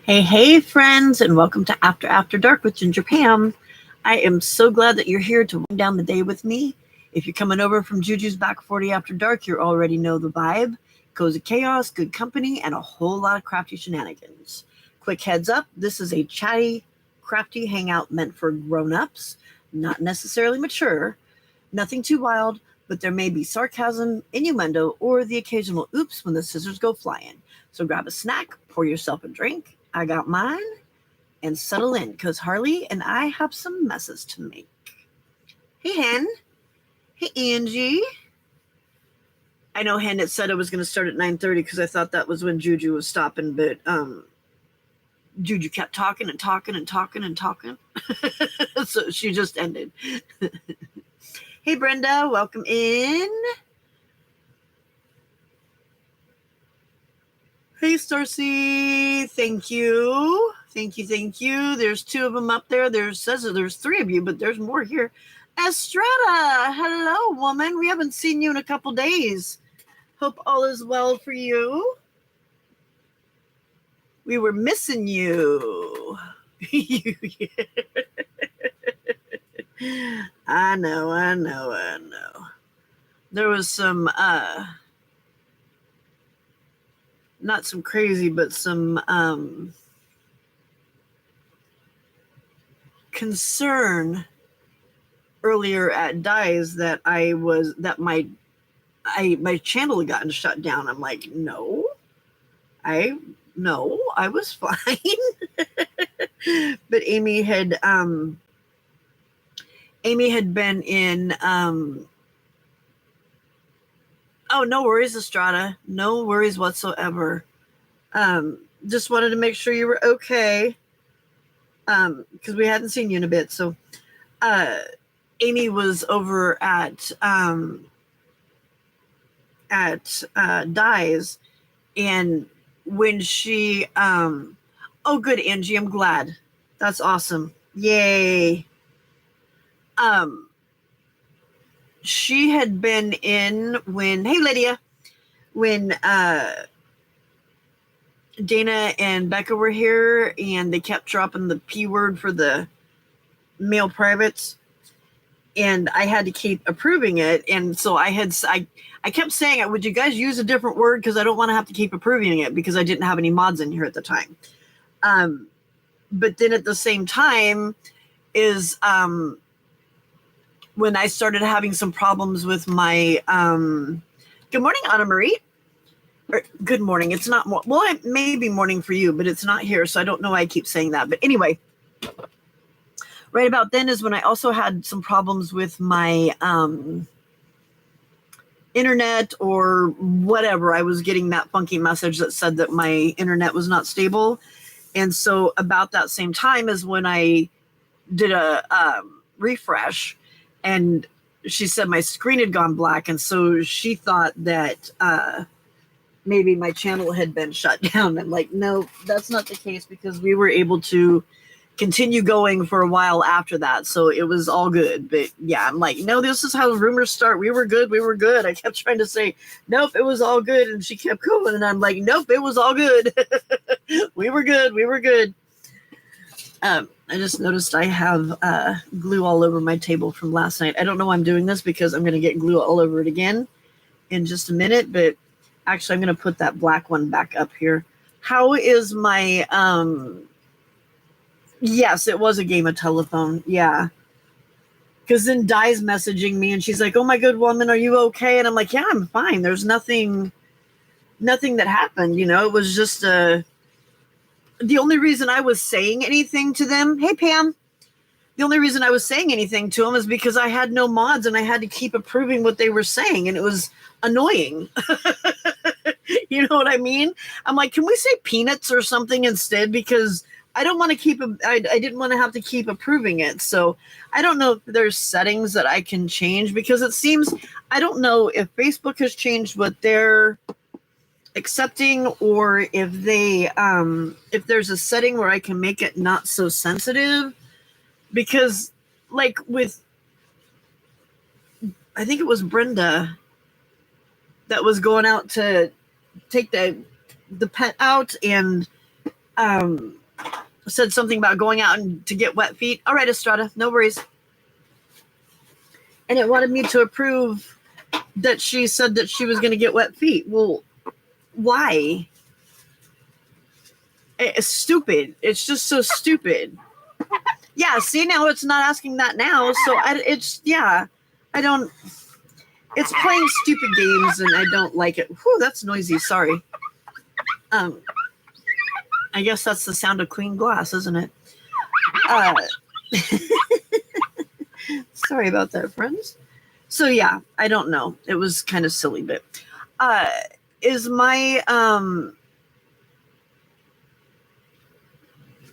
Hey, friends, and welcome to After Dark with Ginger Pam. I am so glad that you're here to wind down the day with me. If you're coming over from Juju's Back 40 After Dark, you already know the vibe. Cozy chaos, good company, and a whole lot of crafty shenanigans. Quick heads up, this is a chatty, crafty hangout meant for grown-ups, not necessarily mature, nothing too wild, but there may be sarcasm, innuendo, or the occasional oops when the scissors go flying. So grab a snack, pour yourself a drink. I got mine, and settle in because Harley and I have some messes to make. Hey, Hen. Hey, Angie. I know Hen had said it was going to start at 9:30 because I thought that was when Juju was stopping, but Juju kept talking and talking and talking and talking. So she just ended. Hey, Brenda, welcome in. Hey, Starcy, thank you. Thank you. There's two of them up there. Says there's three of you, but there's more here. Estrada, hello, woman. We haven't seen you in a couple days. Hope all is well for you. We were missing you. I know. There was some not some crazy, but some concern earlier at Dies that my channel had gotten shut down. I'm like, no, I was fine. But Amy had been in oh, no worries, Estrada. No worries whatsoever. Just wanted to make sure you were okay. Because we hadn't seen you in a bit. So Amy was over at Dies, and when she oh, good, Angie, I'm glad. That's awesome. Yay. She had been in hey, Lydia, when Dana and Becca were here, and they kept dropping the P word for the male privates, and I had to keep approving it. And so I kept saying, would you guys use a different word? Because I don't want to have to keep approving it because I didn't have any mods in here at the time. But then at the same time is when I started having some problems with my good morning, Anna Marie. Or, good morning. It's not well, it may be morning for you, but it's not here, so I don't know why I keep saying that. But anyway, right about then is when I also had some problems with my internet or whatever. I was getting that funky message that said that my internet was not stable. And so about that same time is when I did a refresh, and she said my screen had gone black. And so she thought that maybe my channel had been shut down. I'm like, no, that's not the case, because we were able to continue going for a while after that. So it was all good. But yeah, I'm like, no, this is how rumors start. We were good. I kept trying to say, nope, it was all good. And she kept going. And I'm like, nope, it was all good. We were good. I just noticed I have glue all over my table from last night. I don't know why I'm doing this, because I'm going to get glue all over it again in just a minute. But actually, I'm going to put that black one back up here. How is my... Yes, it was a game of telephone. Yeah. Because then Di's messaging me, and she's like, oh, my good woman, are you okay? And I'm like, yeah, I'm fine. There's nothing that happened. It was just the only reason I was saying anything to them. Hey, Pam. The only reason I was saying anything to them is because I had no mods, and I had to keep approving what they were saying, and it was annoying. You know what I mean? I'm like, can we say peanuts or something instead? Because I don't want to keep, I didn't want to have to keep approving it. So I don't know if there's settings that I can change, because it seems, I don't know if Facebook has changed what they're accepting, or if they, if there's a setting where I can make it not so sensitive. Because like with, I think it was Brenda that was going out to take the pet out, and said something about going out and to get wet feet. All right, Estrada, no worries. And it wanted me to approve that she said that she was going to get wet feet. Well, why? It's stupid. It's just so stupid. Yeah, see, now it's not asking that now. So I don't, it's playing stupid games and I don't like it. Whew, that's noisy. Sorry. I guess that's the sound of clean glass, isn't it? Sorry about that, friends. So yeah, I don't know. It was kind of silly, but is my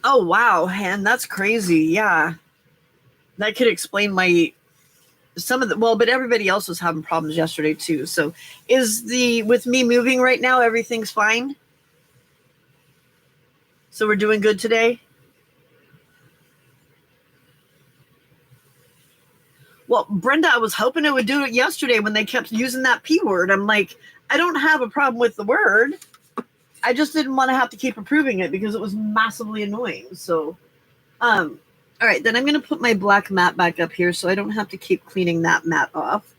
oh wow, and that's crazy. Yeah, that could explain some of the but everybody else was having problems yesterday too. So with me moving right now, everything's fine. So we're doing good today. Well, Brenda, I was hoping it would do it yesterday when they kept using that P word. I'm like, I don't have a problem with the word. I just didn't want to have to keep approving it because it was massively annoying. So, all right, then I'm going to put my black mat back up here so I don't have to keep cleaning that mat off.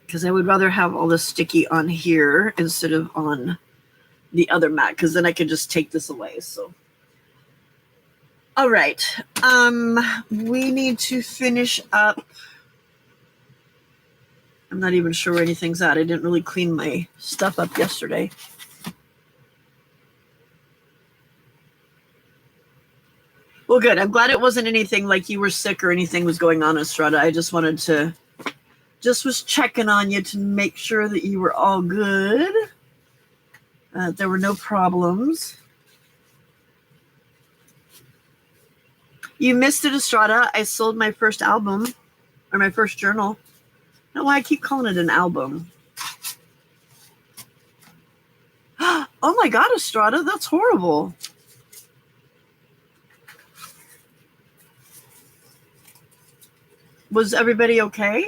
Because I would rather have all this sticky on here instead of on the other mat, because then I could just take this away. So, all right, we need to finish up. I'm not even sure where anything's at. I didn't really clean my stuff up yesterday. Well, good. I'm glad it wasn't anything like you were sick or anything was going on, Estrada. I just was checking on you to make sure that you were all good. There were no problems. You missed it, Estrada. I sold my first album, or my first journal. I don't know why I keep calling it an album. Oh my God, Estrada, that's horrible. Was everybody okay?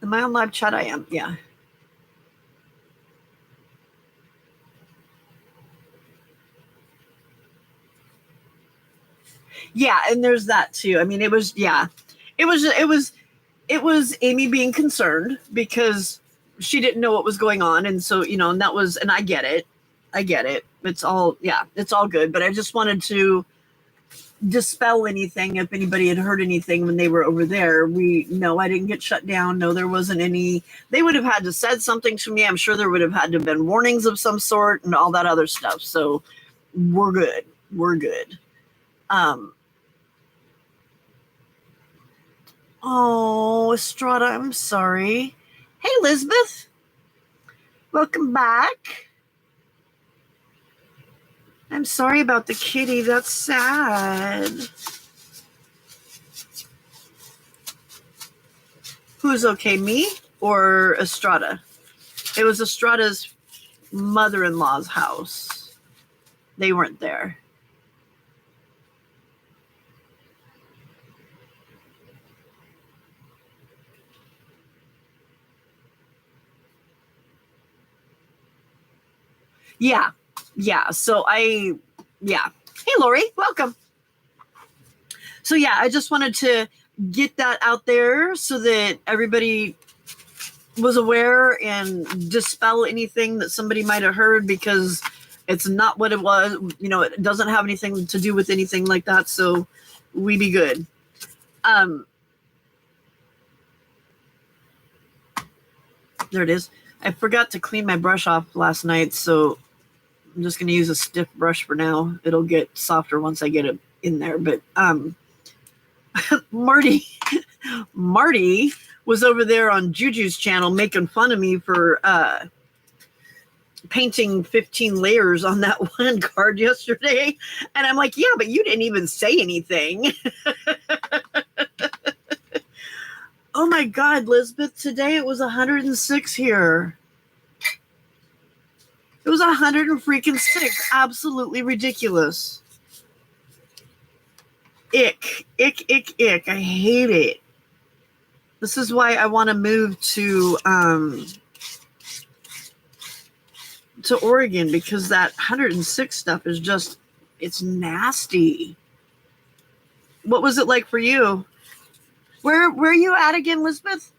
Am I on live chat? I am, yeah. Yeah, and there's that too. I mean, it was Amy being concerned because she didn't know what was going on. And so, and I get it. It's all good. But I just wanted to dispel anything if anybody had heard anything when they were over there. I didn't get shut down. No, there wasn't any. They would have had to said something to me. I'm sure there would have had to have been warnings of some sort and all that other stuff. So we're good. Oh, Estrada, I'm sorry. Hey, Elizabeth. Welcome back. I'm sorry about the kitty. That's sad. Who's okay, me or Estrada? It was Estrada's mother-in-law's house. They weren't there. Yeah. So Hey, Lori, welcome. So yeah, I just wanted to get that out there so that everybody was aware and dispel anything that somebody might have heard, because it's not what it was. It doesn't have anything to do with anything like that. So we be good. There it is. I forgot to clean my brush off last night, so I'm just going to use a stiff brush for now. It'll get softer once I get it in there. But Marty was over there on Juju's channel making fun of me for painting 15 layers on that one card yesterday. And I'm like, yeah, but you didn't even say anything. Oh my God, Lisbeth, today it was 106 here. It was 106. Absolutely ridiculous. Ick. Ick, ick, ick. I hate it. This is why I want to move to Oregon, because that 106 stuff is just, it's nasty. What was it like for you? Where are you at again, Elizabeth?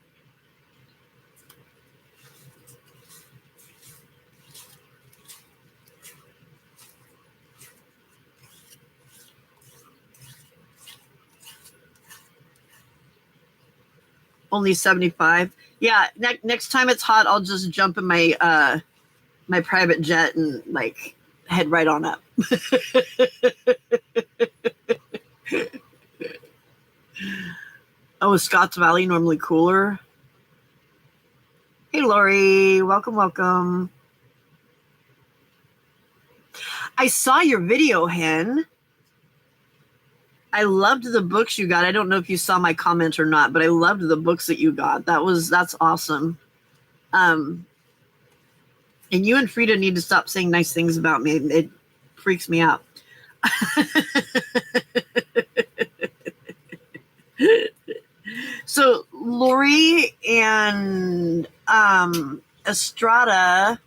Only 75. Yeah, next time it's hot, I'll just jump in my my private jet and like head right on up. Oh, is Scotts Valley normally cooler? Hey, Lori, welcome, welcome. I saw your video, Hen. I loved the books you got. I don't know if you saw my comment or not, but I loved the books that you got. That's awesome. And you and Frida need to stop saying nice things about me. It freaks me out. So Lori and Estrada,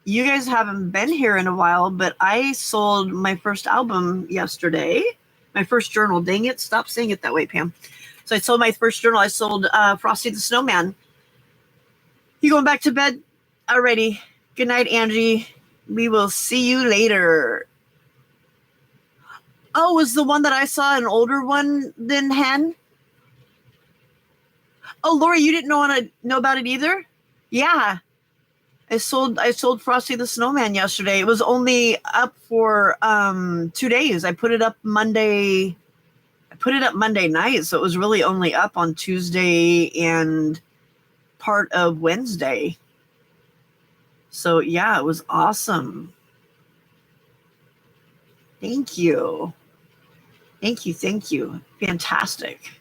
you guys haven't been here in a while, but I sold my first album yesterday. My first journal. Dang it, stop saying it that way, Pam. So I sold my first journal. I sold Frosty the Snowman. You going back to bed? Alrighty. Good night, Angie. We will see you later. Oh, was the one that I saw an older one than Hen? Oh, Lori, you didn't know about it either? Yeah. I sold Frosty the Snowman yesterday. It was only up for 2 days. I put it up Monday night, so it was really only up on Tuesday and part of Wednesday. So yeah, it was awesome. Thank you. Thank you. Fantastic.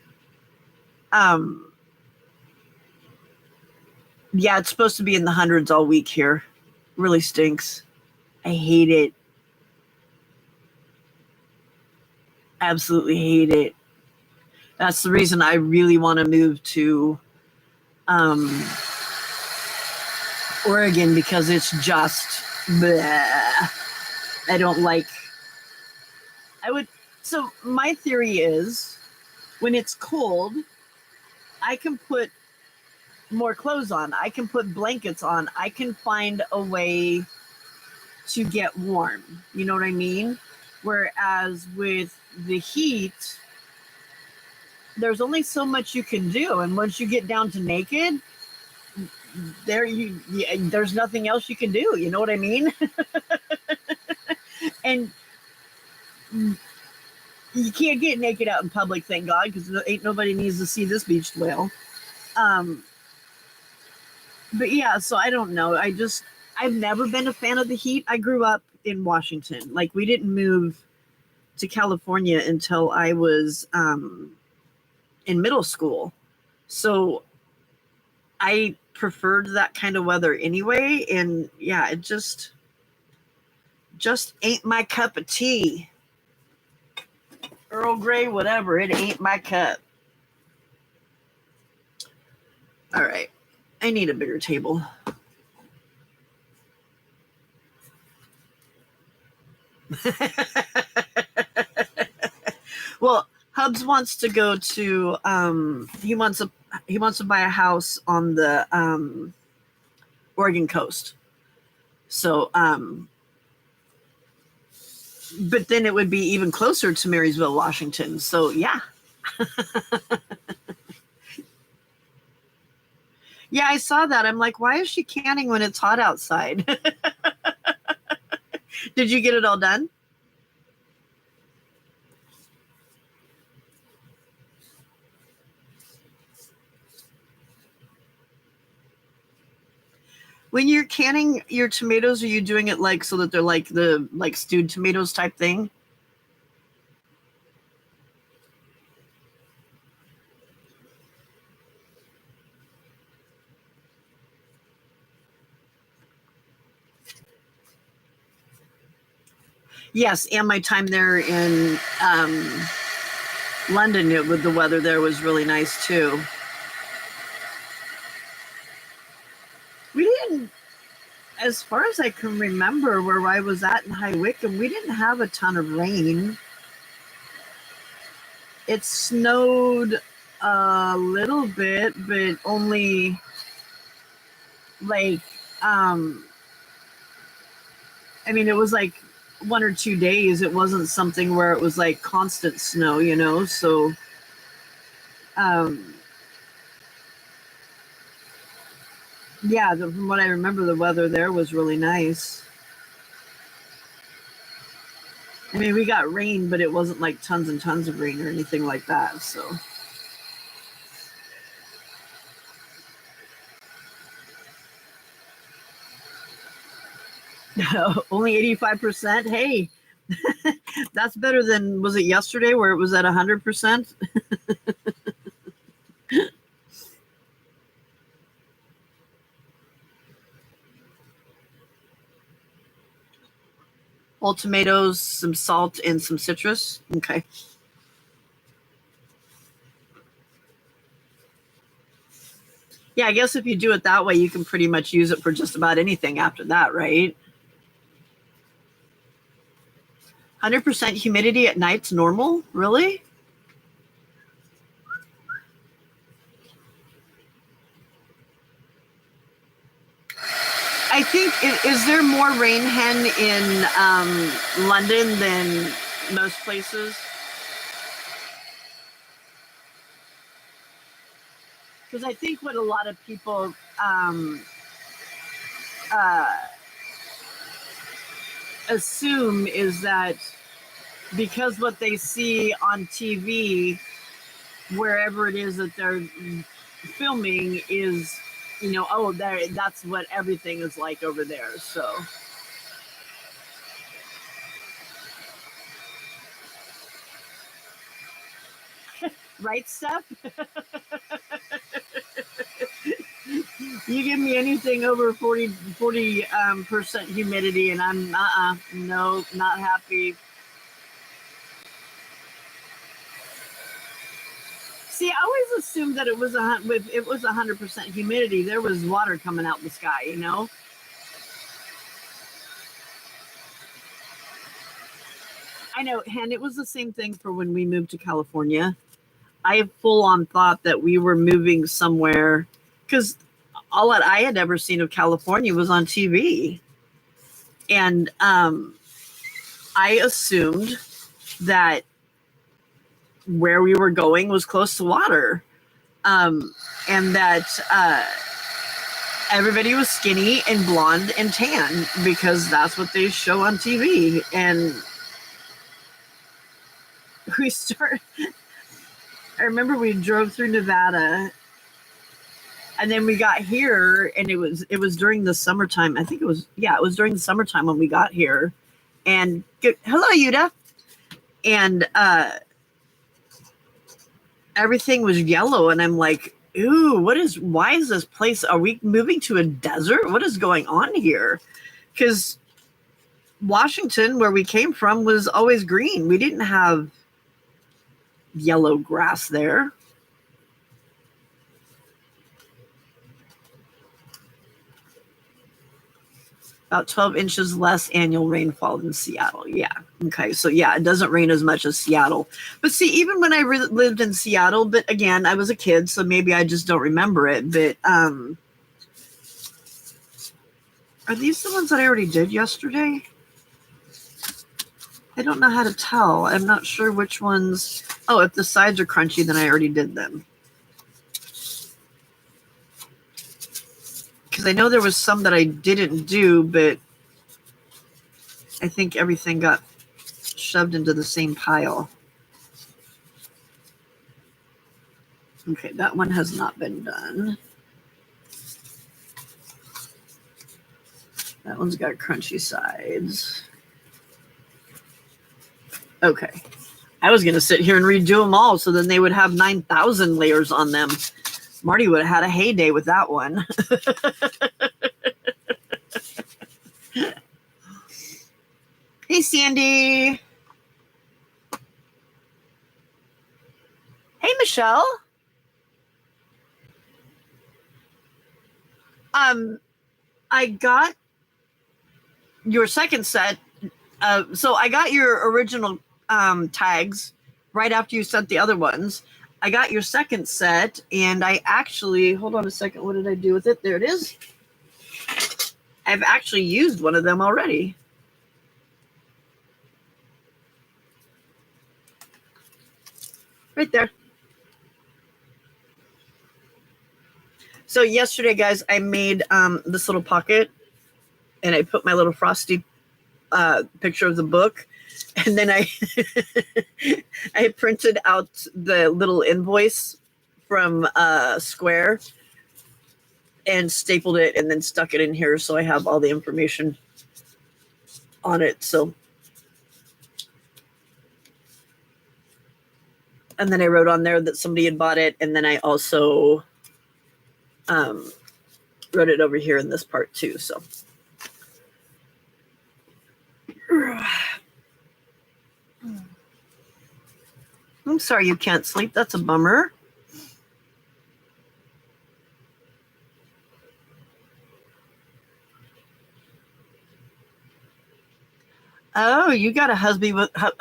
Yeah, it's supposed to be in the hundreds all week here. Really stinks. I hate it. Absolutely hate it. That's the reason I really want to move to Oregon, because it's just bleh. I don't like. So my theory is, when it's cold, I can put more clothes on. I can put blankets on. I can find a way to get warm. You know what I mean? Whereas with the heat, there's only so much you can do, and once you get down to naked, there's nothing else you can do. You know what I mean? And you can't get naked out in public, thank God, because ain't nobody needs to see this beached whale. But yeah, so I don't know. I've never been a fan of the heat. I grew up in Washington. Like, we didn't move to California until I was in middle school. So I preferred that kind of weather anyway. And yeah, it just ain't my cup of tea. Earl Grey, whatever. It ain't my cup. All right. I need a bigger table. Well, Hubs wants to go to he wants to buy a house on the Oregon coast. So but then it would be even closer to Marysville, Washington. So yeah. Yeah, I saw that. I'm like, why is she canning when it's hot outside? Did you get it all done? When you're canning your tomatoes, are you doing it like so that they're like the like stewed tomatoes type thing? Yes, and my time there in London, with the weather there was really nice too. We didn't, as far as I can remember, where I was at in High Wycombe, we didn't have a ton of rain. It snowed a little bit, but only like, I mean, it was like 1 or 2 days. It wasn't something where it was like constant snow, you know? So, um, yeah, from what I remember, the weather there was really nice. I mean, we got rain, but it wasn't like tons and tons of rain or anything like that. So, only 85%. Hey, that's better than, was it yesterday where it was at 100%? All tomatoes, some salt, and some citrus. Okay. Yeah, I guess if you do it that way, you can pretty much use it for just about anything after that, right? 100% humidity at night's normal? Really? I think, is there more rain hen in London than most places? Because I think what a lot of people uh, assume is that because what they see on TV, wherever it is that they're filming, is, you know, oh, that's what everything is like over there. So, right, Steph? You give me anything over 40 percent humidity, and I'm no, not happy. See, I always assumed that it was if it was 100% humidity, there was water coming out the sky. You know. I know, and it was the same thing for when we moved to California. I full on thought that we were moving somewhere because all that I had ever seen of California was on TV, and I assumed that where we were going was close to water, and that everybody was skinny and blonde and tan because that's what they show on TV. And we started. I remember we drove through Nevada, and then we got here, and it was during the summertime. I think it was during the summertime when we got here. And hello, Yuda. And everything was yellow, and I'm like, ooh, why is this place, are we moving to a desert? What is going on here? Because Washington, where we came from, was always green. We didn't have yellow grass there. About 12 inches less annual rainfall than Seattle. Yeah. Okay. So, yeah, it doesn't rain as much as Seattle. But see, even when I lived in Seattle, but again, I was a kid, so maybe I just don't remember it. But are these the ones that I already did yesterday? I don't know how to tell. I'm not sure which ones. Oh, if the sides are crunchy, then I already did them. Because I know there was some that I didn't do, but I think everything got shoved into the same pile. Okay, that one has not been done. That one's got crunchy sides. Okay. I was going to sit here and redo them all so then they would have 9,000 layers on them. Marty would have had a heyday with that one. Hey, Sandy. Hey, Michelle. I got your second set. So I got your original tags right after you sent the other ones. I got your second set, and I actually, hold on a second, what did I do with it? There it is. I've actually used one of them already. Right there. So yesterday, guys, I made this little pocket, and I put my little frosty picture of the book, and then I I printed out the little invoice from Square and stapled it and then stuck it in here so I have all the information on it. So, and then I wrote on there that somebody had bought it, and then I also wrote it over here in this part too. So I'm sorry you can't sleep. That's a bummer. Oh, you got a hubby with a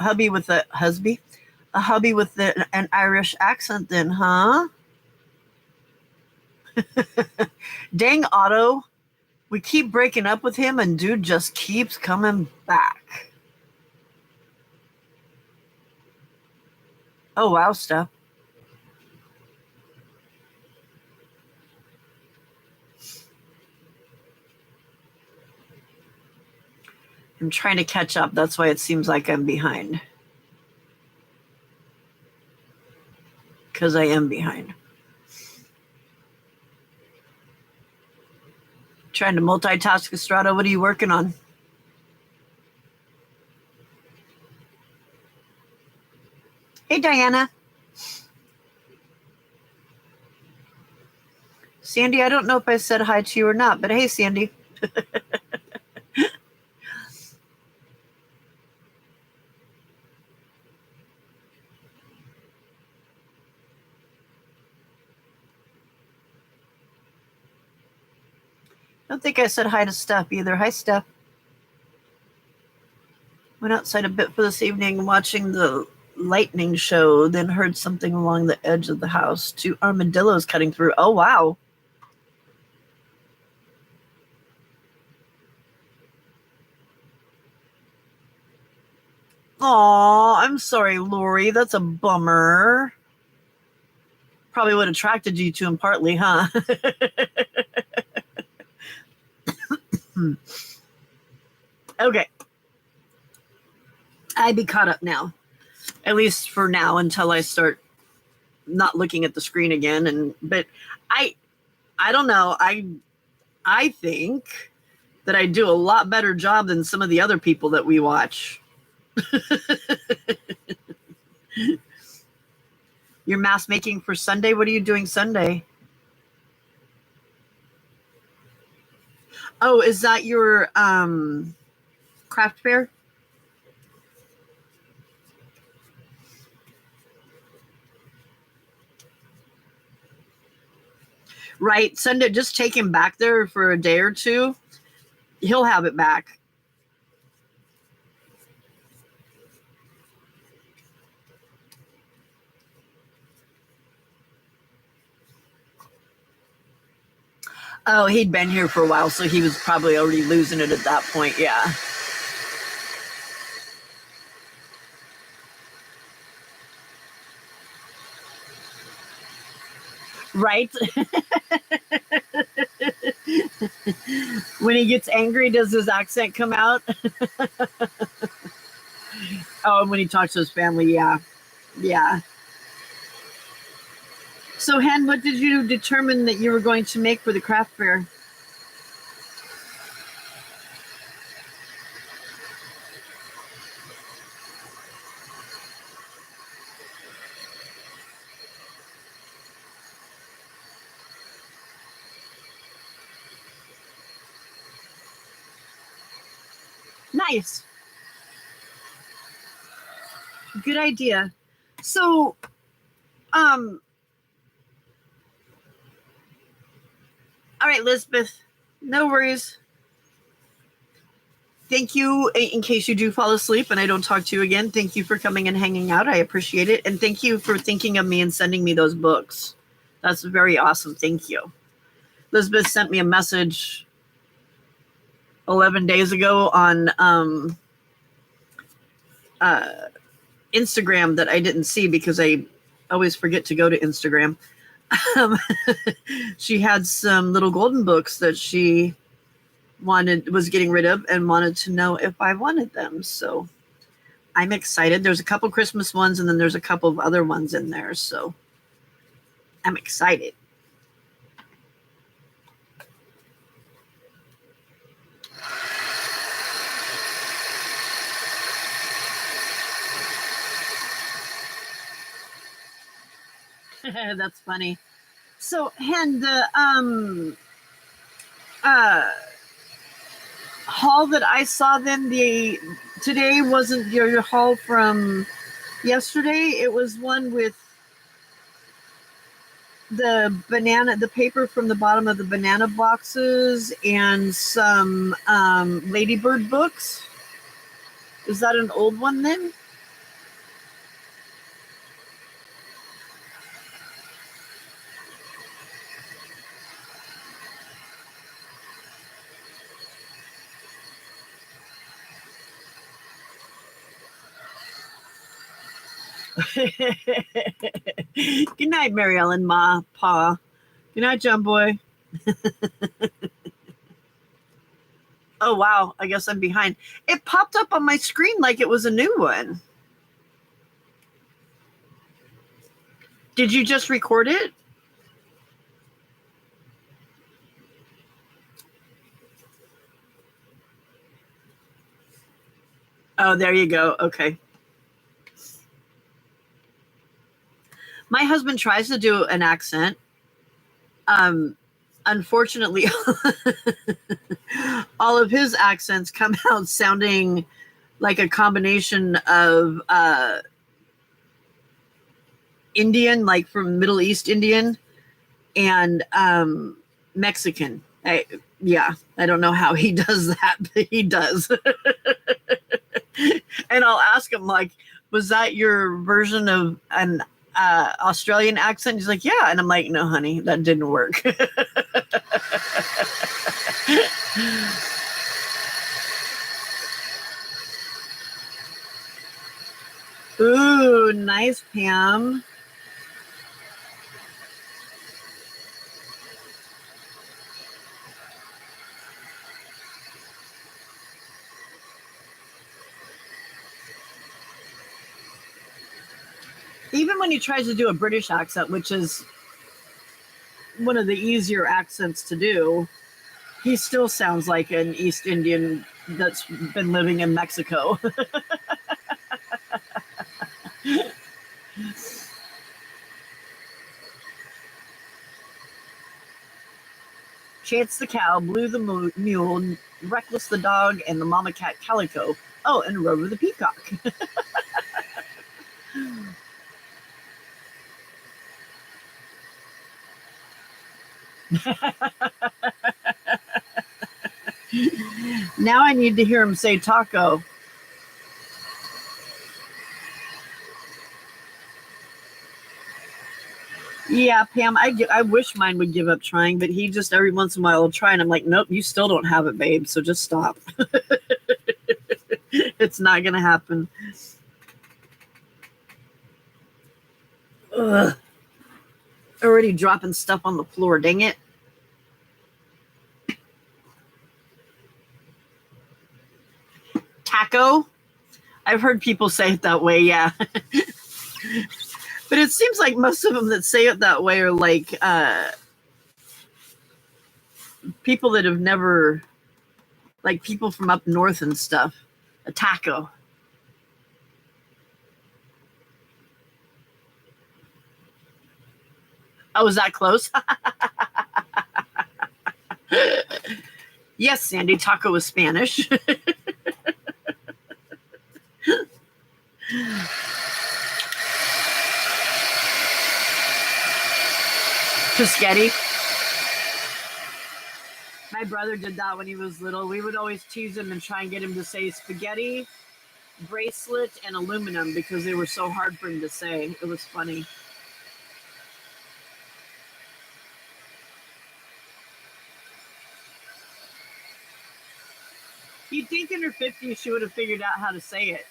hubby with an Irish accent then, huh? Dang, Otto. We keep breaking up with him and dude just keeps coming back. Oh, wow, Steph. I'm trying to catch up. That's why it seems like I'm behind. Because I am behind. Trying to multitask, Estrada. What are you working on? Hey, Diana. Sandy, I don't know if I said hi to you or not, but hey, Sandy. I don't think I said hi to Steph either. Hi, Steph. Went outside a bit for this evening watching the lightning show, then heard something along the edge of the house. 2 armadillos cutting through. Oh, wow. Aw, I'm sorry, Lori. That's a bummer. Probably what attracted you to him partly, huh? Okay. I'd be caught up now. At least for now until I start not looking at the screen again. But I don't know. I think that I do a lot better job than some of the other people that we watch. Your mask making for Sunday? What are you doing Sunday? Oh, is that your craft fair? Right. Sunday, just take him back there for a day or two. He'll have it back. Oh, he'd been here for a while, so he was probably already losing it at that point. Yeah. Right. When he gets angry, does his accent come out? Oh, and when he talks to his family, yeah. Yeah. So, Hen, what did you determine that you were going to make for the craft fair? Nice. Good idea. So, all right, Elizabeth, no worries. Thank you. In case you do fall asleep and I don't talk to you again, thank you for coming and hanging out. I appreciate it. And thank you for thinking of me and sending me those books. That's very awesome. Thank you. Elizabeth sent me a message 11 days ago on Instagram that I didn't see because I always forget to go to Instagram. She had some little golden books that she was getting rid of and wanted to know if I wanted them. So I'm excited. There's a couple Christmas ones and then there's a couple of other ones in there. So I'm excited. That's funny. So, and the haul that I saw then today wasn't your haul from yesterday. It was one with the paper from the bottom of the banana boxes and some ladybird books. Is that an old one then? Good night, Mary Ellen, Ma, Pa. Good night, John Boy. Oh, wow. I guess I'm behind. It popped up on my screen like it was a new one. Did you just record it? Oh, there you go. Okay. My husband tries to do an accent. Unfortunately, all of his accents come out sounding like a combination of Indian, like from Middle East Indian, and Mexican. I don't know how he does that, but he does. And I'll ask him, like, was that your version of an Australian accent? He's like, yeah. And I'm like, no, honey, that didn't work. Ooh, nice, Pam. Even when he tries to do a British accent, which is one of the easier accents to do, he still sounds like an East Indian that's been living in Mexico. Chance the cow, Blue the mule, Reckless the dog, and the mama cat Calico. Oh, and Rover the peacock. Now I need to hear him say taco. Yeah, Pam, I wish mine would give up trying, but he just every once in a while will try, and I'm like, nope, you still don't have it, babe, so just stop. It's not going to happen. Ugh. Already dropping stuff on the floor, dang it. Taco? I've heard people say it that way, yeah. But it seems like most of them that say it that way are like people that have never, like people from up north and stuff. A taco. Oh, is that close? Yes, Sandy, taco is Spanish. Spaghetti. My brother did that when he was little. We would always tease him and try and get him to say spaghetti, bracelet, and aluminum because they were so hard for him to say. It was funny. You'd think in her 50s she would have figured out how to say it.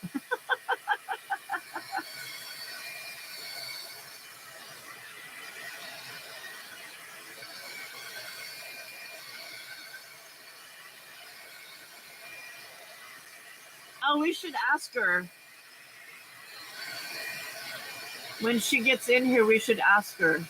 Oh, we should ask her. When she gets in here, we should ask her.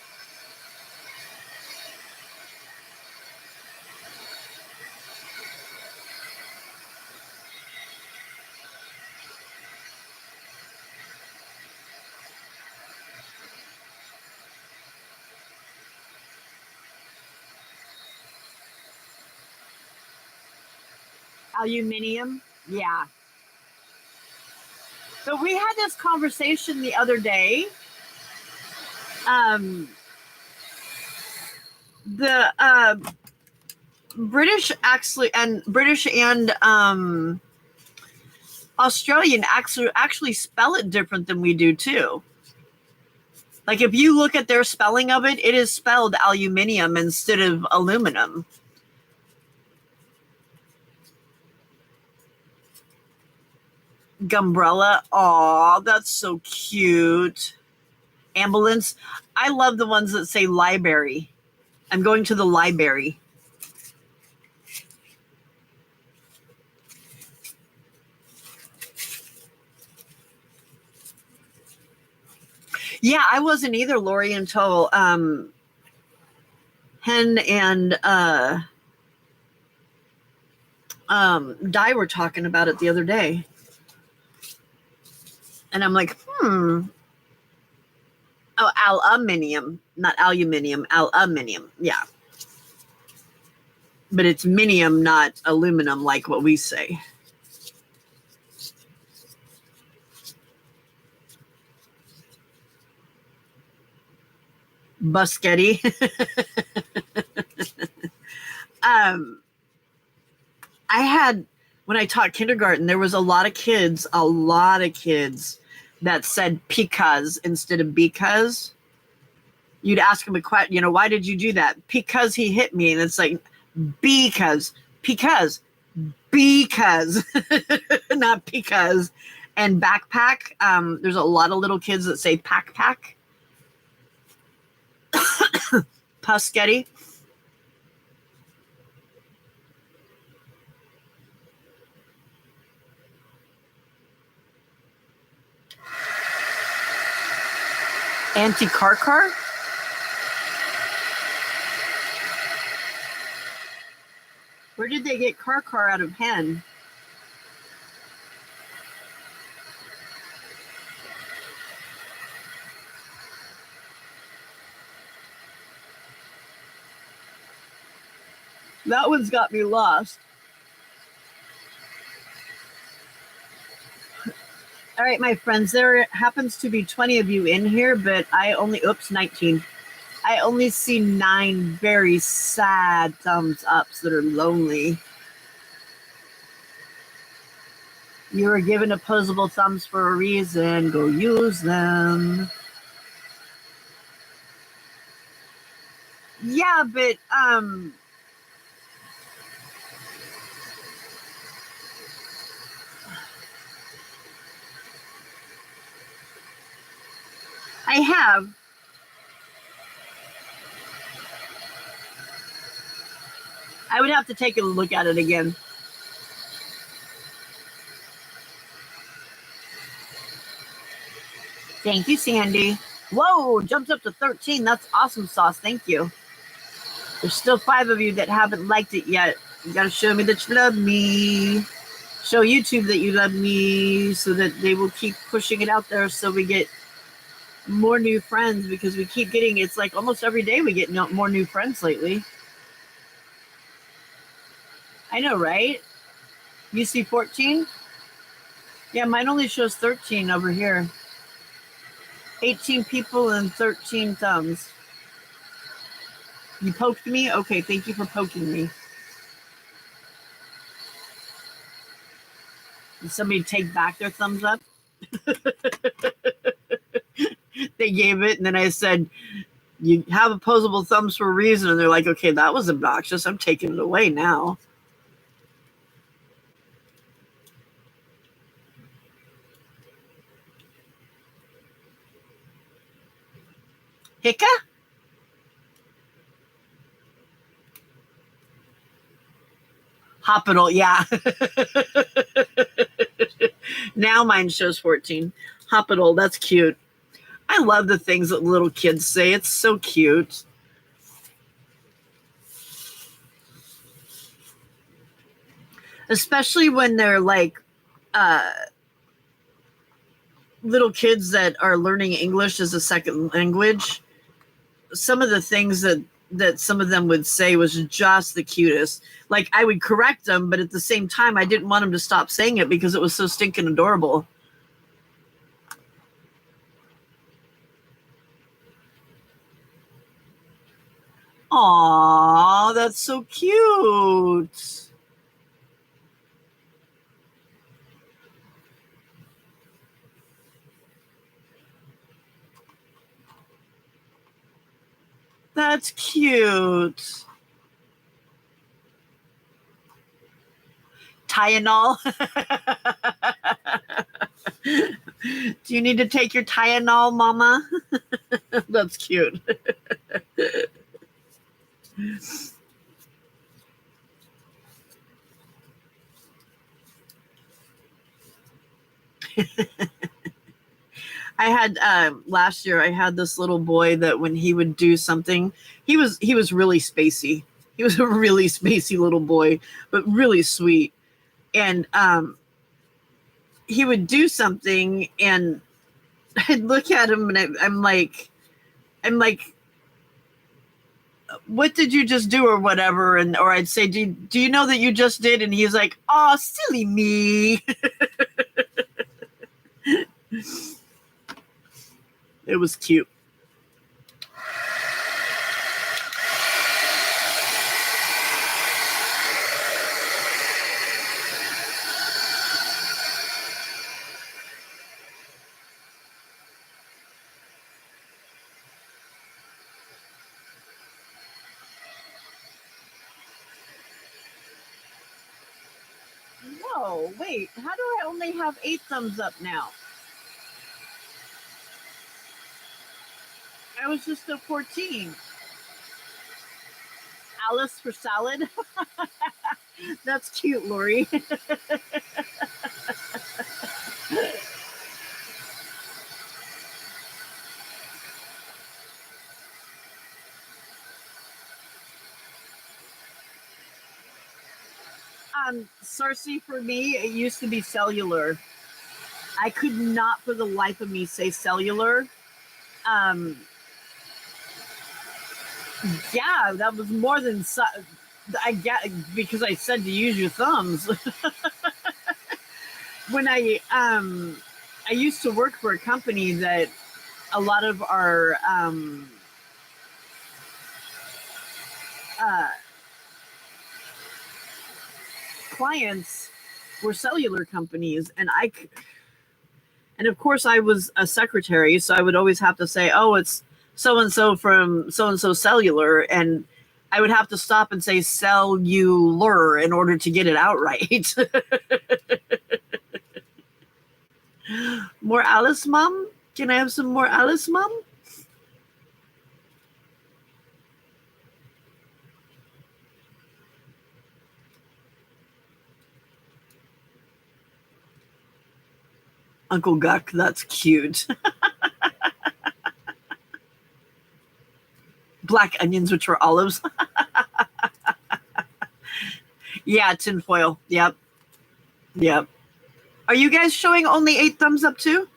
Aluminium? Yeah. But we had this conversation the other day. The British and Australian actually spell it different than we do too. Like if you look at their spelling of it, it is spelled aluminium instead of aluminum. Gumbrella. Aw, that's so cute. Ambulance. I love the ones that say library. I'm going to the library. Yeah, I wasn't either, Lori, until Hen and Di were talking about it the other day. And I'm like, Oh, aluminium, not aluminium, aluminium. Yeah. But it's minium, not aluminum, like what we say. Busketti. I had, when I taught kindergarten, there was a lot of kids that said because instead of because. You'd ask them a question, why did you do that? Because he hit me. And it's like, because, not because. And backpack, there's a lot of little kids that say pack. Pusketti. Anti-car. Where did they get car out of hen? That one's got me lost. All right, my friends, there happens to be 20 of you in here, but 19. I only see 9 very sad thumbs ups that are lonely. You were given opposable thumbs for a reason. Go use them. Yeah, but I have. I would have to take a look at it again. Thank you, Sandy. Whoa, jumped up to 13. That's awesome, Sauce. Thank you. There's still 5 of you that haven't liked it yet. You got to show me that you love me. Show YouTube that you love me so that they will keep pushing it out there so we get more new friends, because we keep getting, it's like almost every day we get more new friends lately. I know, right? You see 14? Yeah, mine only shows 13 over here. 18 people and 13 thumbs. You poked me? Okay, thank you for poking me. Did somebody take back their thumbs up? They gave it, and then I said, you have opposable thumbs for a reason. And they're like, okay, that was obnoxious. I'm taking it away now. Hicka? Hospital, yeah. Now mine shows 14. Hospital, that's cute. I love the things that little kids say. It's so cute. Especially when they're like little kids that are learning English as a second language. Some of the things that some of them would say was just the cutest. Like I would correct them, but at the same time, I didn't want them to stop saying it because it was so stinking adorable. Aw, that's so cute. That's cute. Tylenol. Do you need to take your Tylenol, Mama? That's cute. I had last year. I had this little boy that when he would do something, he was really spacey. He was a really spacey little boy, but really sweet. And he would do something, and I'd look at him, and I'm like, what did you just do or whatever? And or I'd say, do you know that you just did? And he's like, oh, silly me. It was cute. Whoa, wait, how do I only have 8 thumbs up now? I was just at 14. Alice for salad? That's cute, Lori. Cersei, for me, it used to be cellular. I could not for the life of me say cellular. Yeah, that was more than I get because I said to use your thumbs. When I used to work for a company that a lot of our clients were cellular companies, and of course I was a secretary, so I would always have to say, oh, it's so and so from so and so cellular, and I would have to stop and say cellular in order to get it out right. More Alice, Mom? Can I have some more Alice, Mom? Uncle Guck, that's cute. Black onions, which were olives. Yeah, tinfoil. Yep. Yep. Are you guys showing only 8 thumbs up too?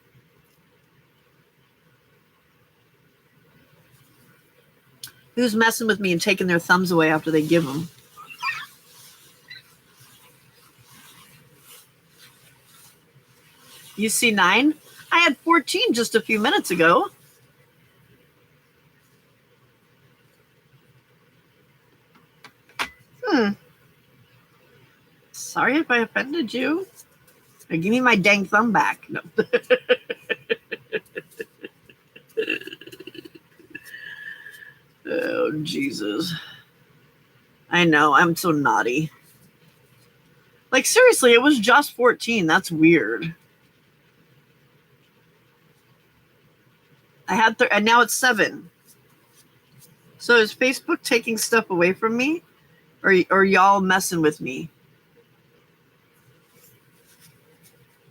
Who's messing with me and taking their thumbs away after they give them? You see 9? I had 14 just a few minutes ago. Sorry if I offended you. Or give me my dang thumb back. No. Oh, Jesus. I know, I'm so naughty. Like, seriously, it was just 14. That's weird. I had and now it's 7. So is Facebook taking stuff away from me? Or y'all messing with me?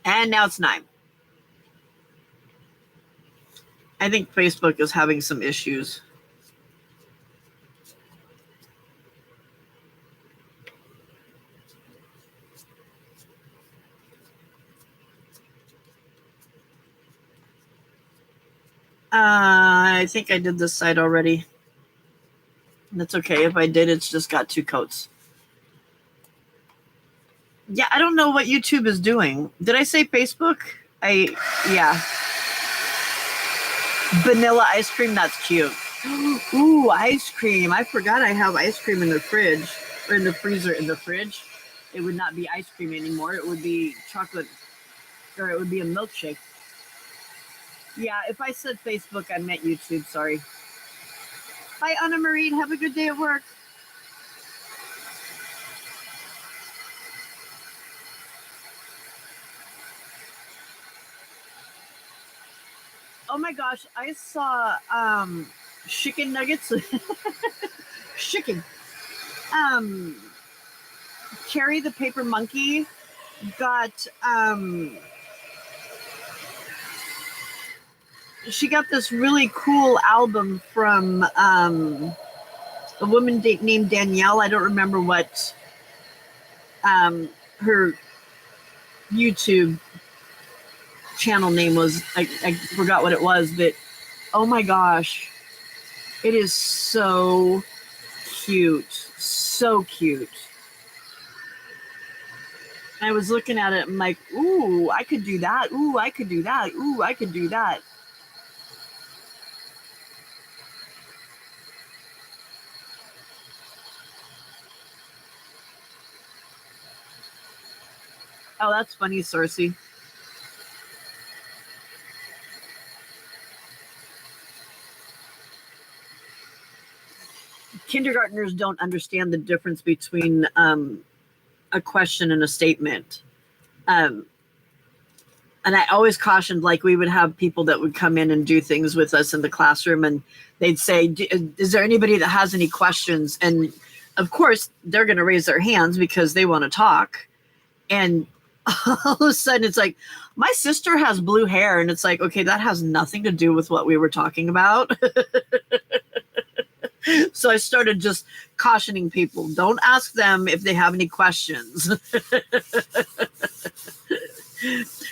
And now it's 9. I think Facebook is having some issues. I think I did this side already. That's okay. If I did, it's just got 2 coats. Yeah, I don't know what YouTube is doing. Did I say Facebook? Yeah. Vanilla ice cream, that's cute. Ooh, ice cream. I forgot I have ice cream in the fridge. Or in the freezer. In the fridge. It would not be ice cream anymore. It would be chocolate. Or it would be a milkshake. Yeah, if I said Facebook, I meant YouTube. Sorry. Bye, Anna Marie. Have a good day at work. Oh my gosh, I saw chicken nuggets. Chicken. Carrie the Paper Monkey got she got this really cool album from a woman named Danielle. I don't remember what her YouTube channel name was. I forgot what it was, but oh my gosh, it is so cute. So cute. I was looking at it and I'm like, ooh, I could do that. Ooh, I could do that. Ooh, I could do that. Oh, that's funny, Cersei. Kindergartners don't understand the difference between a question and a statement. And I always cautioned, like, we would have people that would come in and do things with us in the classroom, and they'd say, is there anybody that has any questions? And of course, they're going to raise their hands because they want to talk. And all of a sudden, it's like, my sister has blue hair. And it's like, okay, that has nothing to do with what we were talking about. So I started just cautioning people, don't ask them if they have any questions.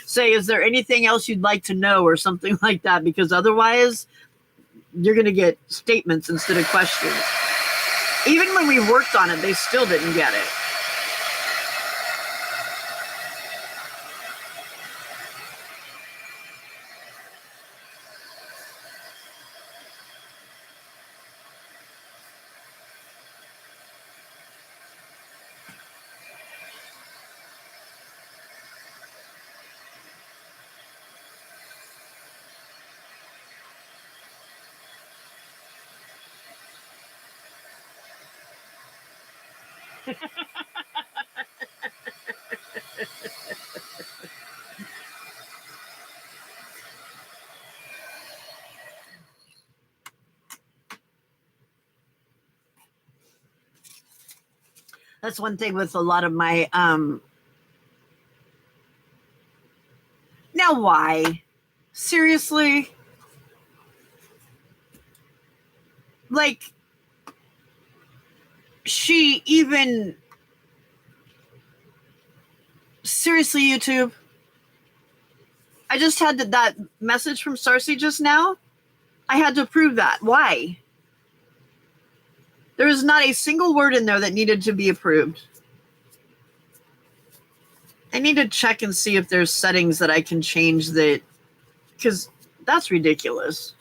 Say, is there anything else you'd like to know or something like that? Because otherwise, you're going to get statements instead of questions. Even when we worked on it, they still didn't get it. That's one thing with a lot of my now why? Seriously? Like, she even seriously, YouTube? I just had that message from Cersei just now. I had to prove that. Why? There was not a single word in there that needed to be approved. I need to check and see if there's settings that I can change that, because that's ridiculous.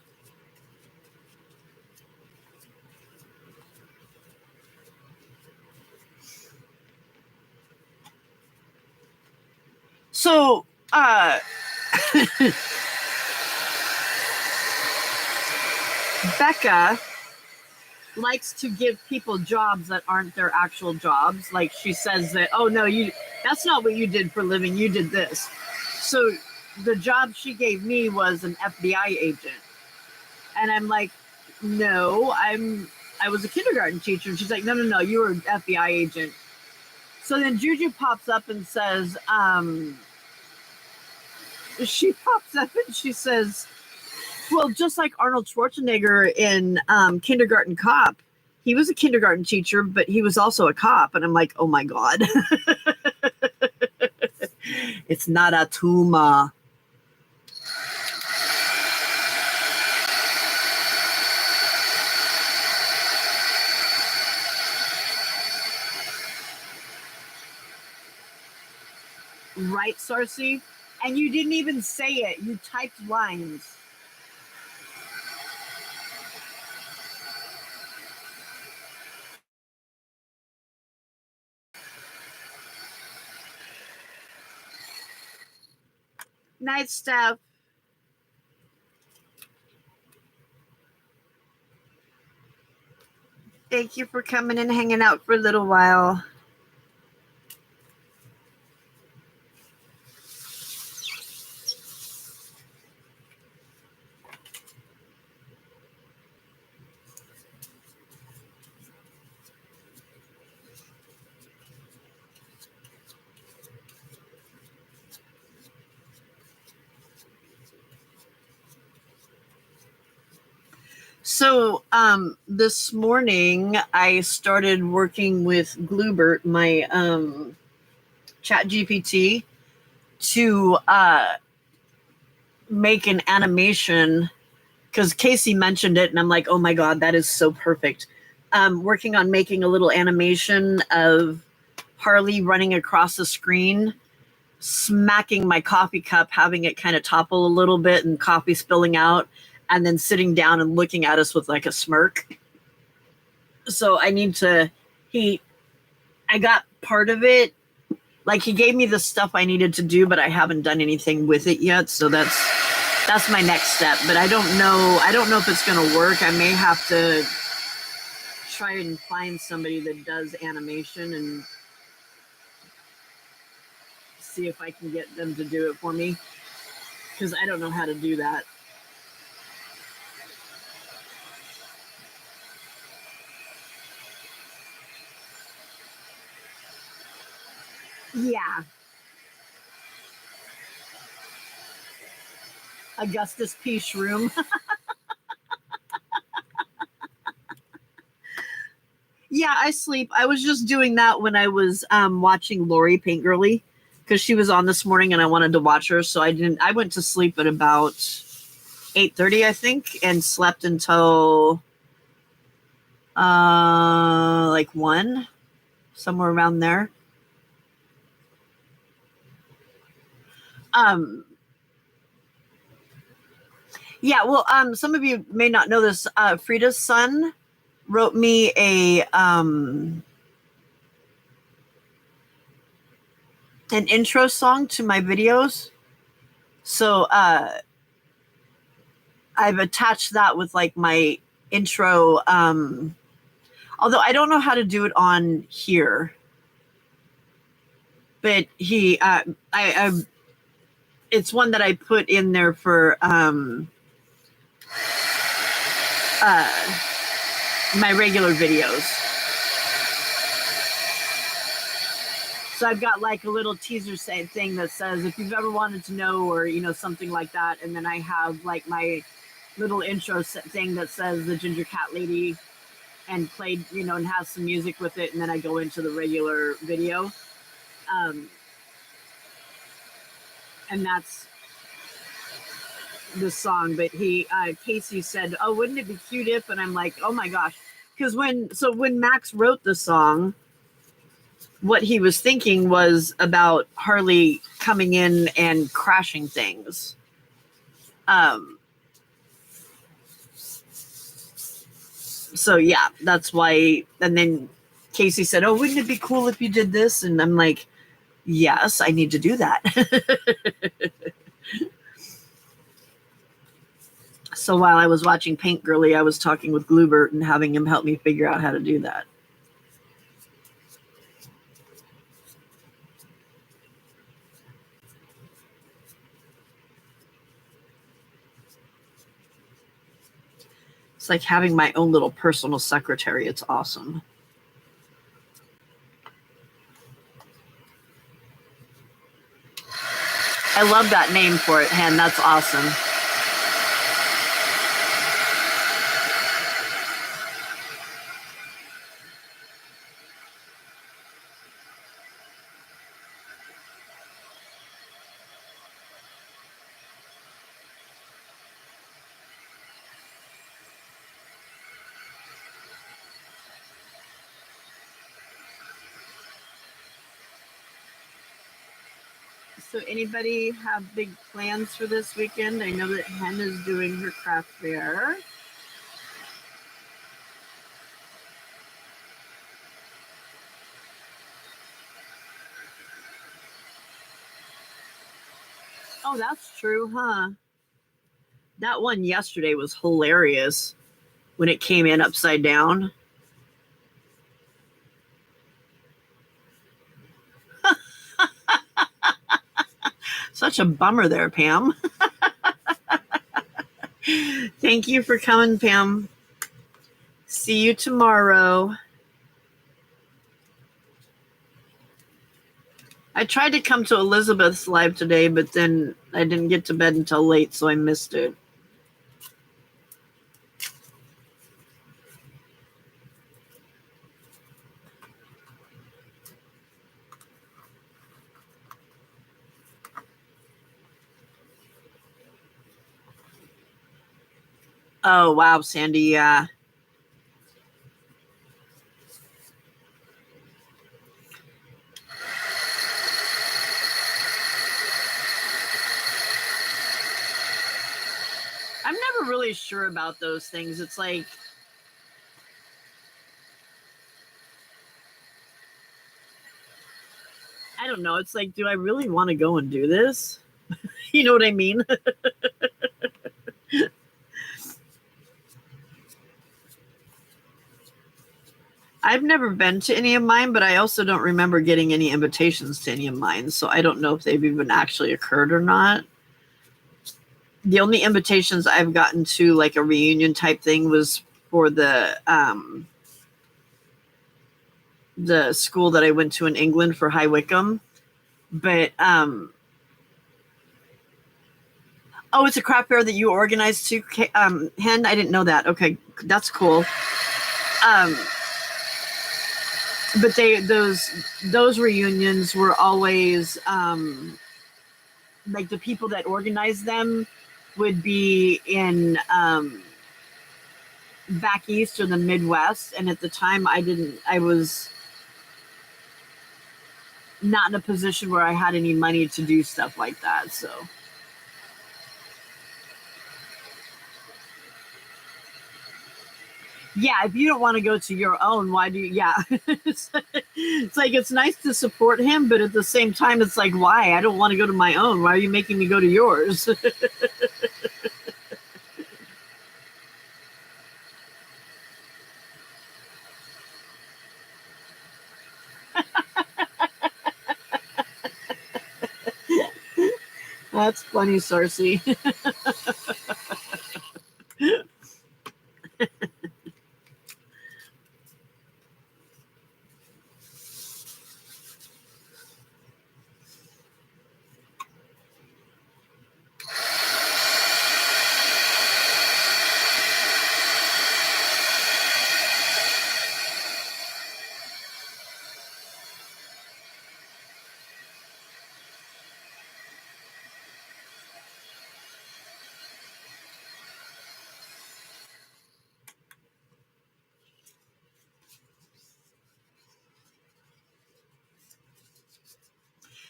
So, Becca likes to give people jobs that aren't their actual jobs. Like she says that, oh no, that's not what you did for a living. You did this. So the job she gave me was an FBI agent. And I'm like, no, I was a kindergarten teacher. And she's like, no, you were an FBI agent. So then Juju pops up and says, she says, well, just like Arnold Schwarzenegger in Kindergarten Cop, he was a kindergarten teacher, but he was also a cop. And I'm like, oh my God. It's not a tumor. Right, Sarcy? And you didn't even say it. You typed lines. Night, Steph. Thank you for coming and hanging out for a little while. So this morning I started working with Glubert, my chat GPT, to make an animation, because Casey mentioned it and I'm like, oh my God, that is so perfect. Working on making a little animation of Harley running across the screen, smacking my coffee cup, having it kind of topple a little bit and coffee spilling out, and then sitting down and looking at us with like a smirk. So I need to, I got part of it. Like he gave me the stuff I needed to do, but I haven't done anything with it yet. So that's my next step. But I don't know if it's going to work. I may have to try and find somebody that does animation and see if I can get them to do it for me, because I don't know how to do that. Yeah. Augustus P. Shroom. Yeah, I sleep. I was just doing that when I was watching Lori Paint Girly, because she was on this morning and I wanted to watch her. So I went to sleep at about 8:30, I think, and slept until like 1, somewhere around there. Yeah, well, some of you may not know this. Frida's son wrote me an intro song to my videos. So I've attached that with like my intro. Although I don't know how to do it on here, but it's one that I put in there for my regular videos. So I've got like a little teaser thing that says, if you've ever wanted to know, or, something like that. And then I have like my little intro thing that says the Ginger Cat Lady, and played, and has some music with it. And then I go into the regular video. And that's the song. But Casey said, oh, wouldn't it be cute if, and I'm like, oh my gosh. Because when Max wrote the song, what he was thinking was about Harley coming in and crashing things. So yeah, that's why. And then Casey said, oh, wouldn't it be cool if you did this? And I'm like, Yes, I need to do that. So while I was watching Paint Girly, I was talking with Glubert and having him help me figure out how to do that. It's like having my own little personal secretary. It's awesome. I love that name for it, Hen. That's awesome. So anybody have big plans for this weekend? I know that Hen is doing her craft fair. Oh, that's true, huh? That one yesterday was hilarious when it came in upside down. Such a bummer there, Pam. Thank you for coming, Pam. See you tomorrow. I tried to come to Elizabeth's live today, but then I didn't get to bed until late, so I missed it. Oh, wow, Sandy, yeah. I'm never really sure about those things. It's like, I don't know. It's like, do I really want to go and do this? You know what I mean? I've never been to any of mine, but I also don't remember getting any invitations to any of mine. So I don't know if they've even actually occurred or not. The only invitations I've gotten to like a reunion type thing was for the school that I went to in England for High Wycombe. But oh, it's a craft fair that you organized too, Hen. I didn't know that. Okay, that's cool. But those reunions were always like the people that organized them would be in back east or the Midwest, and at the time I was not in a position where I had any money to do stuff like that. So yeah, if you don't want to go to your own, why do you? Yeah, it's like it's nice to support him, but at the same time, it's like, why? I don't want to go to my own. Why are you making me go to yours? That's funny, Sarcy.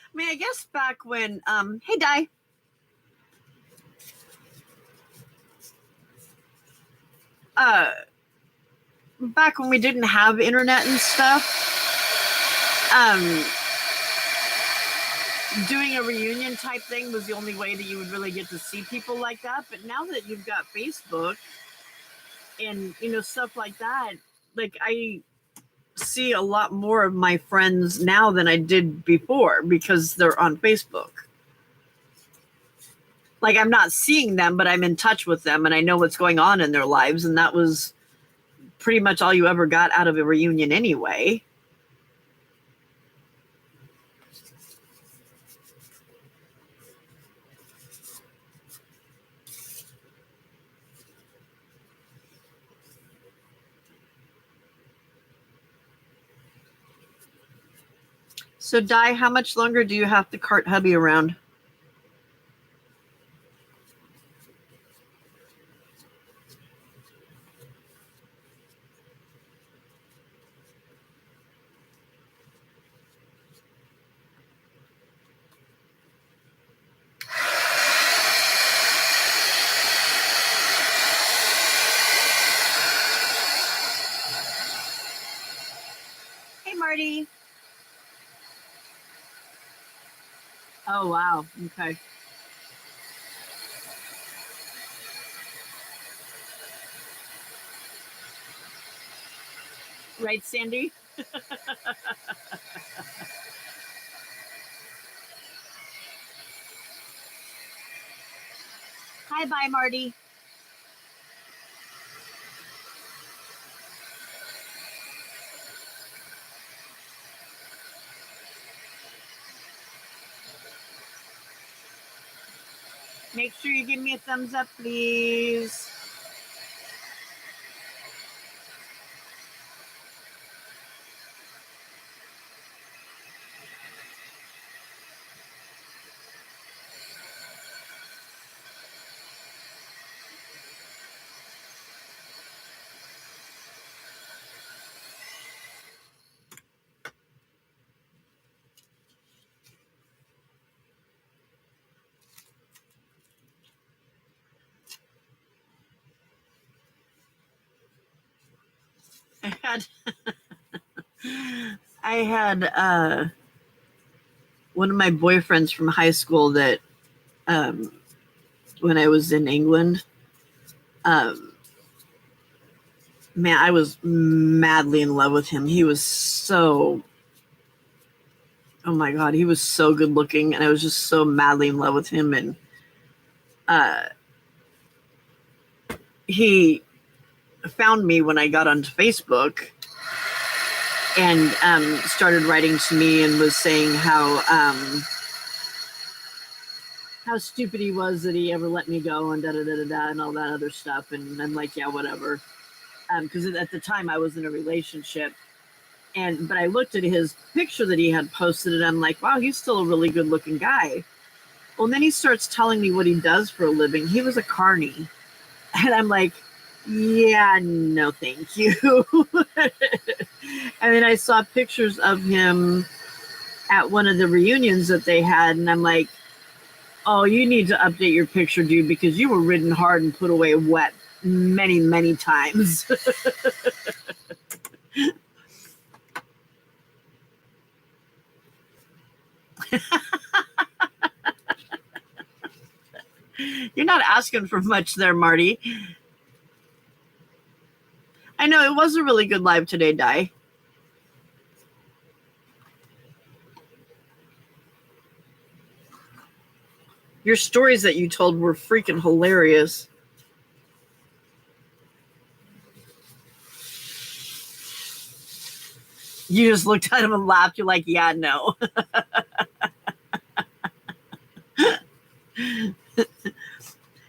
I mean, I guess back when, hey, Di. Back when we didn't have internet and stuff, doing a reunion type thing was the only way that you would really get to see people like that. But now that you've got Facebook and stuff like that, like I see a lot more of my friends now than I did before because they're on Facebook. Like I'm not seeing them, but I'm in touch with them and I know what's going on in their lives, and that was pretty much all you ever got out of a reunion anyway. So, Di, how much longer do you have to cart hubby around? Hey, Marty. Oh, wow. Okay. Right, Sandy? Hi, bye, Marty. Make sure you give me a thumbs up, please. I had one of my boyfriends from high school that when I was in England, man, I was madly in love with him. He was oh my God, he was so good looking, and I was just so madly in love with him. And he found me when I got onto Facebook and started writing to me and was saying how stupid he was that he ever let me go and da-da-da-da-da and all that other stuff. And I'm like, yeah, whatever. Because at the time I was in a relationship. But I looked at his picture that he had posted and I'm like, wow, he's still a really good looking guy. Well, and then he starts telling me what he does for a living. He was a carny. And I'm like, yeah, no, thank you. And then I saw pictures of him at one of the reunions that they had. And I'm like, oh, you need to update your picture, dude, because you were ridden hard and put away wet many, many times. You're not asking for much there, Marty. I know, it was a really good live today, Di. Your stories that you told were freaking hilarious. You just looked at him and laughed. You're like, yeah, no.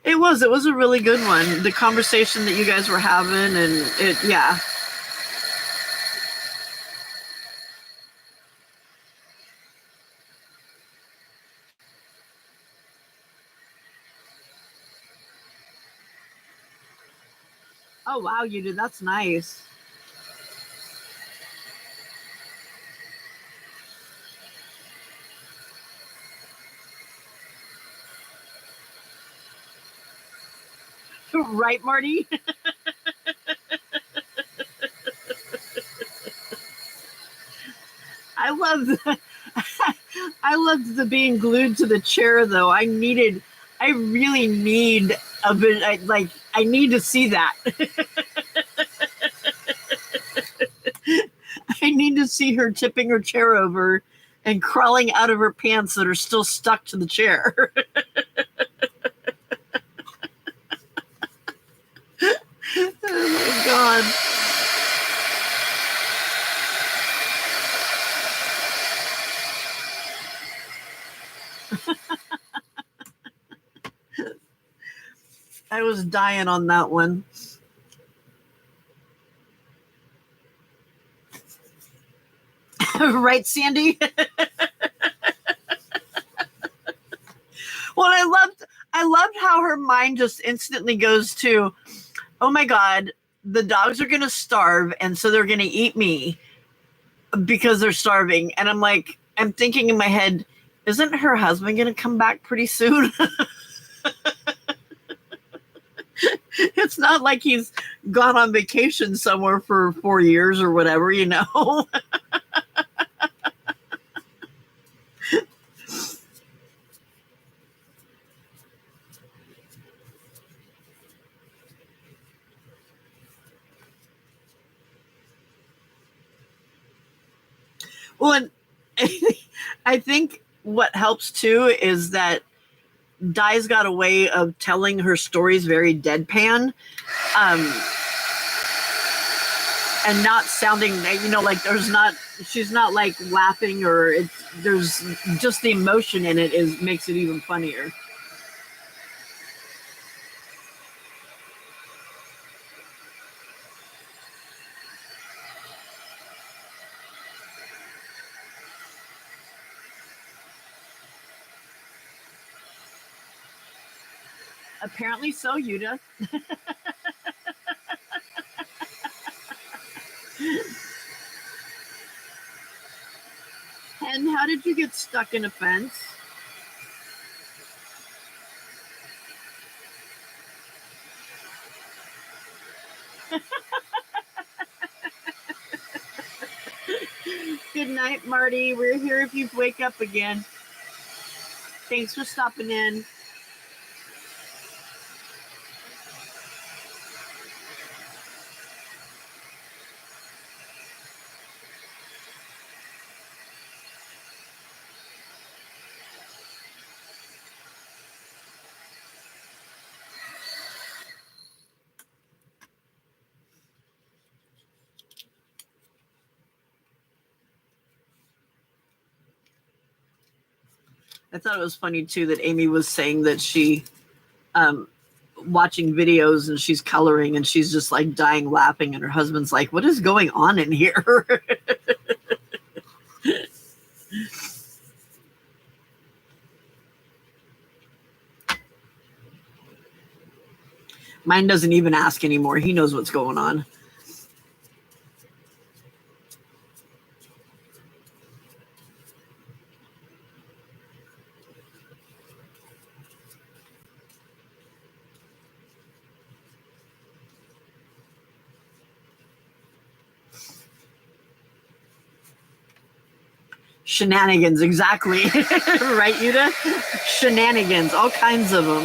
It was a really good one. The conversation that you guys were having, and yeah. Oh, wow, you did. That's nice. Right, Marty? I love that. I loved the being glued to the chair though. I really need a bit. I need to see that. I need to see her tipping her chair over and crawling out of her pants that are still stuck to the chair. Oh my God. I was dying on that one. Right, Sandy? Well, I loved how her mind just instantly goes to, oh my God, the dogs are gonna starve and so they're gonna eat me because they're starving. And I'm thinking in my head, isn't her husband gonna come back pretty soon? It's not like he's gone on vacation somewhere for 4 years or whatever, you know. Well, and I think what helps too is that Di's got a way of telling her stories very deadpan, um, and not sounding, like she's not like laughing or there's just the emotion in it makes it even funnier. Apparently so, Yuta. And how did you get stuck in a fence? Good night, Marty. We're here if you wake up again. Thanks for stopping in. I thought it was funny too that Amy was saying that she um, watching videos and she's coloring and she's just like dying laughing and her husband's like, what is going on in here? Mine doesn't even ask anymore. He knows what's going on. Shenanigans, exactly. Right, Yuta? Shenanigans, all kinds of them.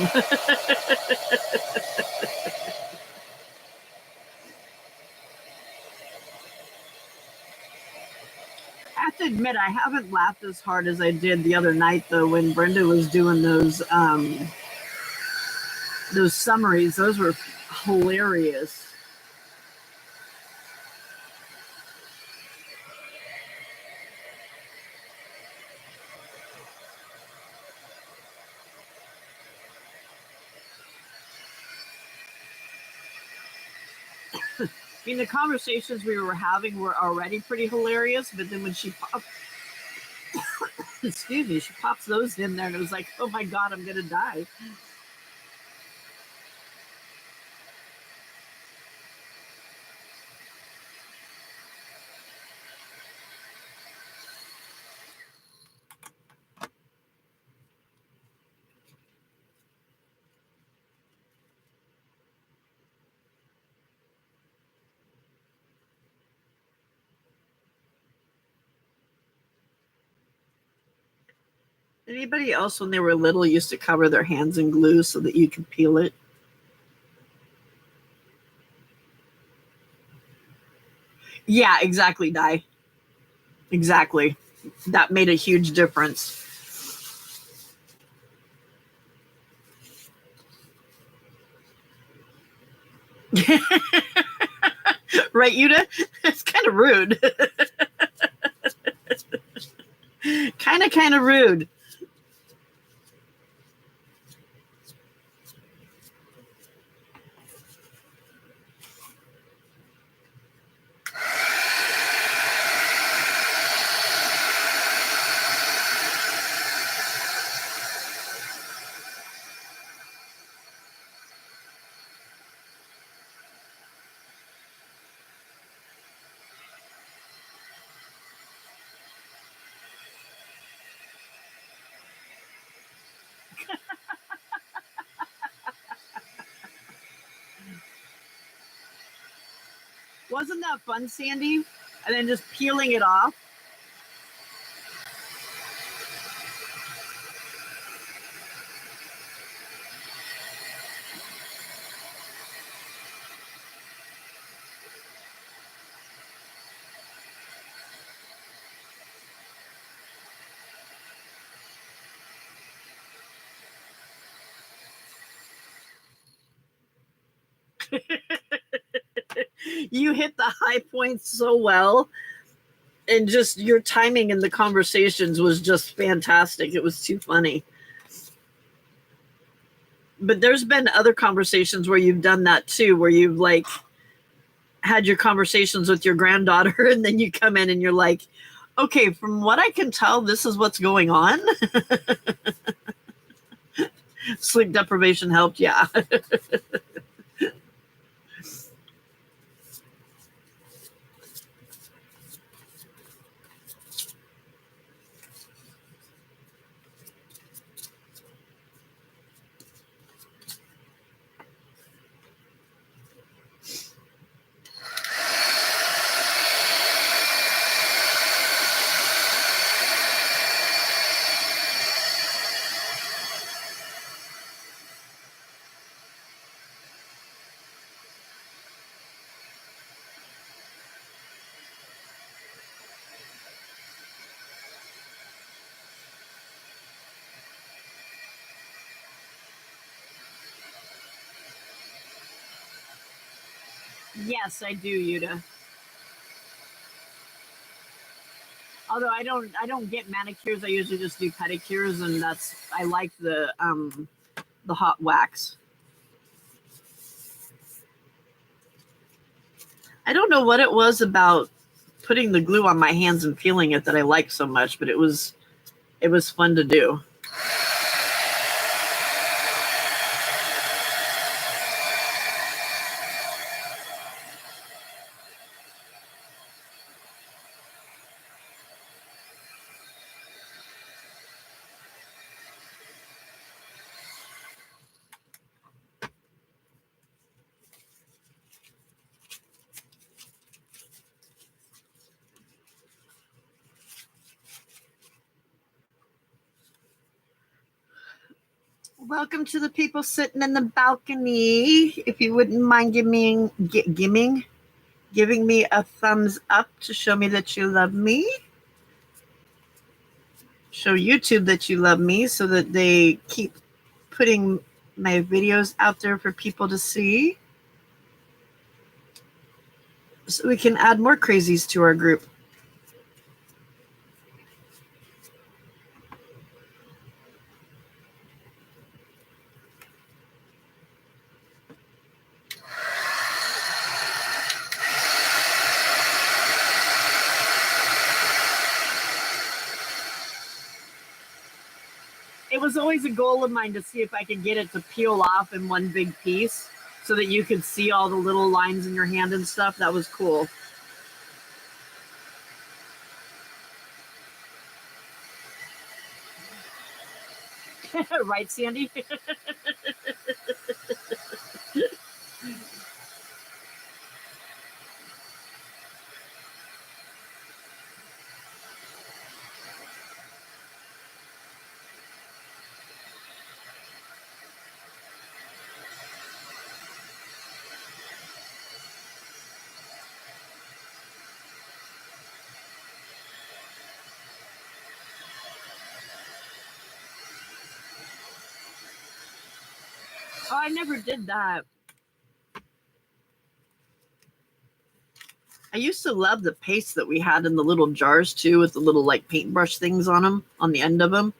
I have to admit, I haven't laughed as hard as I did the other night, though, when Brenda was doing those summaries. Those were hilarious. I mean, the conversations we were having were already pretty hilarious, but then when she popped, excuse me, she pops those in there, and it was like, oh my God, I'm gonna die. Anybody else when they were little used to cover their hands in glue so that you could peel it? Yeah, exactly, Di. Exactly. That made a huge difference. Right, Yuta? It's kind of rude. kind of rude. Wasn't that fun, Sandy? And then just peeling it off. You hit the high points so well. And just your timing in the conversations was just fantastic. It was too funny. But there's been other conversations where you've done that too, where you've like had your conversations with your granddaughter and then you come in and you're like, okay, from what I can tell, this is what's going on. Sleep deprivation helped, yeah. Yes, I do, Yuta. Although I don't get manicures. I usually just do pedicures, and I like the hot wax. I don't know what it was about putting the glue on my hands and feeling it that I liked so much, but it was fun to do. Welcome to the people sitting in the balcony. If you wouldn't mind giving me a thumbs up to show me that you love me. Show YouTube that you love me so that they keep putting my videos out there for people to see. So we can add more crazies to our group. It was always a goal of mine to see if I could get it to peel off in one big piece so that you could see all the little lines in your hand and stuff. That was cool. Right, Sandy? Oh, I never did that. I used to love the paste that we had in the little jars too, with the little like paintbrush things on them, on the end of them.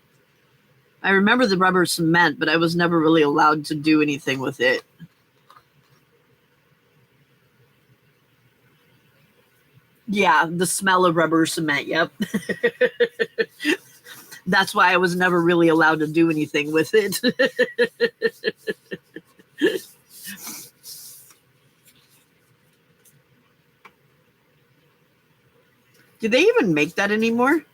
I remember the rubber cement, but I was never really allowed to do anything with it. Yeah, the smell of rubber cement. Yep. That's why I was never really allowed to do anything with it. Do they even make that anymore?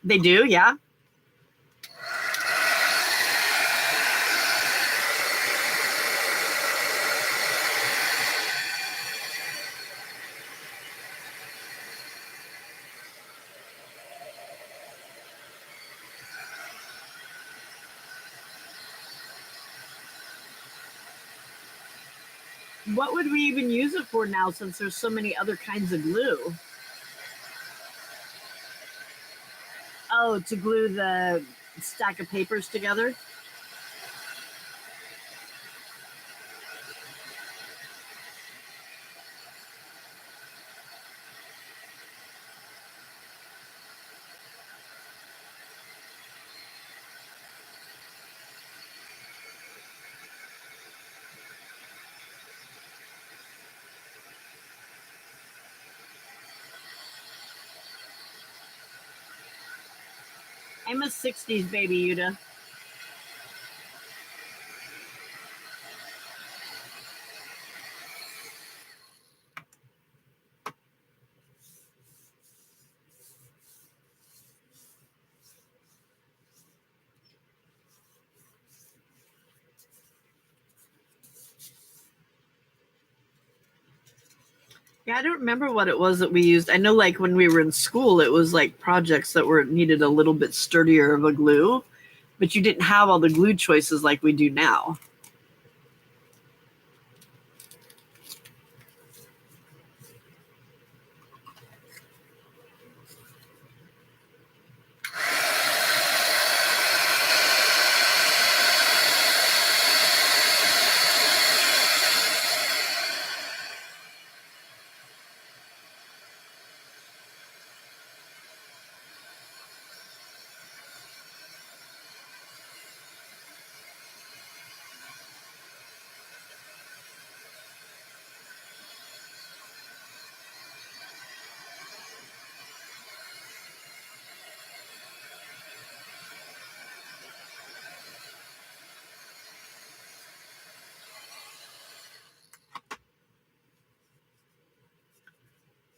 They do, yeah. What would we even use it for now, since there's so many other kinds of glue? Oh, to glue the stack of papers together? I'm a 60s baby, Yuta. Yeah, I don't remember what it was that we used. I know, like, when we were in school, it was like projects that were needed a little bit sturdier of a glue, but you didn't have all the glue choices like we do now.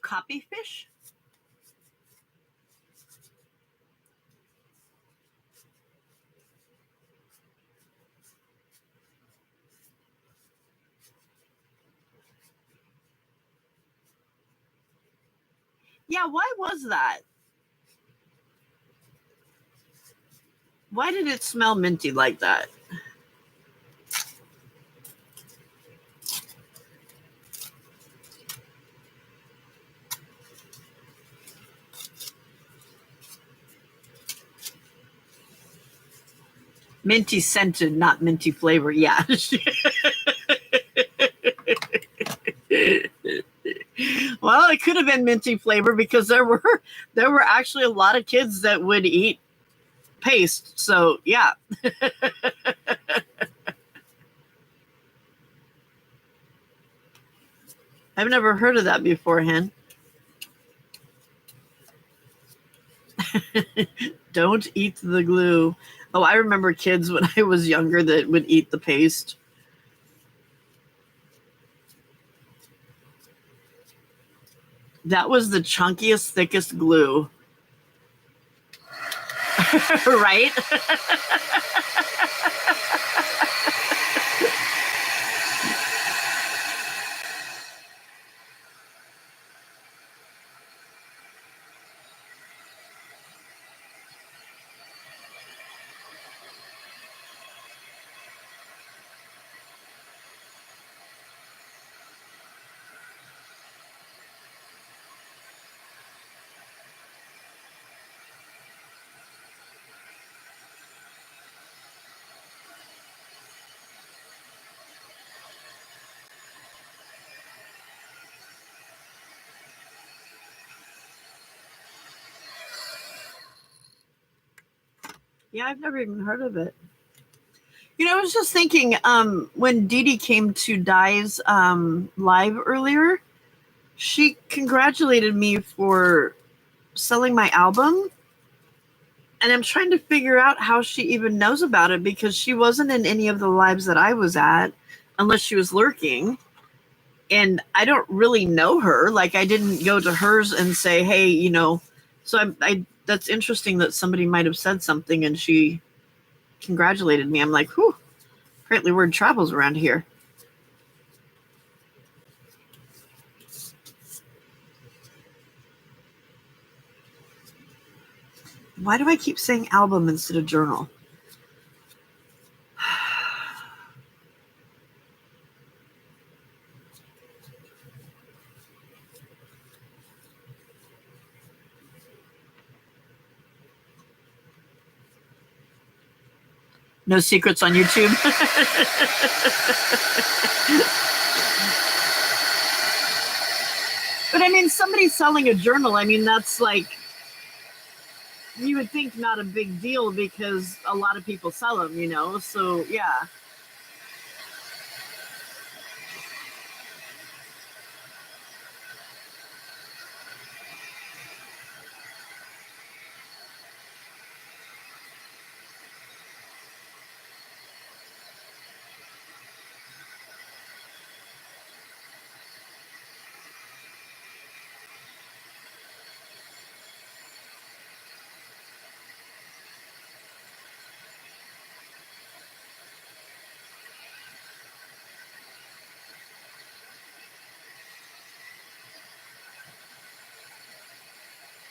Copy fish? Yeah, why was that? Why did it smell minty like that? Minty scented, not minty flavor. Yeah. Well, it could have been minty flavor because there were actually a lot of kids that would eat paste. So yeah. I've never heard of that beforehand. Don't eat the glue. Oh, I remember kids when I was younger that would eat the paste. That was the chunkiest, thickest glue. Right? Yeah, I've never even heard of it. You know, I was just thinking, when Dee Dee came to Dai's live earlier, she congratulated me for selling my album. And I'm trying to figure out how she even knows about it because she wasn't in any of the lives that I was at unless she was lurking. And I don't really know her. Like, I didn't go to hers and say, hey, you know. So I that's interesting that somebody might have said something and she congratulated me. I'm like, whew, apparently word travels around here. Why do I keep saying album instead of journal? No secrets on YouTube. But I mean, somebody selling a journal, I mean, that's like, you would think not a big deal because a lot of people sell them, you know? So, yeah.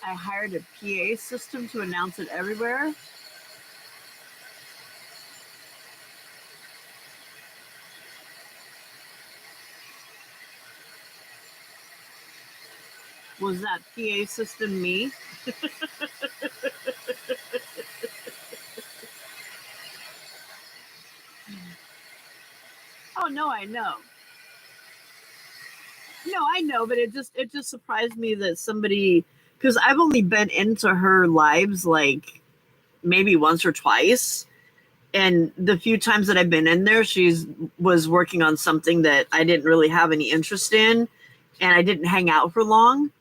I hired a PA system to announce it everywhere. Was that PA system me? Oh no, I know. No, I know, but it just surprised me that somebody, because I've only been into her lives like maybe once or twice, and the few times that I've been in there, she's was working on something that I didn't really have any interest in, and I didn't hang out for long.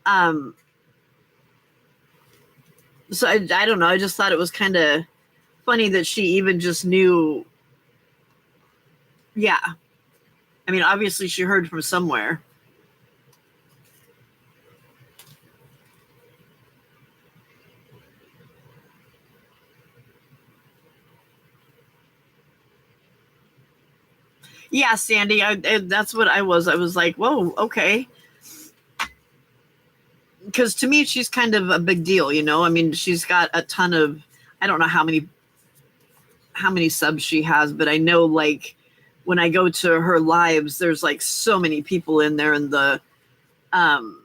Um, so I don't know. I just thought it was kind of funny that she even just knew. Yeah, I mean, obviously she heard from somewhere. Yeah, Sandy, that's what I was. I was like, whoa, okay. Because to me, she's kind of a big deal, you know. I mean, she's got a ton of. I don't know how many subs she has, but I know like when I go to her lives, there's like so many people in there, and the um,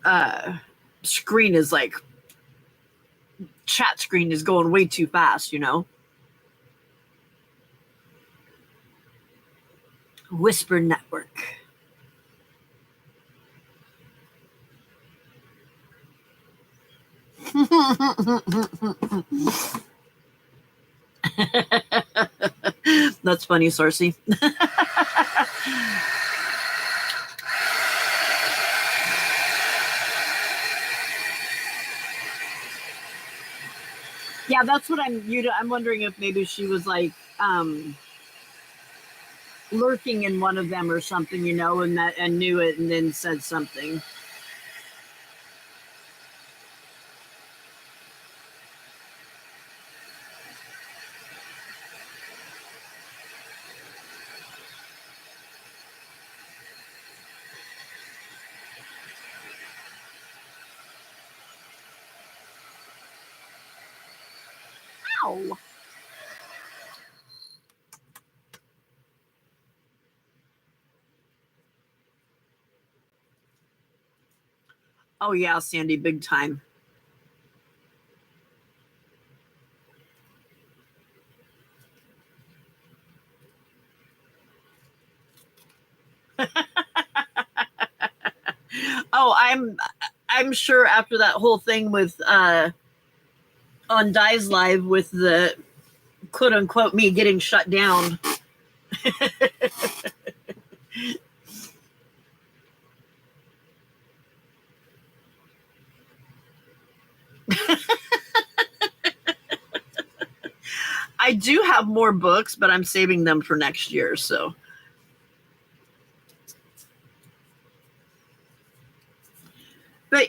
uh, screen is like chat screen is going way too fast, you know. Whisper Network. That's funny, Sarcy. Yeah, that's what I'm wondering if maybe she was like lurking in one of them or something, you know, and knew it and then said something. Ow. Oh yeah, Sandy, big time. Oh, I'm sure after that whole thing with on Di's Live with the quote unquote me getting shut down. I do have more books, but I'm saving them for next year. So, but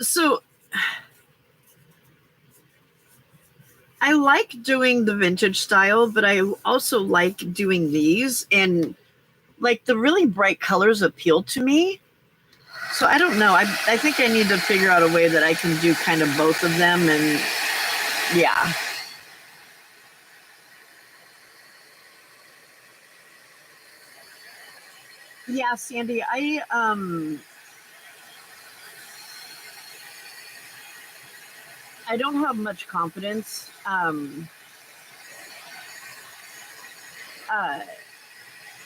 so I like doing the vintage style, but I also like doing these, and like the really bright colors appeal to me. So I don't know. I think I need to figure out a way that I can do kind of both of them, and yeah. Yeah, Sandy, I don't have much confidence. Uh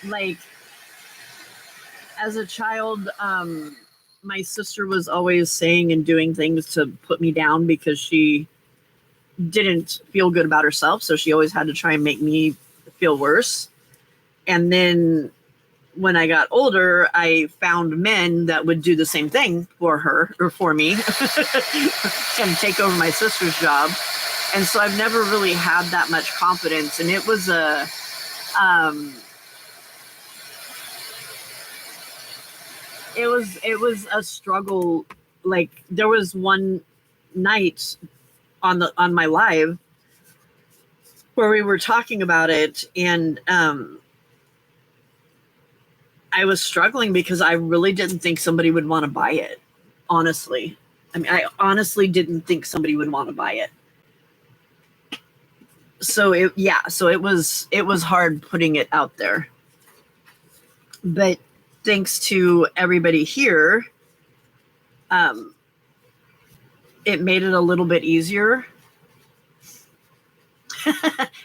like as a child, my sister was always saying and doing things to put me down because she didn't feel good about herself, so she always had to try and make me feel worse. And then when I got older, I found men that would do the same thing for her or for me and take over my sister's job. And so I've never really had that much confidence. And it was um, it was a struggle. Like there was one night on my live where we were talking about it, and I was struggling because I really didn't think somebody would want to buy it. Honestly, I mean, I honestly didn't think somebody would want to buy it. So it was hard putting it out there. But thanks to everybody here, um, it made it a little bit easier.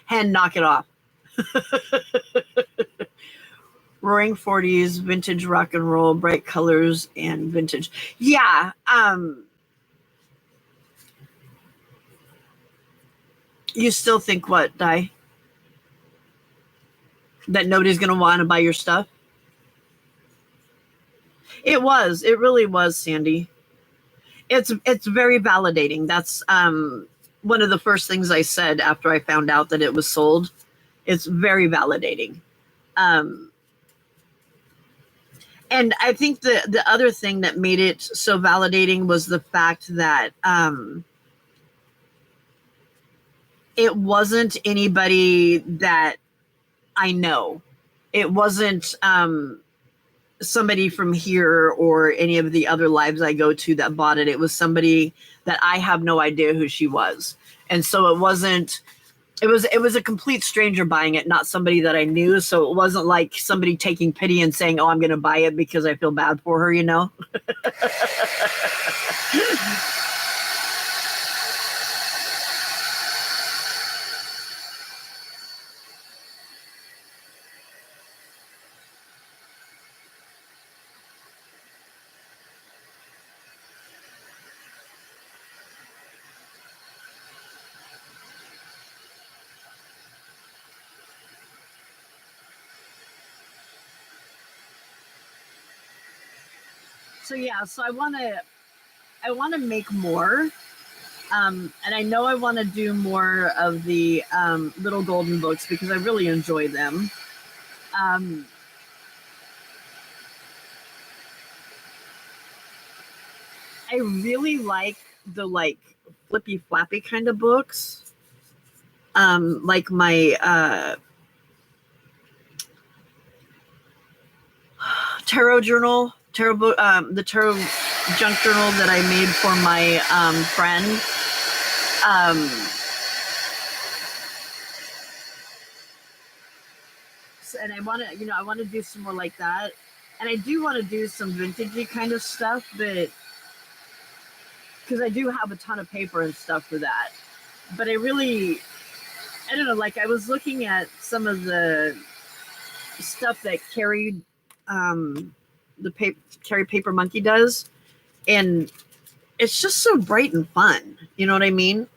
And knock it off. Roaring 40s, vintage rock and roll, bright colors, and vintage. Yeah. You still think what, Di? That nobody's going to want to buy your stuff? It was. It really was, Sandy. It's very validating. That's one of the first things I said after I found out that it was sold. It's very validating. Um, and I think the other thing that made it so validating was the fact that it wasn't anybody that I know. It wasn't somebody from here or any of the other lives I go to that bought it. It was somebody that I have no idea who she was. And so it was a complete stranger buying it, not somebody that I knew. So it wasn't like somebody taking pity and saying, "Oh, I'm going to buy it because I feel bad for her," you know? So yeah, so I want to make more. And I know I want to do more of the little golden books because I really enjoy them. Um, I really like the flippy flappy kind of books. Like my tarot journal, tarot book, the tarot junk journal that I made for my friend. Um, and I want to do some more like that. And I do want to do some vintagey kind of stuff, but because I do have a ton of paper and stuff for that. But I don't know, like I was looking at some of the stuff that um, Carrie Paper Monkey does, and it's just so bright and fun. You know what I mean?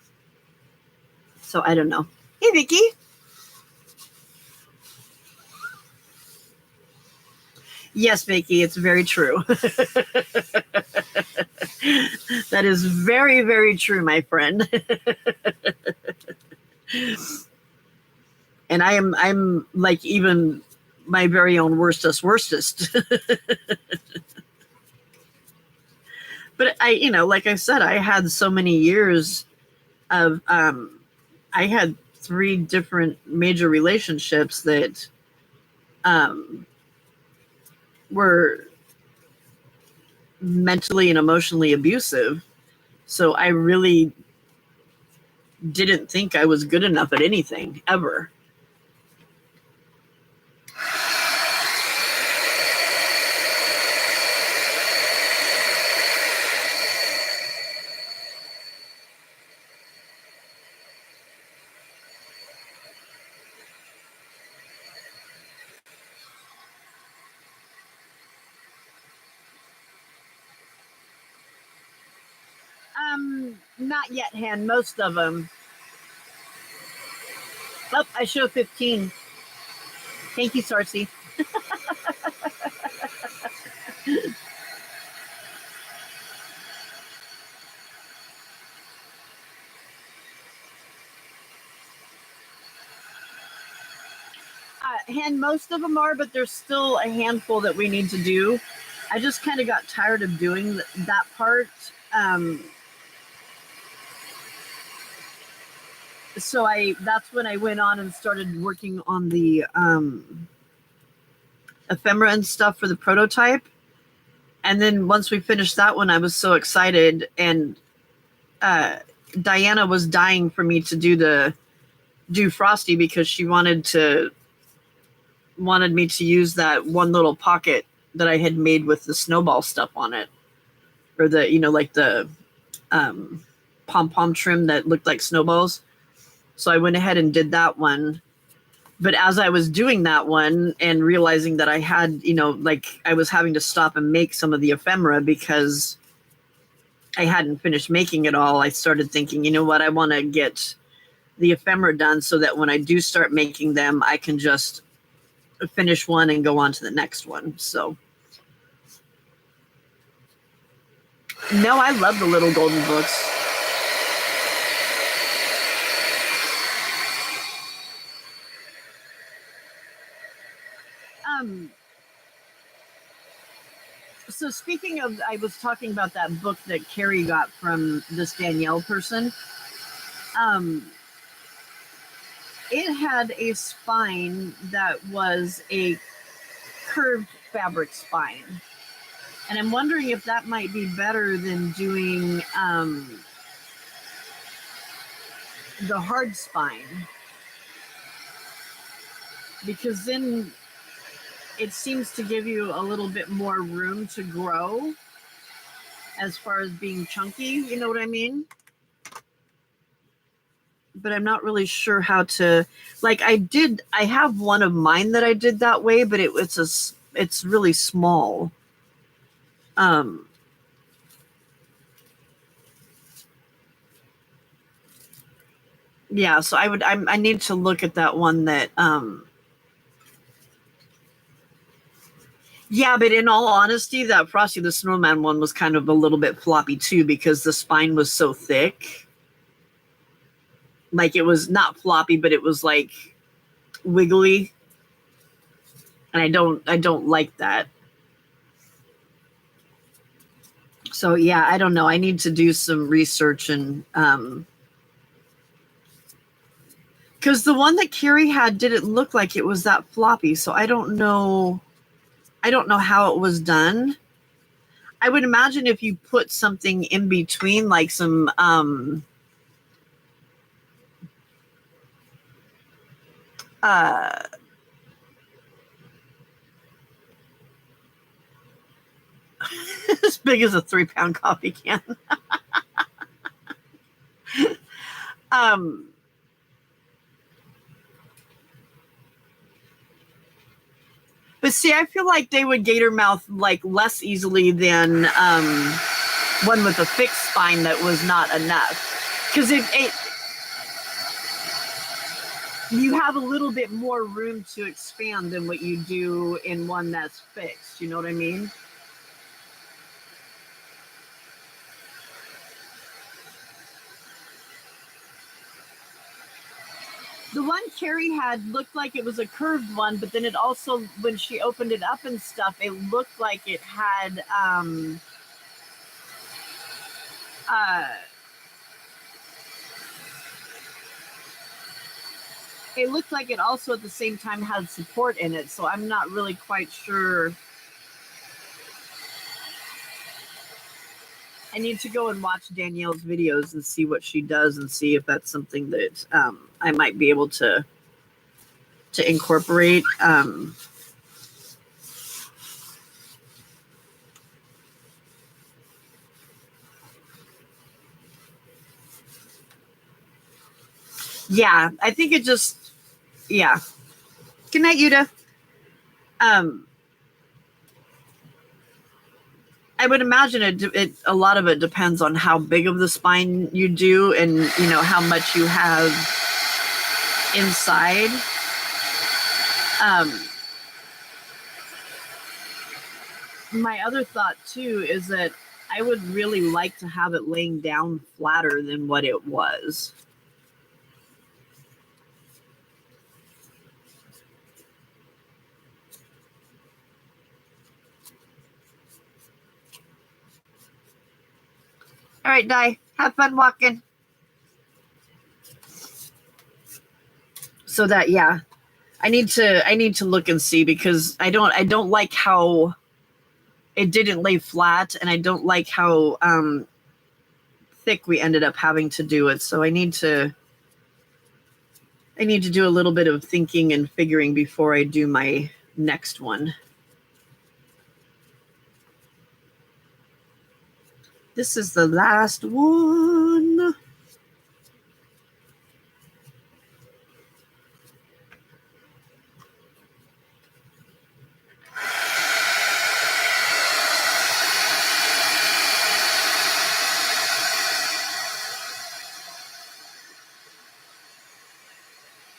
So I don't know. Hey, Vicky. Yes, Vicky, it's very true. That is very, very true, my friend. And I'm like even my very own worstest. But like I said, I had so many years of I had 3 different major relationships that were mentally and emotionally abusive. So I really didn't think I was good enough at anything ever. Not yet, Han. Most of them. Oh, I show 15. Thank you, Sarcy. Han, most of them are, but there's still a handful that we need to do. I just kind of got tired of doing that part. So that's when I went on and started working on the ephemera and stuff for the prototype. And then once we finished that one, I was so excited, and Diana was dying for me to do Frosty because she wanted me to use that one little pocket that I had made with the snowball stuff on it, or the like the pom-pom trim that looked like snowballs. So I went ahead and did that one. But as I was doing that one and realizing that I had, like I was having to stop and make some of the ephemera because I hadn't finished making it all, I started thinking, you know what, I want to get the ephemera done so that when I do start making them, I can just finish one and go on to the next one. So no, I love the little golden books. So speaking of, I was talking about that book that Carrie got from this Danielle person. It had a spine that was a curved fabric spine. And I'm wondering if that might be better than doing the hard spine. Because then it seems to give you a little bit more room to grow as far as being chunky, you know what I mean? But I'm not really sure how to, like I have one of mine that I did that way, but it's really small. Yeah, so I need to look at that one that yeah, but in all honesty, that Frosty the Snowman one was kind of a little bit floppy too because the spine was so thick. Like it was not floppy, but it was like wiggly. And I don't like that. So yeah, I don't know. I need to do some research and because the one that Carrie had didn't look like it was that floppy, so I don't know how it was done. I would imagine if you put something in between, like some as big as a 3-pound coffee can. But see, I feel like they would gator mouth like less easily than one with a fixed spine that was not enough. Because you have a little bit more room to expand than what you do in one that's fixed. You know what I mean? The one Carrie had looked like it was a curved one, but then it also, when she opened it up and stuff, it looked like it had it looked like it also at the same time had support in it, so I'm not really quite sure. I need to go and watch Danielle's videos and see what she does and see if that's something that I might be able to incorporate. Yeah, I think it just, yeah. Good night, Yuta. I would imagine it a lot of it depends on how big of the spine you do and, you know, how much you have inside. My other thought too is that I would really like to have it laying down flatter than what it was. All right, Di, have fun walking. So that, yeah, I need to look and see, because I don't like how it didn't lay flat, and I don't like how thick we ended up having to do it. So I need to do a little bit of thinking and figuring before I do my next one. This is the last one.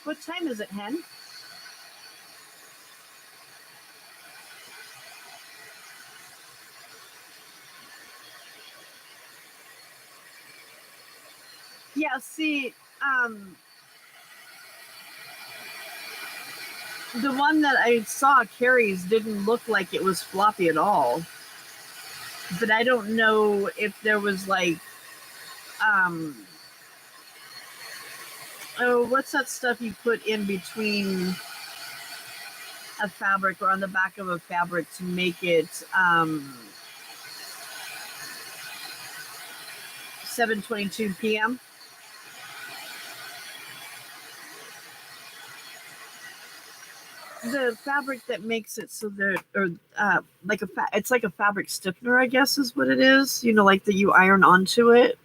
What time is it, Hen? Yeah, see, the one that I saw, Carrie's, didn't look like it was floppy at all. But I don't know if there was like, oh, what's that stuff you put in between a fabric or on the back of a fabric to make it 7:22 p.m. The fabric that makes it so that, or like it's like a fabric stiffener, I guess is what it is. You know, like that you iron onto it.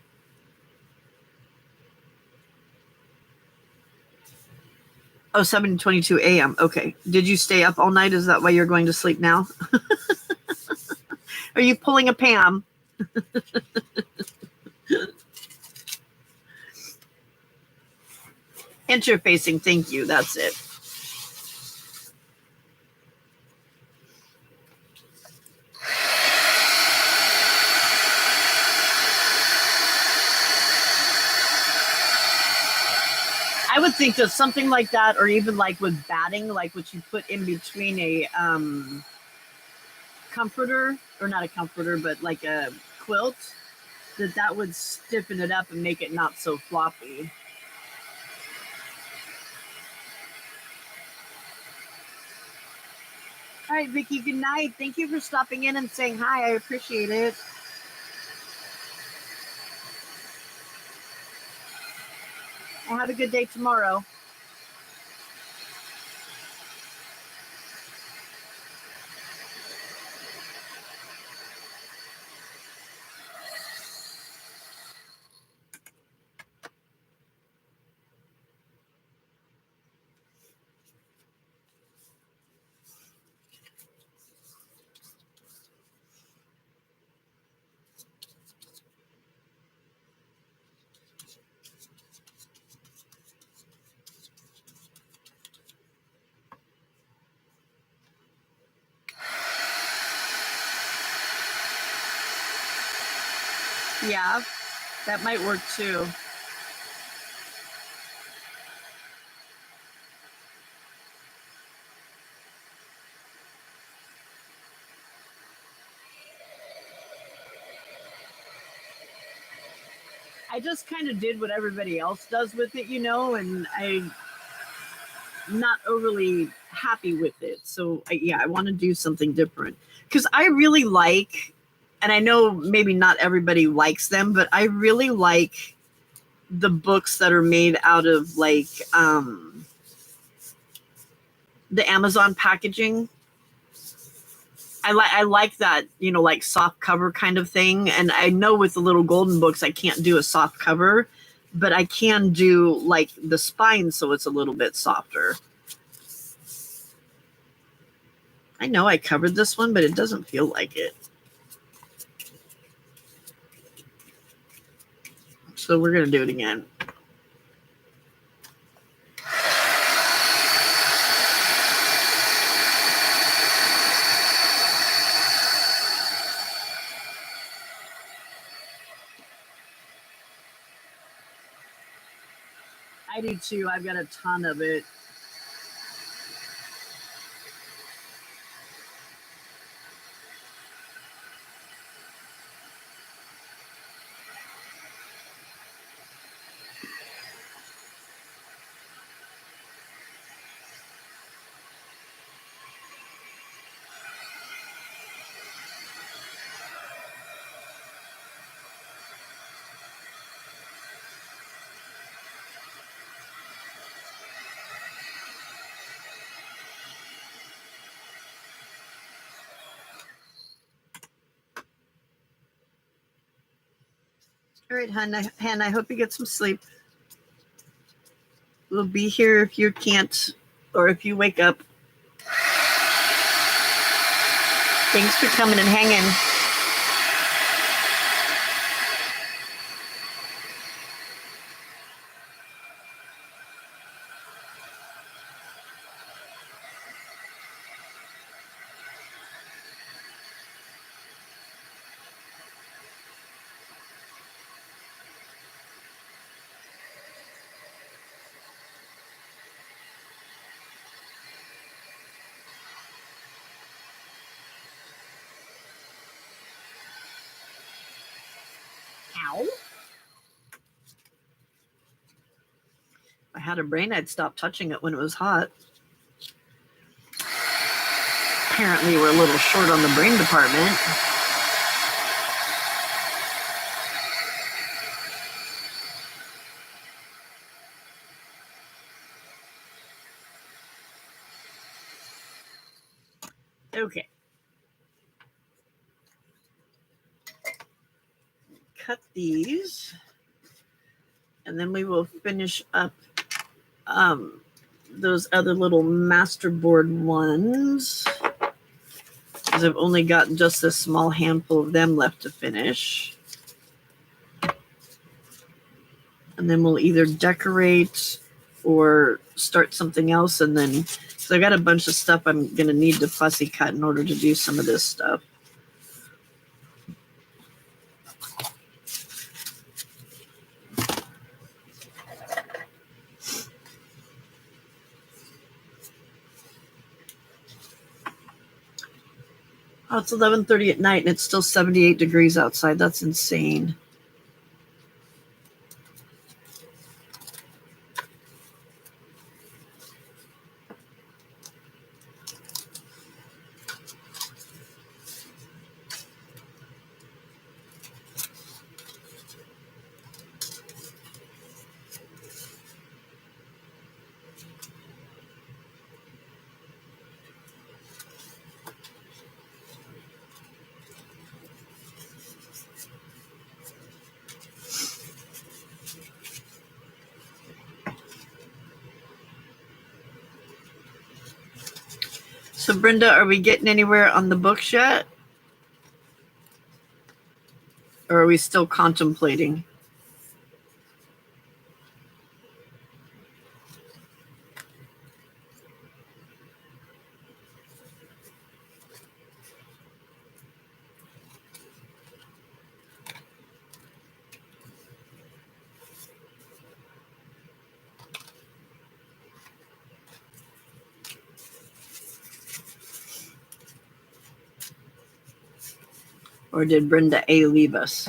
Oh, 7:22 a.m. Okay. Did you stay up all night? Is that why you're going to sleep now? Are you pulling a Pam? Interfacing, thank you. That's it. I would think that something like that, or even like with batting, like what you put in between a comforter, or not a comforter, but like a quilt, that would stiffen it up and make it not so floppy. All right, Vicki, good night. Thank you for stopping in and saying hi. I appreciate it. Well, have a good day tomorrow. Yeah, that might work too. I just kind of did what everybody else does with it, and I'm not overly happy with it. So, I want to do something different because I really like, and I know maybe not everybody likes them, but I really like the books that are made out of like the Amazon packaging. I like that, like soft cover kind of thing. And I know with the little golden books, I can't do a soft cover, but I can do like the spine so it's a little bit softer. I know I covered this one, but it doesn't feel like it. So we're going to do it again. I do too. I've got a ton of it. All right, Han, I hope you get some sleep. We'll be here if you can't, or if you wake up. Thanks for coming and hanging. Ow. If I had a brain, I'd stop touching it when it was hot. Apparently, we're a little short on the brain department. Okay. Cut these. And then we will finish up those other little masterboard ones. Because I've only got just a small handful of them left to finish. And then we'll either decorate or start something else. And then, because I got a bunch of stuff I'm going to need to fussy cut in order to do some of this stuff. Oh, it's 11:30 at night and it's still 78 degrees outside. That's insane. So, Brenda, are we getting anywhere on the books yet? Or are we still contemplating? Or did Brenda A leave us?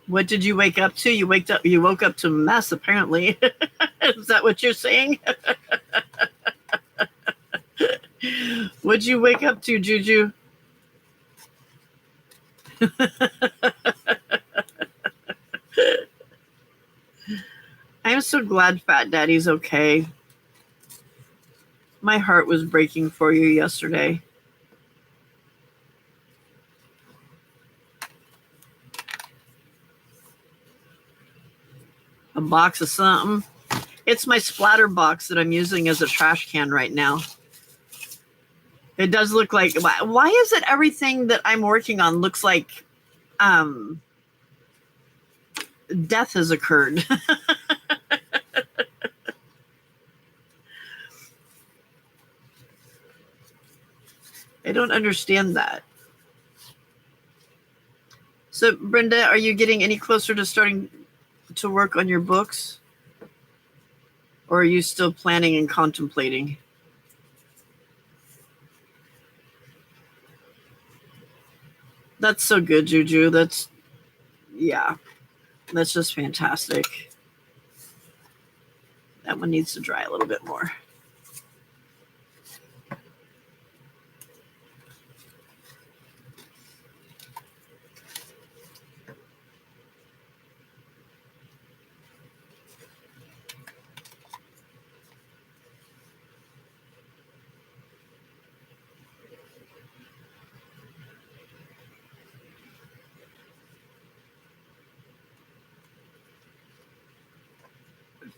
What did you wake up to? You woke up to a mess, apparently. Is that what you're saying? What'd you wake up to, Juju? I'm so glad Fat Daddy's okay. My heart was breaking for you yesterday. A box of something. It's my splatter box that I'm using as a trash can right now. It does look like, why is it everything that I'm working on looks like death has occurred? I don't understand that. So, Brenda, are you getting any closer to starting to work on your books? Or are you still planning and contemplating? That's so good, Juju. That's just fantastic. That one needs to dry a little bit more.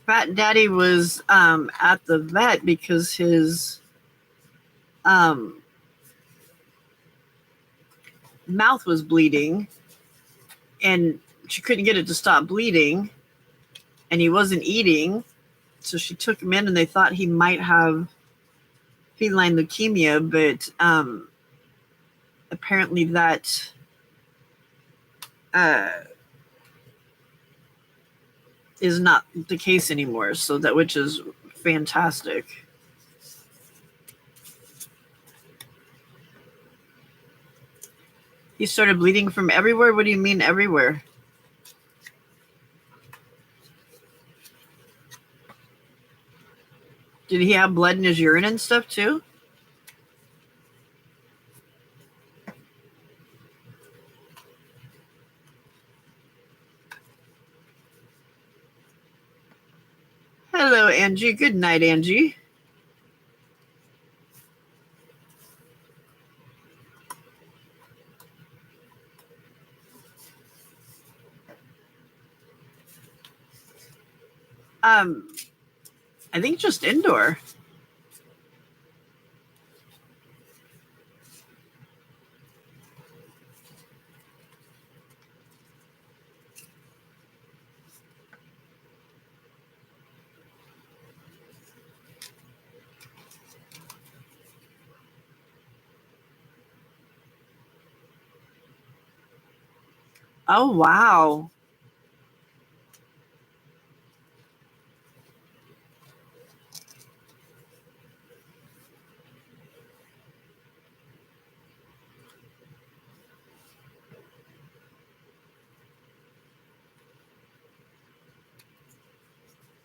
Fat Daddy was at the vet because his mouth was bleeding and she couldn't get it to stop bleeding and he wasn't eating. So she took him in and they thought he might have feline leukemia, but apparently that is not the case anymore. So that, which is fantastic. He started bleeding from everywhere. What do you mean everywhere? Did he have blood in his urine and stuff too? Hello, Angie. Good night, Angie. I think just indoor. Oh, wow.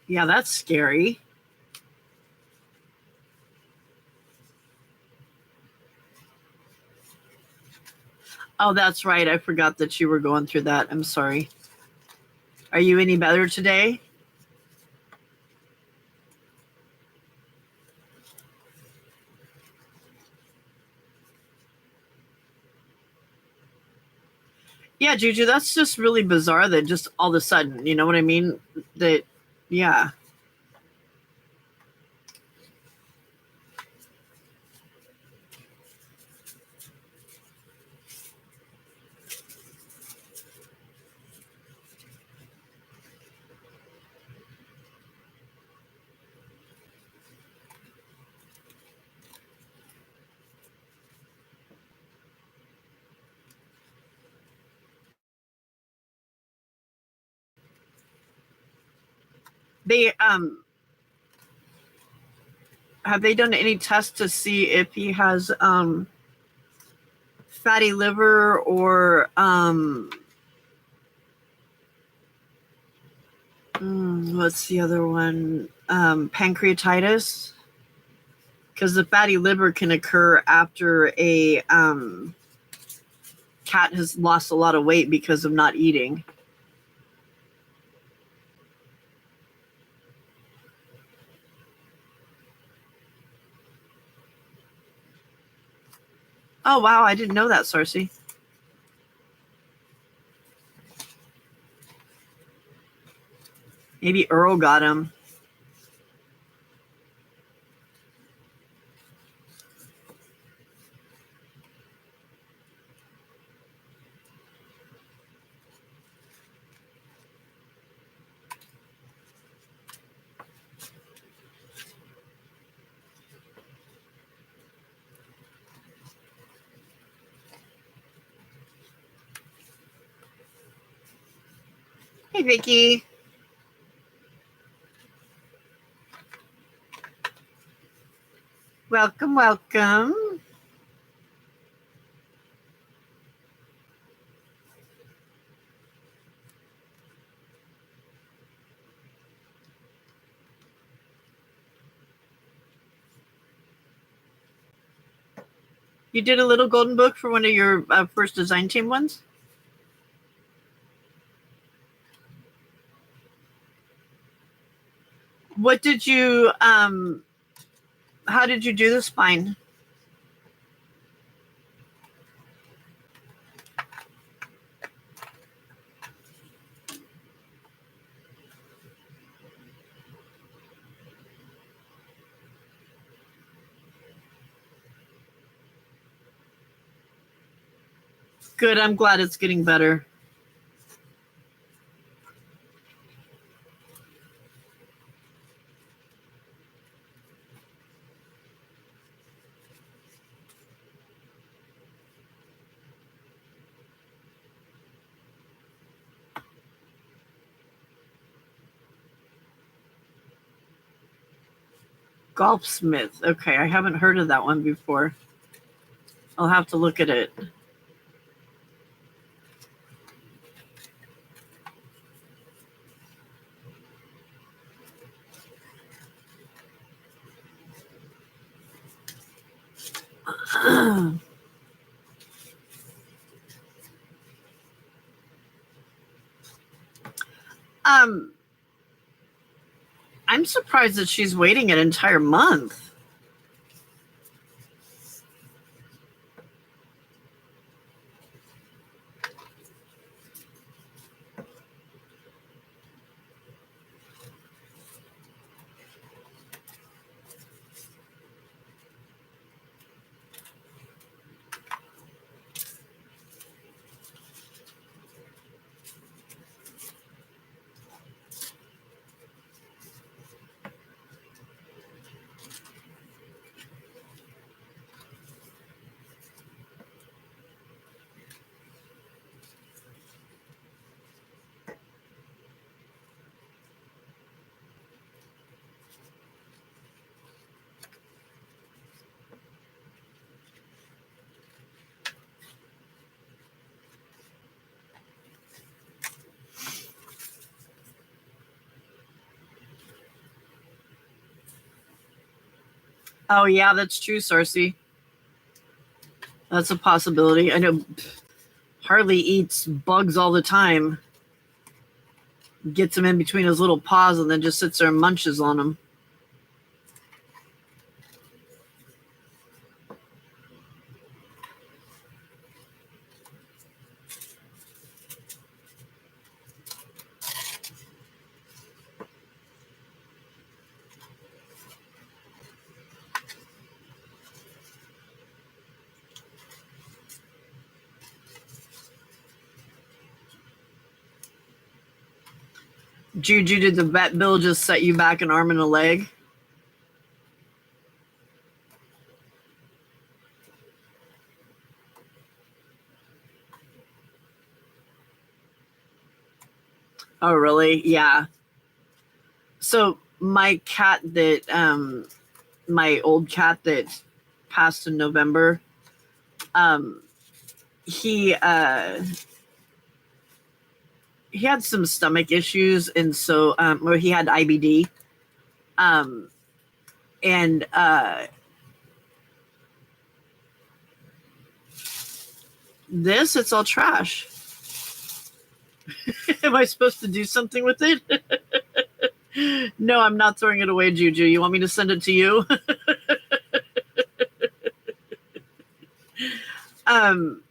Yeah, that's scary. Oh, that's right. I forgot that you were going through that. I'm sorry. Are you any better today? Yeah, Juju, that's just really bizarre that just all of a sudden, you know what I mean? That, yeah. They have they done any tests to see if he has fatty liver or what's the other one? Pancreatitis? Because the fatty liver can occur after a cat has lost a lot of weight because of not eating. Oh, wow. I didn't know that, Sarcy. Maybe Earl got him. Hey, Vicky. Welcome, welcome. You did a little golden book for one of your first design team ones? What did you, how did you do the spine? Good, I'm glad it's getting better. Golfsmith. Okay, I haven't heard of that one before. I'll have to look at it. I'm surprised that she's waiting an entire month. Oh, yeah, that's true, Sarcy. That's a possibility. I know Harley eats bugs all the time. Gets them in between his little paws and then just sits there and munches on them. Juju, did the vet bill just set you back an arm and a leg? Oh, really? Yeah. So my cat that my old cat that passed in November, um, he had some stomach issues, and so or he had IBD, um, and this it's all trash. Am I supposed to do something with it? No, I'm not throwing it away, Juju. You want me to send it to you? um,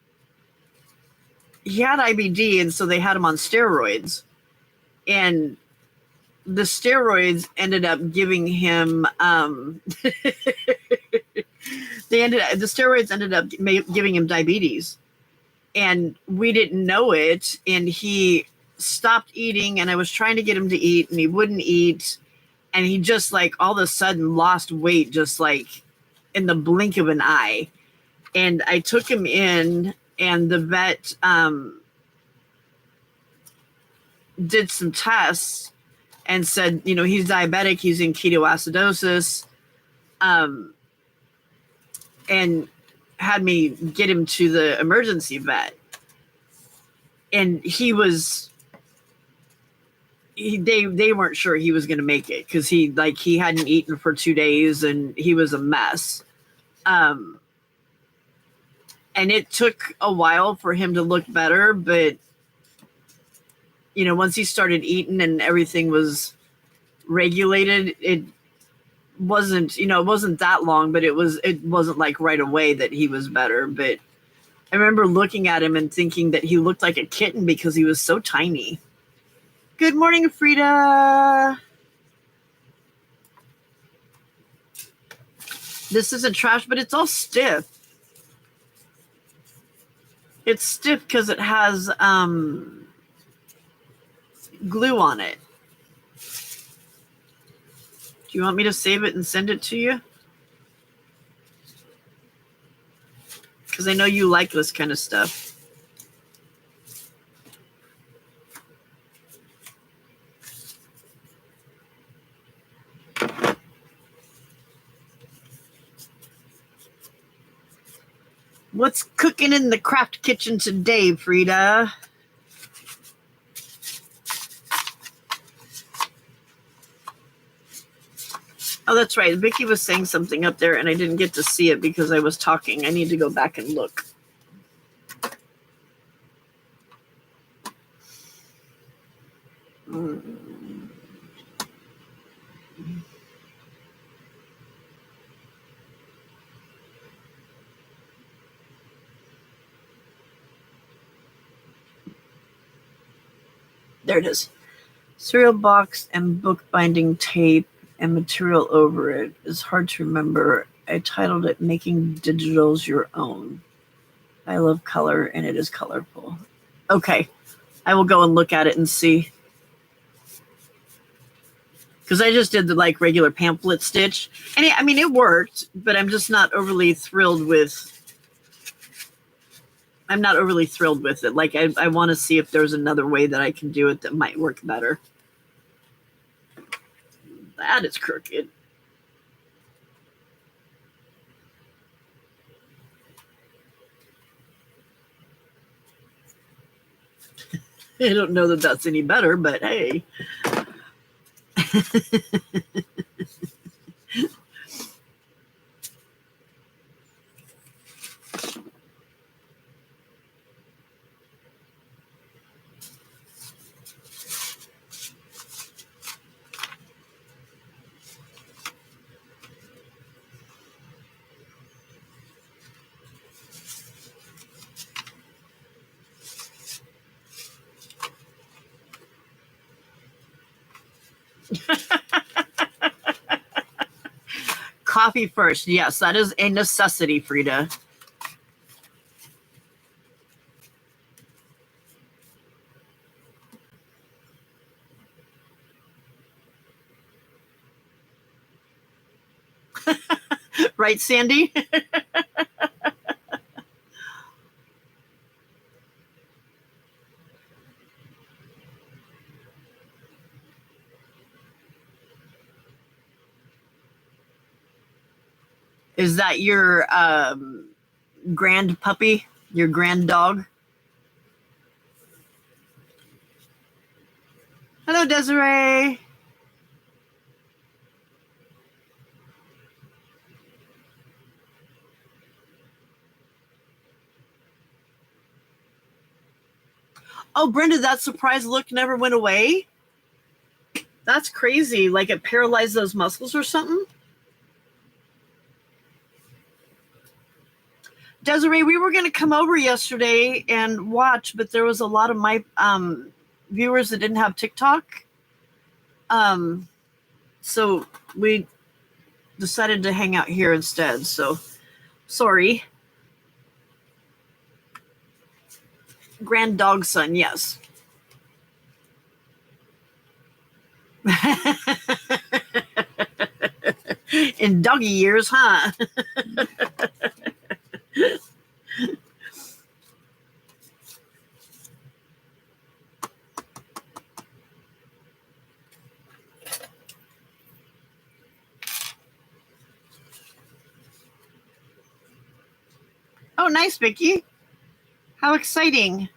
he had IBD, and so they had him on steroids, and the steroids ended up giving him the steroids ended up giving him diabetes, and we didn't know it, and he stopped eating, and I was trying to get him to eat, and he wouldn't eat, and he just like all of a sudden lost weight just like in the blink of an eye. And I took him in, and the vet did some tests and said, he's diabetic, he's in ketoacidosis, and had me get him to the emergency vet. And they weren't sure he was going to make it, because he hadn't eaten for 2 days, and he was a mess. And it took a while for him to look better, but once he started eating and everything was regulated, it wasn't that long, but it wasn't like right away that he was better. But I remember looking at him and thinking that he looked like a kitten because he was so tiny. Good morning, Frida. This isn't trash, but it's all stiff. It's stiff because it has glue on it. Do you want me to save it and send it to you? Because I know you like this kind of stuff. What's cooking in the craft kitchen today, Frida? Oh, that's right. Vicky was saying something up there, and I didn't get to see it because I was talking. I need to go back and look. There it is. Cereal box and bookbinding tape and material over it is hard to remember. I titled it Making Digitals Your Own. I love color, and it is colorful. Okay, I will go and look at it and see. Because I just did the regular pamphlet stitch. And it worked, but I'm just not overly thrilled with it. I want to see if there's another way that I can do it that might work better. That is crooked. I don't know that that's any better, but hey. Coffee first. Yes, that is a necessity, Frida. Right, Sandy? Is that your grand puppy? Your grand dog? Hello, Desiree. Oh, Brenda, that surprised look never went away? That's crazy. Like it paralyzed those muscles or something? Desiree, we were going to come over yesterday and watch, but there was a lot of my viewers that didn't have TikTok. So we decided to hang out here instead. So sorry. Grand dog son, yes. In doggy years, huh? Oh, nice, Vicky. How exciting.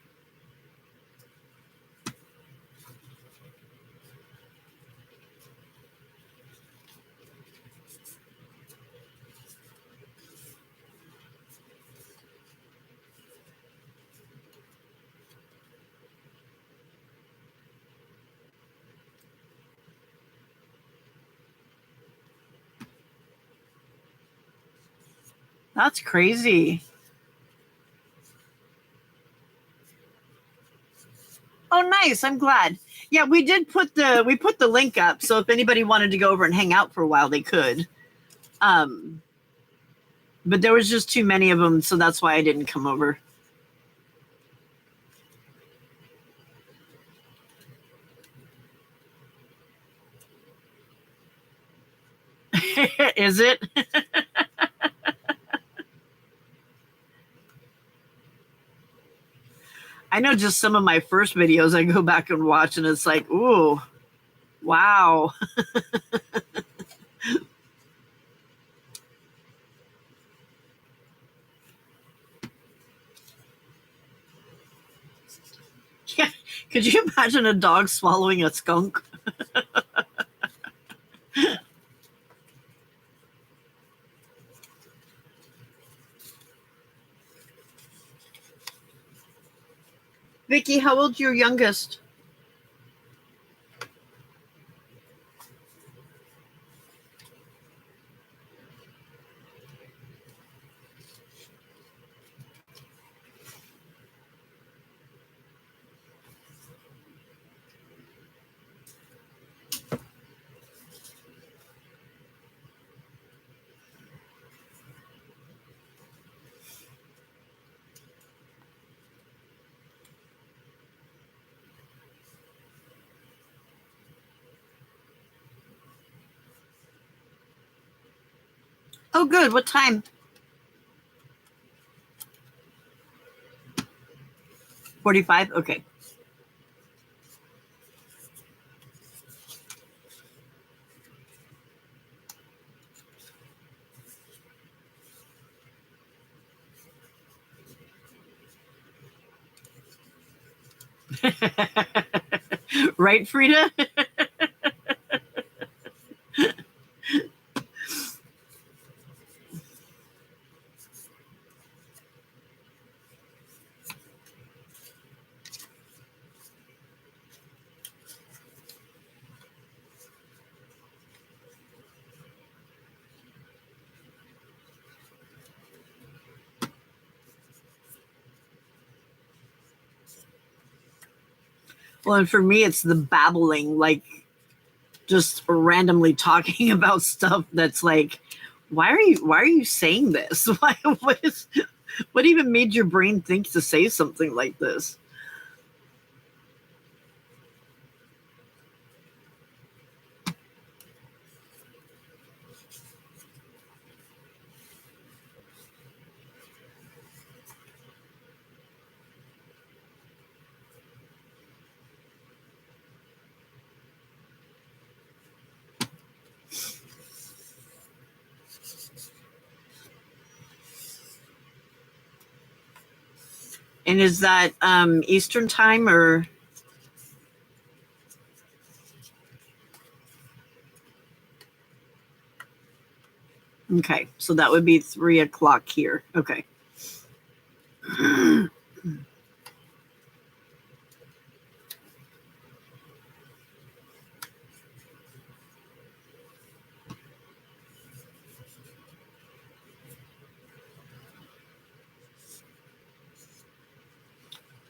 That's crazy. Oh, nice. I'm glad. Yeah, we put the link up, so if anybody wanted to go over and hang out for a while, they could. But there was just too many of them, so that's why I didn't come over. Is it? I know just some of my first videos I go back and watch, and it's like, ooh, wow. Yeah. Could you imagine a dog swallowing a skunk? Vicky, how old's your youngest? Oh, good. What time? 45? Okay. Right, Frida? Well, and for me, it's the babbling, like just randomly talking about stuff that's like, why are you saying this? What even made your brain think to say something like this? And is that Eastern time or? Okay, so that would be 3 o'clock here. Okay.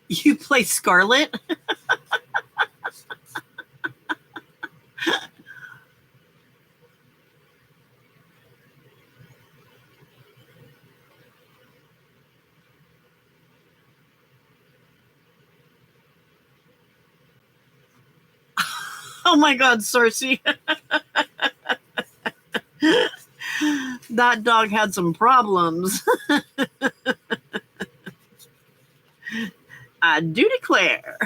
You play Scarlet? Oh my God, Cersei. That dog had some problems. I do declare.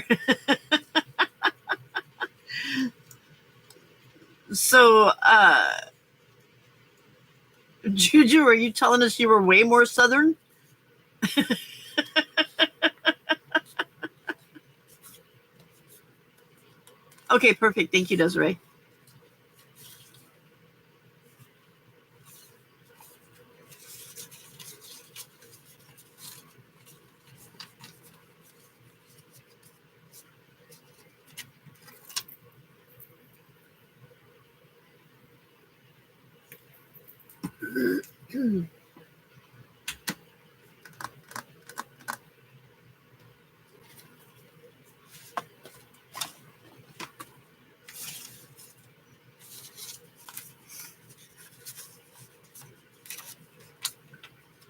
So, Juju, are you telling us you were way more Southern? Okay, perfect. Thank you, Desiree.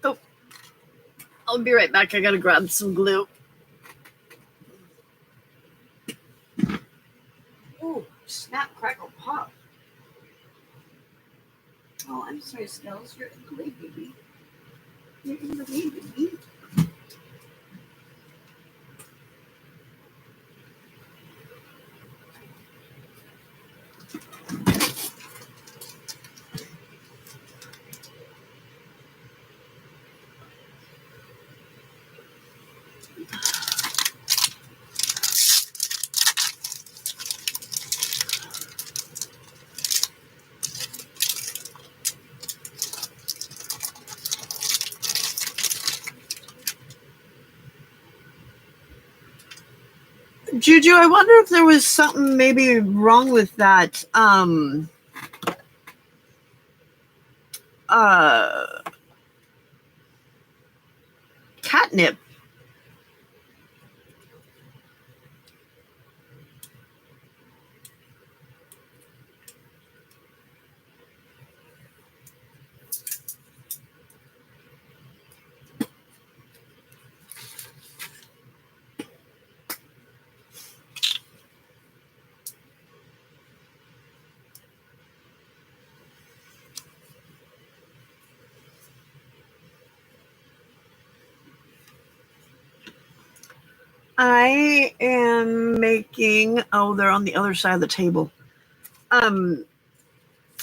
Oh, I'll be right back. I gotta grab some glue. Oh, snap, crackle, pop. Oh, I'm sorry, Skells. You're in the way, baby. You're in the way, baby. Juju, I wonder if there was something maybe wrong with that catnip. I am making, oh, they're on the other side of the table. I'm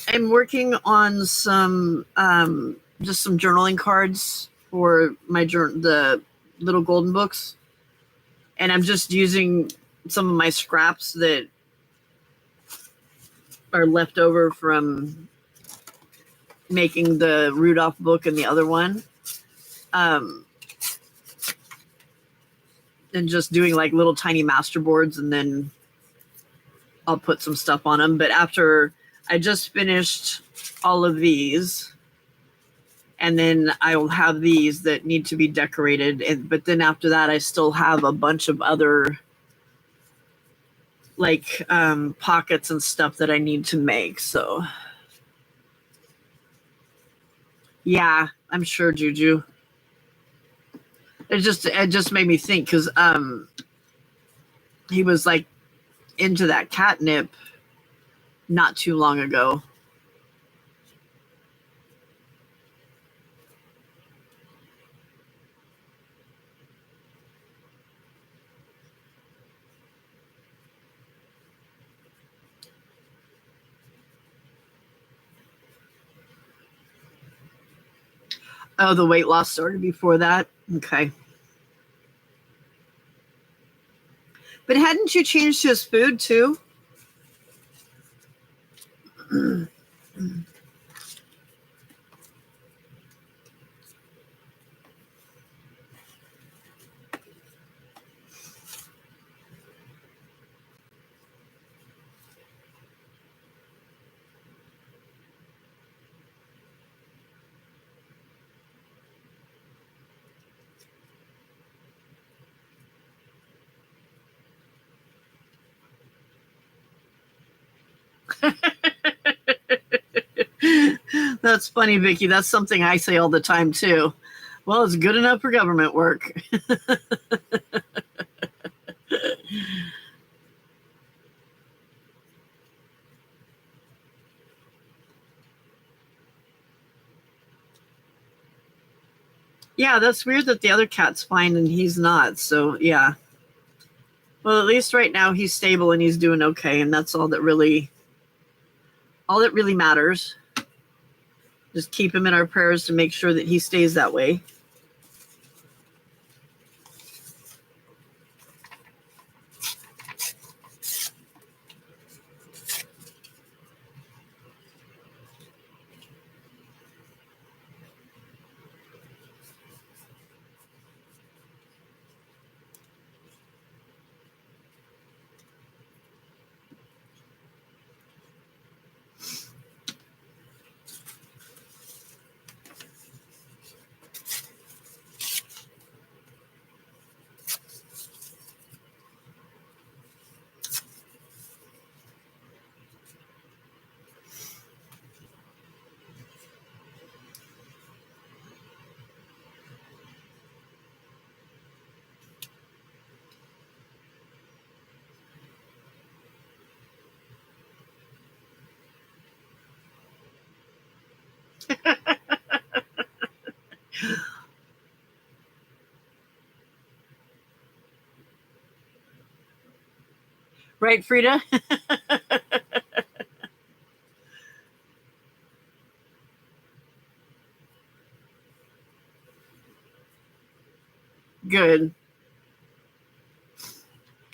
working on some just some journaling cards for my the little golden books, and I'm just using some of my scraps that are left over from making the Rudolph book and the other one, and just doing like little tiny master boards, and then I'll put some stuff on them. But after I just finished all of these, and then I will have these that need to be decorated. But then after that, I still have a bunch of other like pockets and stuff that I need to make. So yeah, I'm sure, Juju. It just made me think, because he was like into that catnip not too long ago. Oh, the weight loss started before that? Okay. But hadn't you changed his food too? That's funny, Vicky. That's something I say all the time too. Well, it's good enough for government work. Yeah, that's weird that the other cat's fine and he's not. So, yeah. Well, at least right now he's stable and he's doing okay, and that's all that really matters. Just keep him in our prayers to make sure that he stays that way. Right, Frida? Good.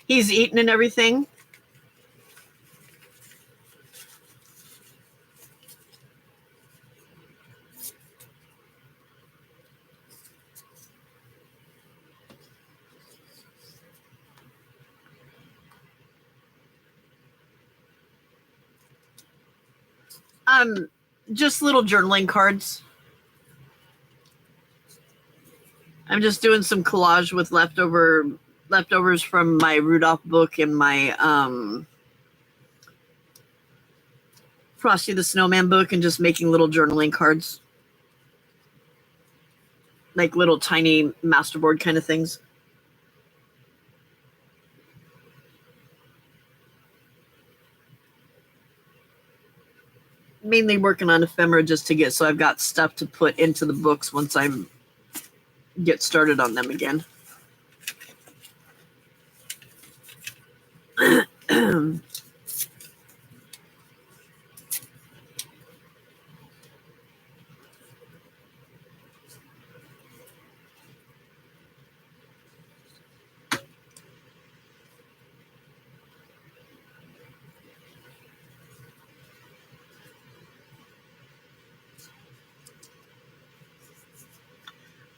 He's eaten and everything? Just little journaling cards. I'm just doing some collage with leftovers from my Rudolph book and my Frosty the Snowman book, and just making little journaling cards. Like little tiny masterboard kind of things. Mainly working on Ephemera just to get, so I've got stuff to put into the books once I get started on them again.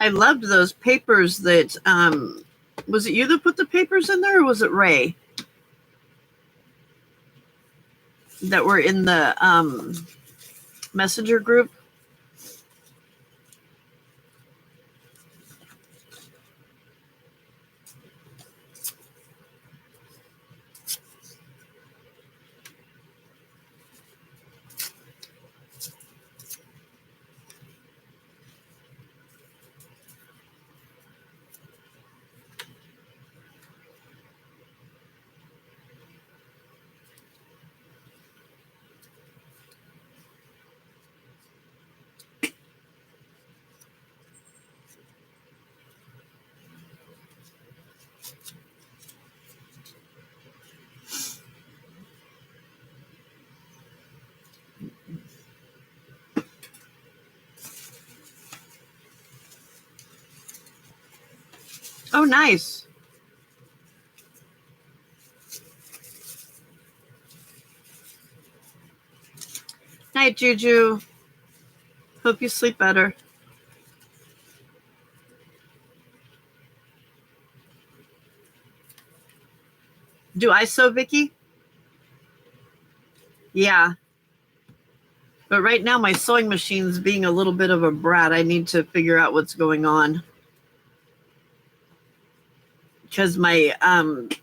I loved those papers that, was it you that put the papers in there, or was it Ray? That were in the messenger group? Oh, nice. Hi, Juju. Hope you sleep better. Do I sew, Vicky? Yeah. But right now my sewing machine's being a little bit of a brat. I need to figure out what's going on. Because my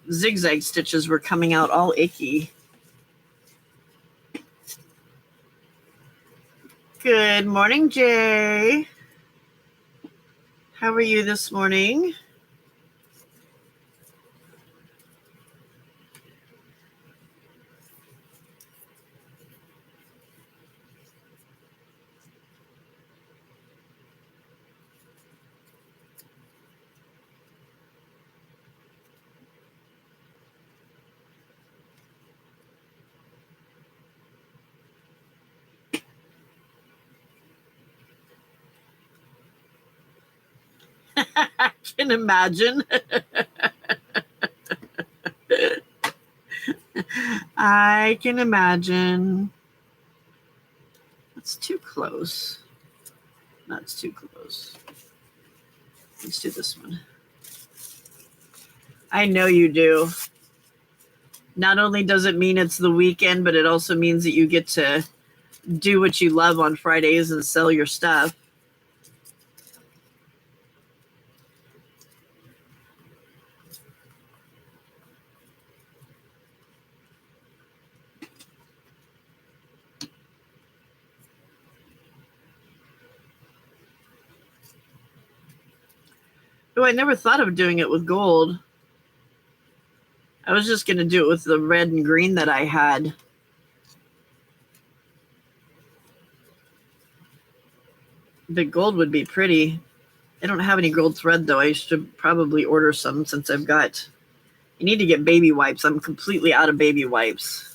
zigzag stitches were coming out all icky. Good morning, Jay. How are you this morning? I can imagine. I can imagine. That's too close. That's too close. Let's do this one. I know you do. Not only does it mean it's the weekend, but it also means that you get to do what you love on Fridays and sell your stuff. Oh, I never thought of doing it with gold. I was just going to do it with the red and green that I had. But gold would be pretty. I don't have any gold thread, though. I should probably order some since I've got... I need to get baby wipes. I'm completely out of baby wipes.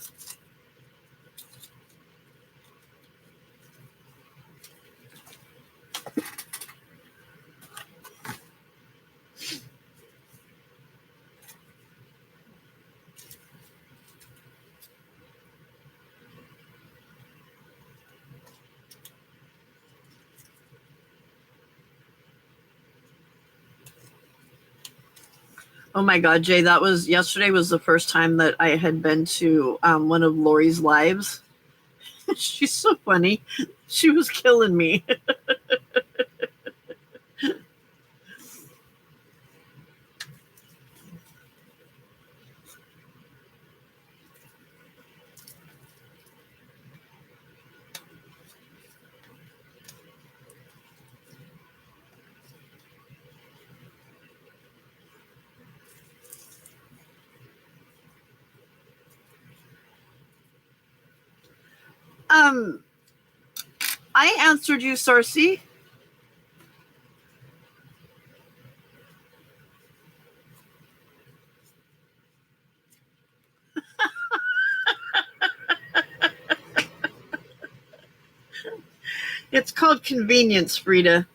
Oh my God, Jay, yesterday was the first time that I had been to one of Lori's lives. She's so funny. She was killing me. I answered you, Sarcy. It's called convenience, Frida.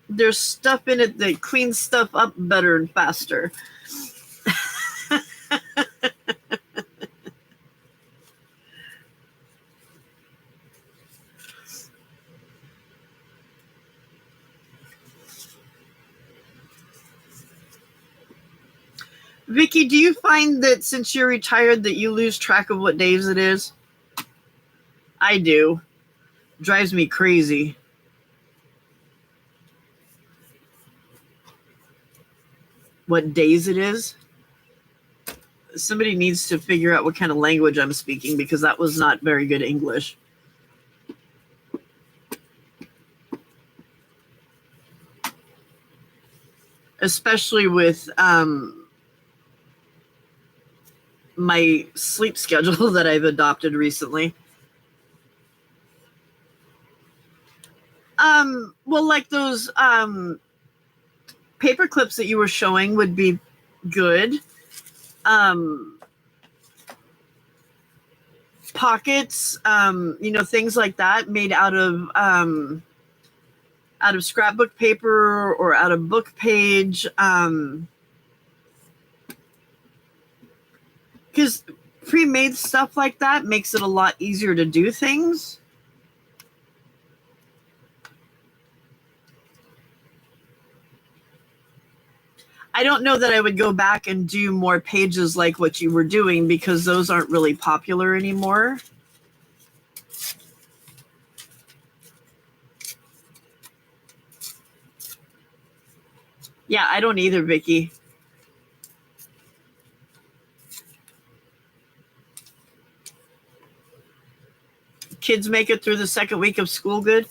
There's stuff in it that cleans stuff up better and faster. Vicky, do you find that since you're retired that you lose track of what days it is? I do. Drives me crazy. What days it is? Somebody needs to figure out what kind of language I'm speaking because that was not very good English. Especially with my sleep schedule that I've adopted recently. Well, like those paper clips that you were showing would be good. Pockets, things like that made out of scrapbook paper or out of book page. because pre-made stuff like that makes it a lot easier to do things. I don't know that I would go back and do more pages like what you were doing, because those aren't really popular anymore. Yeah, I don't either, Vicky. Kids make it through the second week of school good?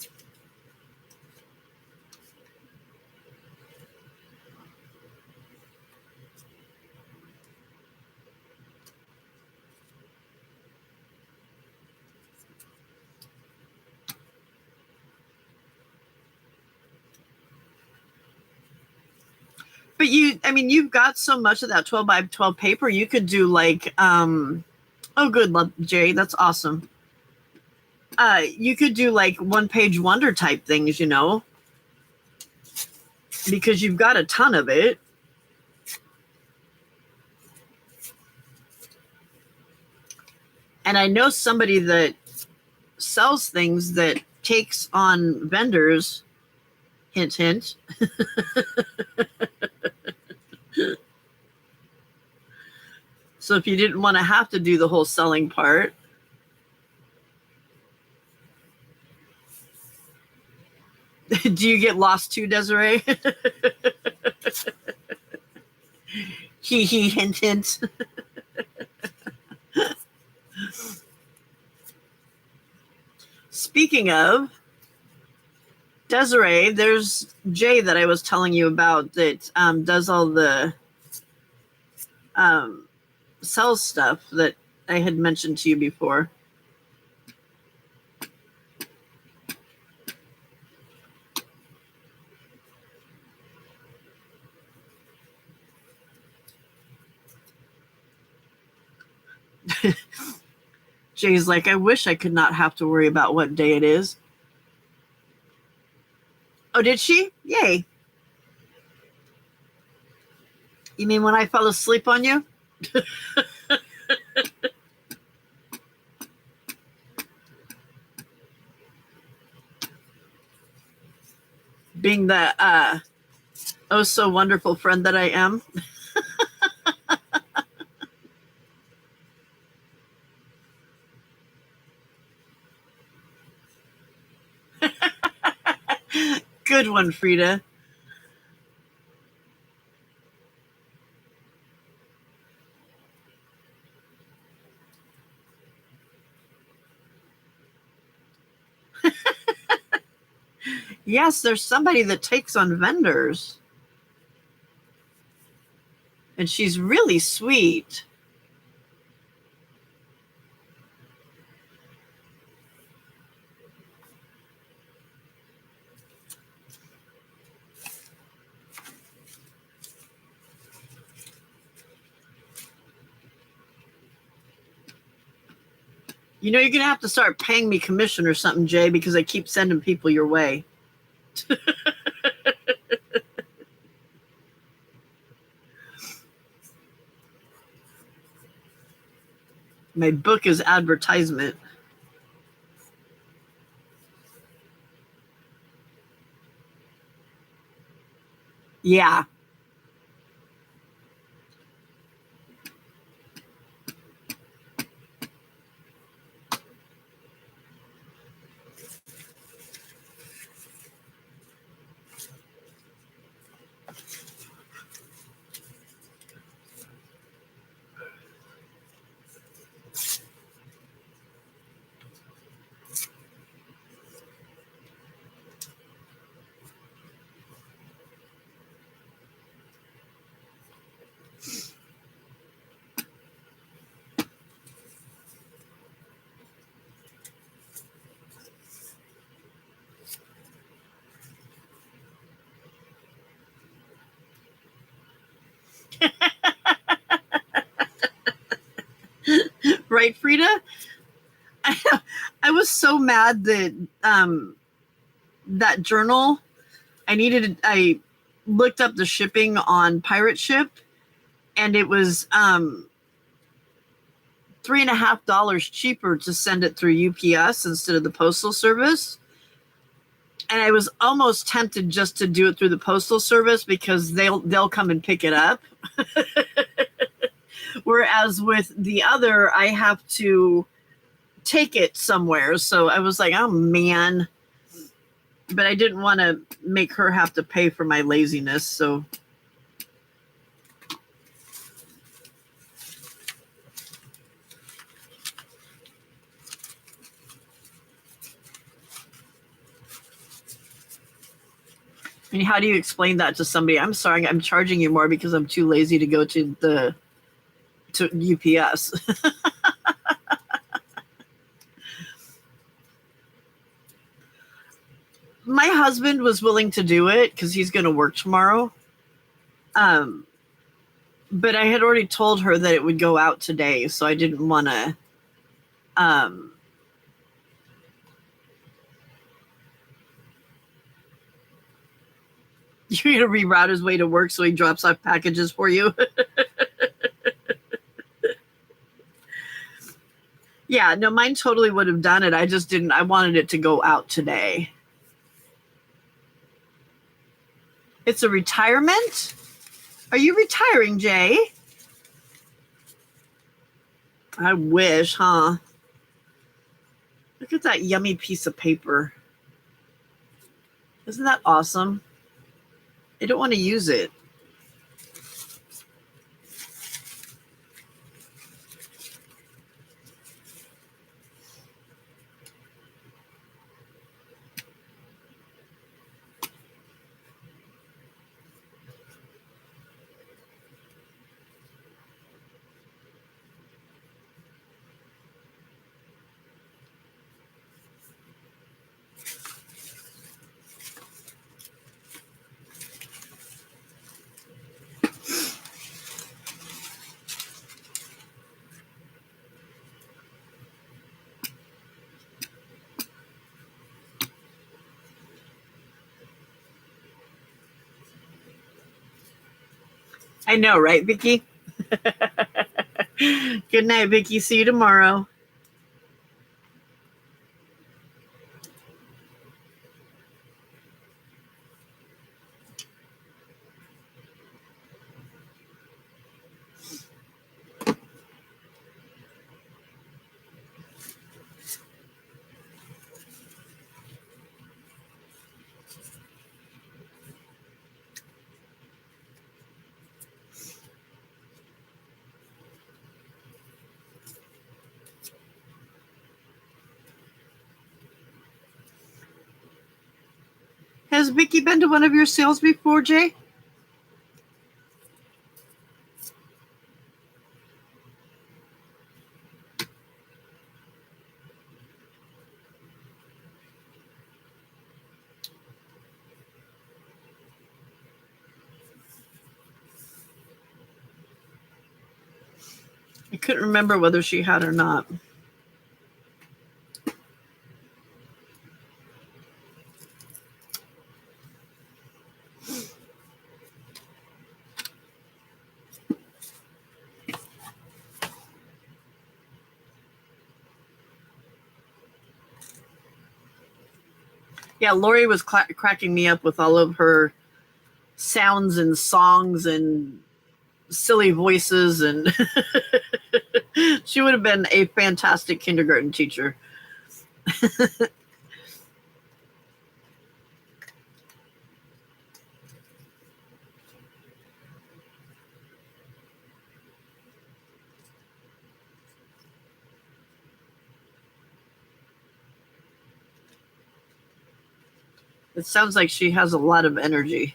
But you've got so much of that 12 by 12 paper. You could do like, oh, good, Jay. That's awesome. You could do like one-page wonder type things, because you've got a ton of it. And I know somebody that sells things that takes on vendors. Hint, hint. So if you didn't want to have to do the whole selling part. Do you get lost too, Desiree? He, hint, hint. Speaking of, Desiree, there's Jay that I was telling you about that does all the sells stuff that I had mentioned to you before. Jay's like, I wish I could not have to worry about what day it is. Oh, did she? Yay. You mean when I fell asleep on you? Being the oh so wonderful friend that I am. Good one, Frida. Yes, there's somebody that takes on vendors. And she's really sweet. You're going to have to start paying me commission or something, Jay, because I keep sending people your way. My book is advertisement. Yeah. Right, Frida? I was so mad that that journal, I looked up the shipping on Pirate Ship, and it was $3.50 cheaper to send it through UPS instead of the postal service. And I was almost tempted just to do it through the postal service because they'll come and pick it up. Whereas with the other, I have to take it somewhere. So I was like, oh man. But I didn't want to make her have to pay for my laziness. So I mean, how do you explain that to somebody? I'm sorry, I'm charging you more because I'm too lazy to go to UPS. My husband was willing to do it because he's going to work tomorrow. But I had already told her that it would go out today, so I didn't want to. You're going to reroute his way to work so he drops off packages for you? Yeah, no, mine totally would have done it. I just didn't. I wanted it to go out today. It's a retirement? Are you retiring, Jay? I wish, huh? Look at that yummy piece of paper. Isn't that awesome? I don't want to use it. I know, right, Vicki? Good night, Vicki. See you tomorrow. Has Vicki been to one of your sales before, Jay? I couldn't remember whether she had or not. Yeah, Lori was cracking me up with all of her sounds and songs and silly voices, and she would have been a fantastic kindergarten teacher. It sounds like she has a lot of energy.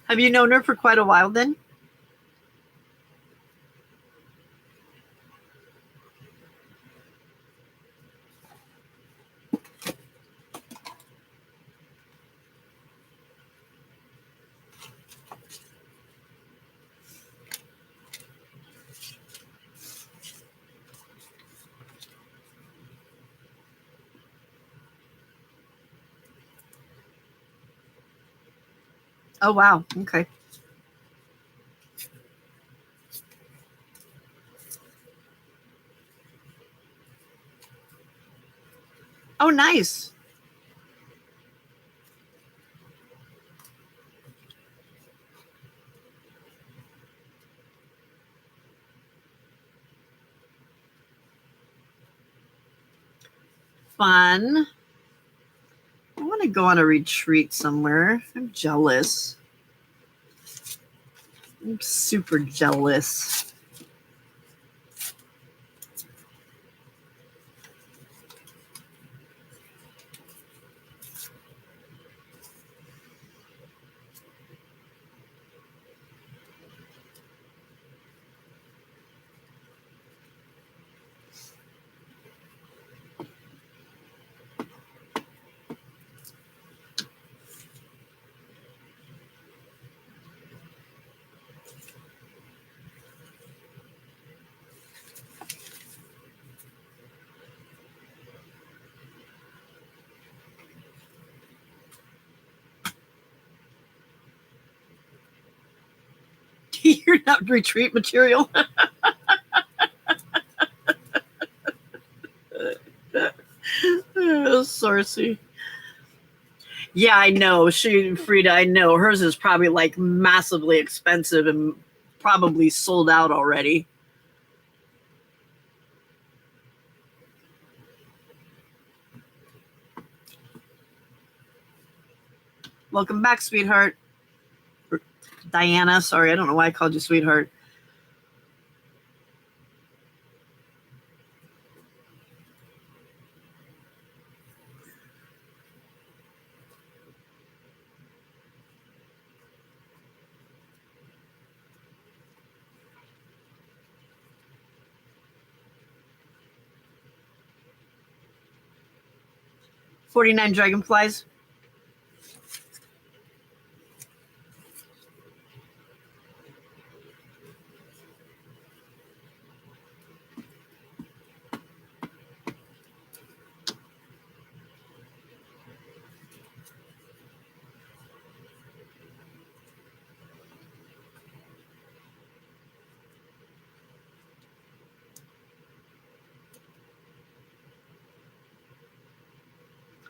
Have you known her for quite a while then? Oh, wow. Okay. Oh, nice. Fun. I want to go on a retreat somewhere. I'm jealous. I'm super jealous. You're not retreat material. Sarcy. Yeah, I know. Frida, I know. Hers is probably like massively expensive and probably sold out already. Welcome back, sweetheart. Diana, sorry, I don't know why I called you sweetheart. $49 dragonflies.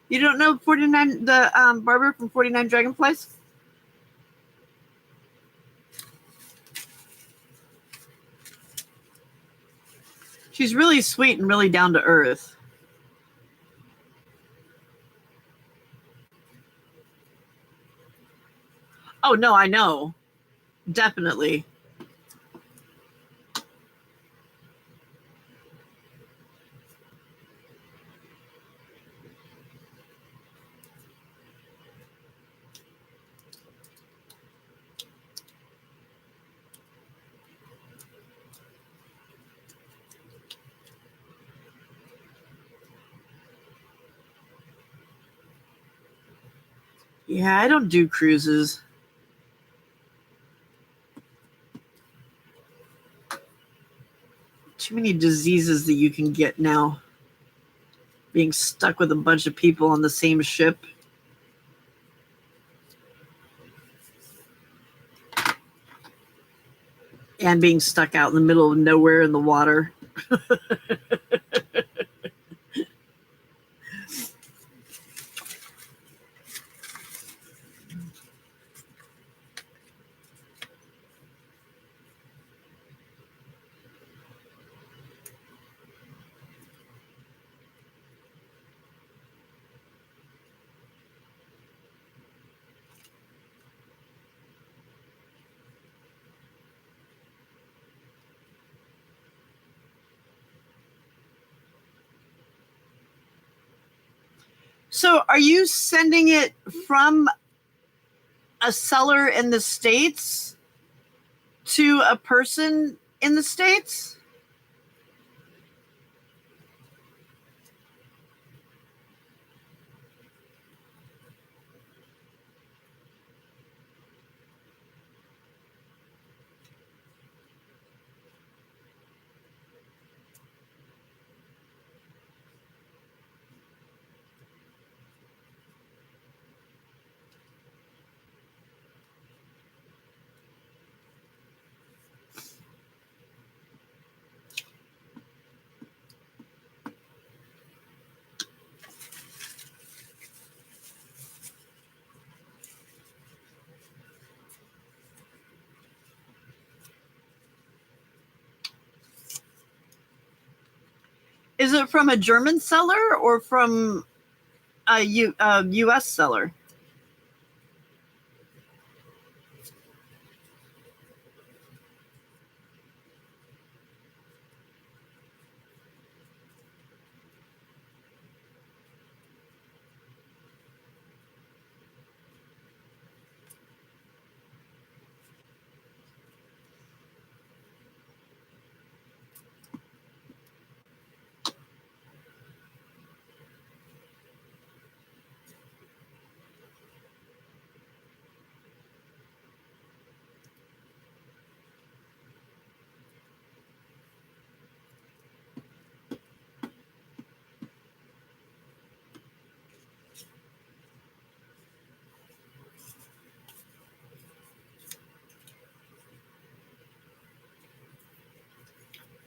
You don't know 49, the barber from 49 dragonflies? She's really sweet and really down to earth. Oh, no, I know. Definitely. Yeah, I don't do cruises. Too many diseases that you can get now. Being stuck with a bunch of people on the same ship. And being stuck out in the middle of nowhere in the water. So are you sending it from a seller in the States to a person in the States? Is it from a German seller or from a U.S. seller?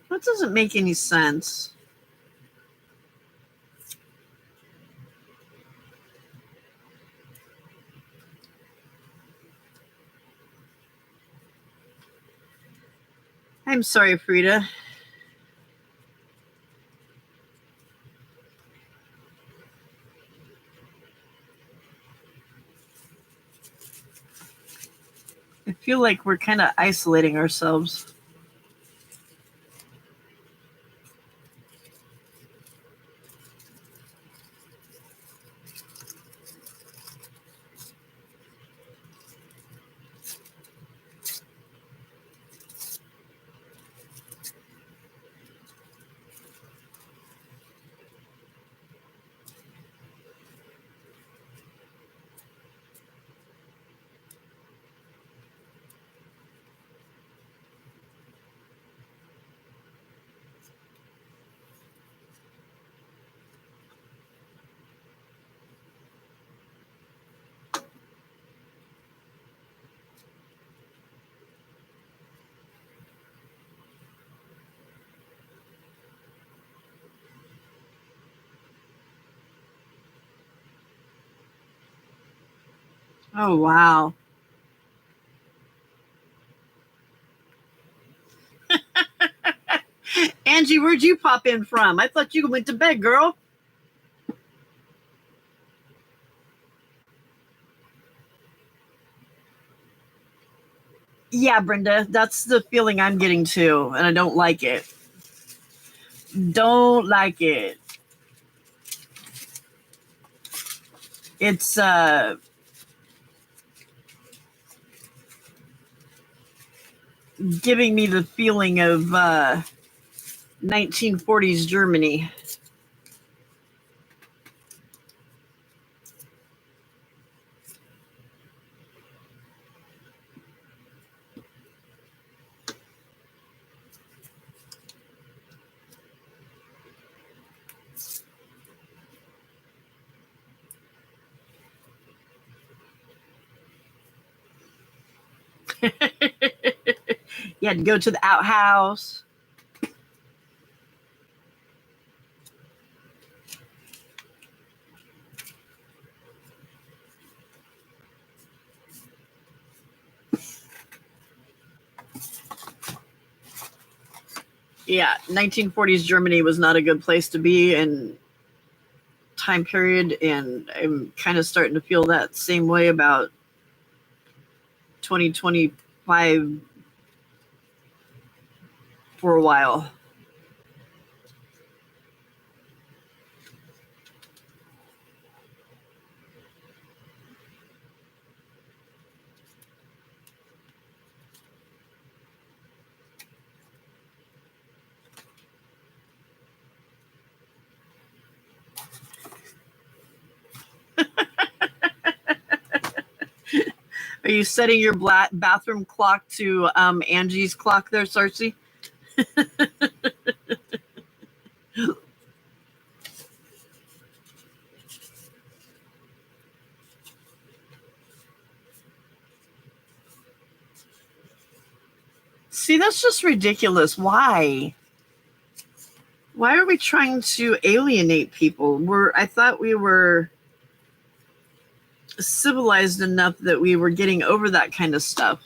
That doesn't make any sense. I'm sorry, Frida. I feel like we're kind of isolating ourselves. Oh, wow. Angie, where'd you pop in from? I thought you went to bed, girl. Yeah, Brenda, that's the feeling I'm getting too, and I don't like it. Don't like it. It's giving me the feeling of 1940s Germany. You had to go to the outhouse. Yeah, 1940s Germany was not a good place to be in time period, and I'm kind of starting to feel that same way about 2025 for a while. Are you setting your bathroom clock to Angie's clock there, Cersei? See, that's just ridiculous. Why? Why are we trying to alienate people? I thought we were civilized enough that we were getting over that kind of stuff.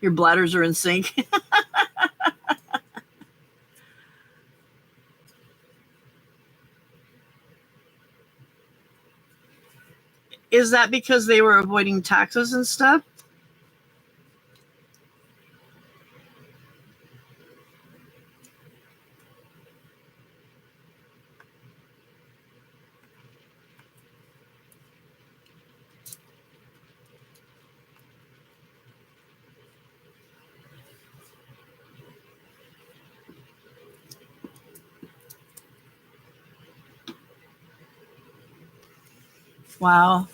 Your bladders are in sync. Is that because they were avoiding taxes and stuff? Wow.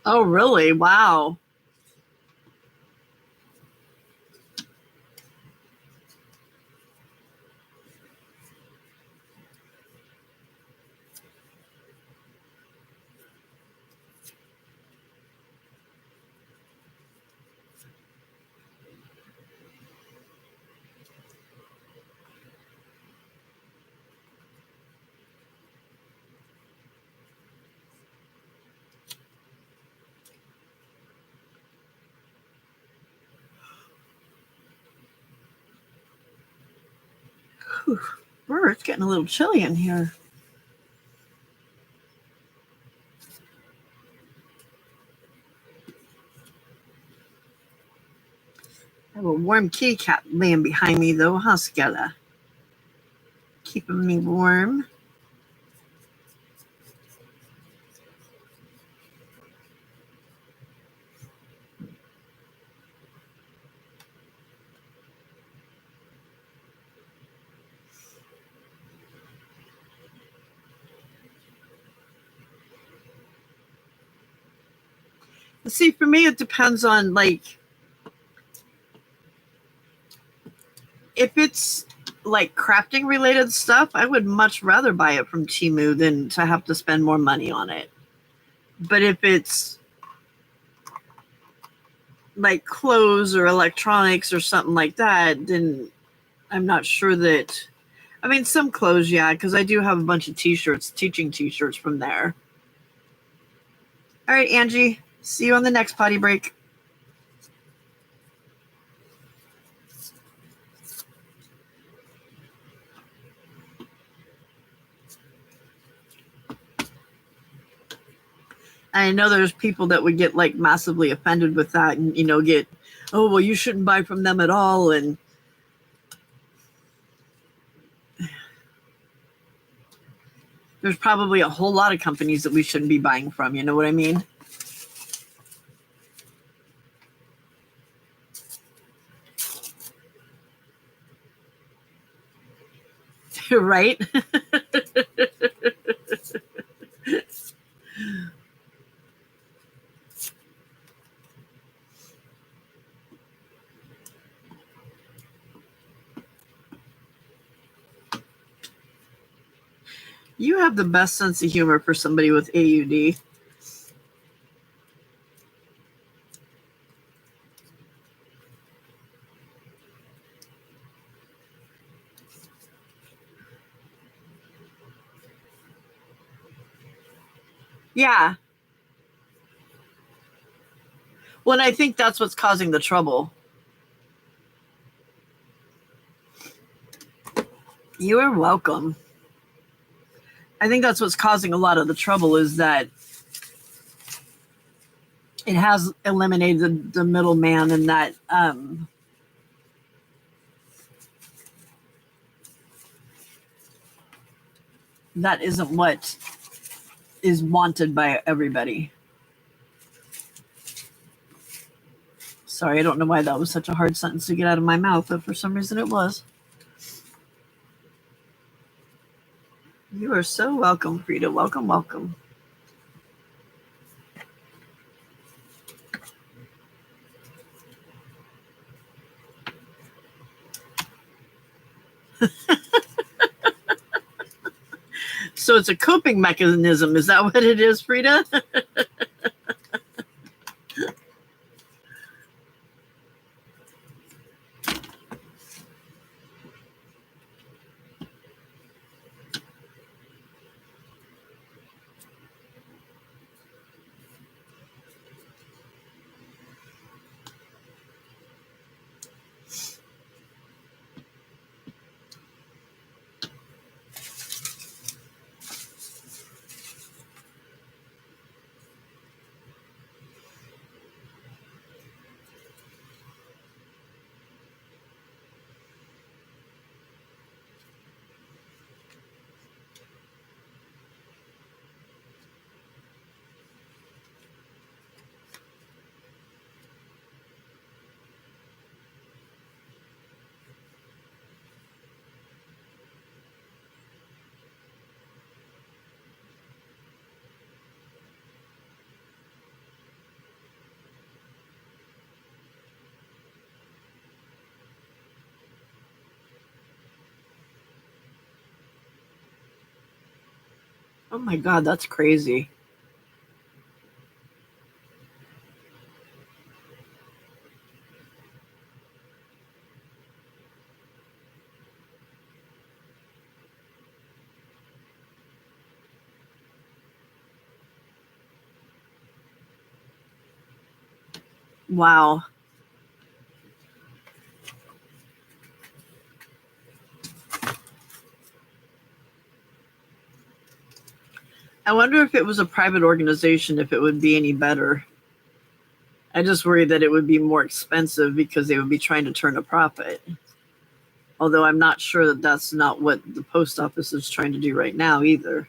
Oh, really? Wow. Whew. It's getting a little chilly in here. I have a warm kitty cat laying behind me, though, huh, Skella? Keeping me warm. See, for me, it depends on, like, if it's like crafting related stuff, I would much rather buy it from Temu than to have to spend more money on it. But if it's like clothes or electronics or something like that, then I'm not sure that. I mean, some clothes, yeah, because I do have a bunch of t-shirts, teaching t-shirts from there. All right, Angie, see you on the next potty break. I know there's people that would get like massively offended with that and, get, oh, well, you shouldn't buy from them at all. And there's probably a whole lot of companies that we shouldn't be buying from. You know what I mean? Right? You have the best sense of humor for somebody with AUD. Yeah. Well, I think that's what's causing the trouble. You are welcome. I think that's what's causing a lot of the trouble is that it has eliminated the middleman, and that isn't what is wanted by everybody. Sorry, I don't know why that was such a hard sentence to get out of my mouth, but for some reason it was. You are so welcome, Frida. Welcome, welcome. So it's a coping mechanism. Is that what it is, Frida? Oh my God, that's crazy. Wow. I wonder if it was a private organization, if it would be any better. I just worry that it would be more expensive because they would be trying to turn a profit. Although I'm not sure that that's not what the post office is trying to do right now either.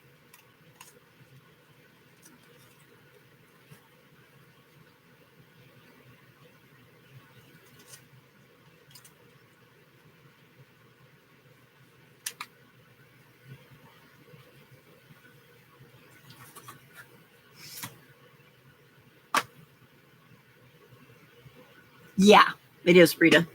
Yeah, it is, Frida.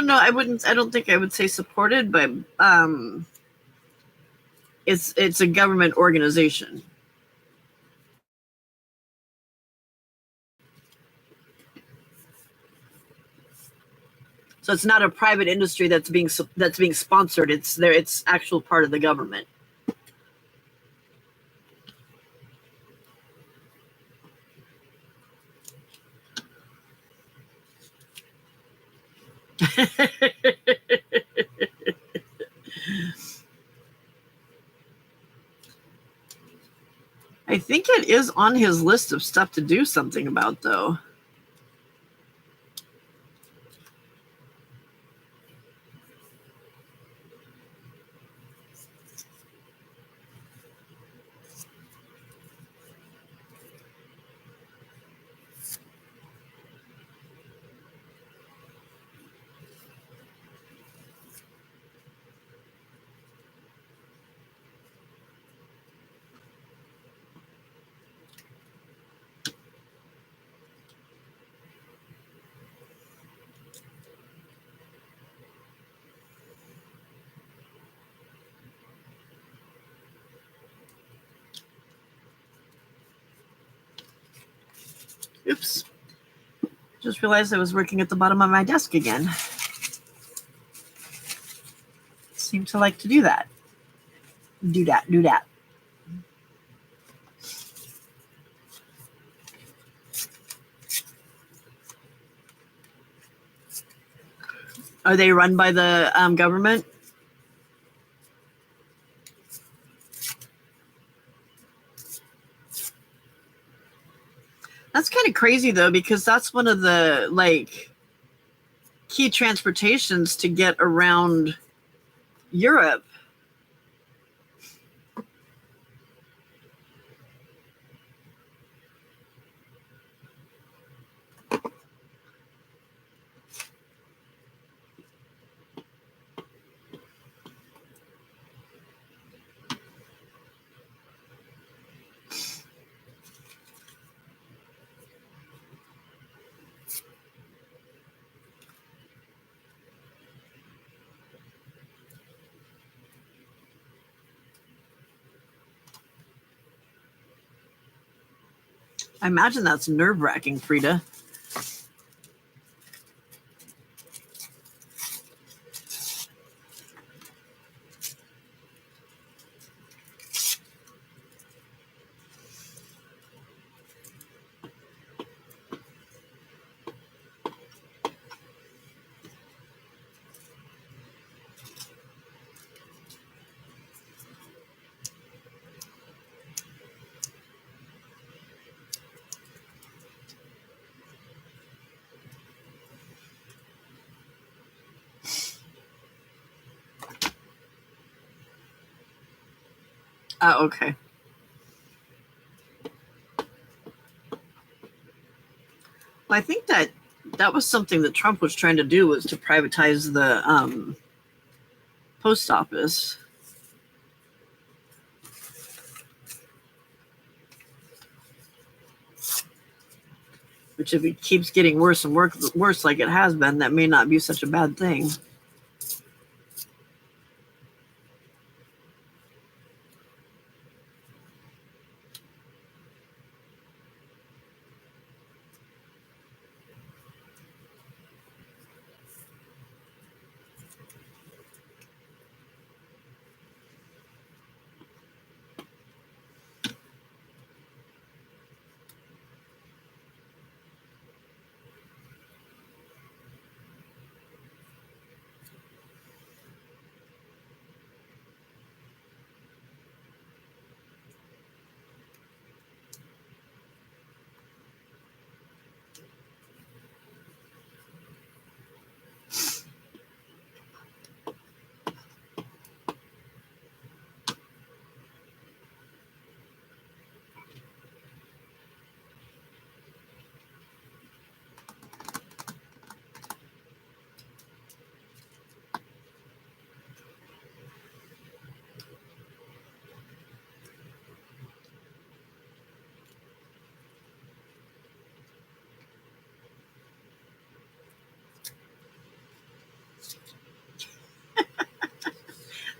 No, I wouldn't. I don't think I would say supported, but it's a government organization. So it's not a private industry that's being sponsored. It's there. It's actual part of the government. I think it is on his list of stuff to do something about, though. Oops. Just realized I was working at the bottom of my desk again. Seem to like to do that. Do that. Are they run by the government? That's kind of crazy though, because that's one of the key transportations to get around Europe. I imagine that's nerve-wracking, Frida. Okay. Well, I think that was something that Trump was trying to do, was to privatize the post office. Which, if it keeps getting worse and worse like it has been, that may not be such a bad thing.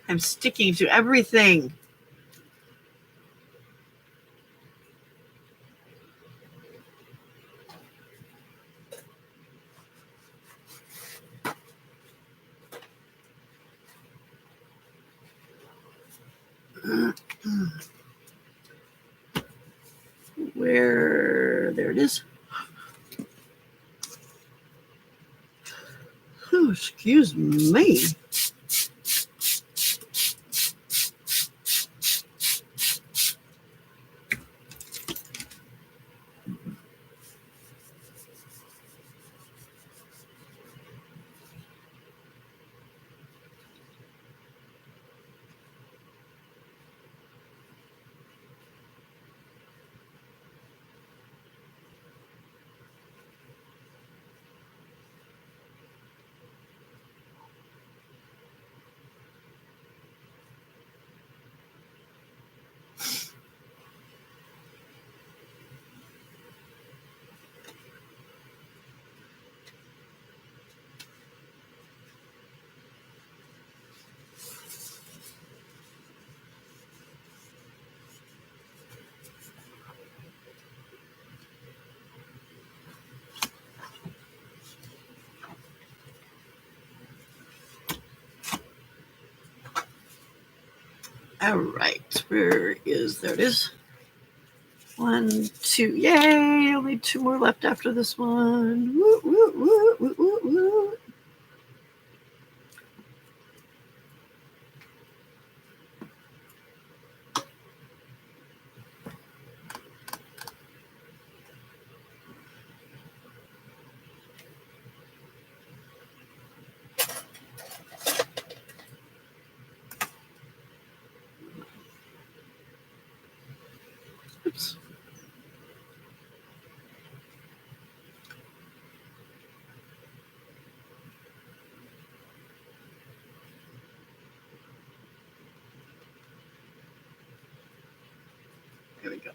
I'm sticking to everything. There it is. Oh, excuse me. All right, where is, there it is. 1, 2, yay! Only 2 more left after this one. Woo, woo, woo, woo, woo, woo. Oops. There we go.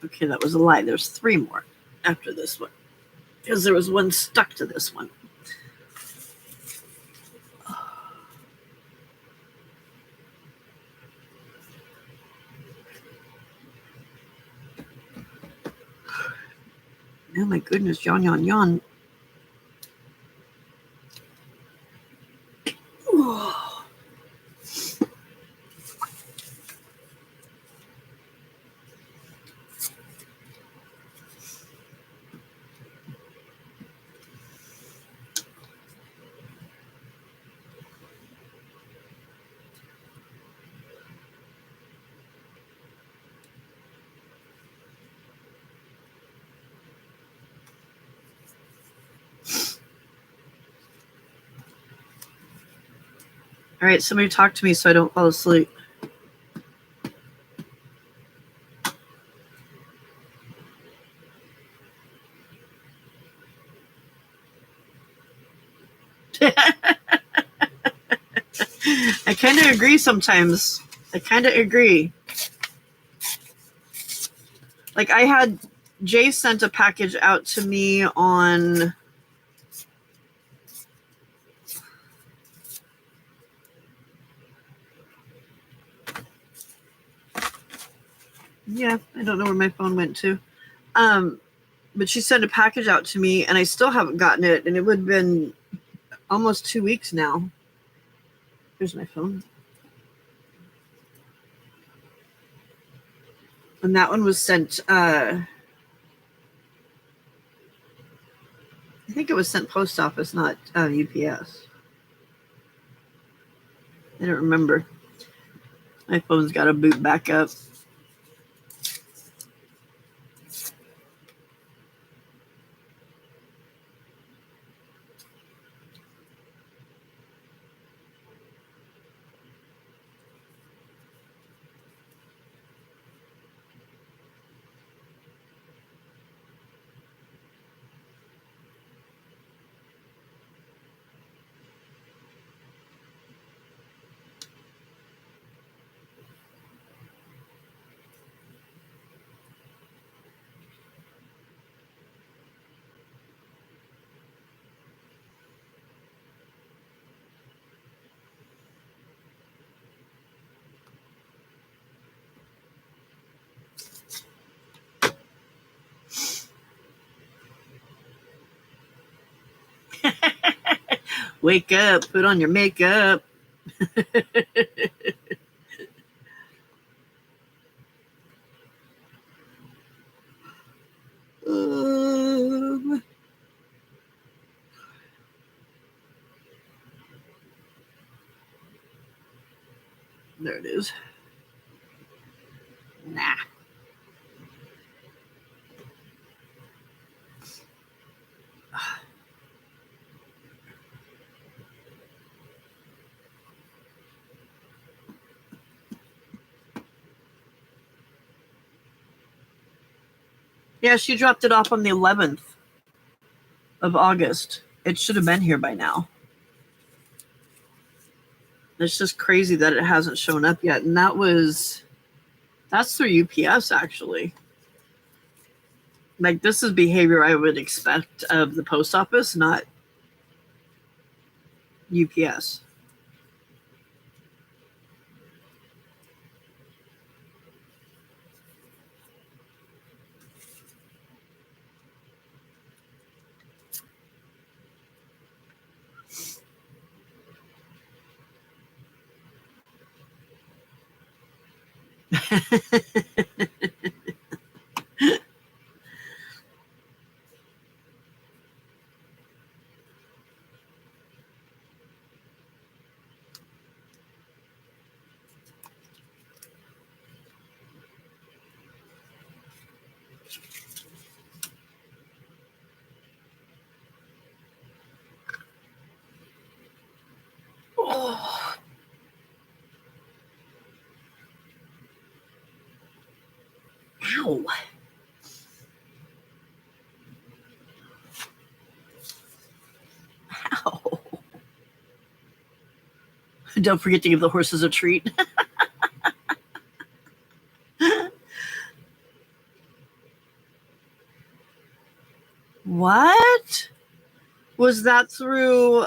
Okay, that was a lie. There's 3 more after this one because there was one stuck to this one. Oh my goodness, yawn, yawn, yawn. Oh. All right, somebody talk to me so I don't fall asleep. I kind of agree sometimes. I kind of agree. Like I had Jay sent a package out to me on I don't know where my phone went to. But she sent a package out to me and I still haven't gotten it, and it would have been almost 2 weeks now. Here's my phone. And that one was sent I think it was sent post office, not UPS. I don't remember. My phone's got to boot back up. Wake up, put on your makeup. There it is. Nah. Yeah, she dropped it off on the 11th of August. It should have been here by now. It's just crazy that it hasn't shown up yet. And that's through UPS, actually. Like, this is behavior I would expect of the post office, not UPS. Oh. Ow. Ow. Don't forget to give the horses a treat. What? Was that through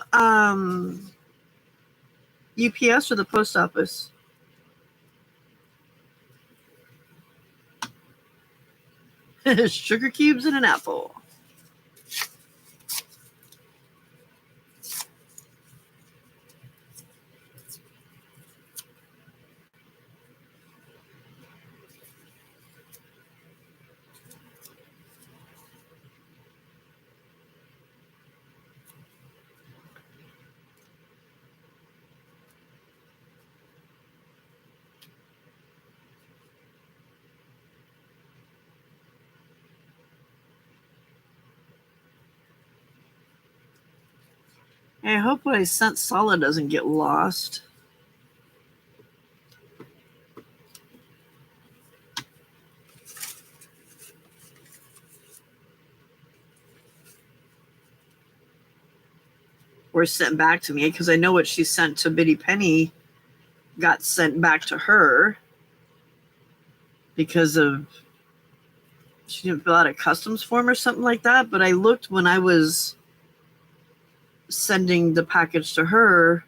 UPS or the post office? Sugar cubes and an apple. I hope what I sent Sala doesn't get lost. Or sent back to me, because I know what she sent to Biddy Penny got sent back to her because of she didn't fill out a customs form or something like that. But I looked when I was sending the package to her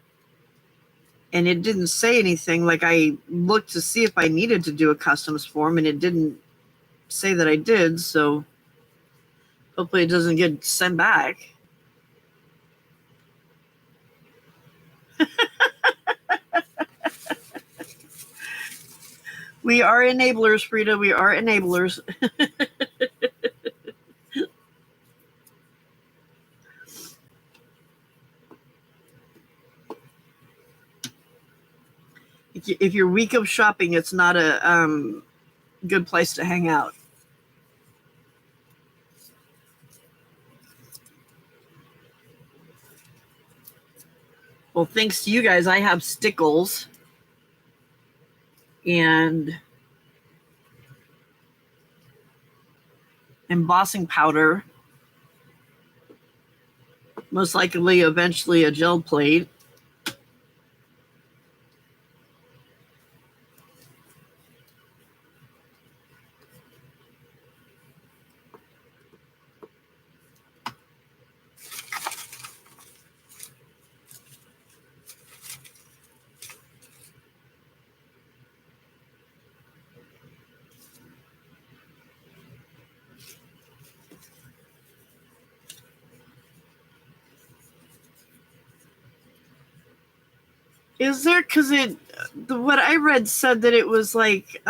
and it didn't say anything. Like, I looked to see if I needed to do a customs form and it didn't say that I did. So hopefully it doesn't get sent back. We are enablers, Frida. We are enablers. If you're week of shopping, it's not a good place to hang out. Well, thanks to you guys, I have stickles and embossing powder, most likely eventually a gel plate. Is there? Because what I read said that it was like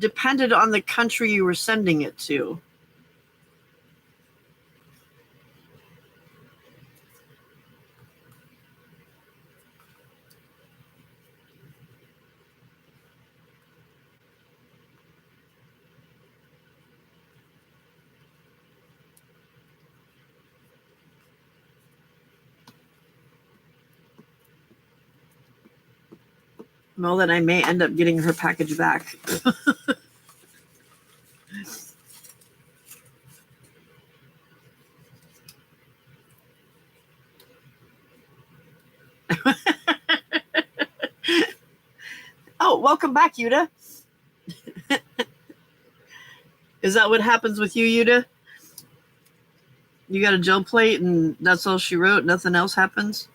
depended on the country you were sending it to. Well, then I may end up getting her package back. Oh, welcome back, Yuta. Is that what happens with you, Yuta? You got a gel plate and that's all she wrote? Nothing else happens?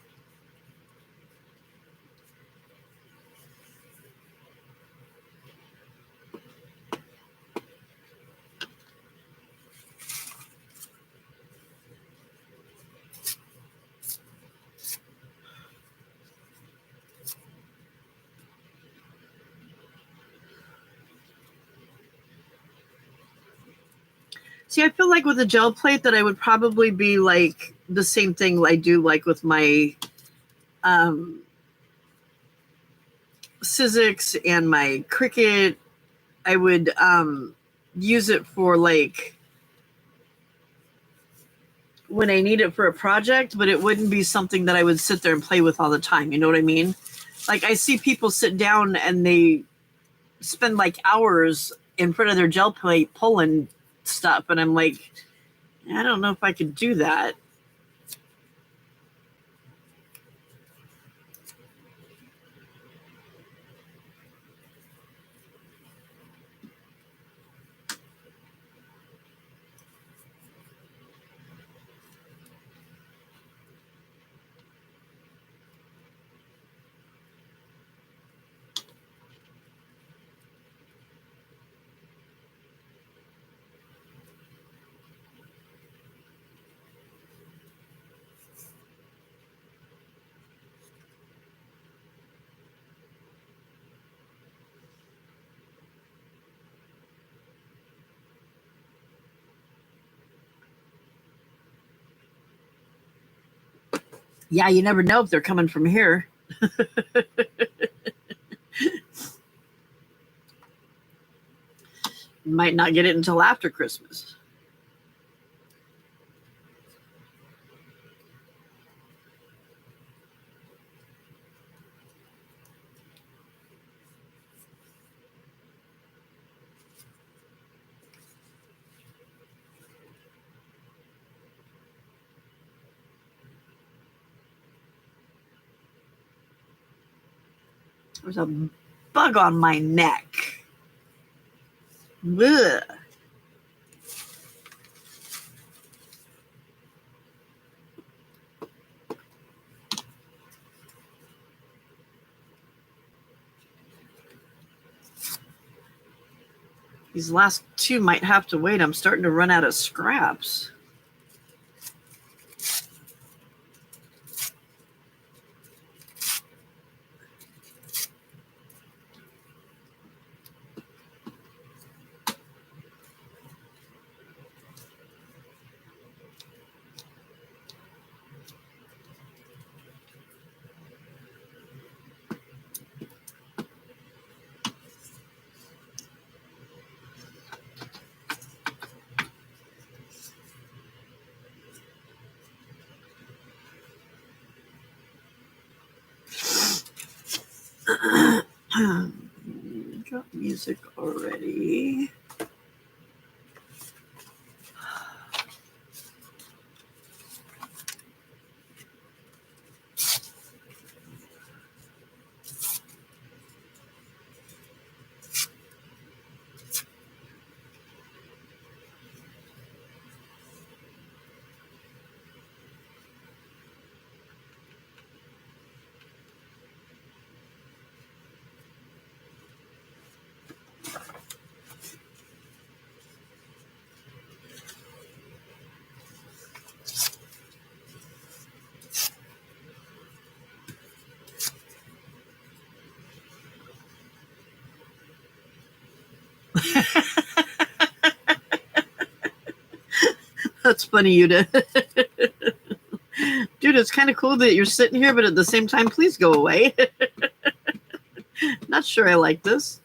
See, I feel like with a gel plate that I would probably be like the same thing I do like with my Sizzix and my Cricut. I would use it for like when I need it for a project, but it wouldn't be something that I would sit there and play with all the time. You know what I mean? Like I see people sit down and they spend like hours in front of their gel plate pulling stuff, and I'm like, I don't know if I could do that. Yeah, you never know if they're coming from here. Might not get it until after Christmas. There's a bug on my neck. Ugh. These last two might have to wait. I'm starting to run out of scraps. Got music already. That's funny, Yuta. Dude, it's kind of cool that you're sitting here, but at the same time, please go away. Not sure I like this.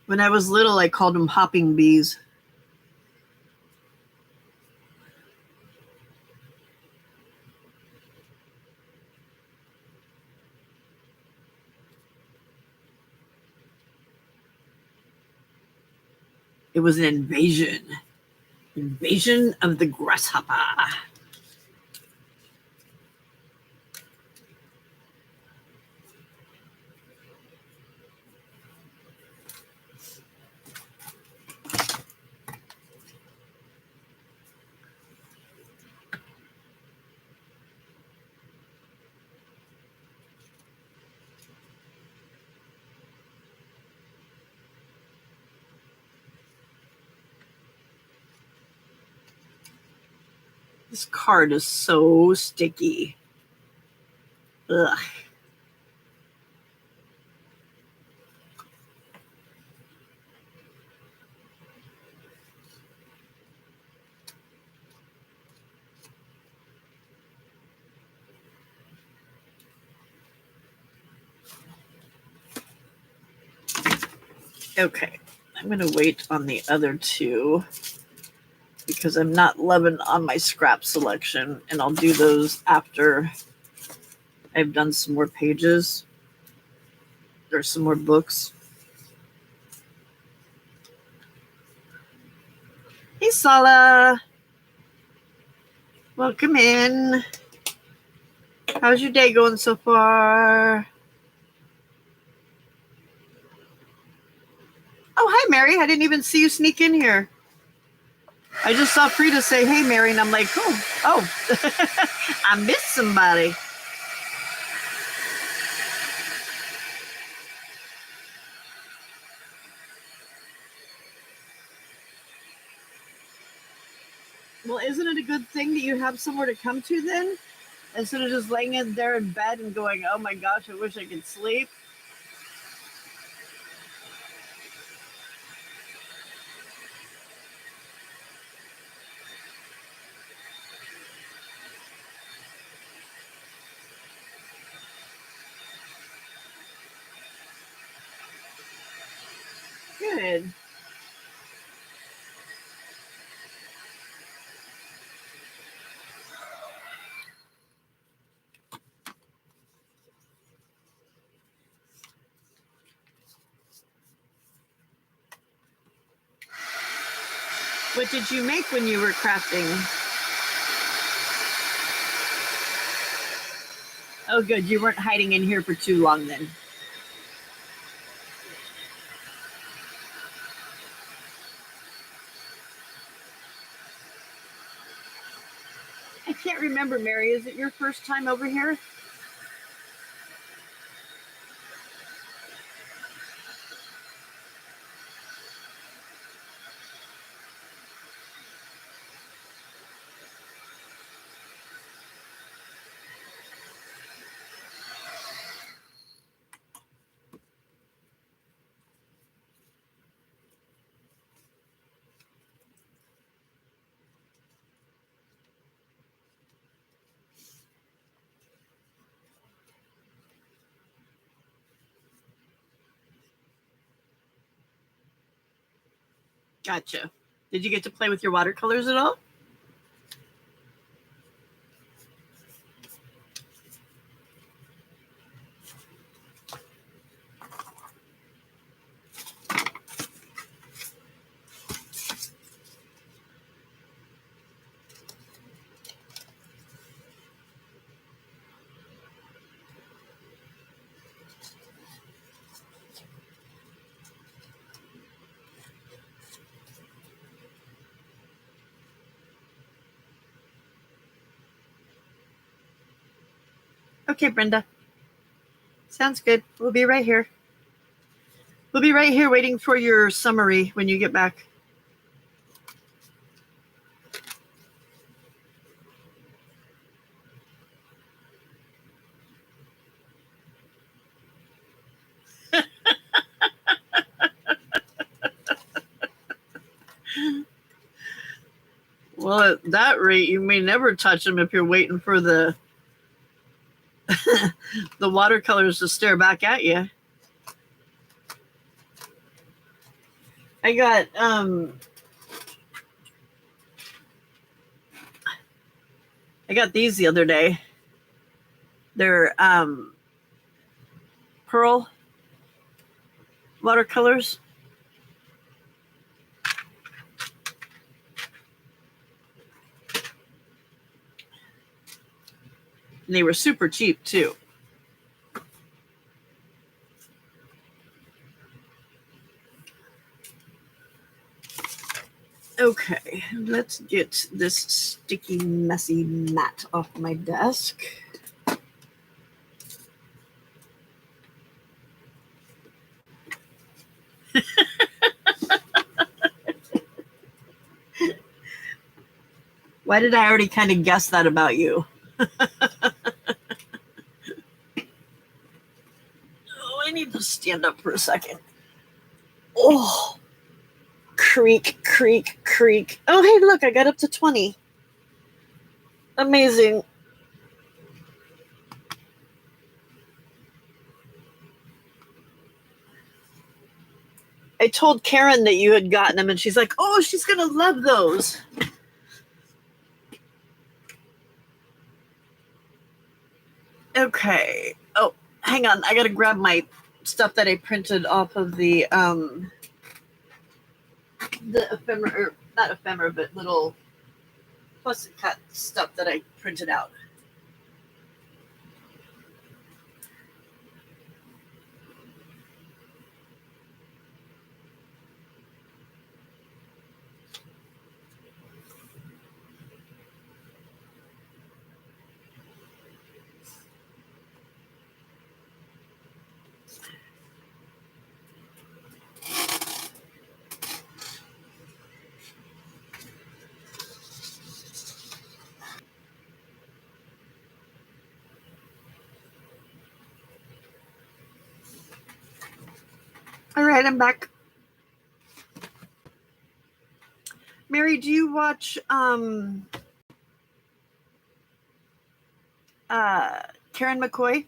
When I was little, I called them hopping bees. It was an invasion. Invasion of the grasshopper. This card is so sticky. Ugh. Okay, I'm going to wait on the other two because I'm not loving on my scrap selection, and I'll do those after I've done some more pages. There's some more books. Hey, Sala. Welcome in. How's your day going so far? Oh, hi, Mary. I didn't even see you sneak in here. I just saw Frida say, hey, Mary, and I'm like, oh, I missed somebody. Well, isn't it a good thing that you have somewhere to come to then? Instead of just laying in there in bed and going, oh my gosh, I wish I could sleep. Good. What did you make when you were crafting? Oh, good. You weren't hiding in here for too long then. I can't remember, Mary. Is it your first time over here? Gotcha. Did you get to play with your watercolors at all? Okay, Brenda. Sounds good. We'll be right here. We'll be right here waiting for your summary when you get back. Well, at that rate, you may never touch them if you're waiting for the the watercolors to stare back at you. I got these the other day. They're pearl watercolors. And they were super cheap too. Okay, let's get this sticky, messy mat off my desk. Why did I already kind of guess that about you? Oh, I need to stand up for a second. Oh, creak, creak, creak. Oh, hey, look, I got up to 20. Amazing. I told Karen that you had gotten them, and she's like, oh, she's going to love those. Okay. Oh, hang on. I got to grab my stuff that I printed off of the ephemera, not ephemera, but little plastic cut stuff that I printed out. All right, I'm back. Mary, do you watch Karen McCoy?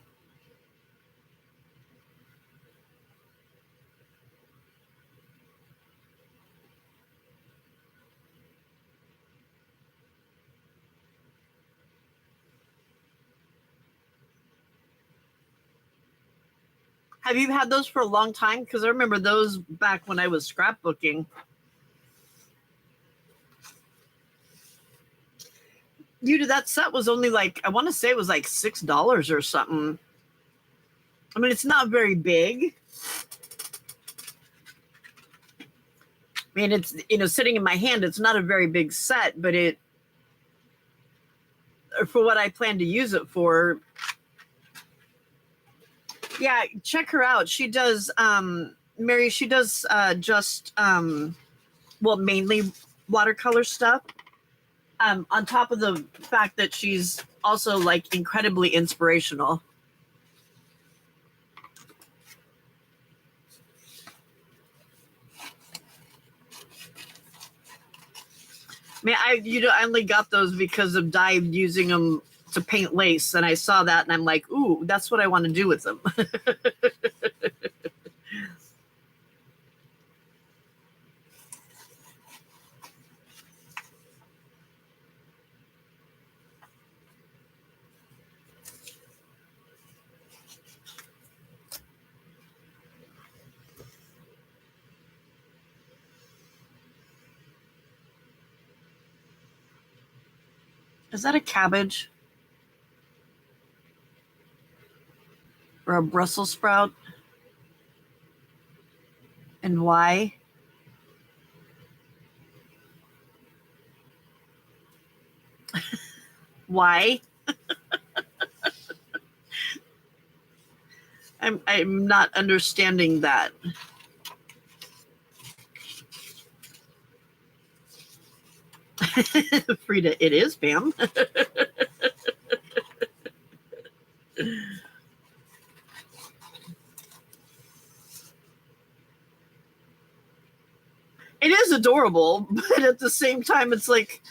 Have you had those for a long time? Because I remember those back when I was scrapbooking. Dude, that set was only like, I want to say it was like $6 or something. I mean, it's not very big. I mean, it's, sitting in my hand, it's not a very big set, but it, for what I plan to use it for. Yeah, check her out. She does, Mary, she does mainly watercolor stuff. On top of the fact that she's also like incredibly inspirational. I mean, I only got those because of Di using them to paint lace, and I saw that, and I'm like, ooh, that's what I want to do with them. Is that a cabbage? Or a Brussels sprout? And why? Why? I'm not understanding that. Frida, it is, Pam. It is adorable, but at the same time, it's like,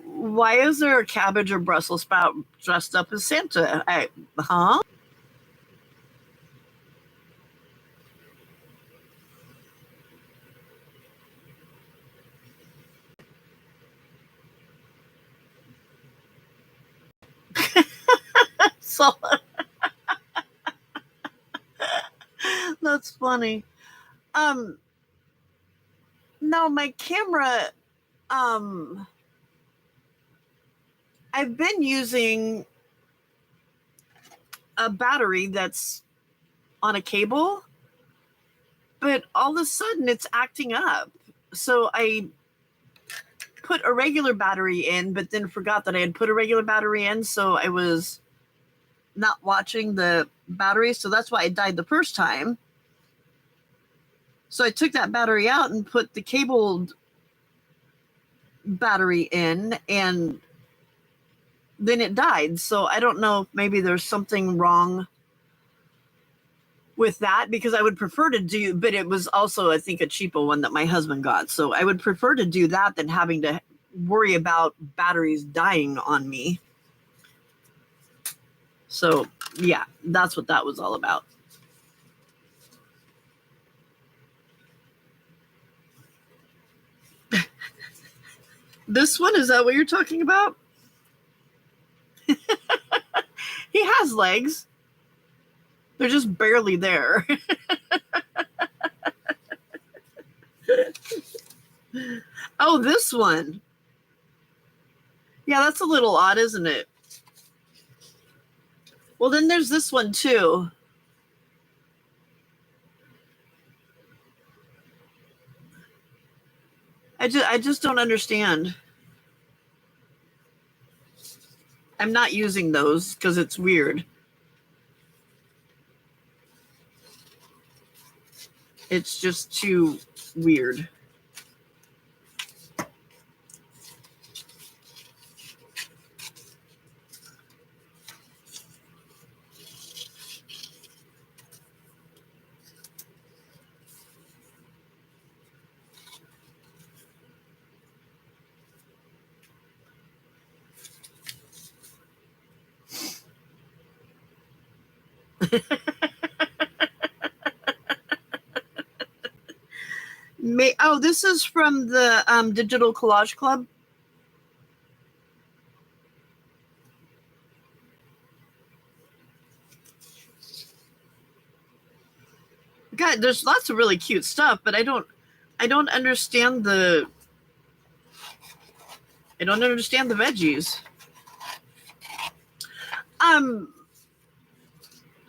why is there a cabbage or Brussels sprout dressed up as Santa? Huh? So that's funny. No, my camera, I've been using a battery that's on a cable, but all of a sudden it's acting up. So I put a regular battery in, but then forgot that I had put a regular battery in. So I was not watching the battery. So that's why it died the first time. So I took that battery out and put the cabled battery in, and then it died. So I don't know if maybe there's something wrong with that, because I would prefer to do, but it was also, I think, a cheapo one that my husband got. So I would prefer to do that than having to worry about batteries dying on me. So yeah, that's what that was all about. This one, is that what you're talking about? He has legs. They're just barely there. Oh, this one. Yeah, that's a little odd, isn't it? Well, then there's this one too. I just don't understand. I'm not using those because it's weird. It's just too weird. Oh, this is from the Digital Collage Club. God, there's lots of really cute stuff, but I don't understand the veggies.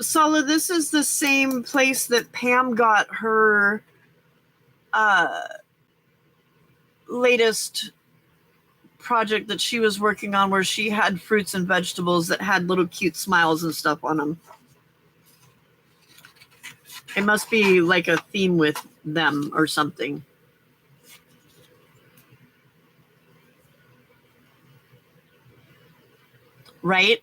Sala, this is the same place that Pam got her latest project that she was working on, where she had fruits and vegetables that had little cute smiles and stuff on them. It must be like a theme with them or something. Right?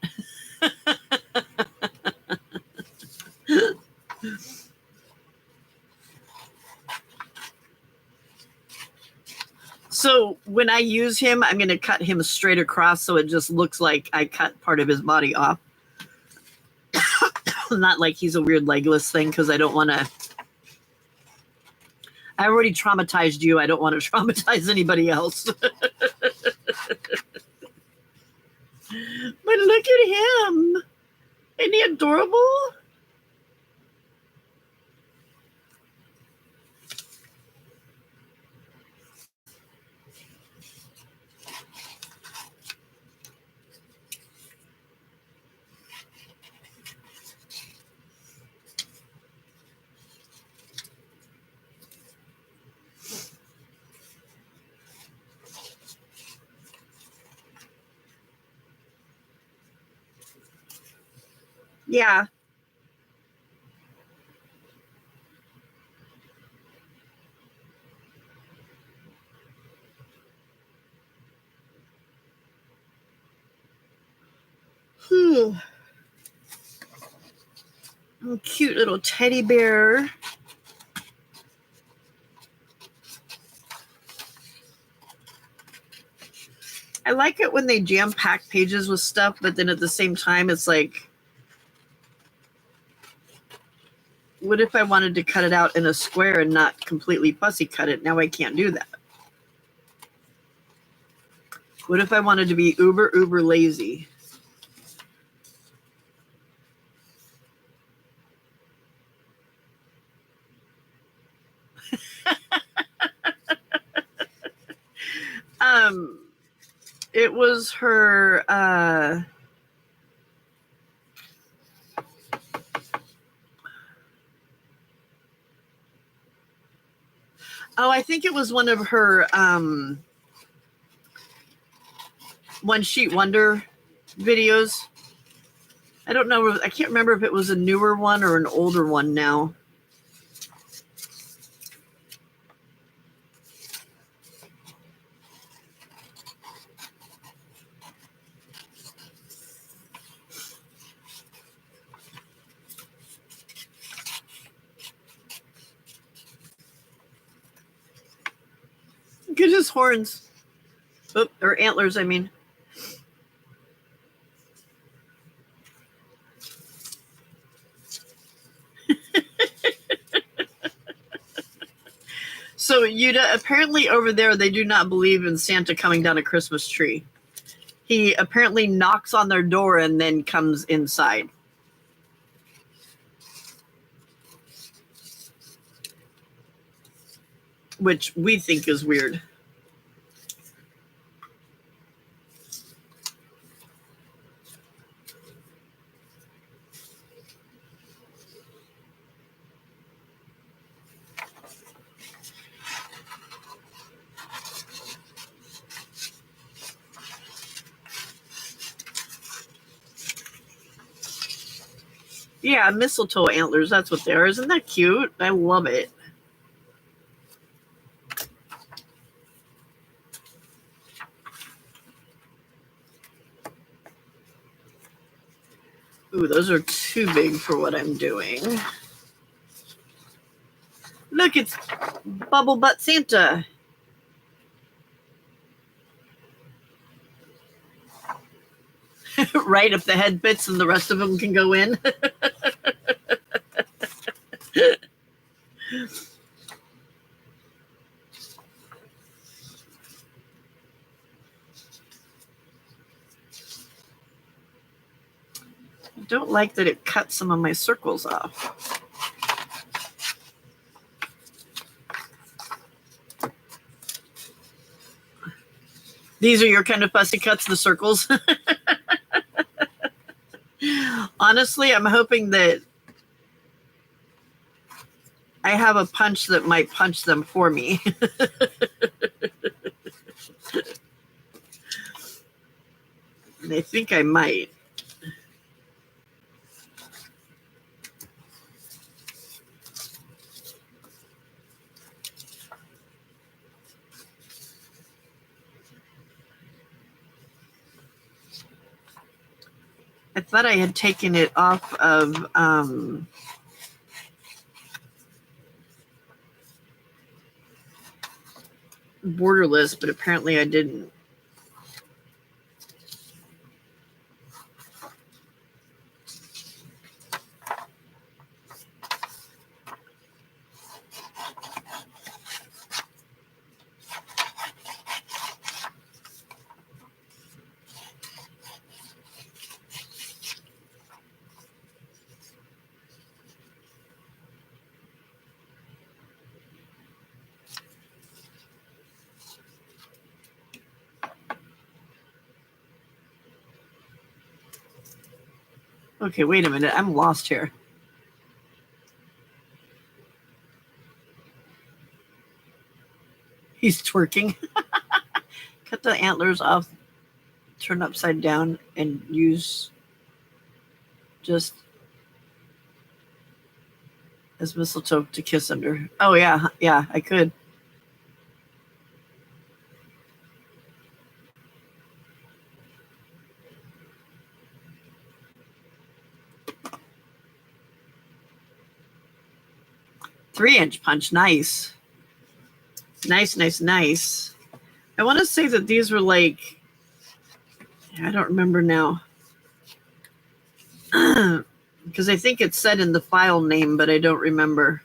So when I use him, I'm going to cut him straight across so it just looks like I cut part of his body off. Not like he's a weird legless thing, because I don't want to. I already traumatized you. I don't want to traumatize anybody else. But look at him. Isn't he adorable? Yeah. Oh, cute little teddy bear. I like it when they jam pack pages with stuff, but then at the same time, it's like, what if I wanted to cut it out in a square and not completely fussy cut it? Now I can't do that. What if I wanted to be uber lazy? It was her I think it was one of her One Sheet Wonder videos. I don't know. I can't remember if it was a newer one or an older one now. Look at his horns. Oh, or antlers, I mean. So, apparently over there, they do not believe in Santa coming down a Christmas tree. He apparently knocks on their door and then comes inside. Which we think is weird. Yeah, mistletoe antlers, that's what they are. Isn't that cute? I love it. Ooh, those are too big for what I'm doing. Look, it's Bubble Butt Santa. Right, if the head fits and the rest of them can go in. I don't like that it cut some of my circles off. These are your kind of fussy cuts, the circles. Honestly, I'm hoping that I have a punch that might punch them for me. And I think I might. I thought I had taken it off of borderless, but apparently I didn't. Okay, wait a minute. I'm lost here. He's twerking. Cut the antlers off, turn upside down, and use just as mistletoe to kiss under. Oh, yeah. Yeah, I could. Three-inch punch. Nice. Nice, nice, nice. I want to say that these were like, I don't remember now. Because I think it's said in the file name, but I don't remember.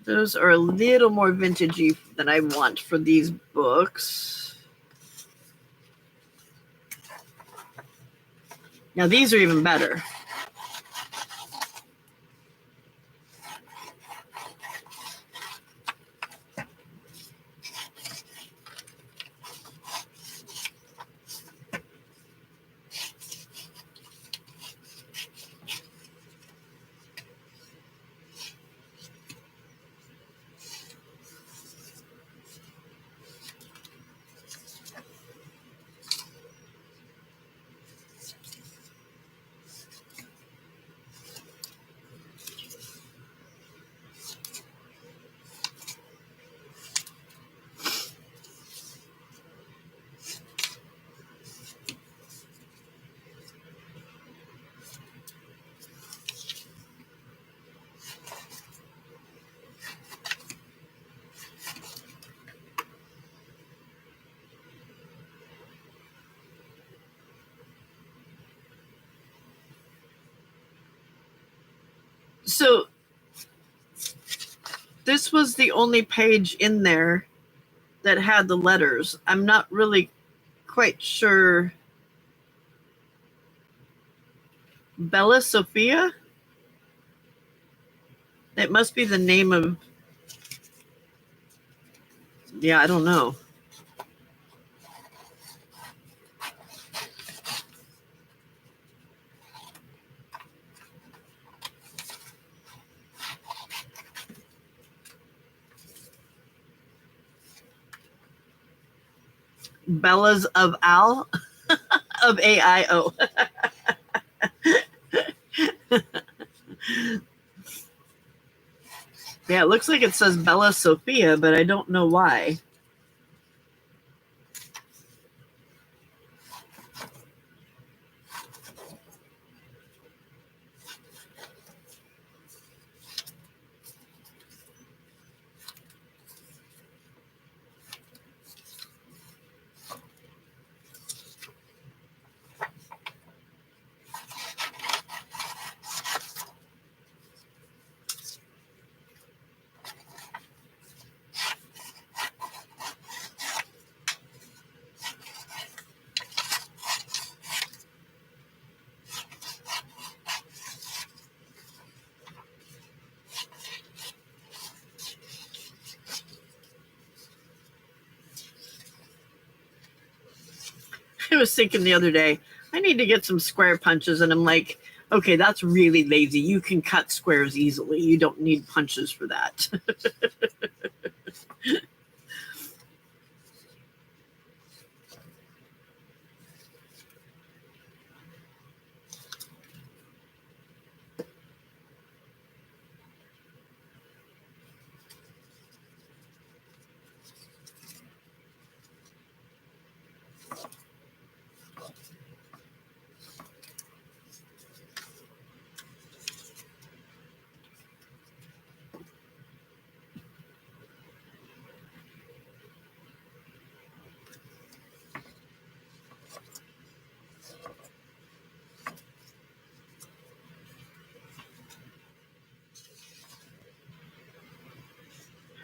Those are a little more vintagey than I want for these books. Now these are even better. So this was the only page in there that had the letters. I'm not really quite sure. Bella Sophia? It must be the name of... Yeah, I don't know. Bellas of Al? Of AIO. Yeah, it looks like it says Bella Sophia, but I don't know why. I was thinking the other day, I need to get some square punches, and I'm like, okay, that's really lazy. You can cut squares easily. You don't need punches for that.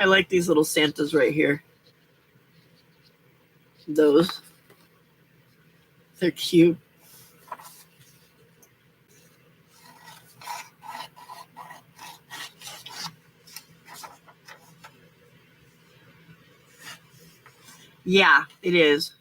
I like these little Santas right here. Those. They're cute. Yeah, it is.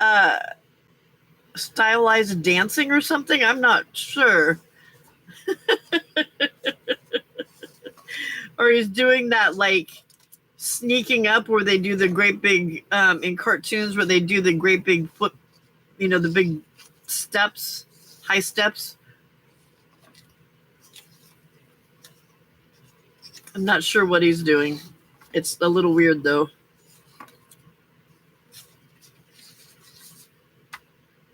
uh, Stylized dancing or something? I'm not sure. Or he's doing that like sneaking up where they do the great big in cartoons where they do the great big foot, the big steps, high steps. I'm not sure what he's doing. It's a little weird though.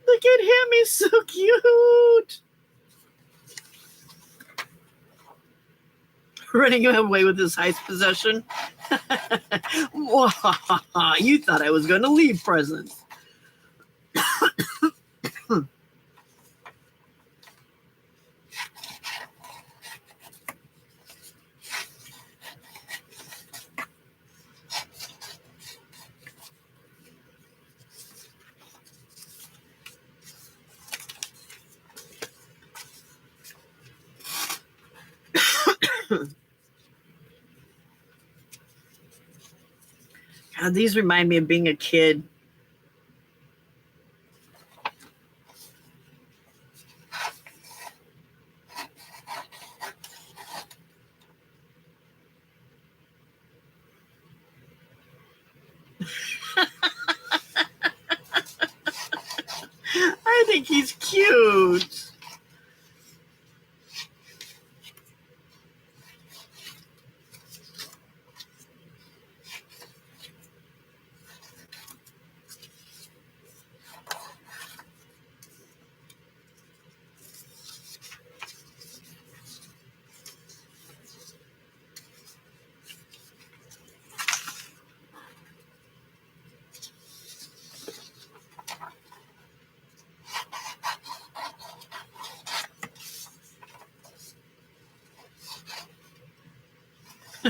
Look at him, he's so cute. Running away with his heist possession. You thought I was going to leave presents. God, these remind me of being a kid.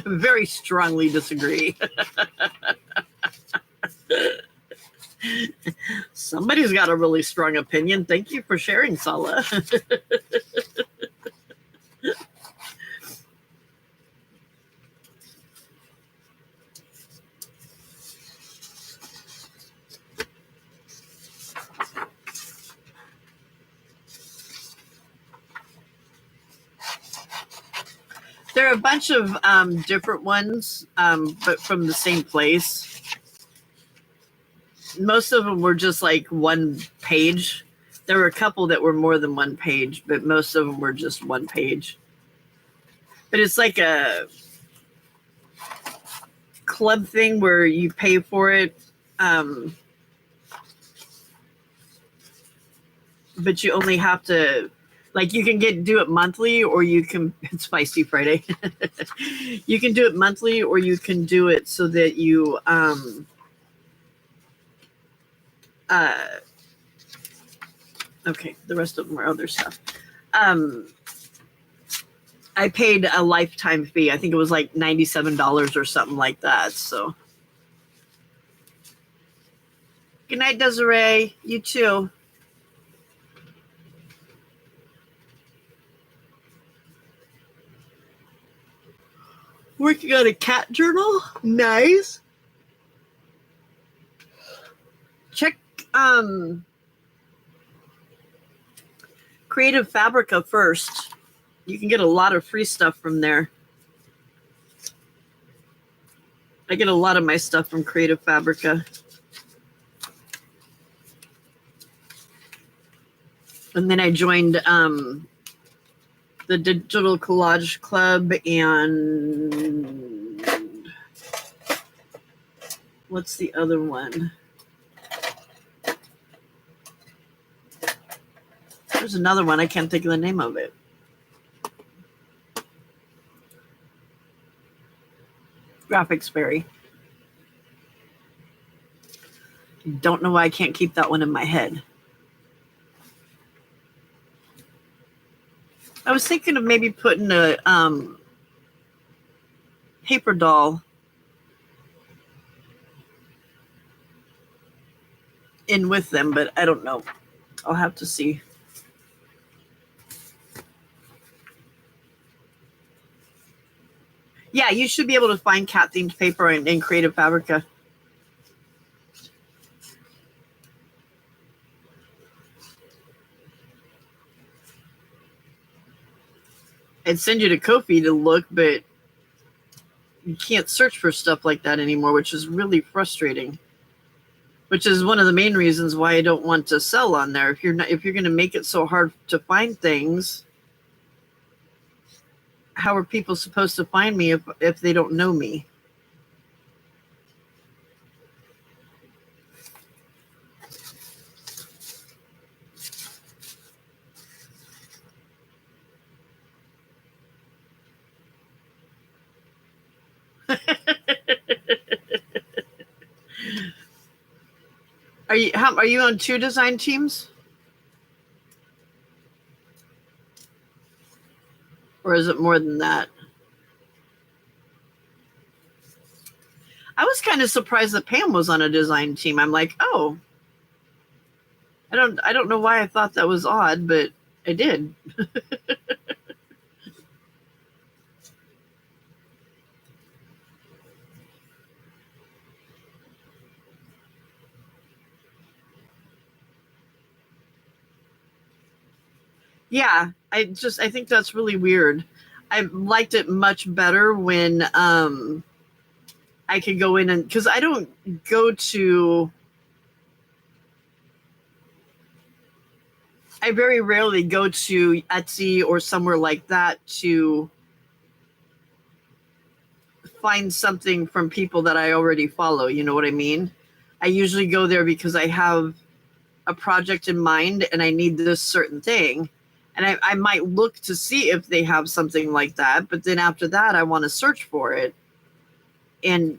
Very strongly disagree. Somebody's got a really strong opinion. Thank you for sharing, Sala. There are a bunch of different ones, but from the same place. Most of them were just like one page. There were a couple that were more than one page, but most of them were just one page. But it's like a club thing where you pay for it, but you only have to, like, you can do it monthly, or you can, it's Feisty Friday. You can do it monthly, or you can do it so that you, okay, the rest of them are other stuff. I paid a lifetime fee. I think it was like $97 or something like that. So, good night, Desiree. You too. Working on a cat journal. Nice. Check Creative Fabrica first. You can get a lot of free stuff from there. I get a lot of my stuff from Creative Fabrica. And then I joined the Digital Collage Club, and what's the other one? There's another one. I can't think of the name of it. Graphics Fairy. Don't know why I can't keep that one in my head. I was thinking of maybe putting a paper doll in with them, but I don't know. I'll have to see. Yeah, you should be able to find cat-themed paper in Creative Fabrica. I'd send you to Ko-fi to look, but you can't search for stuff like that anymore, which is really frustrating. Which is one of the main reasons why I don't want to sell on there. If you're going to make it so hard to find things, how are people supposed to find me if they don't know me? Are you on 2 design teams? Or is it more than that? I was kind of surprised that Pam was on a design team. I'm like, oh, I don't know why I thought that was odd, but I did. Yeah, I think that's really weird. I liked it much better when I could go in, and because I don't go to, I very rarely go to Etsy or somewhere like that to find something from people that I already follow. You know what I mean? I usually go there because I have a project in mind and I need this certain thing. And I might look to see if they have something like that. But then after that, I want to search for it. And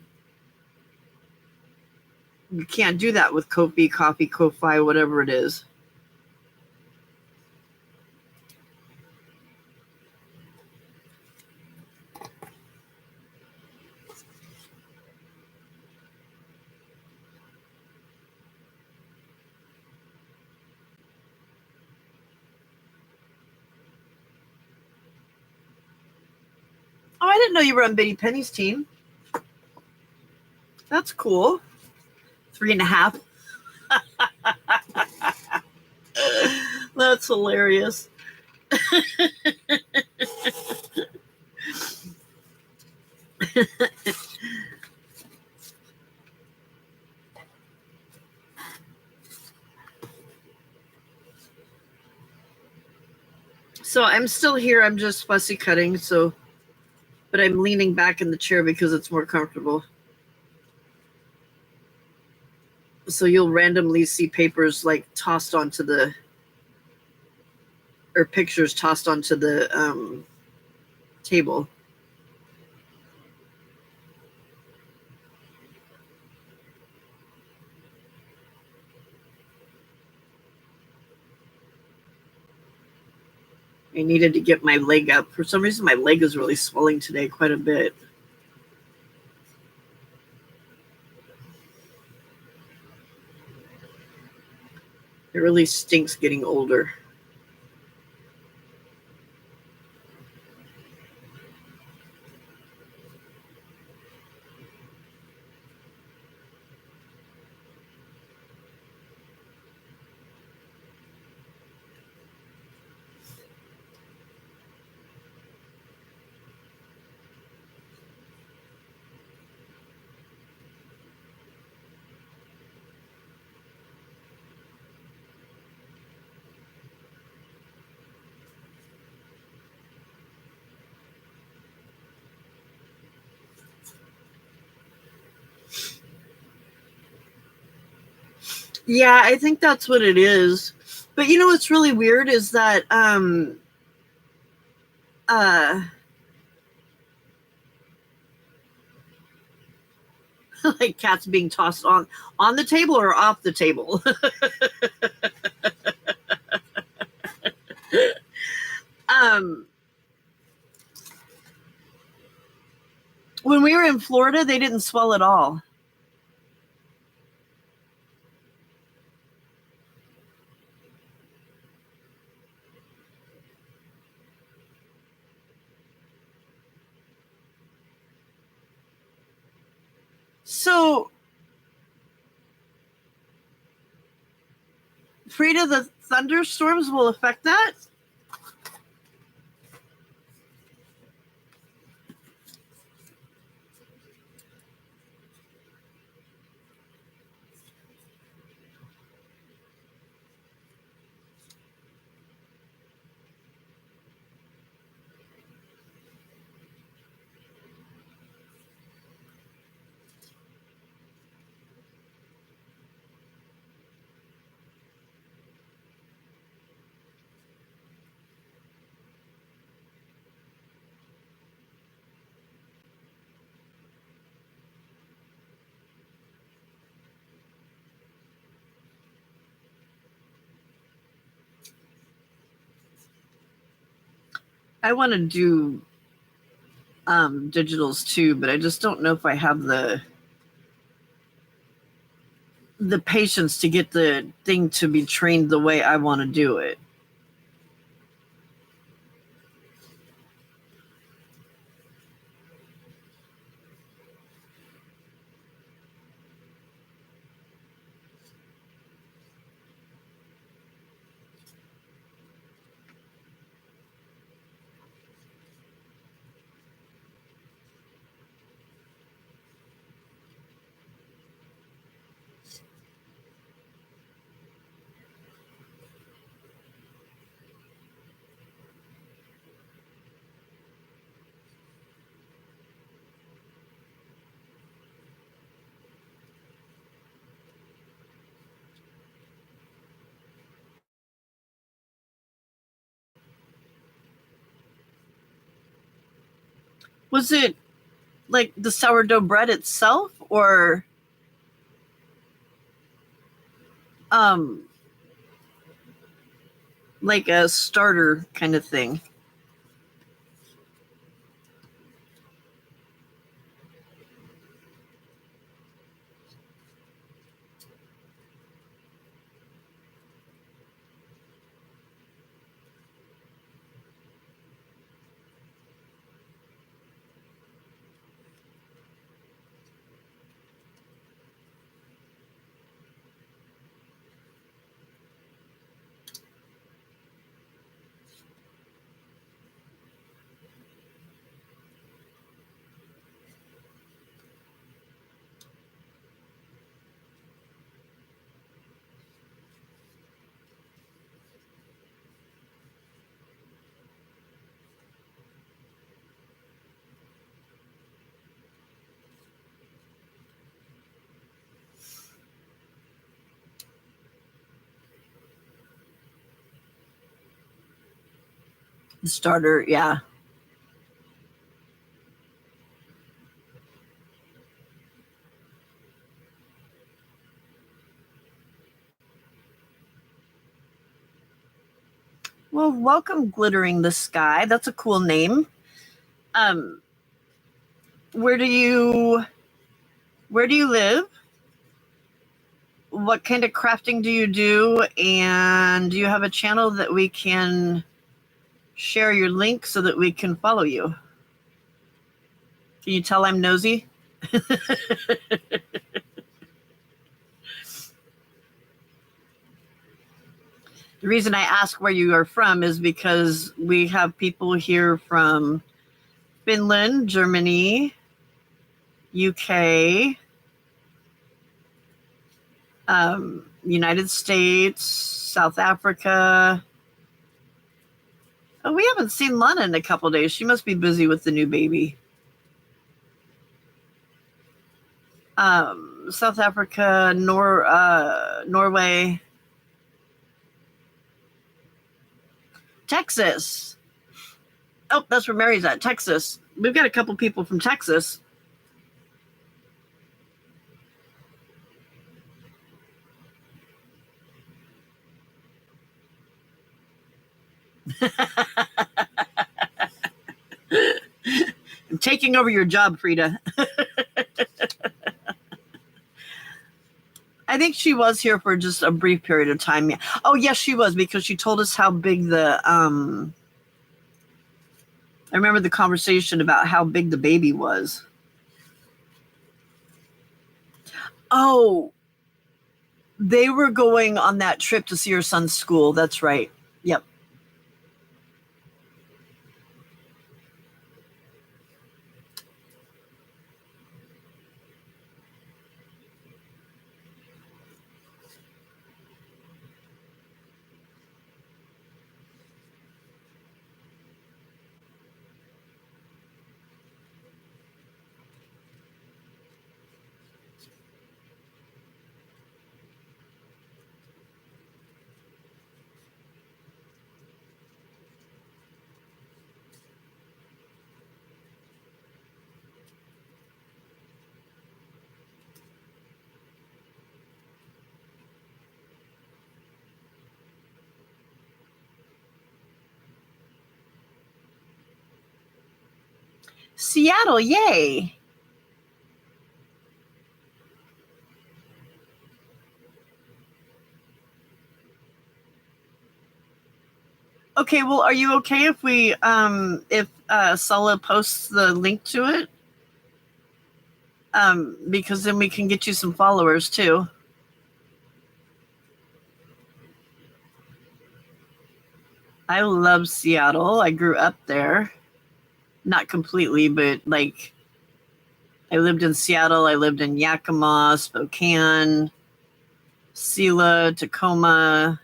you can't do that with Ko-fi, whatever it is. Oh, I didn't know you were on Bitty Penny's team. That's cool. 3.5. That's hilarious. So I'm still here. I'm just fussy cutting. But I'm leaning back in the chair because it's more comfortable. So you'll randomly see papers like tossed onto the, or pictures tossed onto the table. I needed to get my leg up. For some reason, my leg is really swelling today quite a bit. It really stinks getting older. Yeah, I think that's what it is. But you know what's really weird is that like cats being tossed on the table or off the table. When we were in Florida, they didn't swell at all. So, Frida, the thunderstorms will affect that? I want to do digitals too, but I just don't know if I have the patience to get the thing to be trained the way I want to do it. Was it like the sourdough bread itself or like a starter kind of thing? The starter, yeah. Well, welcome, Glittering the Sky. That's a cool name. Um, where do you live? What kind of crafting do you do? And do you have a channel that we can share your link so that we can follow you? Can you tell I'm nosy? The reason I ask where you are from is because we have people here from Finland, Germany, UK, United States, South Africa. Oh, we haven't seen Lana in a couple of days. She must be busy with the new baby. South Africa, Norway, Texas. Oh, that's where Mary's at, Texas. We've got a couple people from Texas. I'm taking over your job, Frida. I think she was here for just a brief period of time. Yeah. Oh, yes, she was, because she told us how big the I remember the conversation about how big the baby was. Oh, they were going on that trip to see her son's school. That's right. Yep. Seattle, yay. Okay, well, are you okay if we if Sula posts the link to it? Because then we can get you some followers too. I love Seattle. I grew up there. Not completely, but like I lived in Seattle, I lived in Yakima, Spokane, Selah, Tacoma.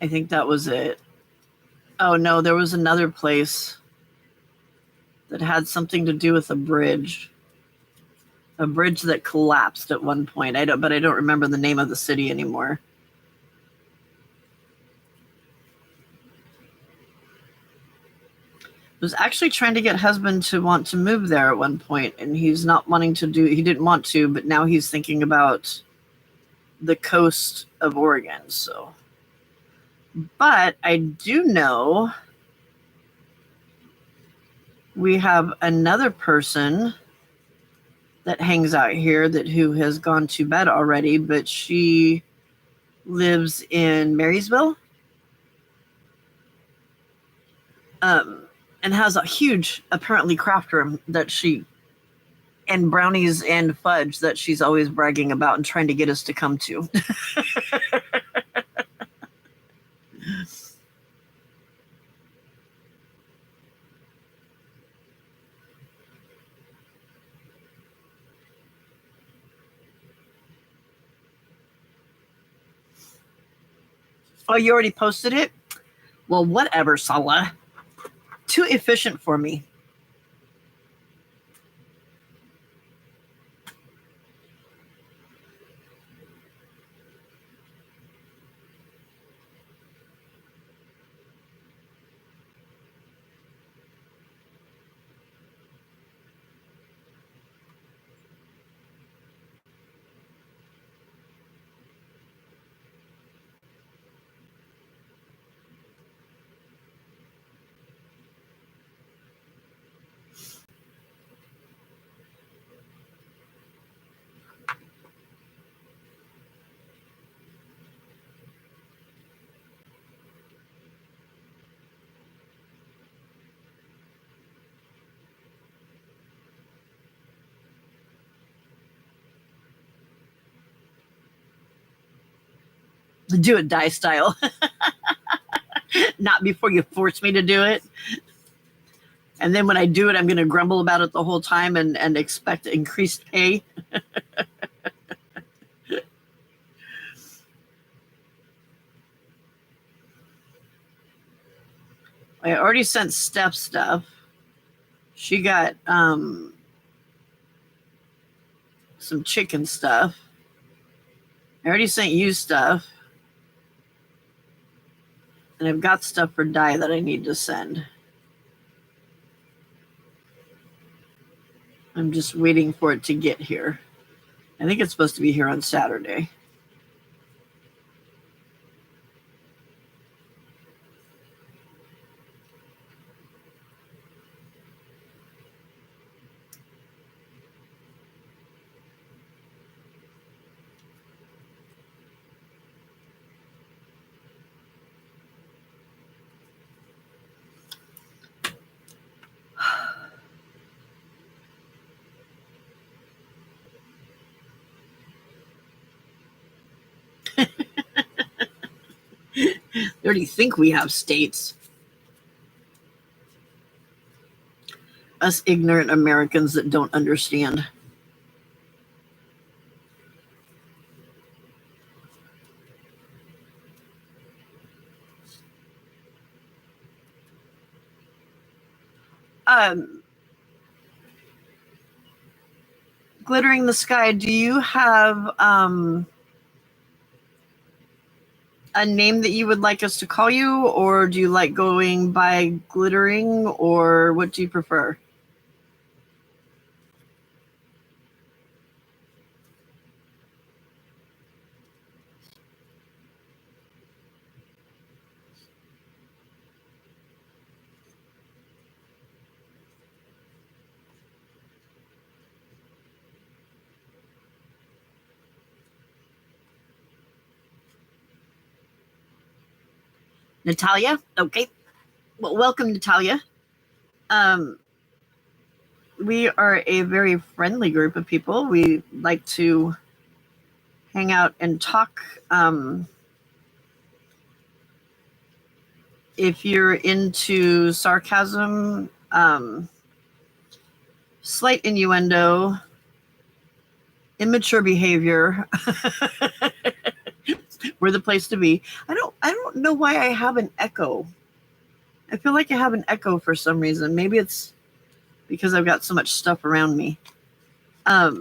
I think that was it. Oh no, there was another place that had something to do with a bridge. A bridge that collapsed at one point. I don't remember the name of the city anymore. Was actually trying to get husband to want to move there at one point, and he's not wanting to do. He didn't want to, but now he's thinking about the coast of Oregon. So, but I do know we have another person that hangs out here who has gone to bed already, but she lives in Marysville. And has a huge, apparently, craft room that and brownies and fudge that she's always bragging about and trying to get us to come to. Oh, you already posted it? Well, whatever, Sala. Too efficient for me. Do it dye style. Not before you force me to do it. And then when I do it, I'm going to grumble about it the whole time and expect increased pay. I already sent Steph stuff. She got some chicken stuff. I already sent you stuff. And I've got stuff for dye that I need to send. I'm just waiting for it to get here. I think it's supposed to be here on Saturday. They already think we have states. Us ignorant Americans that don't understand. Glittering the Sky, do you have a name that you would like us to call you, or do you like going by Glittering, or what do you prefer? Natalia? Okay. Well, welcome, Natalia. We are a very friendly group of people. We like to hang out and talk. If you're into sarcasm, slight innuendo, immature behavior, we're the place to be. I don't know why I have an echo. I feel like I have an echo for some reason. Maybe it's because I've got so much stuff around me. But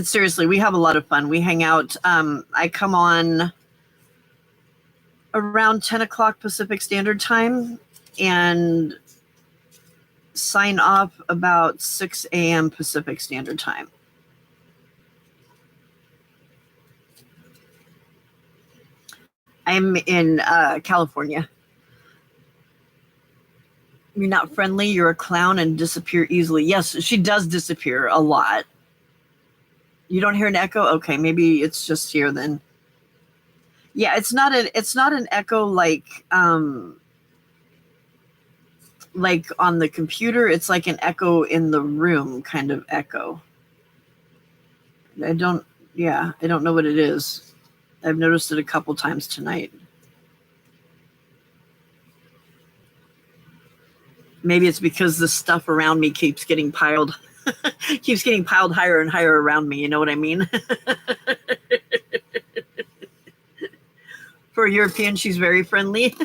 seriously, we have a lot of fun. We hang out. I come on around 10 o'clock Pacific Standard Time and sign off about 6 a.m. Pacific Standard Time. I'm in California. You're not friendly, you're a clown and disappear easily. Yes, she does disappear a lot. You don't hear an echo? Okay, maybe it's just here then. Yeah, it's not an echo like on the computer. It's like an echo in the room kind of echo. I don't know what it is. I've noticed it a couple times tonight. Maybe it's because the stuff around me keeps getting piled higher and higher around me. You know what I mean? For a European, she's very friendly.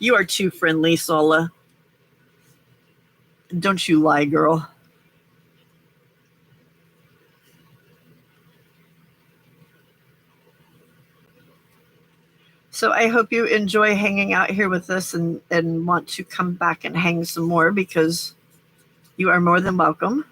You are too friendly, Sola. Don't you lie, girl. So I hope you enjoy hanging out here with us and want to come back and hang some more, because you are more than welcome.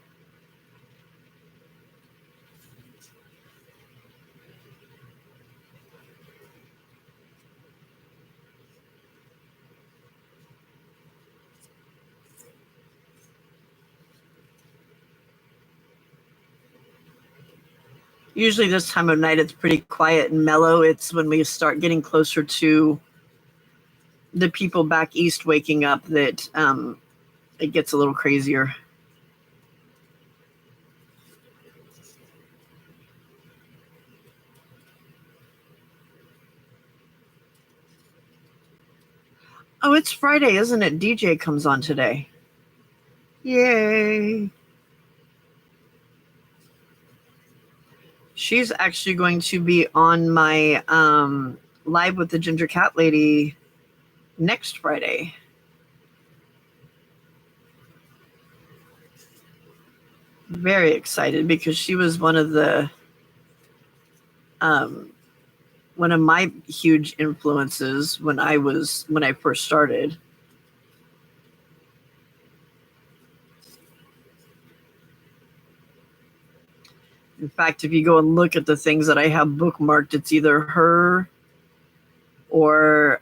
Usually this time of night it's pretty quiet and mellow. It's when we start getting closer to the people back east waking up that it gets a little crazier. Oh, it's Friday, isn't it? DJ comes on today. Yay. She's actually going to be on my Live with the Ginger Cat Lady next Friday. Very excited because she was one of my huge influences when I first started. In fact, if you go and look at the things that I have bookmarked, it's either her or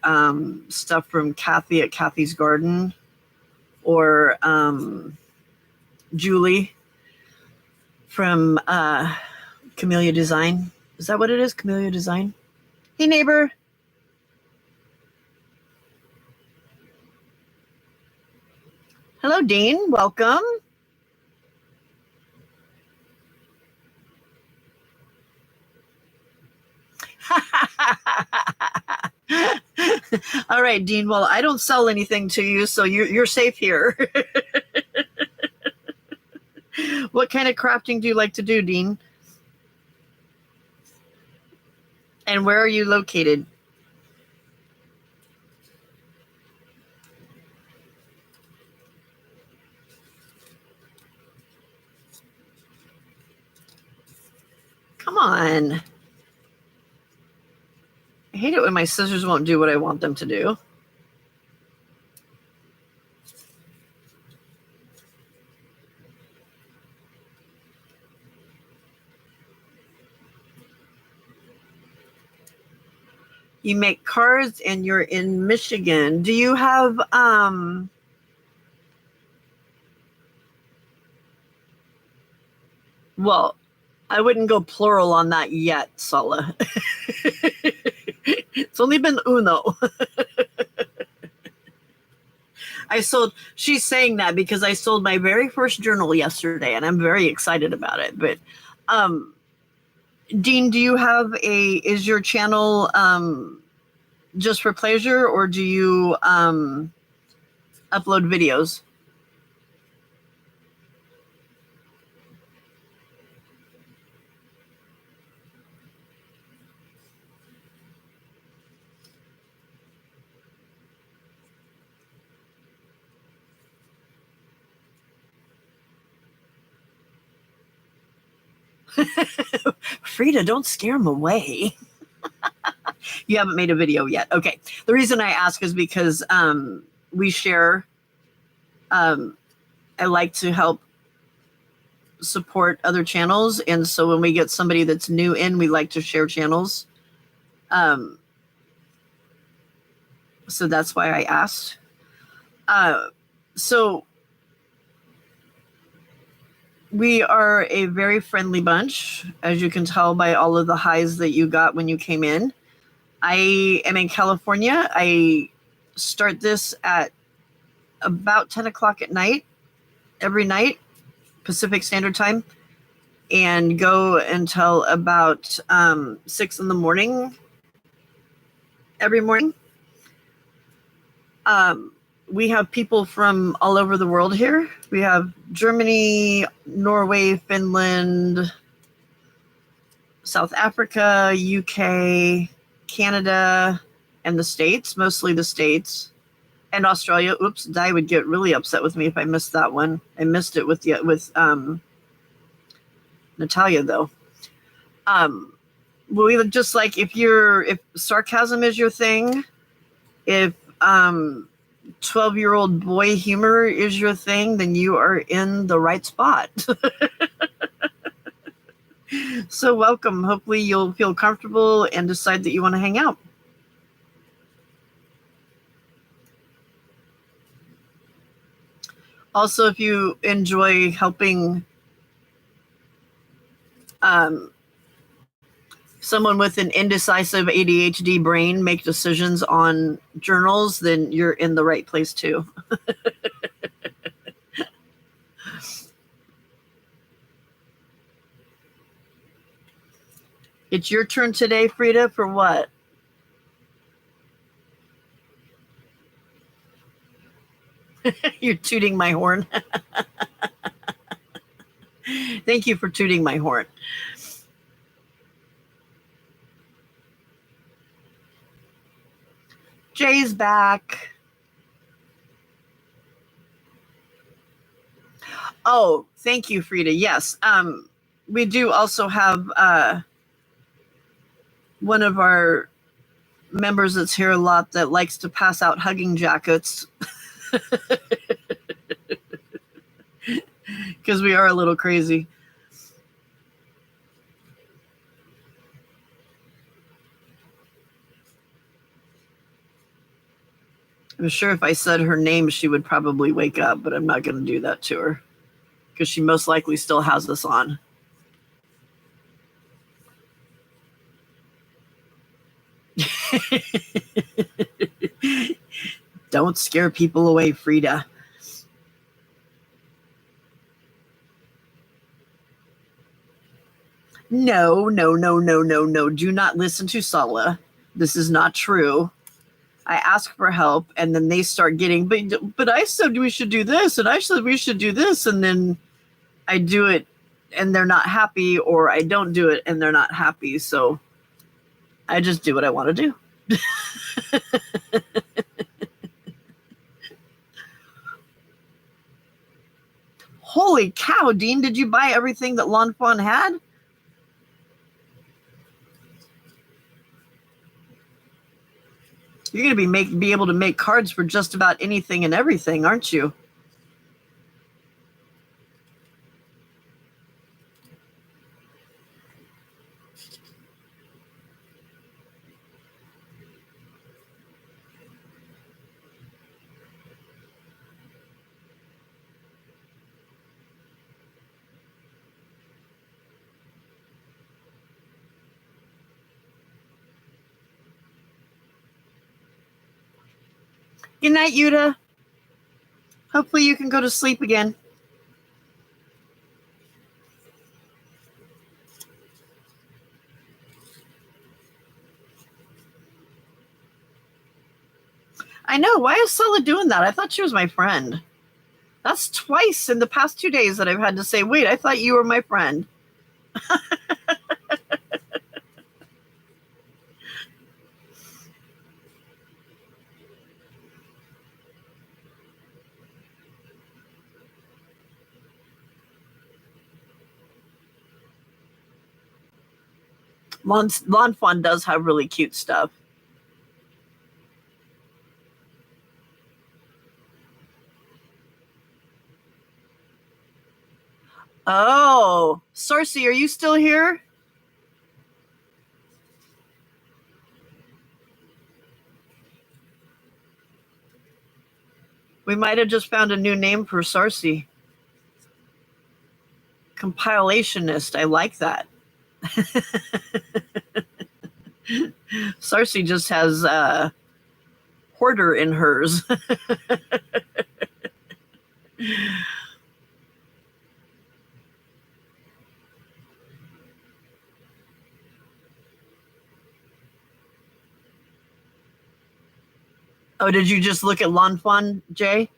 stuff from Kathy at Kathy's Garden, or Julie from Camellia Design. Is that what it is? Camellia Design? Hey, neighbor. Hello, Dean. Welcome. All right, Dean. Well, I don't sell anything to you, so you're safe here. What kind of crafting do you like to do, Dean? And where are you located? Come on. I hate it when my scissors won't do what I want them to do. You make cards and you're in Michigan. Do you have well, I wouldn't go plural on that yet, Sala. It's only been uno. She's saying that because I sold my very first journal yesterday and I'm very excited about it. But Dean, do you have is your channel just for pleasure, or do you upload videos? Frida, don't scare him away. You haven't made a video yet. Okay. The reason I ask is because we share. I like to help support other channels, and so when we get somebody that's new in, we like to share channels. So that's why I asked. So we are a very friendly bunch, as you can tell by all of the highs that you got when you came in. I am in California. I start this at about 10 o'clock at night, every night, Pacific Standard Time, and go until about 6 in the morning every morning. We have people from all over the world here. We have Germany, Norway, Finland, South Africa, UK, Canada, and the States, mostly the States, and Australia. Oops, Di would get really upset with me if I missed that one. I missed it with Natalia, though. We would just like, if sarcasm is your thing, if 12-year-old boy humor is your thing, then you are in the right spot. So welcome. Hopefully you'll feel comfortable and decide that you want to hang out. Also, if you enjoy helping someone with an indecisive ADHD brain make decisions on journals, then you're in the right place too. It's your turn today, Frida, for what? You're tooting my horn. Thank you for tooting my horn. Jay's back. Oh, thank you, Frida. Yes. We do also have one of our members that's here a lot that likes to pass out hugging jackets. Because we are a little crazy. I'm sure if I said her name, she would probably wake up, but I'm not going to do that to her because she most likely still has this on. Don't scare people away, Frida. No. Do not listen to Sala. This is not true. I ask for help, and then they start getting, but I said we should do this, and I said we should do this, and then I do it, and they're not happy, or I don't do it, and they're not happy. So I just do what I want to do. Holy cow, Dean, did you buy everything that Lon Fawn had? You're going to be able to make cards for just about anything and everything, aren't you? Good night, Yuta. Hopefully you can go to sleep again. I know. Why is Sala doing that? I thought she was my friend. That's twice in the past 2 days that I've had to say, wait, I thought you were my friend. Lon Fawn does have really cute stuff. Oh, Cersei, are you still here? We might have just found a new name for Cersei. Compilationist. I like that. Cersei just has hoarder in hers. Oh, did you just look at Lon Fawn, Jay?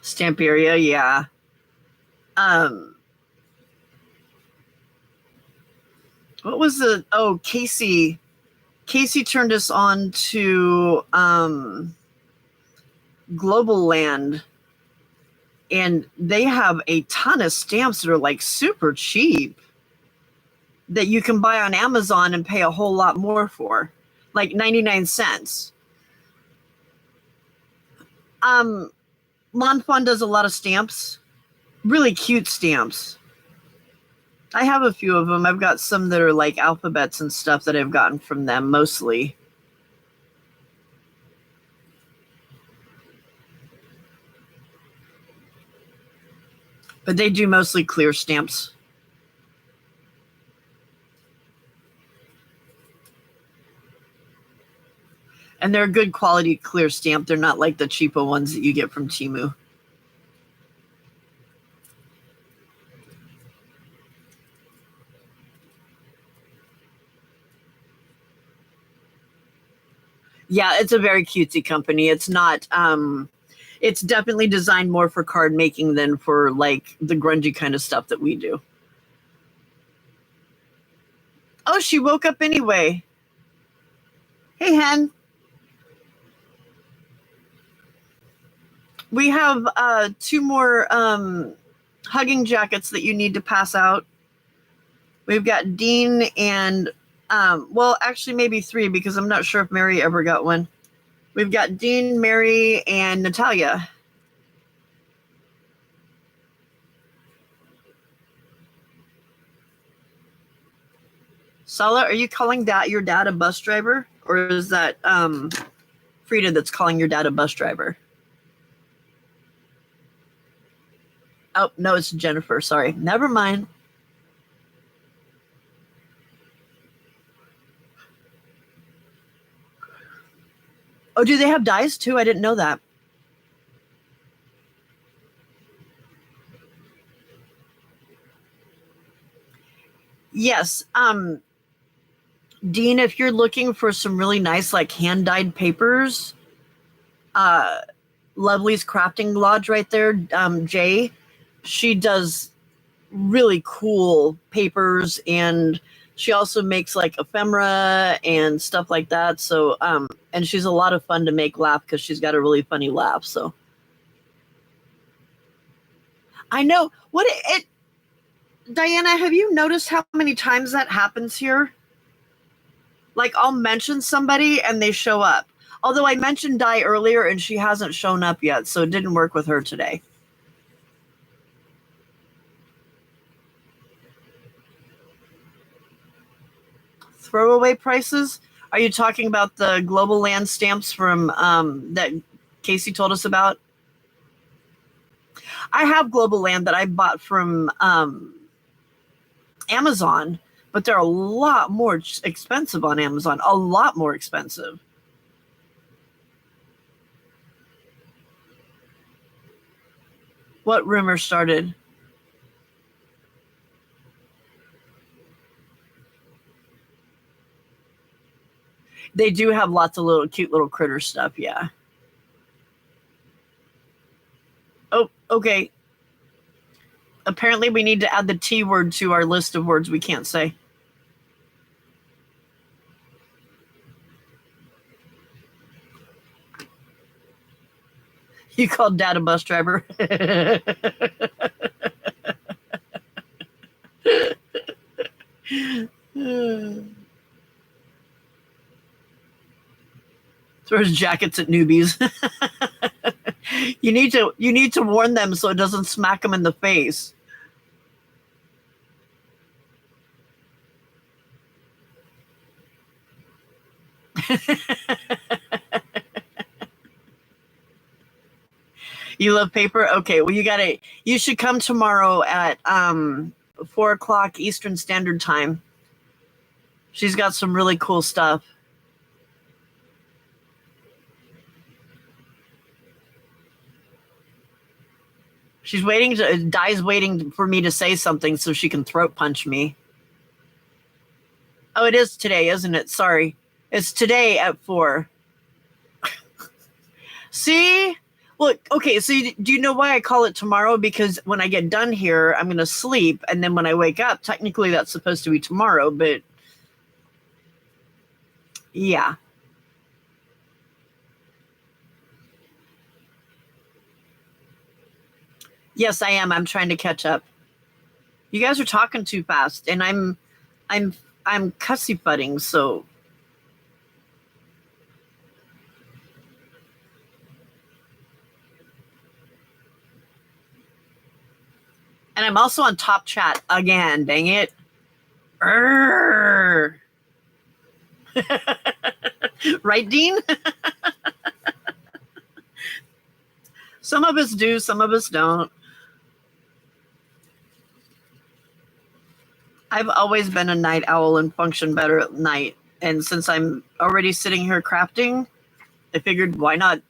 Stamperia, yeah. What was the? Oh, Casey. Casey turned us on to Global Land, and they have a ton of stamps that are like super cheap that you can buy on Amazon and pay a whole lot more for, like 99 cents. Lon Fawn does a lot of stamps, really cute stamps. I have a few of them. I've got some that are like alphabets and stuff that I've gotten from them mostly. But they do mostly clear stamps. And they're a good quality clear stamp. They're not like the cheapo ones that you get from Temu. Yeah, it's a very cutesy company. It's not, it's definitely designed more for card making than for like the grungy kind of stuff that we do. Oh, she woke up anyway. Hey, hen. We have 2 more hugging jackets that you need to pass out. We've got Dean and, well, actually maybe 3 because I'm not sure if Mary ever got one. We've got Dean, Mary, and Natalia. Sala, are you calling your dad a bus driver? Or is that Frida that's calling your dad a bus driver? Oh, no, it's Jennifer. Sorry. Never mind. Oh, do they have dies too? I didn't know that. Yes. Dean, if you're looking for some really nice, like hand-dyed papers, Lovely's Crafting Lodge right there, Jay, she does really cool papers, and she also makes like ephemera and stuff like that. So, and she's a lot of fun to make laugh because she's got a really funny laugh. So, I know what it. Diana, have you noticed how many times that happens here? Like I'll mention somebody and they show up. Although I mentioned Di earlier and she hasn't shown up yet, so it didn't work with her today. Throwaway prices? Are you talking about the Global Land stamps from that Casey told us about? I have Global Land that I bought from Amazon, but they're a lot more expensive on Amazon. A lot more expensive. What rumor started? They do have lots of little cute little critter stuff, yeah. Oh, okay. Apparently we need to add the T word to our list of words we can't say. You called Dad a bus driver. Throws jackets at newbies. You need to warn them so it doesn't smack them in the face. You love paper? Okay, well you should come tomorrow at 4:00 Eastern Standard Time. She's got some really cool stuff. Di's waiting for me to say something so she can throat punch me. Oh, it is today, isn't it? Sorry. It's today at 4. See? Look, okay, so do you know why I call it tomorrow? Because when I get done here, I'm going to sleep, and then when I wake up, technically that's supposed to be tomorrow, but yeah. Yes, I am. I'm trying to catch up. You guys are talking too fast, and I'm cussy-footing, so. And I'm also on top chat again, dang it. Right, Dean? Some of us do, some of us don't. I've always been a night owl and function better at night. And since I'm already sitting here crafting, I figured why not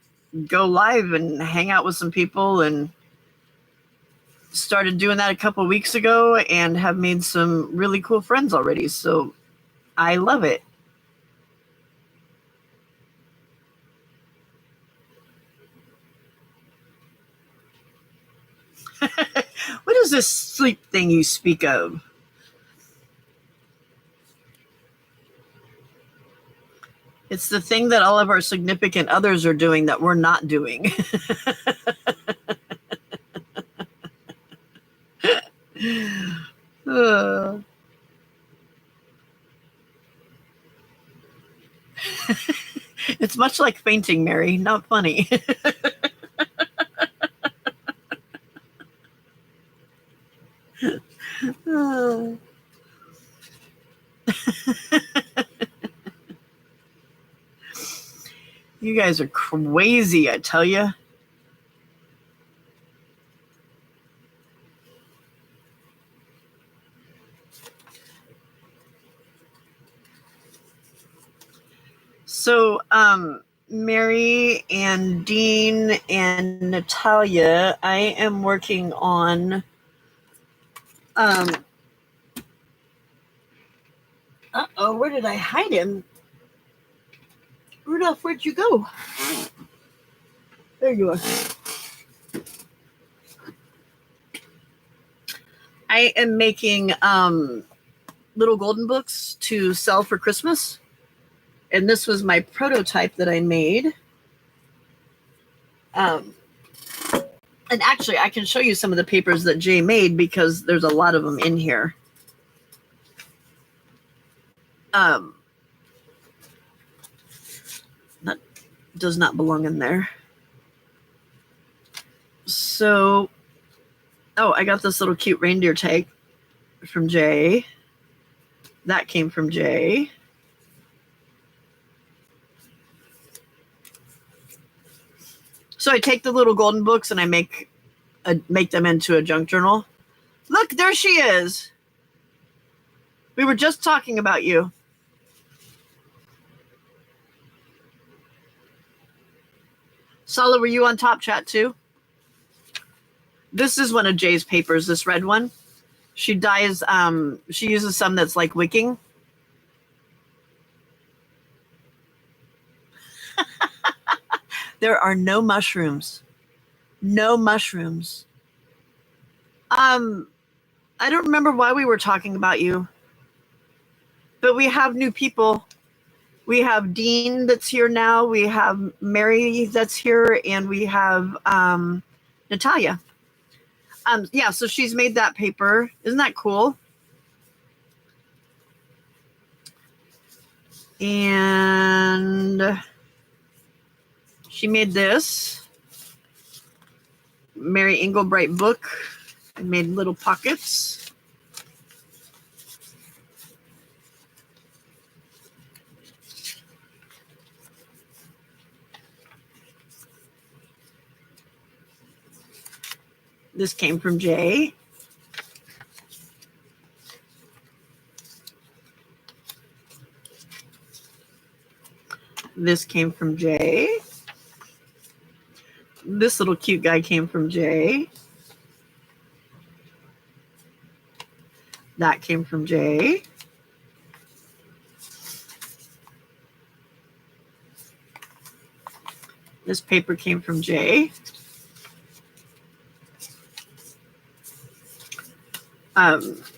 go live and hang out with some people, and started doing that a couple of weeks ago and have made some really cool friends already. So I love it. What is this sleep thing you speak of? It's the thing that all of our significant others are doing that we're not doing. It's much like fainting, Mary. Not funny. You guys are crazy, I tell you. So, Mary and Dean and Natalia, I am working on uh-oh, where did I hide him? Rudolph, where'd you go? There you are. I am making little golden books to sell for Christmas. And this was my prototype that I made. And actually, I can show you some of the papers that Jay made because there's a lot of them in here. That does not belong in there. So, oh, I got this little cute reindeer tag from Jay. That came from Jay. So I take the little golden books and I make them into a junk journal. Look, there she is. We were just talking about you. Sala, were you on Top Chat too? This is one of Jay's papers, this red one. She dyes, she uses some that's like wicking. There are no mushrooms. No mushrooms. I don't remember why we were talking about you. But we have new people. We have Dean that's here now. We have Mary that's here. And we have Natalia. Yeah, so she's made that paper. Isn't that cool? And she made this. Mary Engelbright book. I made little pockets. This came from Jay. This came from Jay. This little cute guy came from Jay. That came from Jay. This paper came from Jay.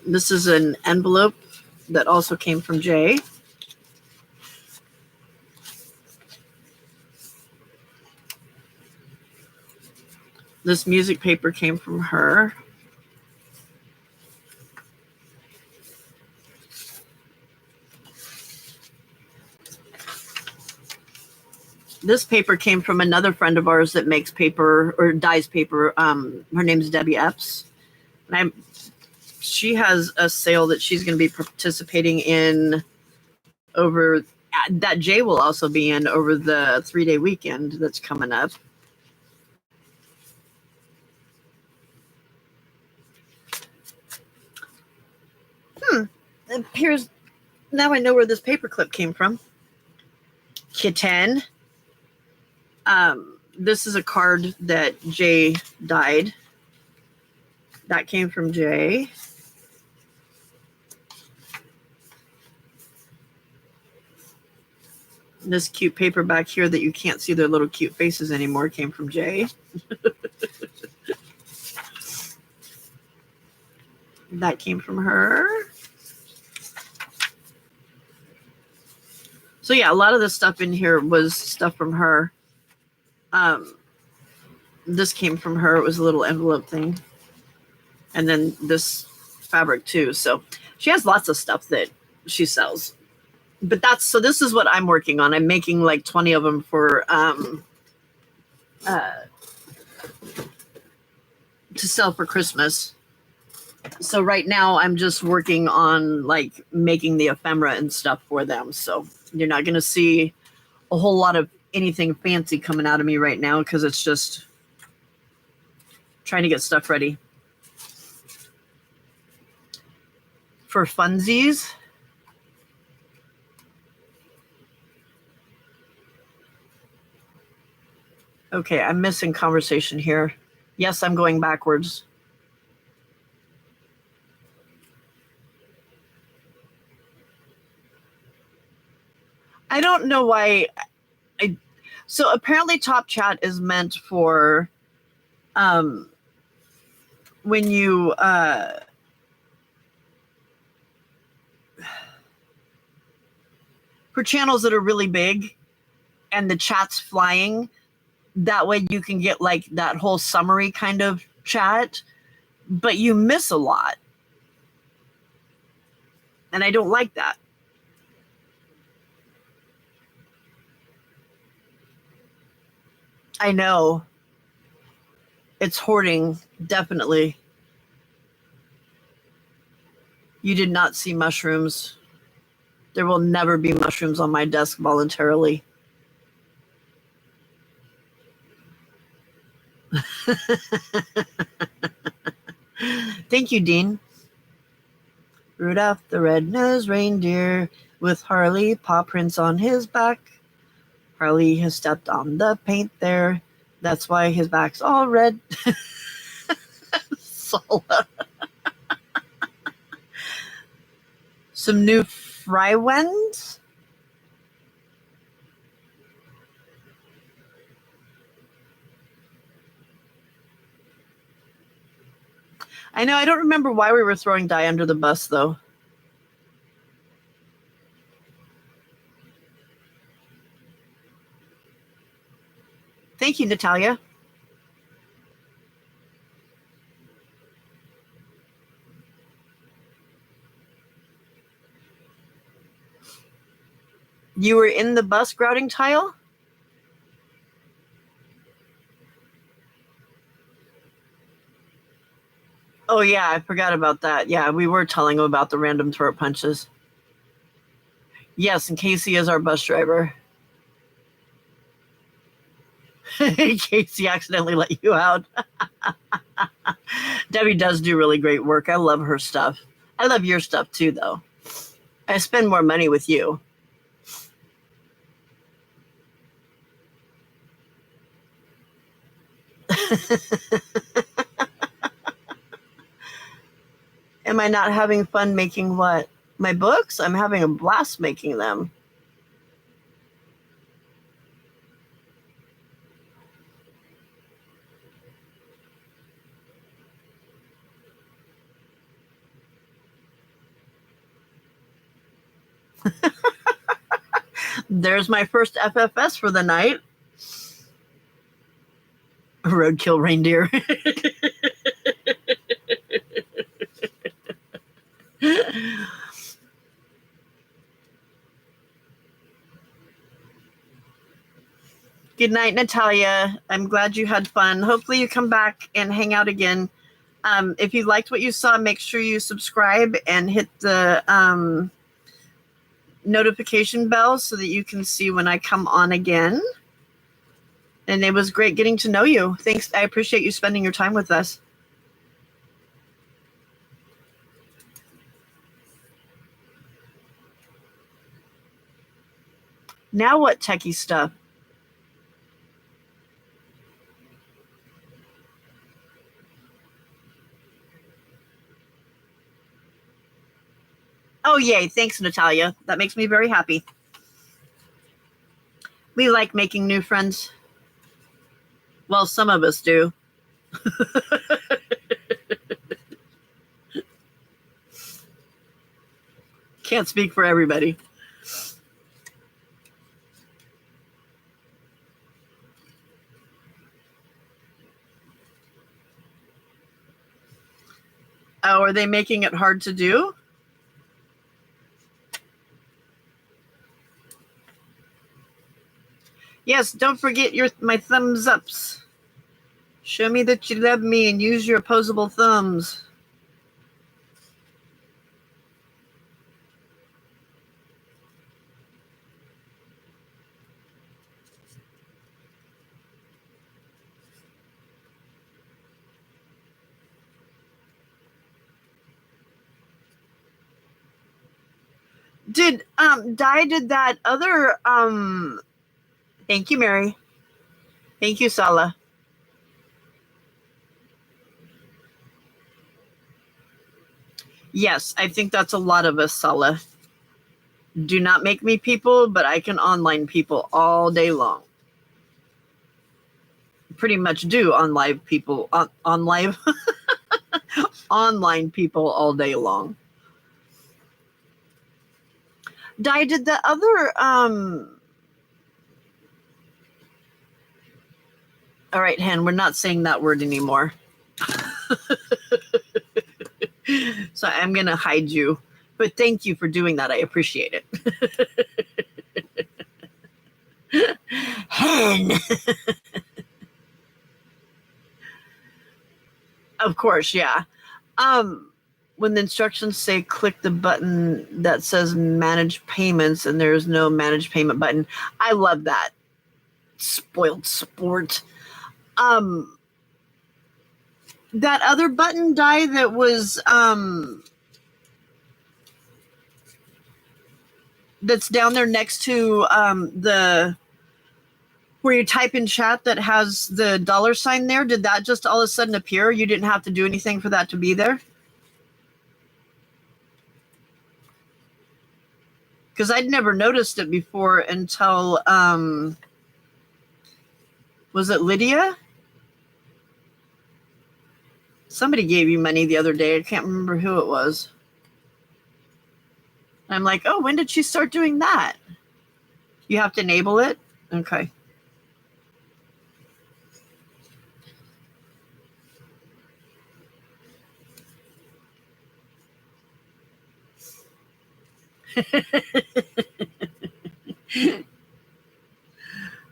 This is an envelope that also came from Jay. This music paper came from her. This paper came from another friend of ours that makes paper or dyes paper. Her name's Debbie Epps. And she has a sale that she's going to be participating in over, that Jay will also be in over the 3-day weekend that's coming up. Here's, now I know where this paper clip came from. Kitten. This is a card that Jay dyed. That came from Jay. This cute paper back here that you can't see their little cute faces anymore came from Jay. That came from her. So yeah, a lot of the stuff in here was stuff from her. This came from her. It was a little envelope thing. And then this fabric too. So she has lots of stuff that she sells. But so this is what I'm working on. I'm making like 20 of them for to sell for Christmas. So right now I'm just working on like making the ephemera and stuff for them. So you're not going to see a whole lot of anything fancy coming out of me right now because it's just trying to get stuff ready. For funsies, okay, I'm missing conversation here. Yes, I'm going backwards. I don't know why. So apparently Top Chat is meant for when you for channels that are really big and the chat's flying. That way you can get like that whole summary kind of chat, but you miss a lot. And I don't like that. I know. It's hoarding, definitely. You did not see mushrooms. There will never be mushrooms on my desk voluntarily. Thank you, Dean. Rudolph the red-nosed reindeer with Harley paw prints on his back. Harley has stepped on the paint there. That's why his back's all red. Some new Frywens. I know, I don't remember why we were throwing dye under the bus, though. Thank you, Natalia. You were in the bus grouting tile? Oh, yeah, I forgot about that. Yeah, we were telling him about the random throat punches. Yes, and Casey is our bus driver. Casey accidentally let you out. Debbie does do really great work. I love her stuff. I love your stuff too, though. I spend more money with you. Am I not having fun making what? My books? I'm having a blast making them. There's my first FFS for the night. Roadkill reindeer. Good night, Natalia. I'm glad you had fun. Hopefully you come back and hang out again. If you liked what you saw, make sure you subscribe and hit the notification bell so that you can see when I come on again. And it was great getting to know you. Thanks. I appreciate you spending your time with us. Now what techie stuff? Oh, yay. Thanks, Natalia. That makes me very happy. We like making new friends. Well, some of us do. Can't speak for everybody. Oh, are they making it hard to do? Yes, don't forget my thumbs ups. Show me that you love me and use your opposable thumbs. Did that other thank you, Mary. Thank you, Sala. Yes, I think that's a lot of us, Sala. Do not make me people, but I can online people all day long. Pretty much do on live people on live online people all day long. Did the other all right, Hen, we're not saying that word anymore. So I'm gonna hide you. But thank you for doing that. I appreciate it. Hen. Of course, yeah. When the instructions say click the button that says manage payments and there's no manage payment button, I love that. Spoiled sport. That other button that was that's down there next to the where you type in chat that has the $sign there, did that just all of a sudden appear? You didn't have to do anything for that to be there? Because I'd never noticed it before until was it Lydia? Somebody gave you money the other day. I can't remember who it was. I'm like, oh, when did she start doing that? You have to enable it? Okay.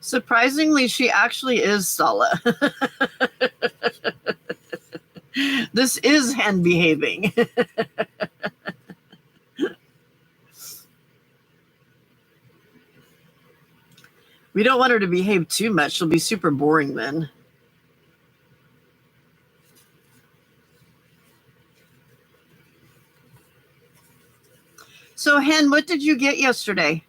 Surprisingly, she actually is Sala. This is Hen behaving. We don't want her to behave too much. She'll be super boring then. So, Hen, what did you get yesterday?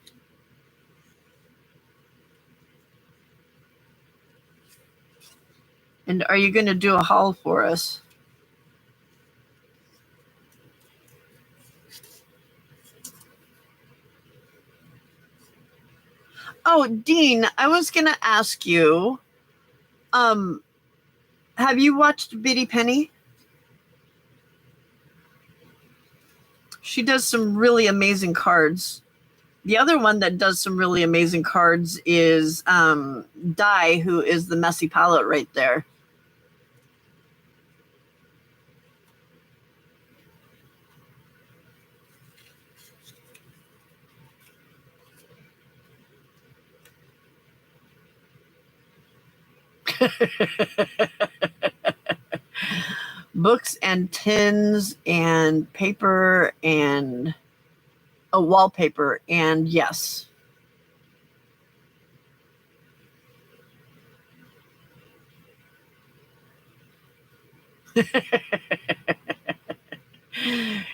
And are you going to do a haul for us? Oh, Dean, I was going to ask you, have you watched Biddy Penny? She does some really amazing cards. The other one that does some really amazing cards is Di, who is the messy palette right there. Books and tins and paper and a wallpaper, and yes.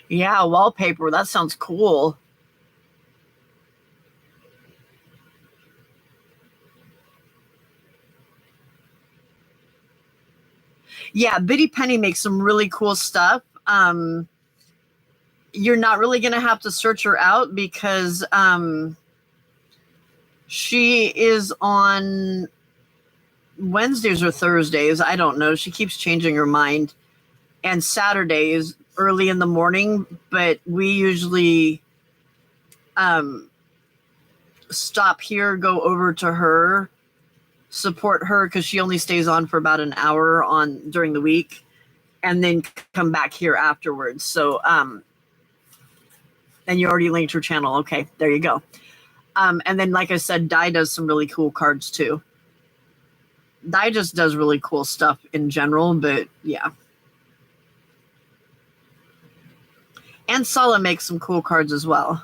Yeah, wallpaper. That sounds cool. Yeah, Biddy Penny makes some really cool stuff. You're not really going to have to search her out because she is on Wednesdays or Thursdays. I don't know. She keeps changing her mind. And Saturdays early in the morning, but we usually stop here, go over to her, support her because she only stays on for about an hour on during the week, and then come back here afterwards. So and you already linked her channel. Okay, there you go. And then, like I said, Di does some really cool cards too. Di just does really cool stuff in general, but yeah. And Sala makes some cool cards as well.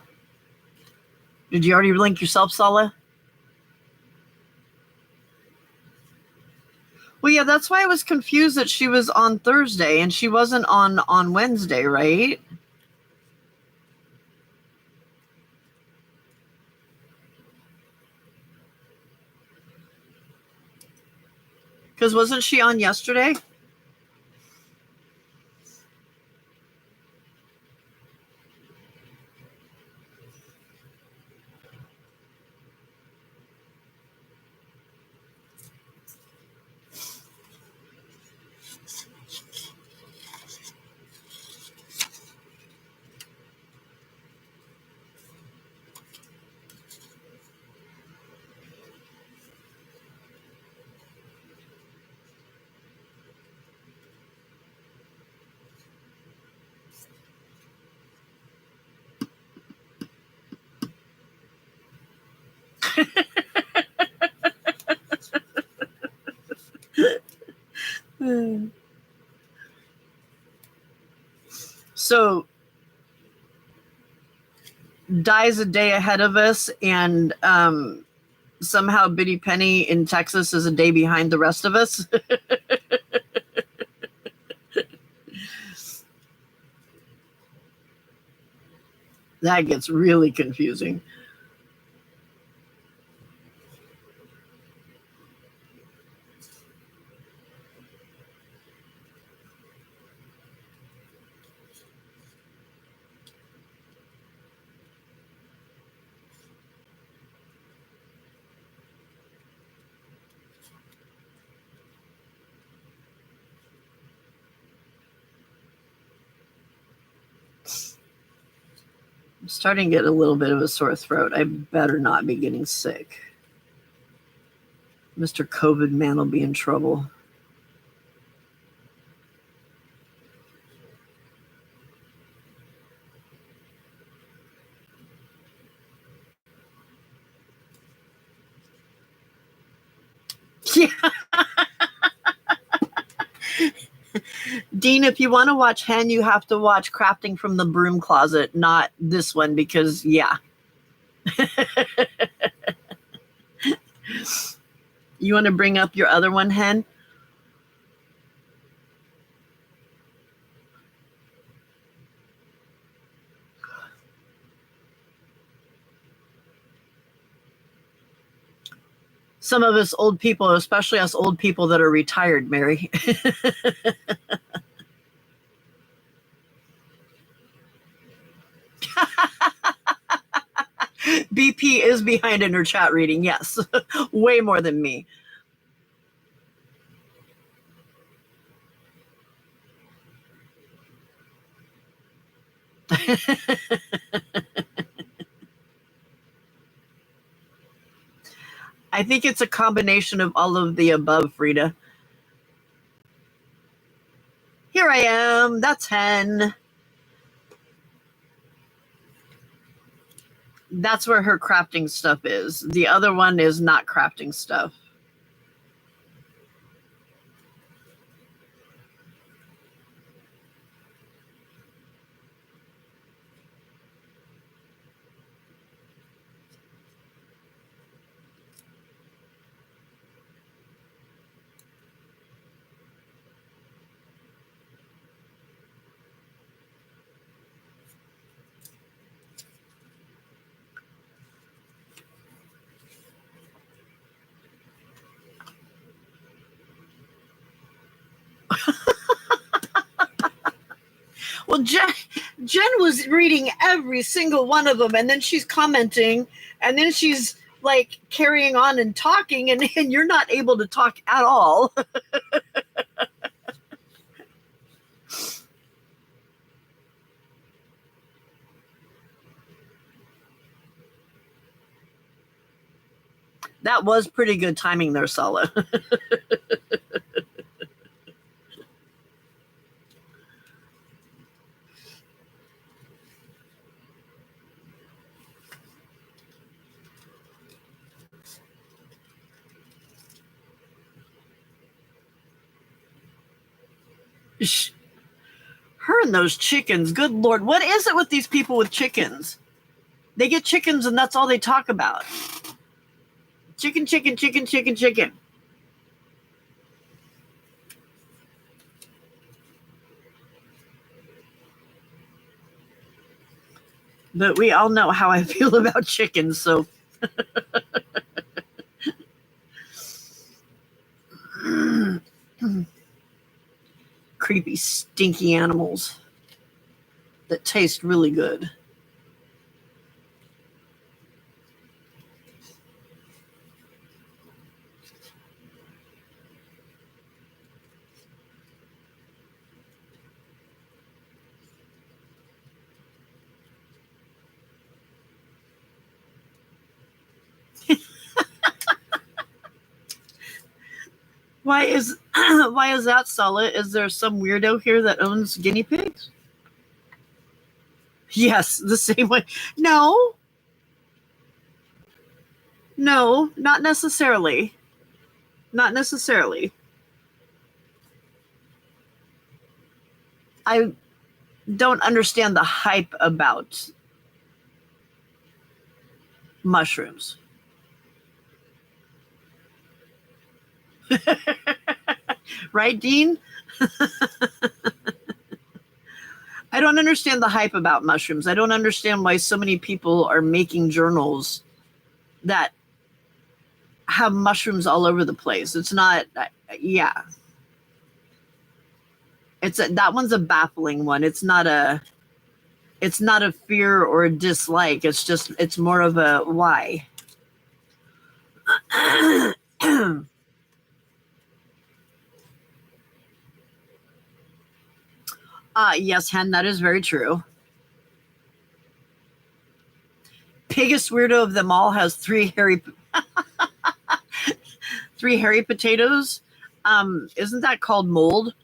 Did you already link yourself, Sala? Well, yeah, that's why I was confused that she was on Thursday and she wasn't on Wednesday, right? Because wasn't she on yesterday? So Di's a day ahead of us, and somehow Biddy Penny in Texas is a day behind the rest of us. That gets really confusing. I'm starting to get a little bit of a sore throat. I better not be getting sick. Mr. COVID man will be in trouble. Yeah. Dean, if you want to watch Hen, you have to watch Crafting from the Broom Closet, not this one, because, yeah. You want to bring up your other one, Hen? Some of us old people, especially us old people that are retired, Mary. BP is behind in her chat reading, yes. Way more than me. I think it's a combination of all of the above, Frida. Here I am. That's Hen. That's where her crafting stuff is. The other one is not crafting stuff. Jen was reading every single one of them, and then she's commenting, and then she's like carrying on and talking, and you're not able to talk at all. That was pretty good timing there, Sala. Her and those chickens, good Lord. What is it with these people with chickens? They get chickens and that's all they talk about. Chicken, chicken, chicken, chicken, chicken. But we all know how I feel about chickens, so. Creepy, stinky animals that taste really good. Why is that, Sala? Is there some weirdo here that owns guinea pigs? Yes, the same way. No, not necessarily. Not necessarily. I don't understand the hype about mushrooms. Right, Dean? I don't understand the hype about mushrooms. I don't understand why so many people are making journals that have mushrooms all over the place. It's not, yeah. That one's a baffling one. It's not a fear or a dislike. It's more of a why. Yes, Hen, that is very true. Biggest weirdo of them all has three hairy potatoes. Isn't that called mold?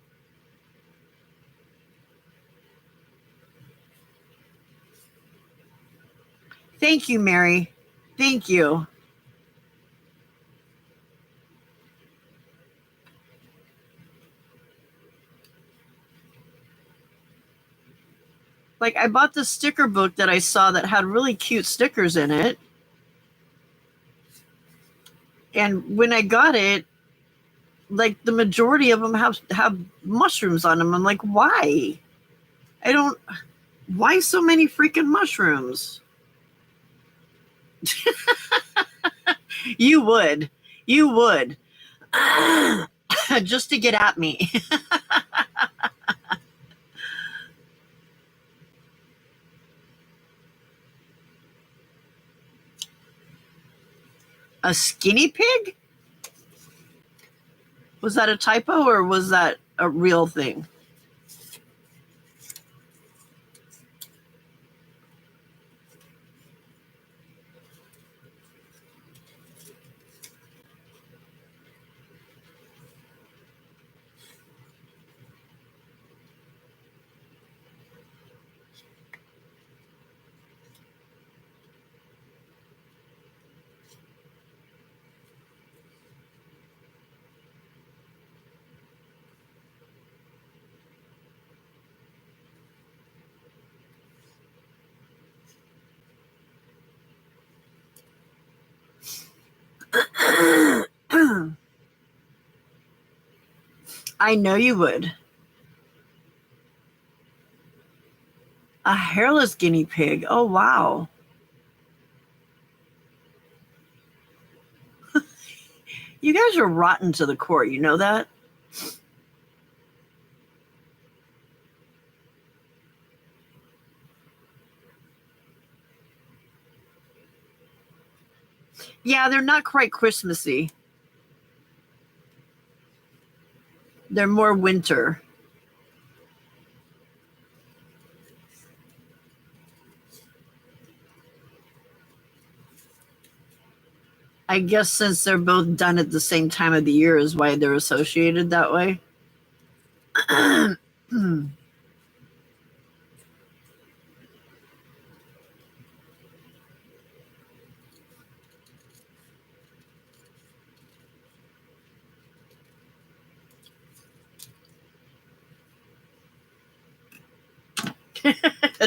Thank you, Mary. Thank you. Like, I bought this sticker book that I saw that had really cute stickers in it. And when I got it, like, the majority of them have mushrooms on them. I'm like, why? Why so many freaking mushrooms? You would. Just to get at me. A skinny pig? Was that a typo or was that a real thing? I know you would. A hairless guinea pig. Oh, wow. You guys are rotten to the core. You know that? You know Yeah, they're not quite Christmassy. They're more winter. I guess since they're both done at the same time of the year is why they're associated that way.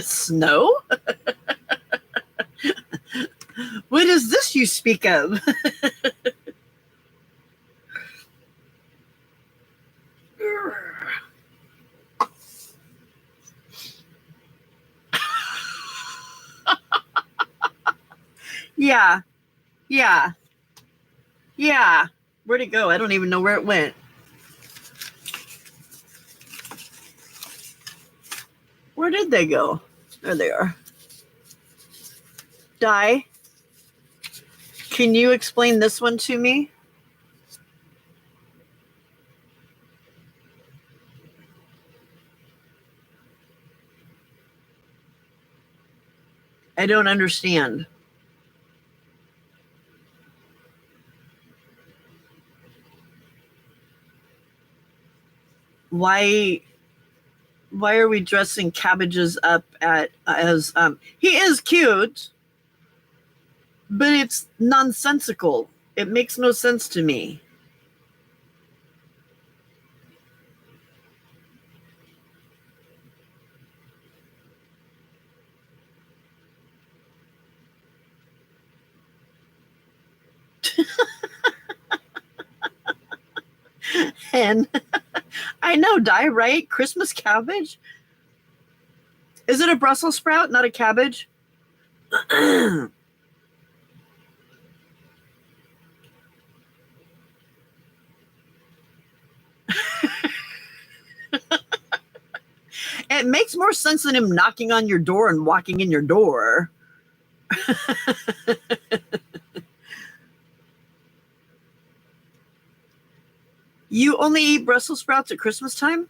Snow? What is this you speak of? Yeah, yeah, yeah. Where'd it go? I don't even know where it went. Where did they go? There they are. Di, can you explain this one to me? I don't understand. Why are we dressing cabbages up at as he is cute, but it's nonsensical. It makes no sense to me. And I know, Di, right? Christmas cabbage? Is it a Brussels sprout, not a cabbage? It makes more sense than him knocking on your door and walking in your door. You only eat Brussels sprouts at Christmas time?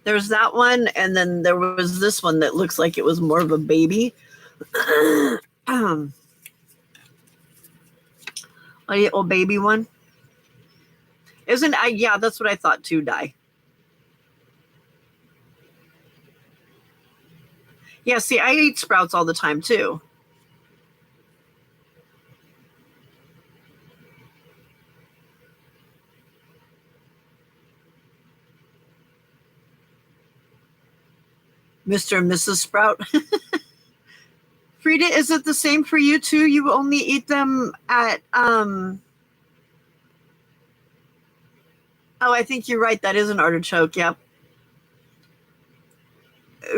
There's that one, and then there was this one that looks like it was more of a baby. A little baby one. Isn't I? Yeah, that's what I thought too. Di. Yeah, see, I eat sprouts all the time too. Mr. and Mrs. Sprout. Frida, is it the same for you too? You only eat them at oh, I think you're right. That is an artichoke. Yep.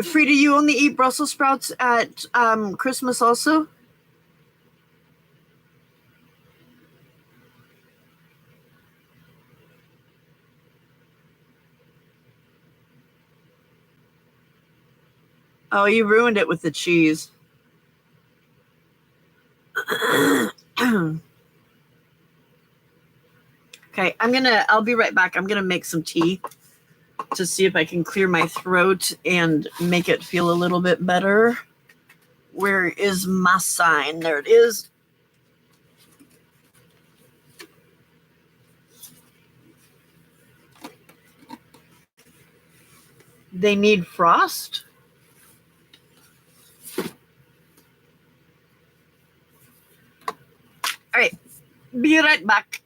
Frida, you only eat Brussels sprouts at Christmas also? Oh, you ruined it with the cheese. Okay, I'll be right back. I'm gonna make some tea to see if I can clear my throat and make it feel a little bit better. Where is my sign? There it is. They need frost? All right, be right back.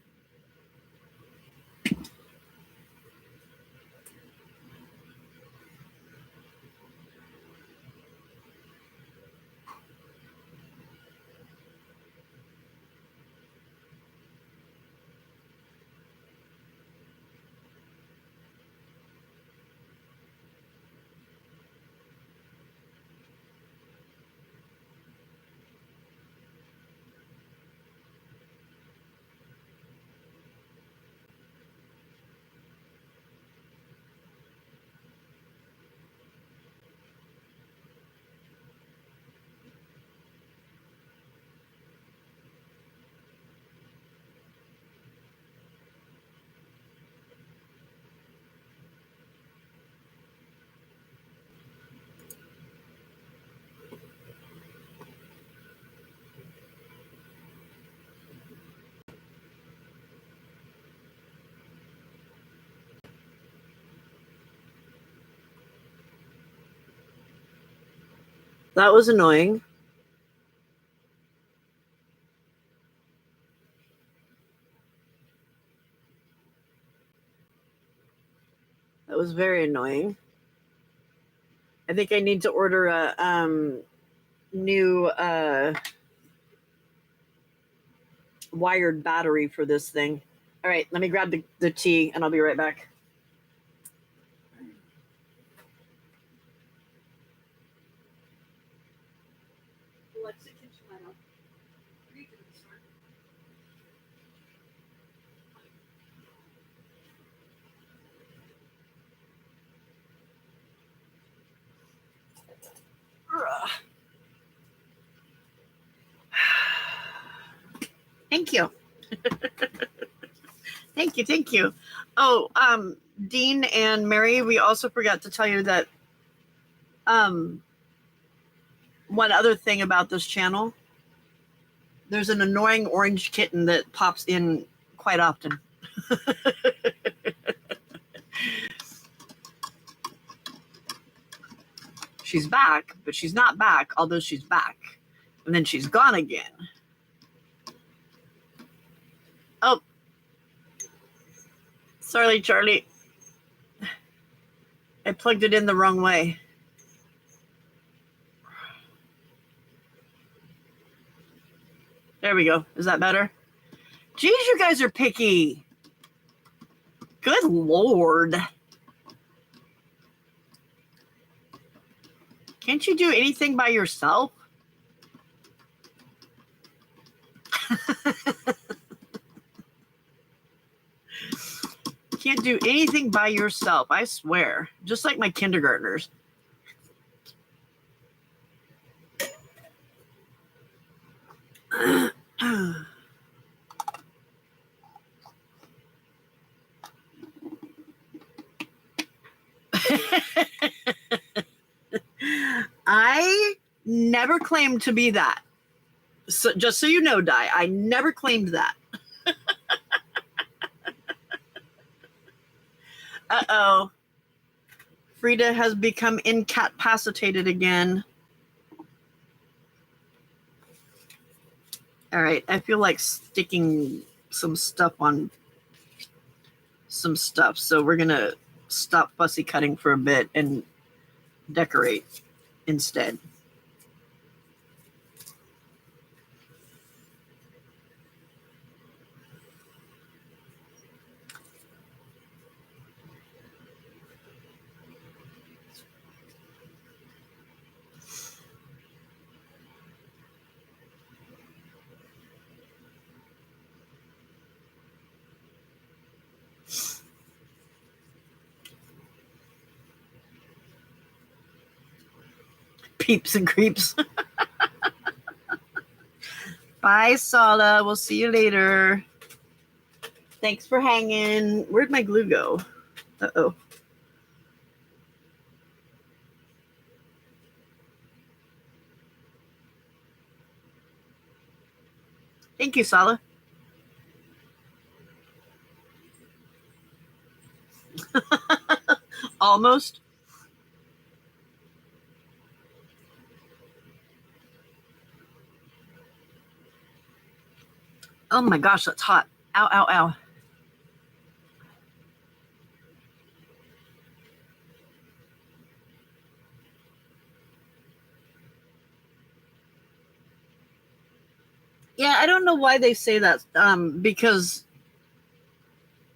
That was annoying. That was very annoying. I think I need to order a new wired battery for this thing. All right, let me grab the tea and I'll be right back. Alexa, can you light up? What are you doing, sir? Thank you. Thank you. Oh, Dean and Mary, we also forgot to tell you that one other thing about this channel, there's an annoying orange kitten that pops in quite often. She's back, but she's not back, although she's back. And then she's gone again. Oh. Sorry, Charlie. I plugged it in the wrong way. There we go. Is that better? Geez, you guys are picky. Good Lord. Can't you do anything by yourself? Can't do anything by yourself, I swear. Just like my kindergartners. I never claimed to be that. So, just so you know, Di, I never claimed that. Uh-oh. Frida has become incapacitated again. All right, I feel like sticking some stuff on some stuff. So we're going to stop fussy cutting for a bit and decorate instead. Peeps and creeps. Bye, Sala. We'll see you later. Thanks for hanging. Where'd my glue go? Uh-oh. Thank you, Sala. Almost. Oh my gosh, that's hot. Ow, ow, ow. Yeah, I don't know why they say that, because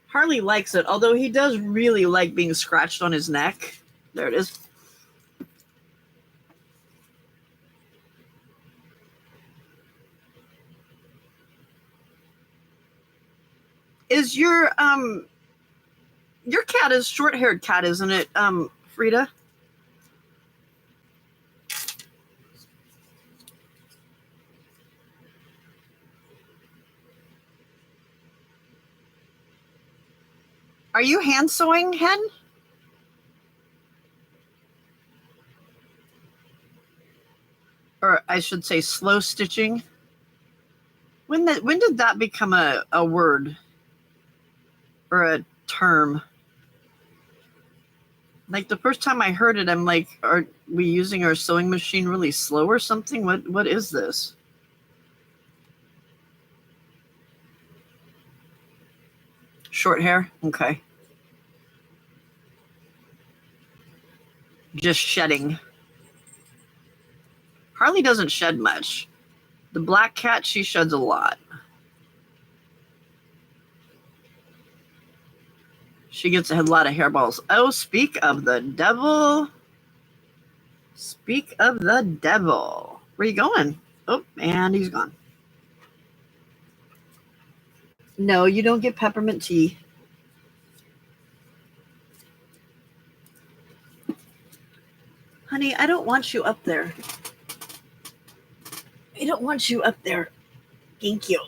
Harley likes it, although he does really like being scratched on his neck. There it is. Is your cat is short-haired cat, isn't it, Frida? Are you hand sewing, Hen? Or I should say slow stitching. When did that become a word or a term? Like the first time I heard it, I'm like, are we using our sewing machine really slow or something? What is this? Short hair? Okay. Just shedding. Harley doesn't shed much. The black cat, she sheds a lot. She gets a lot of hairballs. Oh, speak of the devil. Speak of the devil. Where you going? Oh, and he's gone. No, you don't get peppermint tea. Honey, I don't want you up there. I don't want you up there. Thank you.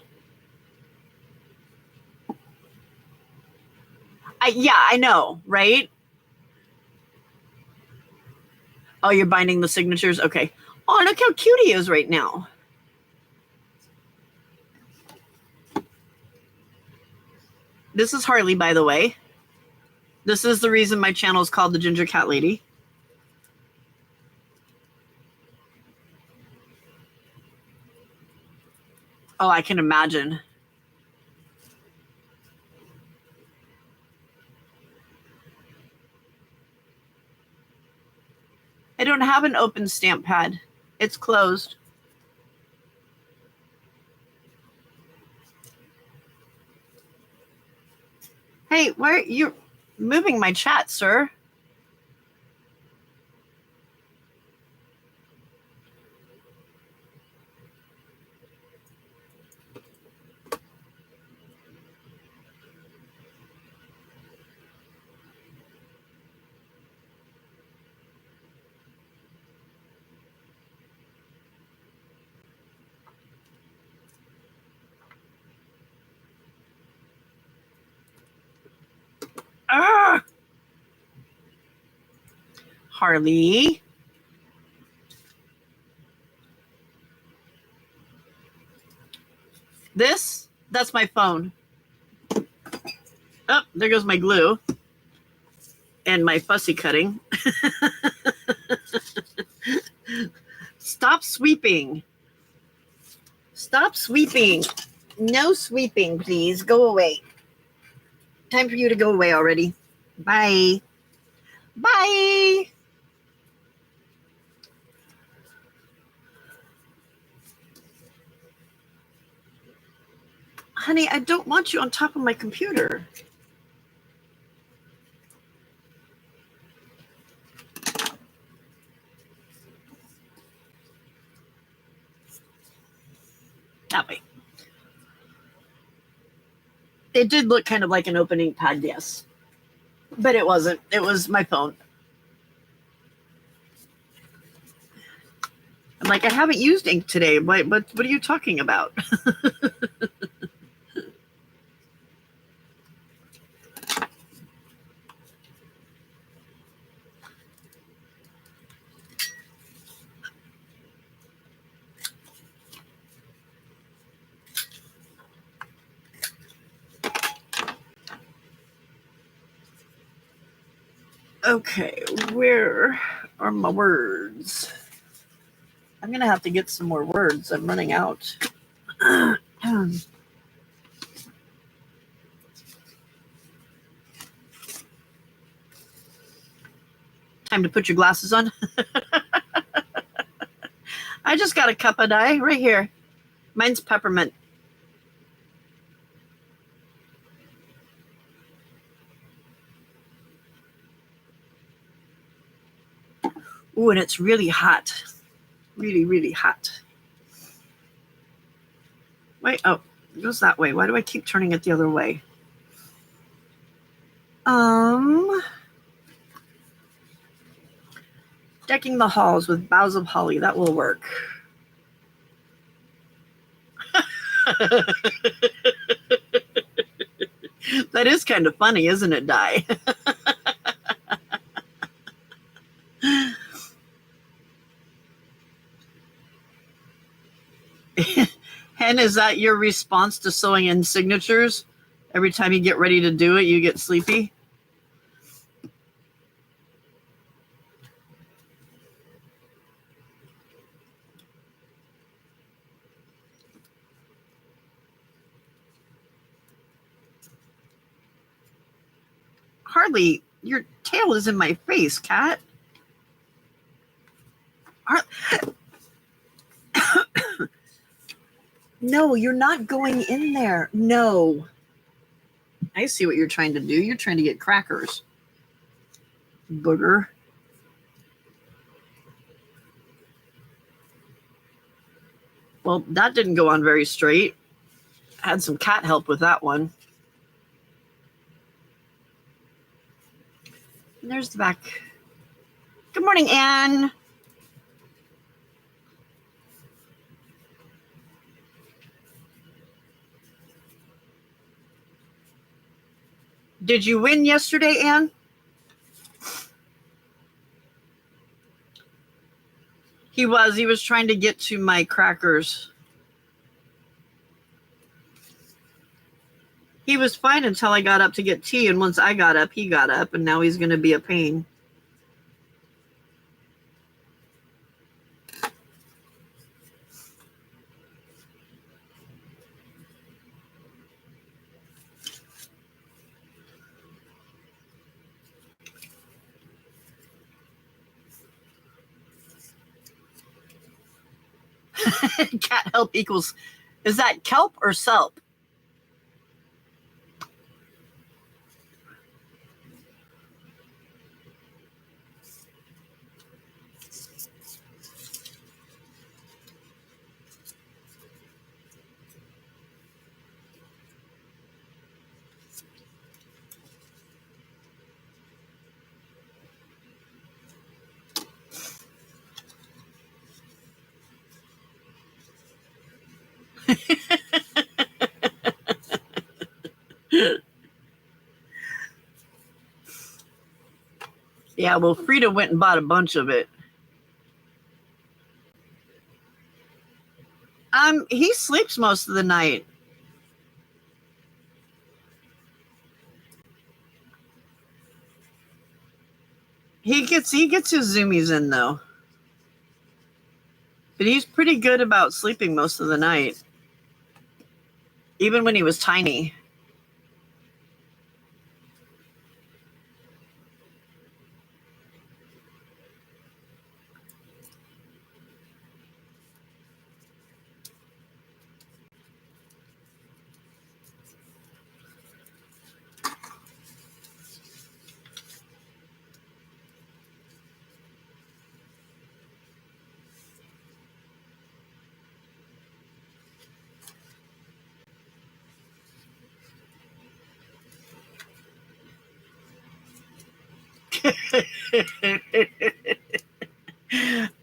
Yeah, I know, right? Oh, you're binding the signatures? Okay. Oh, look how cute he is right now. This is Harley, by the way. This is the reason my channel is called the Ginger Cat Lady. Oh, I can imagine. I don't have an open stamp pad. It's closed. Hey, why are you moving my chat, sir? Ah! Harley. That's my phone. Oh, there goes my glue and my fussy cutting. Stop sweeping. Stop sweeping. No sweeping, please. Go away. Time for you to go away already. Bye. Bye. Honey, I don't want you on top of my computer. That way. It did look kind of like an opening pad, yes. But it wasn't. It was my phone. I'm like, I haven't used ink today. What are you talking about? Okay, where are my words? I'm going to have to get some more words. I'm running out. Time to put your glasses on. I just got a cup of dye right here. Mine's peppermint. Ooh, and it's really hot. Really, really hot. Wait, oh, it goes that way. Why do I keep turning it the other way? Decking the halls with boughs of holly. That will work. That is kind of funny, isn't it, Di? Hen, is that your response to sewing in signatures? Every time you get ready to do it, you get sleepy? hardly, your tail is in my face, cat. No, you're not going in there. No. I see what you're trying to do. You're trying to get crackers. Booger. Well, that didn't go on very straight. Had some cat help with that one. And there's the back. Good morning, Anne. Did you win yesterday, Anne? He was trying to get to my crackers. He was fine until I got up to get tea, and once I got up, he got up, and now he's going to be a pain. Cat help equals, is that kelp or selp? Yeah, well, Frida went and bought a bunch of it. He sleeps most of the night. He gets his zoomies in though. But he's pretty good about sleeping most of the night. Even when he was tiny.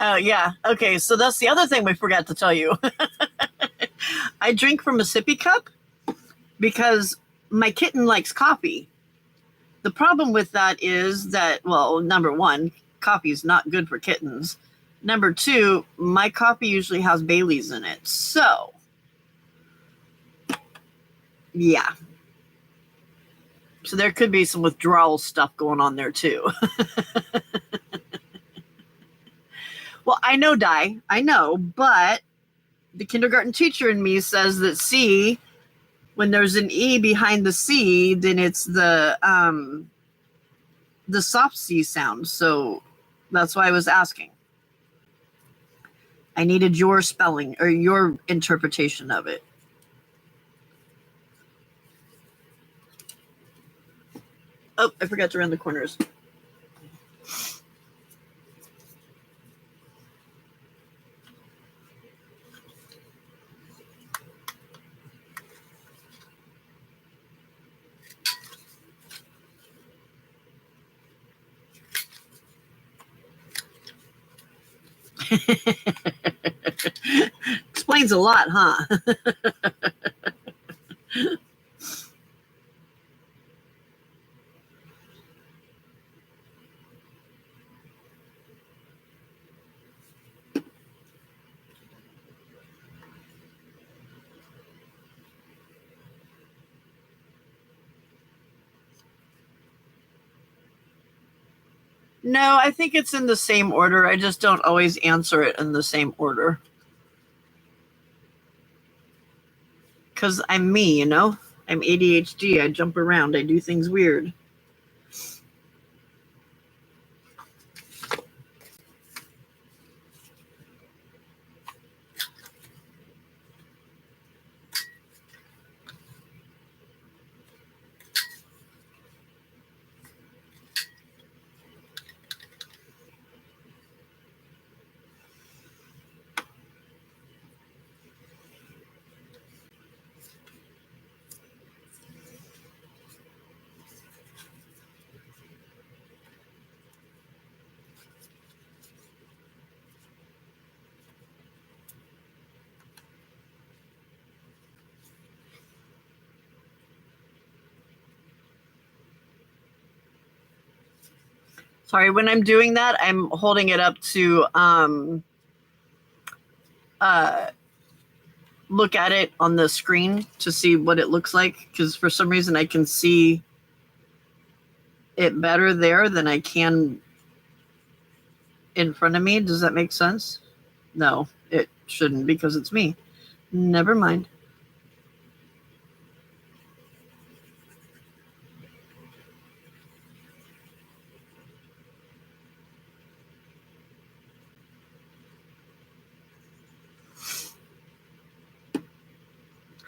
Oh, yeah. Okay, so that's the other thing we forgot to tell you. I drink from a sippy cup because my kitten likes coffee. The problem with that is that, well, number one, coffee is not good for kittens. Number two, my coffee usually has Bailey's in it. So, yeah. So there could be some withdrawal stuff going on there too. Well, I know, Di. I know, but the kindergarten teacher in me says that C, when there's an E behind the C, then it's the soft C sound. So that's why I was asking. I needed your spelling or your interpretation of it. Oh, I forgot to round the corners. Explains a lot, huh? No, I think it's in the same order. I just don't always answer it in the same order. Because I'm me, you know? I'm ADHD. I jump around. I do things weird. Sorry, when I'm doing that, I'm holding it up to look at it on the screen to see what it looks like, because for some reason I can see it better there than I can in front of me. Does that make sense? No, it shouldn't, because it's me. Never mind.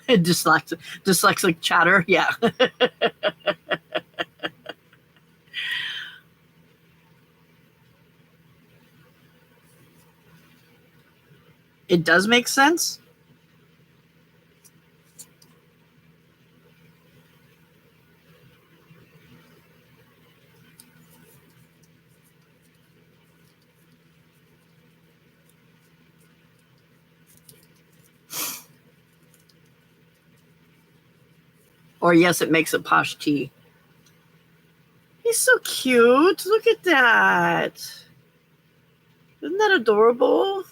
Dyslexic chatter, yeah. It does make sense. Or yes, it makes it posh tea. He's so cute. Look at that. Isn't that adorable?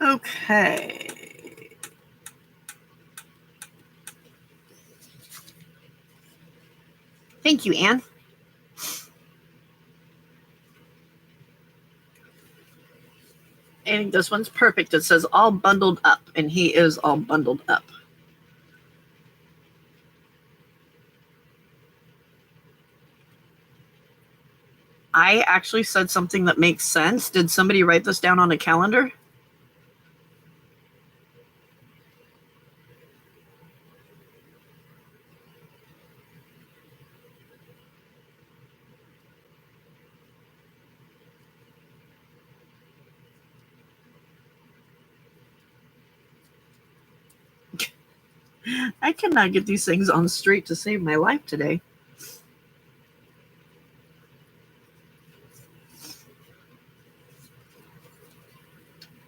Okay. Thank you, Anne. I think this one's perfect. It says all bundled up, and he is all bundled up. I actually said something that makes sense. Did somebody write this down on a calendar? I cannot get these things on straight to save my life today.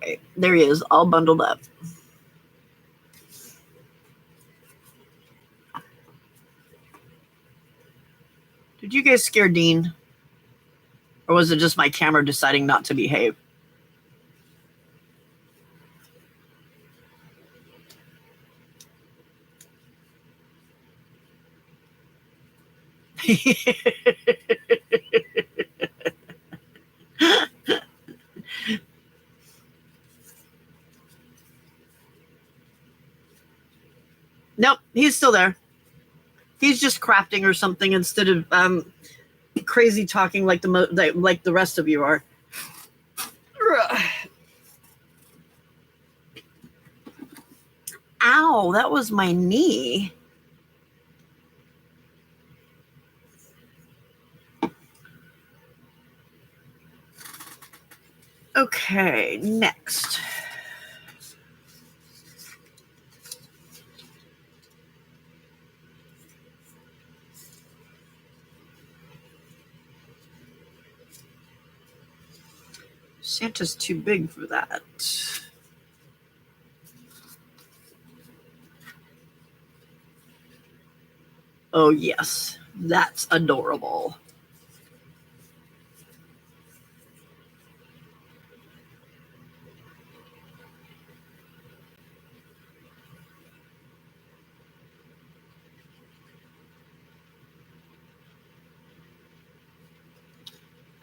Okay, there he is, all bundled up. Did you guys scare Dean? Or was it just my camera deciding not to behave? Nope, he's still there. He's just crafting or something instead of crazy talking like the rest of you are. Ow, that was my knee. Okay, next. Santa's too big for that. Oh, yes. That's adorable.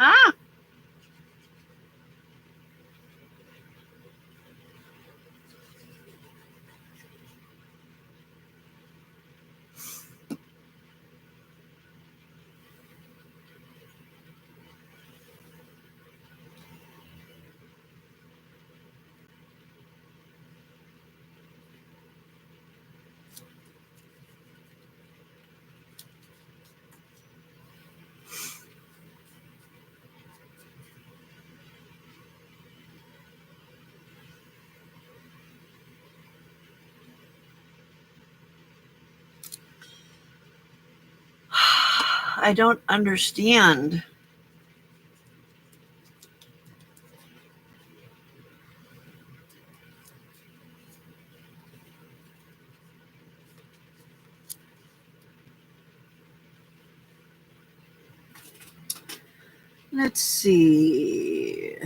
Ah! I don't understand. Let's see.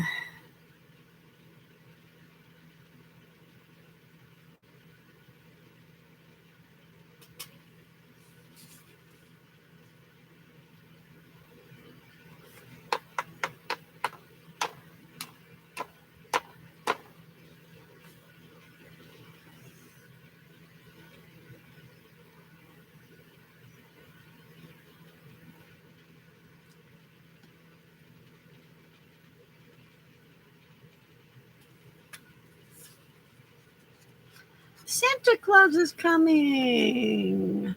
Santa Claus is coming.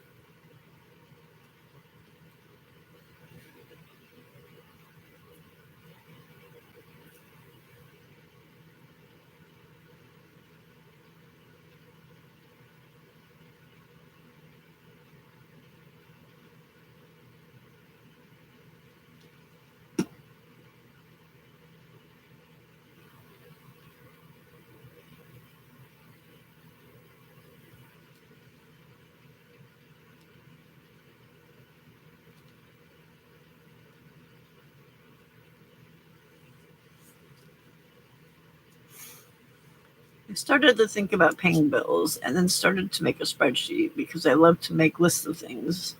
I started to think about paying bills and then started to make a spreadsheet because I love to make lists of things.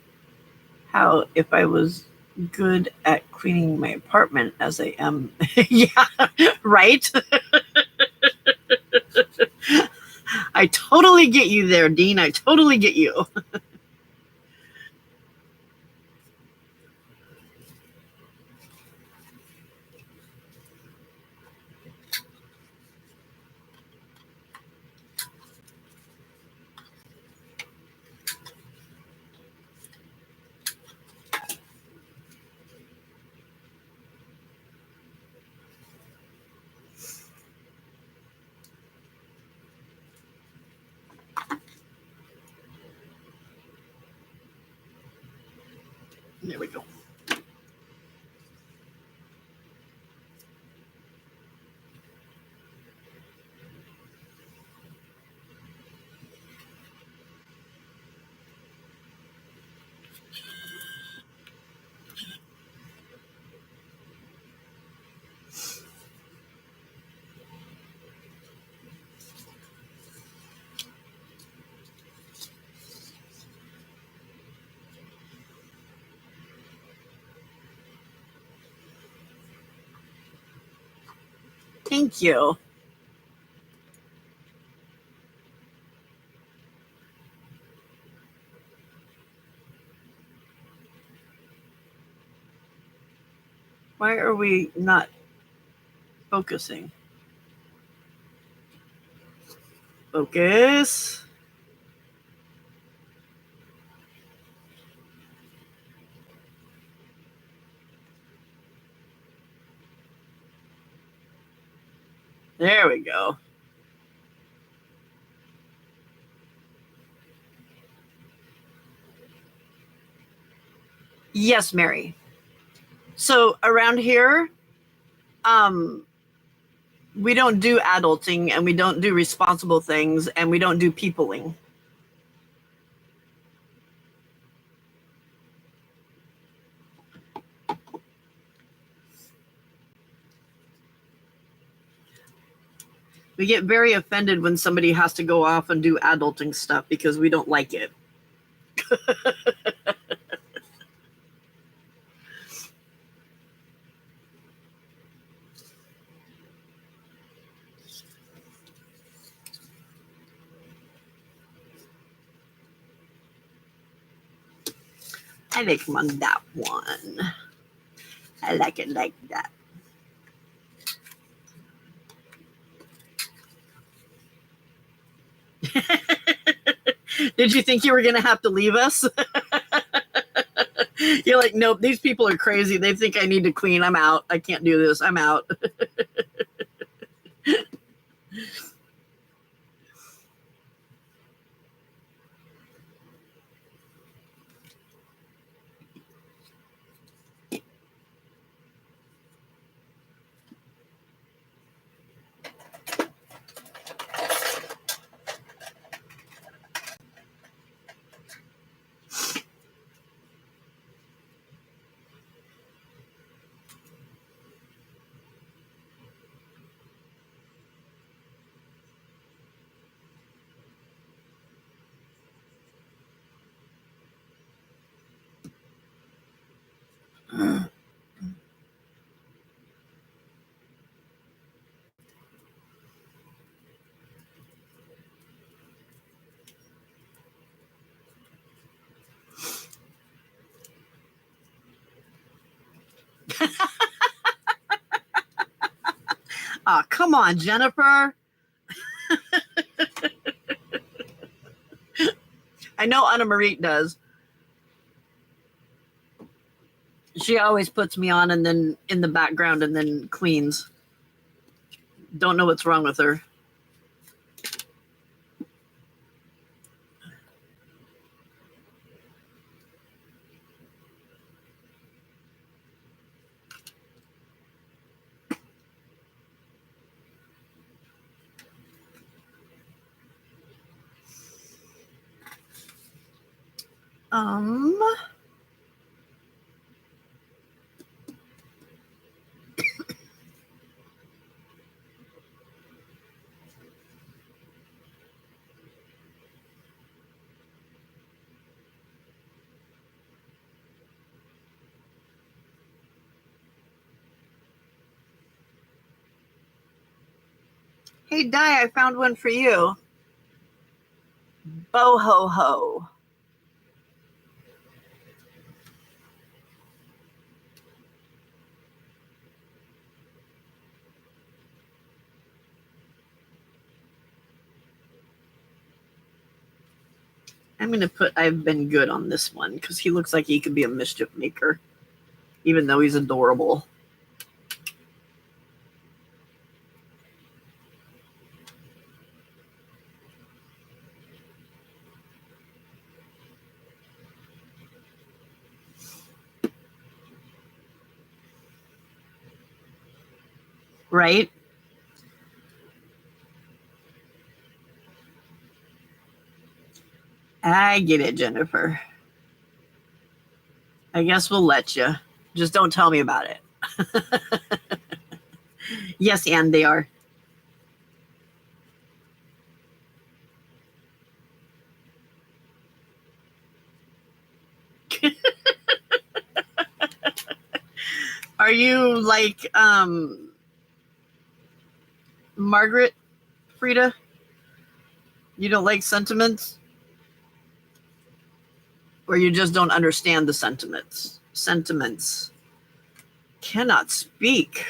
How if I was good at cleaning my apartment as I am. Yeah, right? I totally get you there, Dean. I totally get you. There we go. Thank you. Why are we not focusing? Focus. There we go. Yes, Mary. So around here, we don't do adulting and we don't do responsible things and we don't do peopling. We get very offended when somebody has to go off and do adulting stuff because we don't like it. I like them on that one. I like it like that. Did you think you were going to have to leave us? You're like, nope, these people are crazy. They think I need to clean. I'm out. I can't do this. I'm out. Ah, come on, Jennifer. I know Anna Marie does. She always puts me on and then in the background and then cleans. Don't know what's wrong with her. Um, hey, Di, I found one for you. Bo ho ho. I'm going to put I've been good on this one because he looks like he could be a mischief maker, even though he's adorable. Right? I get it, Jennifer. I guess we'll let you. Just don't tell me about it. Yes, and they are. Are you like Margaret, Frida? You don't like sentiments? Or you just don't understand the sentiments? Sentiments. Cannot speak.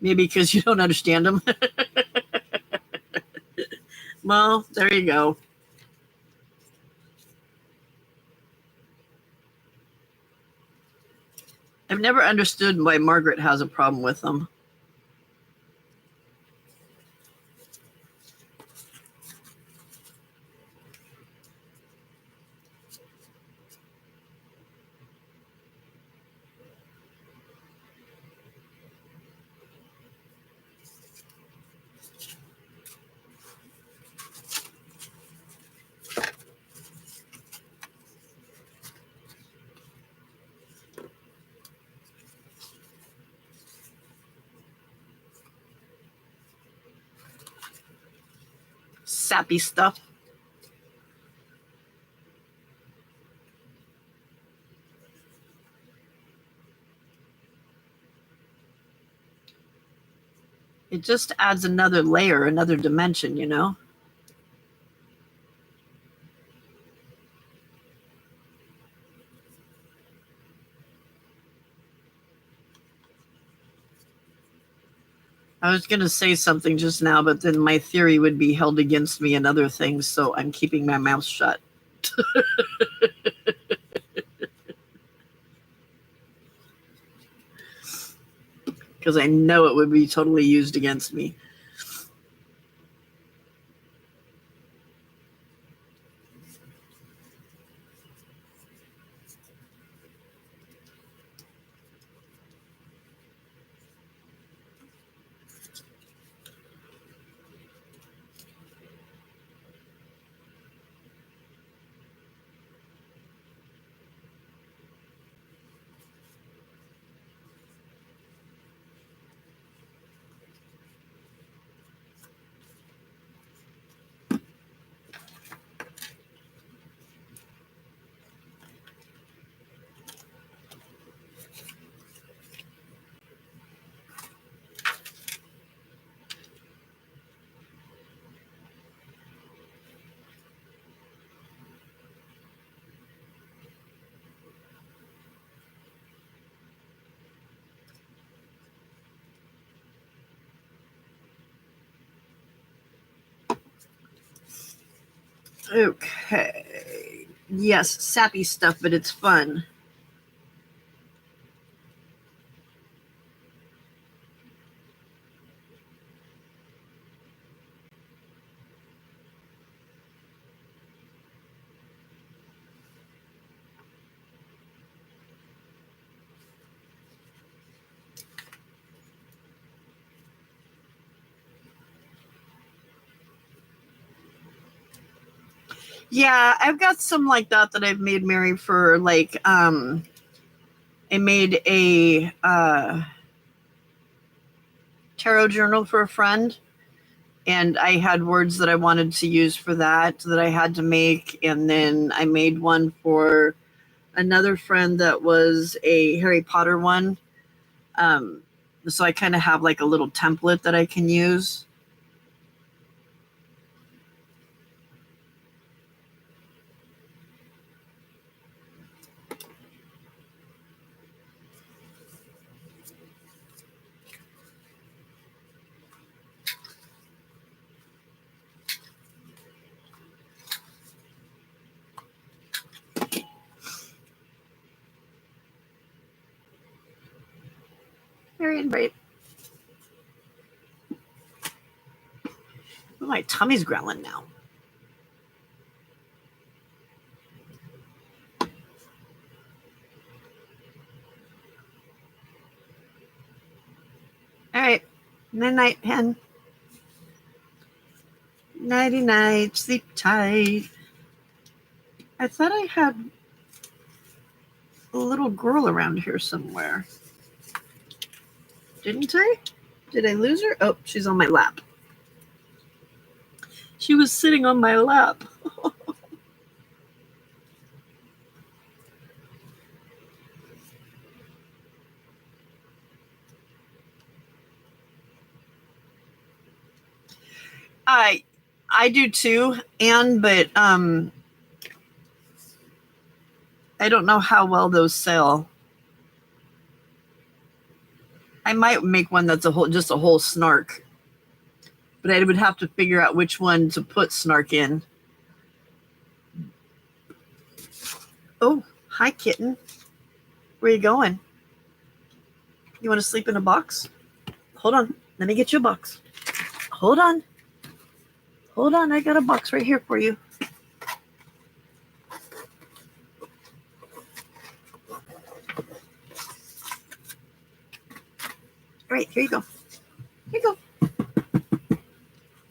Maybe because you don't understand them. Well, there you go. I've never understood why Margaret has a problem with them. Sappy stuff. It just adds another layer, another dimension, you know? I was going to say something just now, but then my theory would be held against me and other things, so I'm keeping my mouth shut. Because I know it would be totally used against me. Okay. Yes, sappy stuff, but it's fun. Yeah, I've got some like that I've made Mary for like I made a tarot journal for a friend, and I had words that I wanted to use for that I had to make, and then I made one for another friend that was a Harry Potter one. So I kind of have like a little template that I can use. Very invite. Oh, my tummy's growling now. All right. Night night, hen. Nighty night. Sleep tight. I thought I had a little girl around here somewhere. Didn't I? Did I lose her? Oh, she's on my lap. She was sitting on my lap. I do too, but I don't know how well those sell. I might make one that's just a whole snark, but I would have to figure out which one to put snark in. Oh, hi kitten. Where are you going? You want to sleep in a box? Hold on. Let me get you a box. Hold on. Hold on. I got a box right here for you. All right, here you go. Here you go.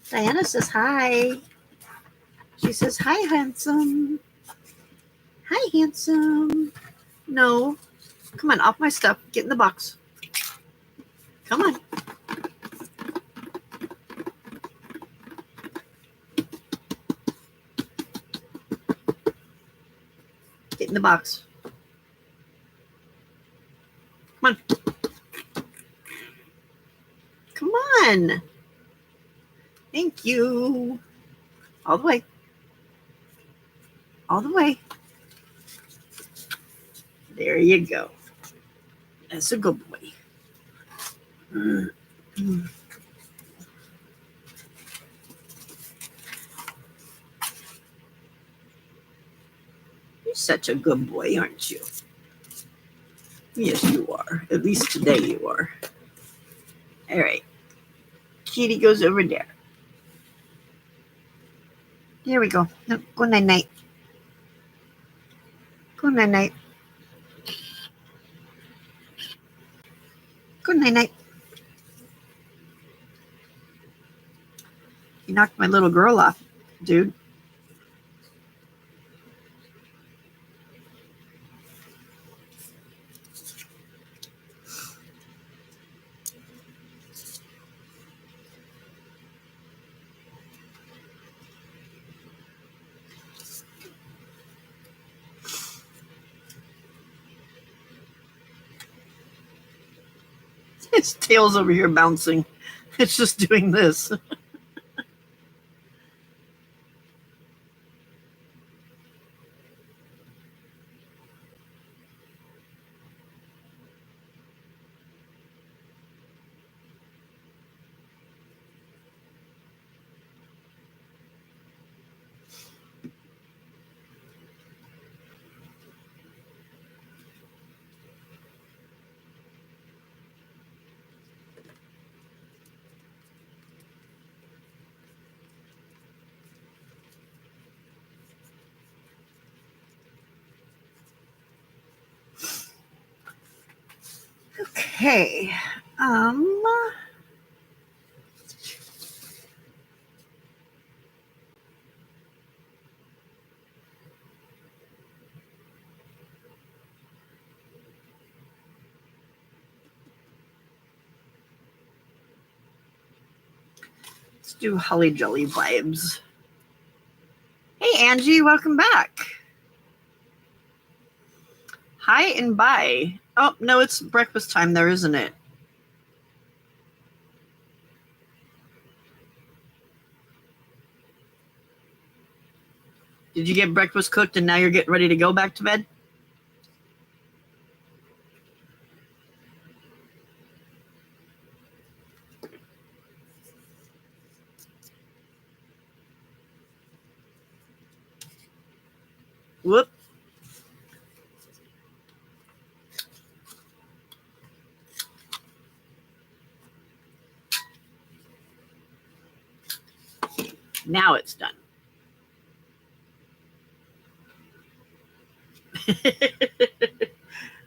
Diana says hi. She says, hi, handsome. Hi, handsome. No. Come on, off my stuff. Get in the box. Come on. Get in the box. Come on. Come on. Thank you. All the way. All the way. There you go. That's a good boy. You're such a good boy, aren't you? Yes, you are. At least today you are. All right. Kitty goes over there. There we go. No, go night-night. Go night-night. Go night-night. You knocked my little girl off, dude. His tail's over here bouncing. It's just doing this. Okay. Let's do Holly Jolly vibes. Hey, Angie, welcome back. Hi and bye. Oh, no, it's breakfast time there, isn't it? Did you get breakfast cooked and now you're getting ready to go back to bed? Whoop. Now it's done.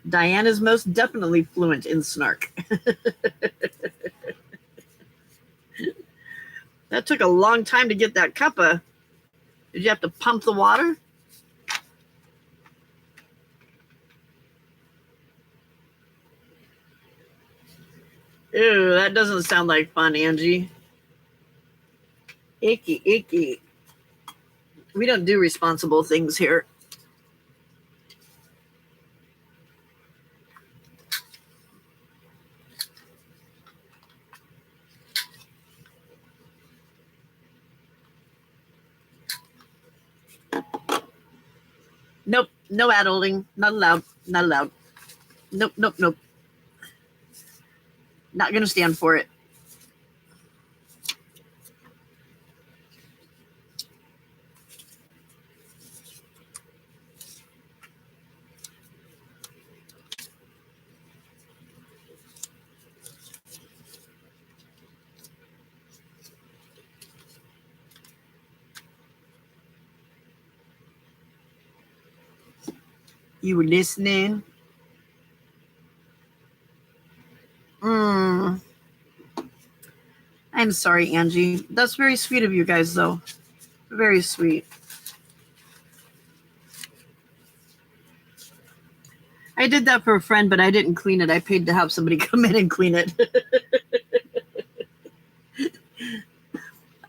Diane is most definitely fluent in snark. That took a long time to get that cuppa. Did you have to pump the water? Ew, that doesn't sound like fun, Angie. Icky, icky. We don't do responsible things here. Nope, no adulting. Not allowed. Not allowed. Nope, nope, nope. Not going to stand for it. You were listening? I'm sorry, Angie. That's very sweet of you guys, though. Very sweet. I did that for a friend, but I didn't clean it. I paid to have somebody come in and clean it.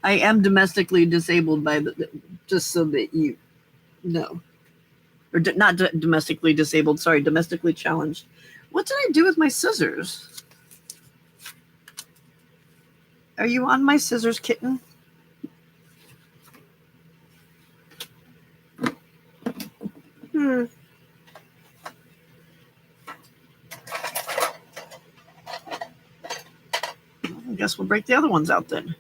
I am domestically disabled just so that you know. Or not domestically disabled, sorry, domestically challenged. What did I do with my scissors? Are you on my scissors, kitten? I guess we'll break the other ones out then.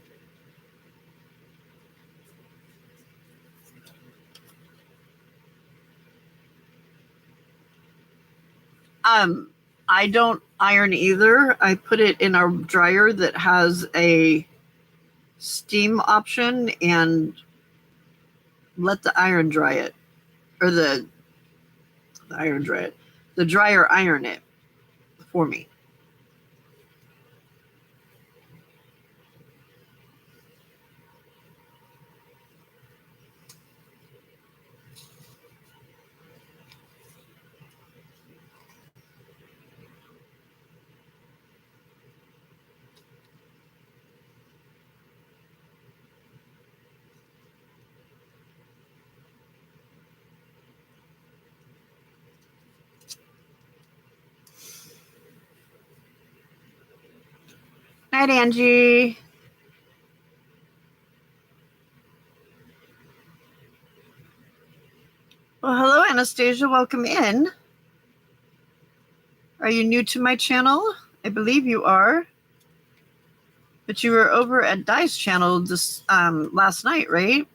I don't iron either. I put it in our dryer that has a steam option and let the iron dry it. Or the iron dry it. The dryer iron it for me. Night, Angie. Well, hello, Anastasia. Welcome in. Are you new to my channel? I believe you are. But you were over at Di's channel this last night, right?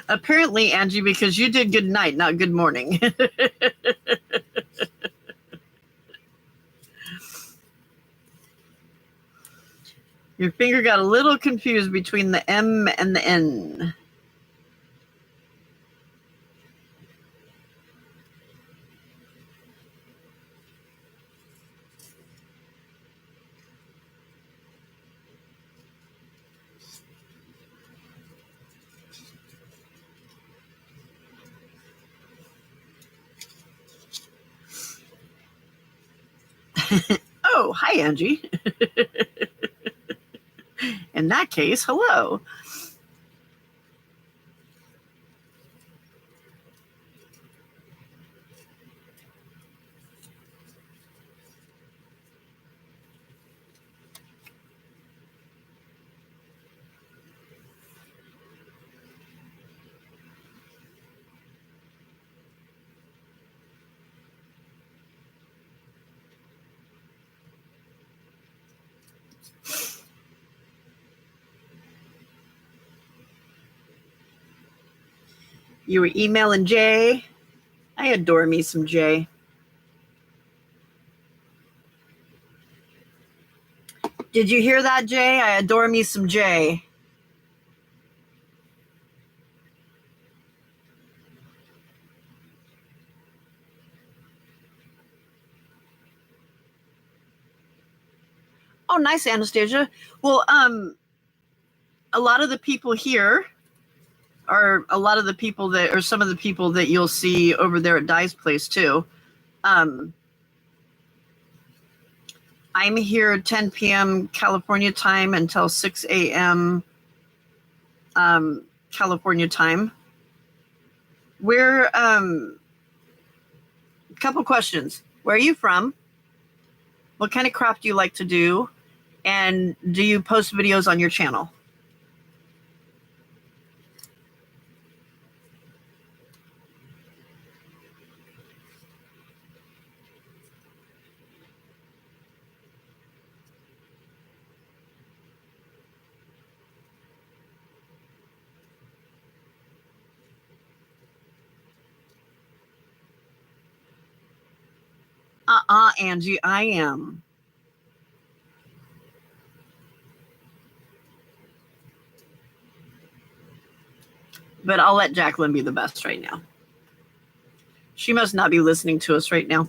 Apparently, Angie, because you did good night, not good morning. Your finger got a little confused between the M and the N. Oh, hi, Angie. In that case, hello. You were emailing Jay. I adore me some Jay. Did you hear that, Jay? I adore me some Jay. Oh, nice, Anastasia. Well, a lot of the people here are a lot of the people that, or some of the people that you'll see over there at Di's place too. I'm here at 10 p.m. California time until 6 a.m. California time. We're couple questions. Where are you from? What kind of craft do you like to do? And do you post videos on your channel? Angie, I am. But I'll let Jacqueline be the best right now. She must not be listening to us right now.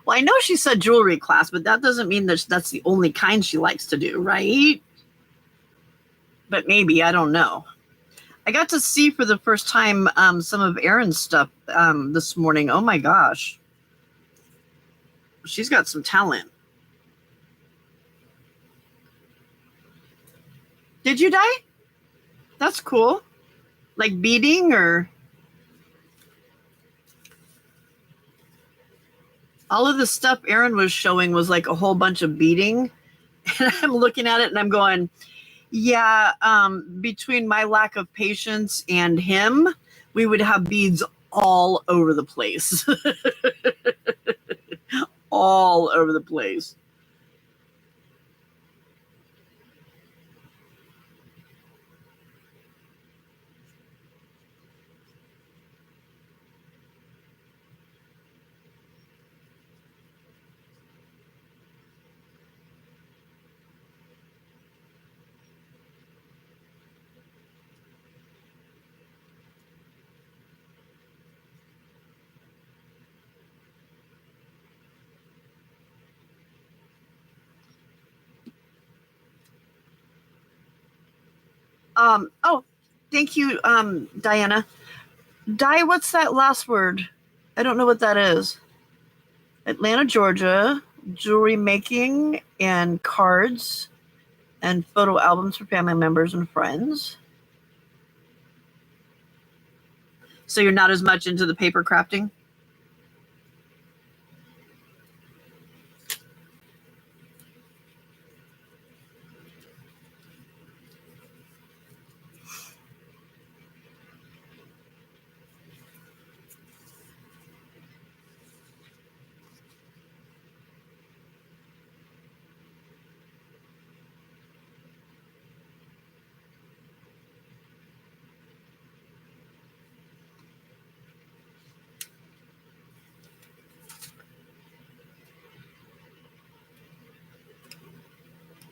Well, I know she said jewelry class, but that doesn't mean that that's the only kind she likes to do, right? But maybe, I don't know. I got to see for the first time some of Erin's stuff this morning. Oh my gosh. She's got some talent. Did you die? That's cool. Like beading or? All of the stuff Erin was showing was like a whole bunch of beading. And I'm looking at it and I'm going, yeah, between my lack of patience and him, we would have beads all over the place. All over the place. Oh, Thank you, Diana. Di, what's that last word? I don't know what that is. Atlanta, Georgia, jewelry making and cards and photo albums for family members and friends. So you're not as much into the paper crafting?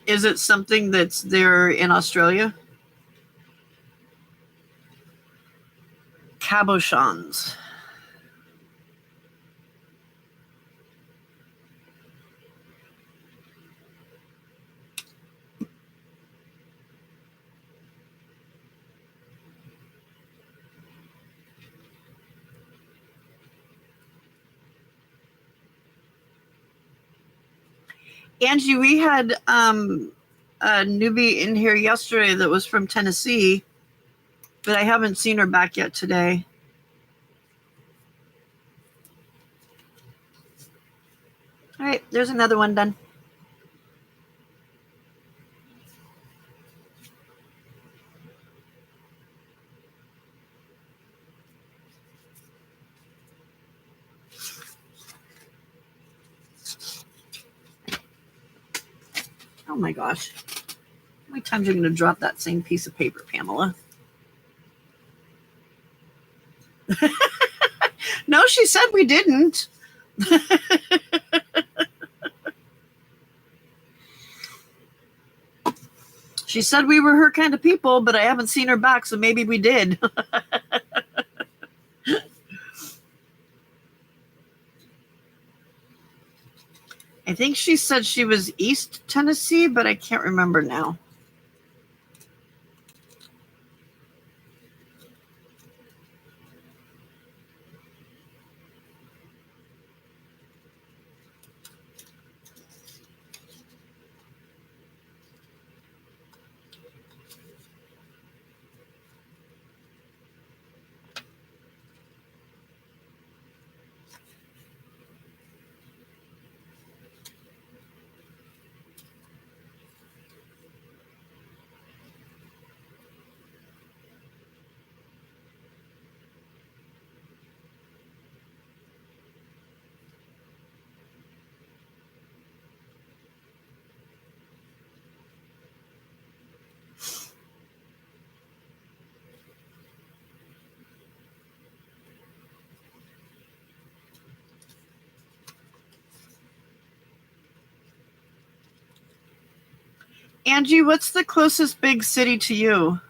Is it something that's there in Australia? Cabochons. Angie, we had a newbie in here yesterday that was from Tennessee, but I haven't seen her back yet today. All right, there's another one done. Oh my gosh. How many times are you going to drop that same piece of paper, Pamela? No, she said we didn't. She said we were her kind of people, but I haven't seen her back, so maybe we did. I think she said she was East Tennessee, but I can't remember now. Angie, what's the closest big city to you?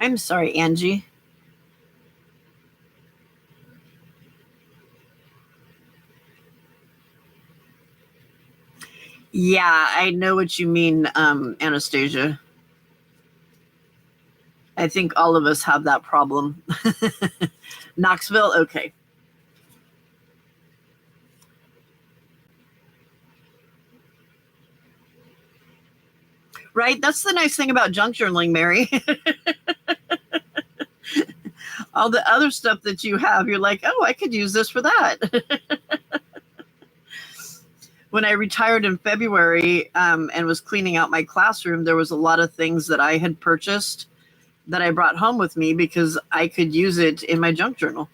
I'm sorry, Angie. Yeah, I know what you mean, Anastasia. I think all of us have that problem. Knoxville, okay. Right? That's the nice thing about junk journaling, Mary. All the other stuff that you have, you're like, oh, I could use this for that. When I retired in February and was cleaning out my classroom, there was a lot of things that I had purchased that I brought home with me because I could use it in my junk journal.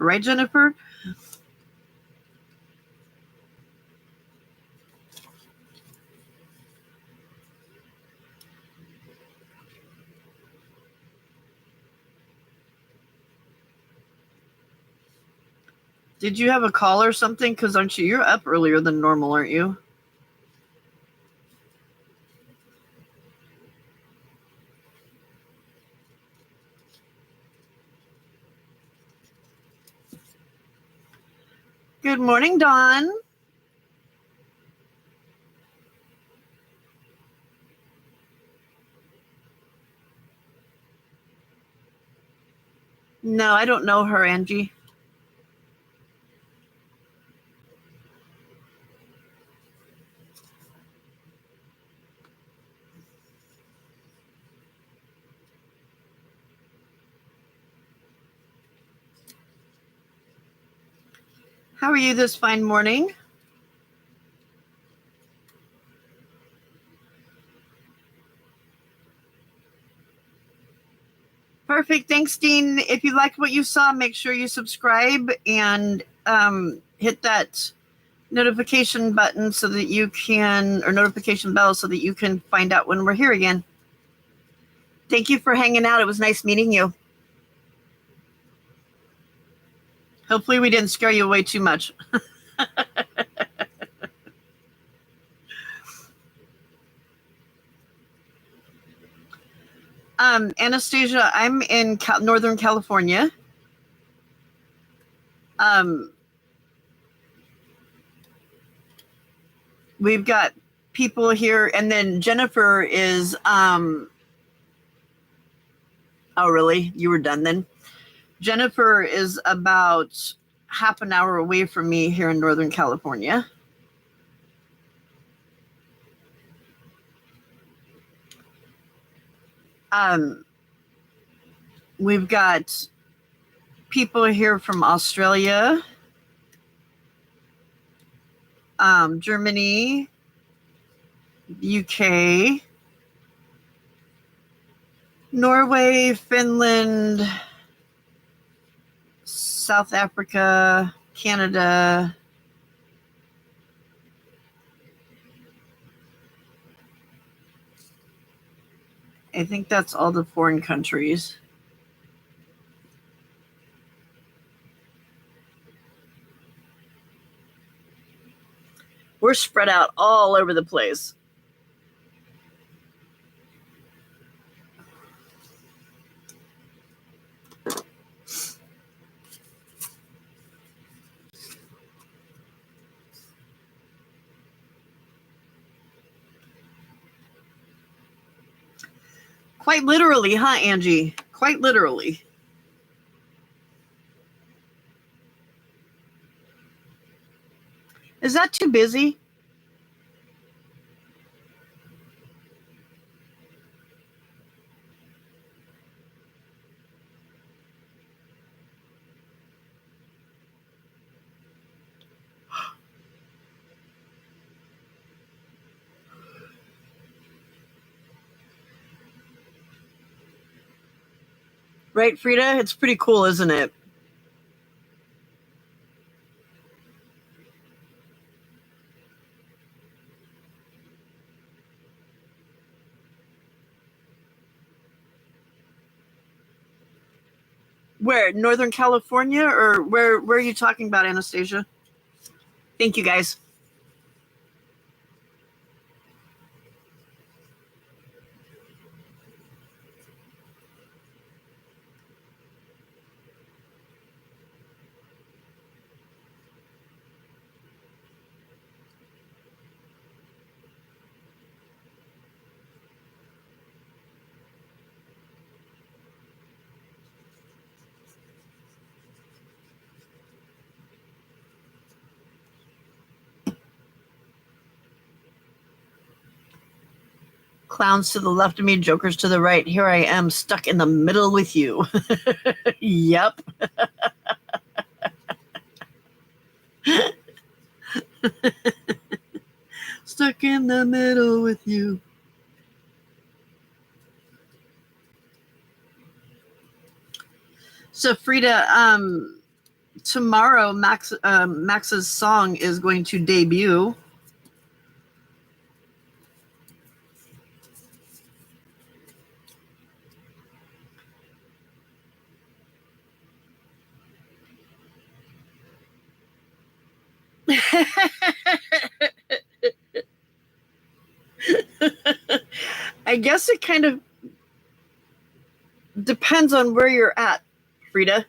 Right, Jennifer? Did you have a call or something? Because you're up earlier than normal, aren't you? Good morning, Dawn. No, I don't know her, Angie. How are you this fine morning? Perfect. Thanks, Dean. If you liked what you saw, make sure you subscribe and hit that notification button so that you can, or notification bell so that you can find out when we're here again. Thank you for hanging out. It was nice meeting you. Hopefully we didn't scare you away too much. Anastasia, I'm in Northern California. We've got people here, and then Jennifer is oh really? You were done then? Jennifer is about half an hour away from me here in Northern California. We've got people here from Australia, Germany, UK, Norway, Finland, South Africa, Canada. I think that's all the foreign countries. We're spread out all over the place. Quite literally, huh, Angie? Quite literally. Is that too busy? Right, Frida? It's pretty cool, isn't it? Where? Northern California? Or where are you talking about, Anastasia? Thank you, guys. Clowns to the left of me, jokers to the right. Here I am, stuck in the middle with you. Yep. Stuck in the middle with you. So Frida, tomorrow, Max's song is going to debut. I guess it kind of depends on where you're at, Frida.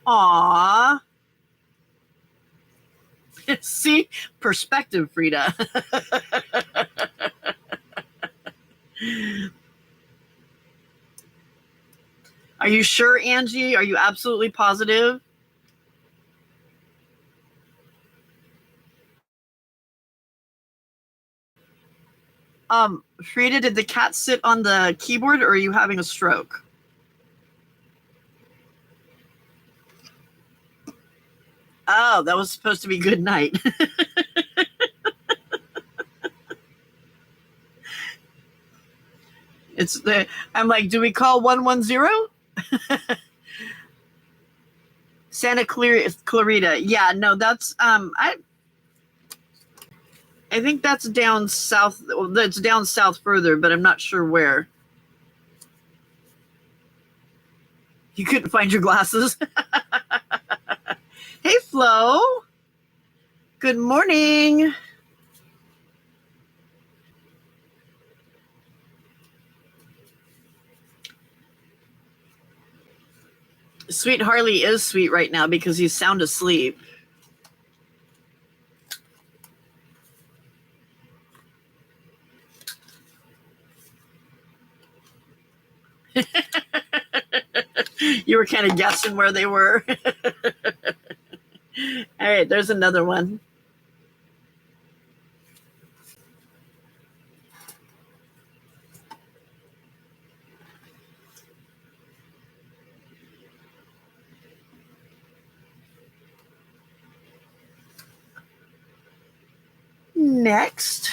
Aww. See, perspective, Frida. Are you sure, Angie? Are you absolutely positive? Frida, did the cat sit on the keyboard, or are you having a stroke? Oh, that was supposed to be good night. I'm like, do we call 110? Santa Clarita. Yeah, no, that's I think that's down south. That's down south further, but I'm not sure where. You couldn't find your glasses. Hey, Flo. Good morning. Sweet Harley is sweet right now because he's sound asleep. You were kind of guessing where they were. All right, there's another one. Next.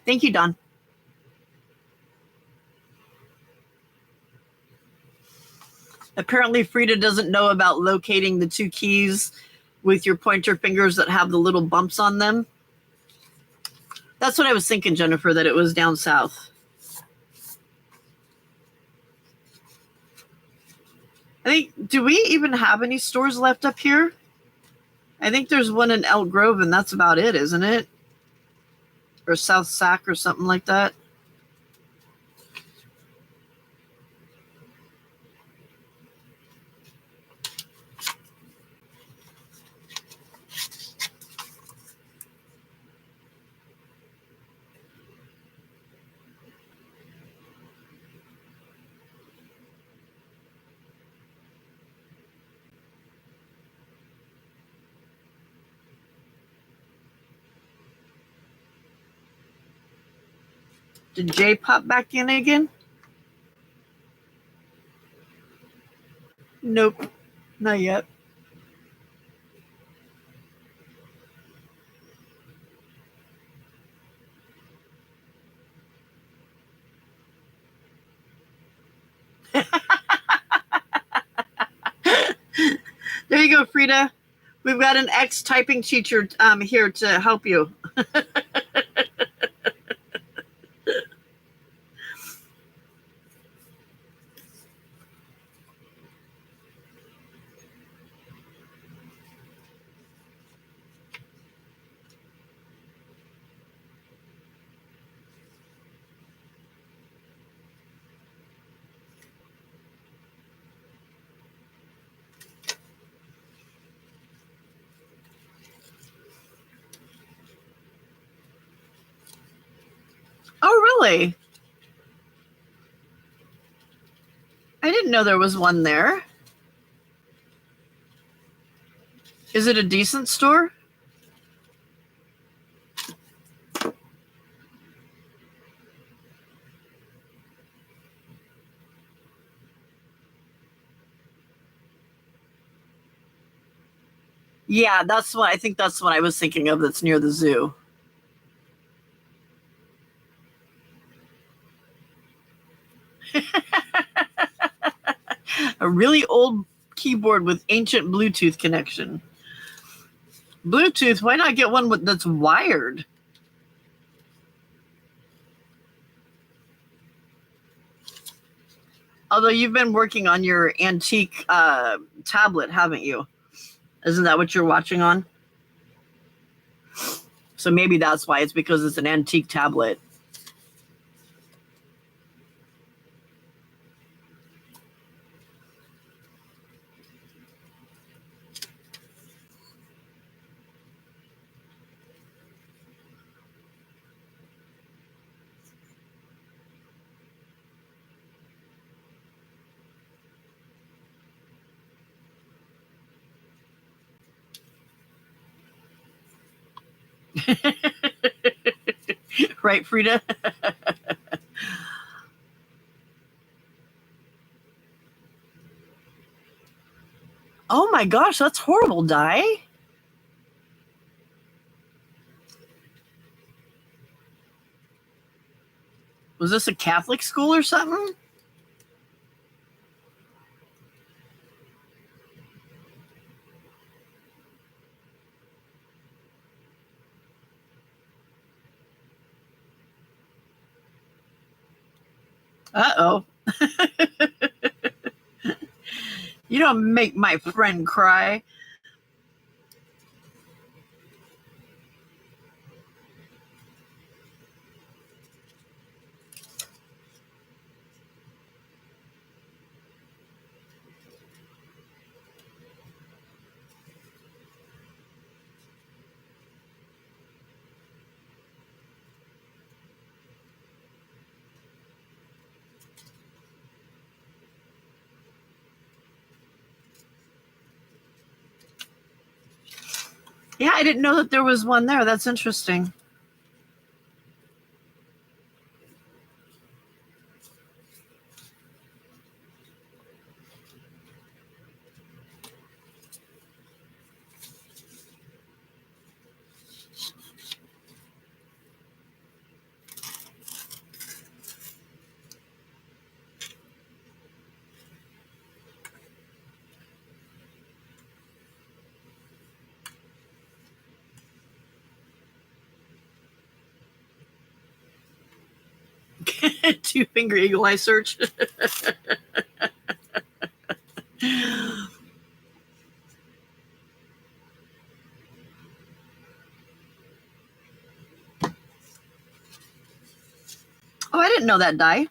Thank you, Don. Apparently, Frida doesn't know about locating the two keys with your pointer fingers that have the little bumps on them. That's what I was thinking, Jennifer, that it was down south. I think, do we even have any stores left up here? I think there's one in Elk Grove, and that's about it, isn't it? Or South Sac or something like that. Did Jay pop back in again? Nope, not yet. There you go, Frida. We've got an ex-typing teacher here to help you. Oh, really? didn't know there was one there. Is it a decent store? Yeah, that's what I think. That's what I was thinking of. That's near the zoo. A really old keyboard with ancient Bluetooth connection. Bluetooth? Why not get one that's wired? Although you've been working on your antique tablet, haven't you? Isn't that what you're watching on? So maybe that's why. It's because it's an antique tablet. Right, Frida? Oh my gosh, that's horrible, Di. Was this a Catholic school or something? Uh-oh. You don't make my friend cry. Yeah, I didn't know that there was one there. That's interesting. Two-finger eagle eye search. Oh, I didn't know that, Di.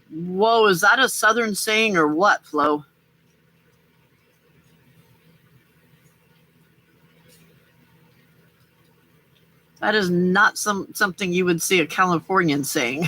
Whoa, is that a Southern saying or what, Flo? That is not something you would see a Californian saying.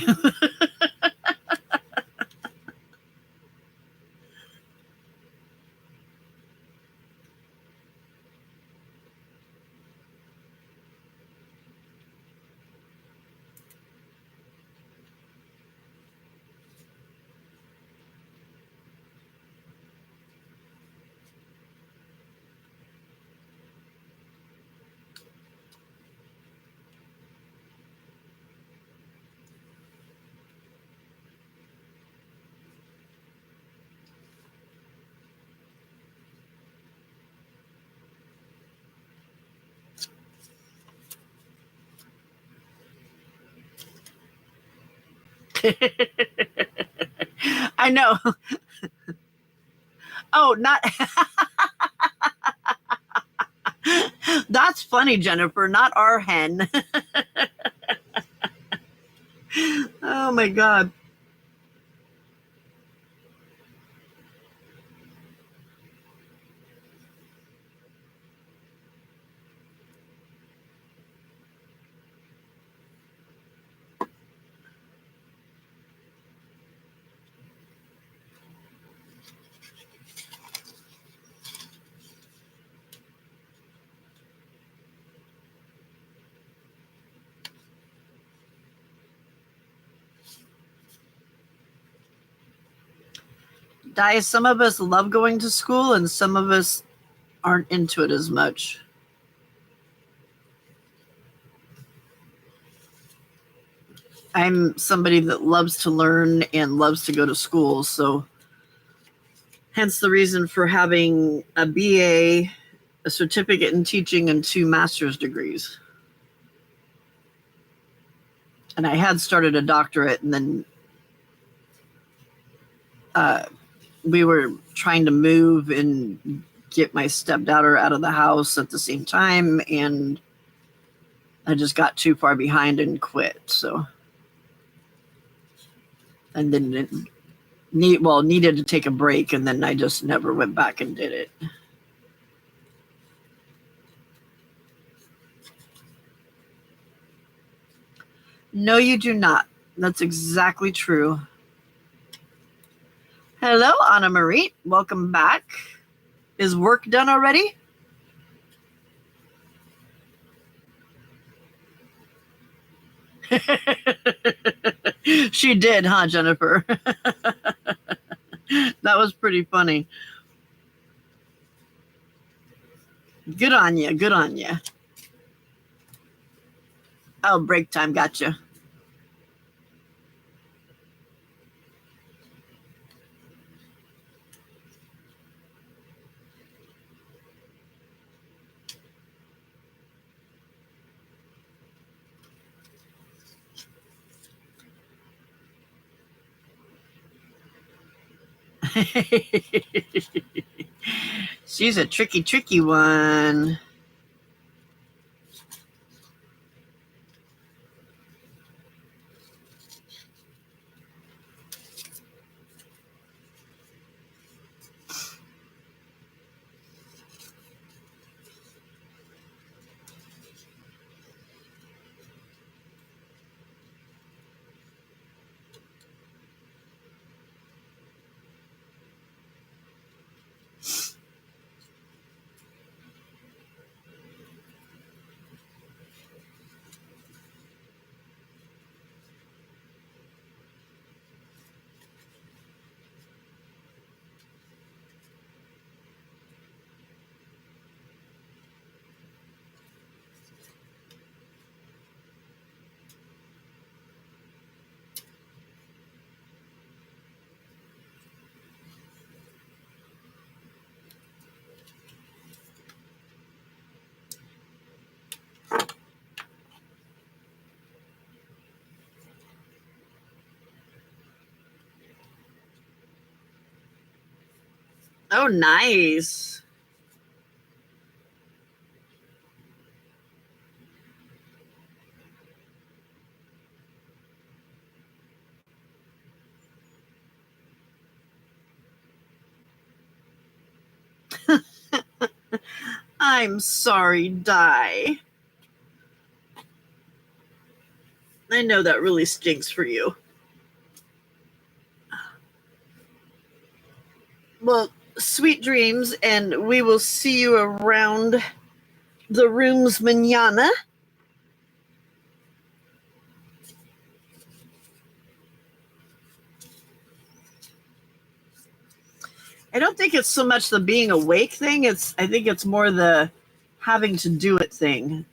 I know. Oh, not. That's funny, Jennifer. Not our hen. Oh my God. Di, some of us love going to school and some of us aren't into it as much. I'm somebody that loves to learn and loves to go to school, so hence the reason for having a BA, a certificate in teaching, and 2 master's degrees. And I had started a doctorate, and then we were trying to move and get my stepdaughter out of the house at the same time, and I just got too far behind and quit. So, and then it needed to take a break, and then I just never went back and did it. No, you do not. That's exactly true. Hello, Anna Marie. Welcome back. Is work done already? She did, huh, Jennifer? That was pretty funny. Good on you. Good on you. Oh, break time. Gotcha. She's a tricky one. Oh, nice. I'm sorry, Di. I know that really stinks for you. Well, sweet dreams, and we will see you around the rooms mañana. I don't think it's so much the being awake thing. I think it's more the having to do it thing.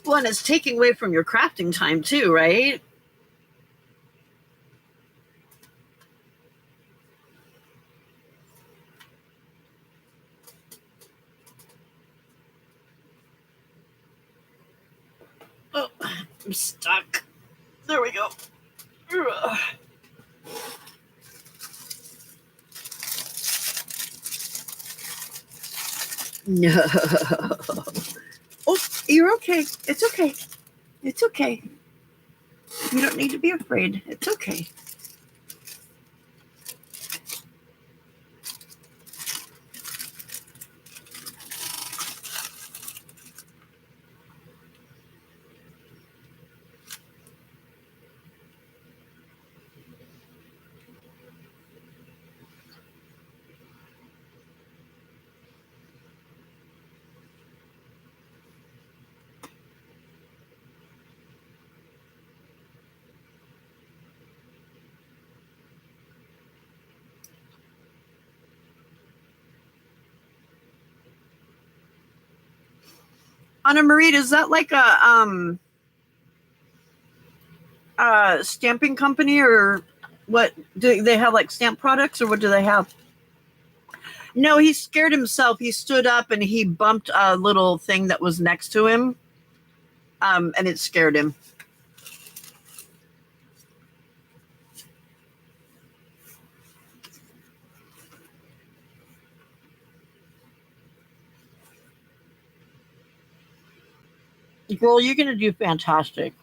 Well, and it's taking away from your crafting time too, right? Oh, I'm stuck. There we go. No. Oh, you're okay. It's okay. It's okay. You don't need to be afraid. It's okay. Anna Marie, is that like a stamping company, or what? Do they have like stamp products, or what do they have? No, he scared himself. He stood up and he bumped a little thing that was next to him, and it scared him. Girl, you're gonna do fantastic.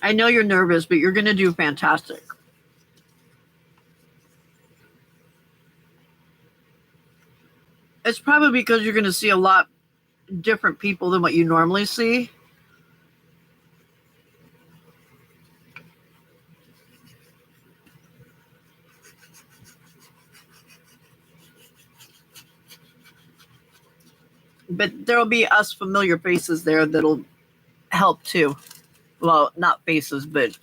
I know you're nervous, but you're gonna do fantastic. It's probably because you're gonna see a lot different people than what you normally see. But there'll be us familiar faces there that'll help too. Well, not faces, but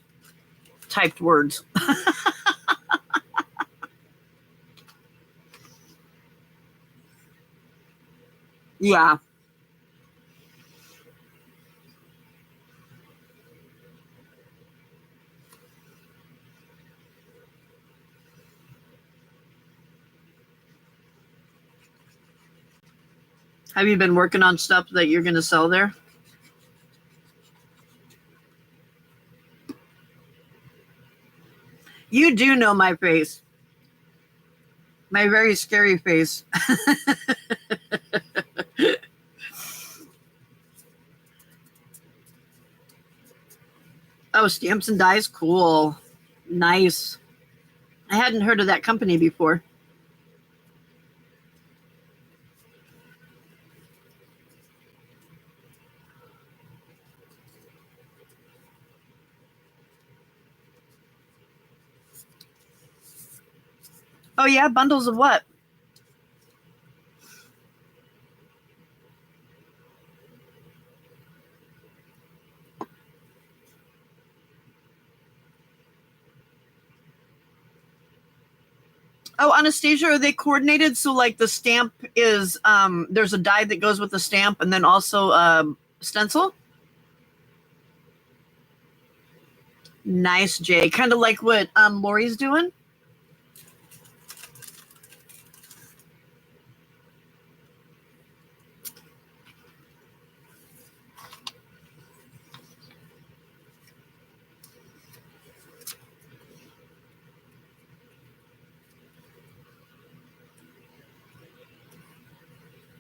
typed words. Yeah. Have you been working on stuff that you're gonna sell there? You do know my face, my very scary face. Oh, Stamps and Dies, cool, nice. I hadn't heard of that company before. Oh yeah, bundles of what? Oh, Anastasia, are they coordinated? So like the stamp is there's a die that goes with the stamp, and then also stencil. Nice, Jay. Kind of like what Lori's doing.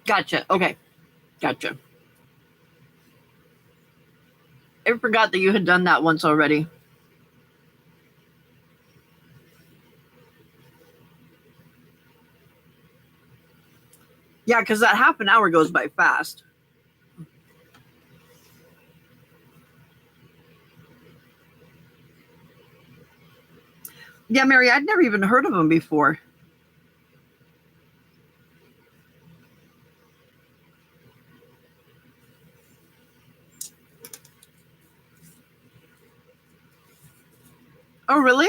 Gotcha. Okay, gotcha. I forgot that you had done that once already. Yeah, because that half an hour goes by fast. Yeah, Mary, I'd never even heard of them before. Oh, really?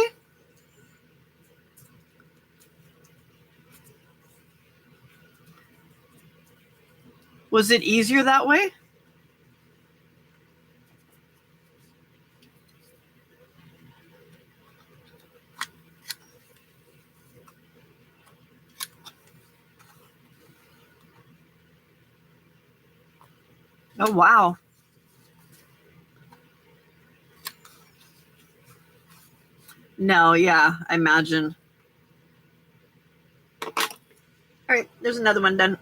Was it easier that way? Oh, wow. No, yeah, I imagine. All right, there's another one done.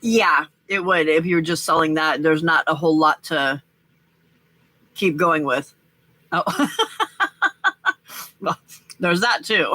Yeah, it would. If you were just selling that, there's not a whole lot to keep going with. Oh, well, there's that too.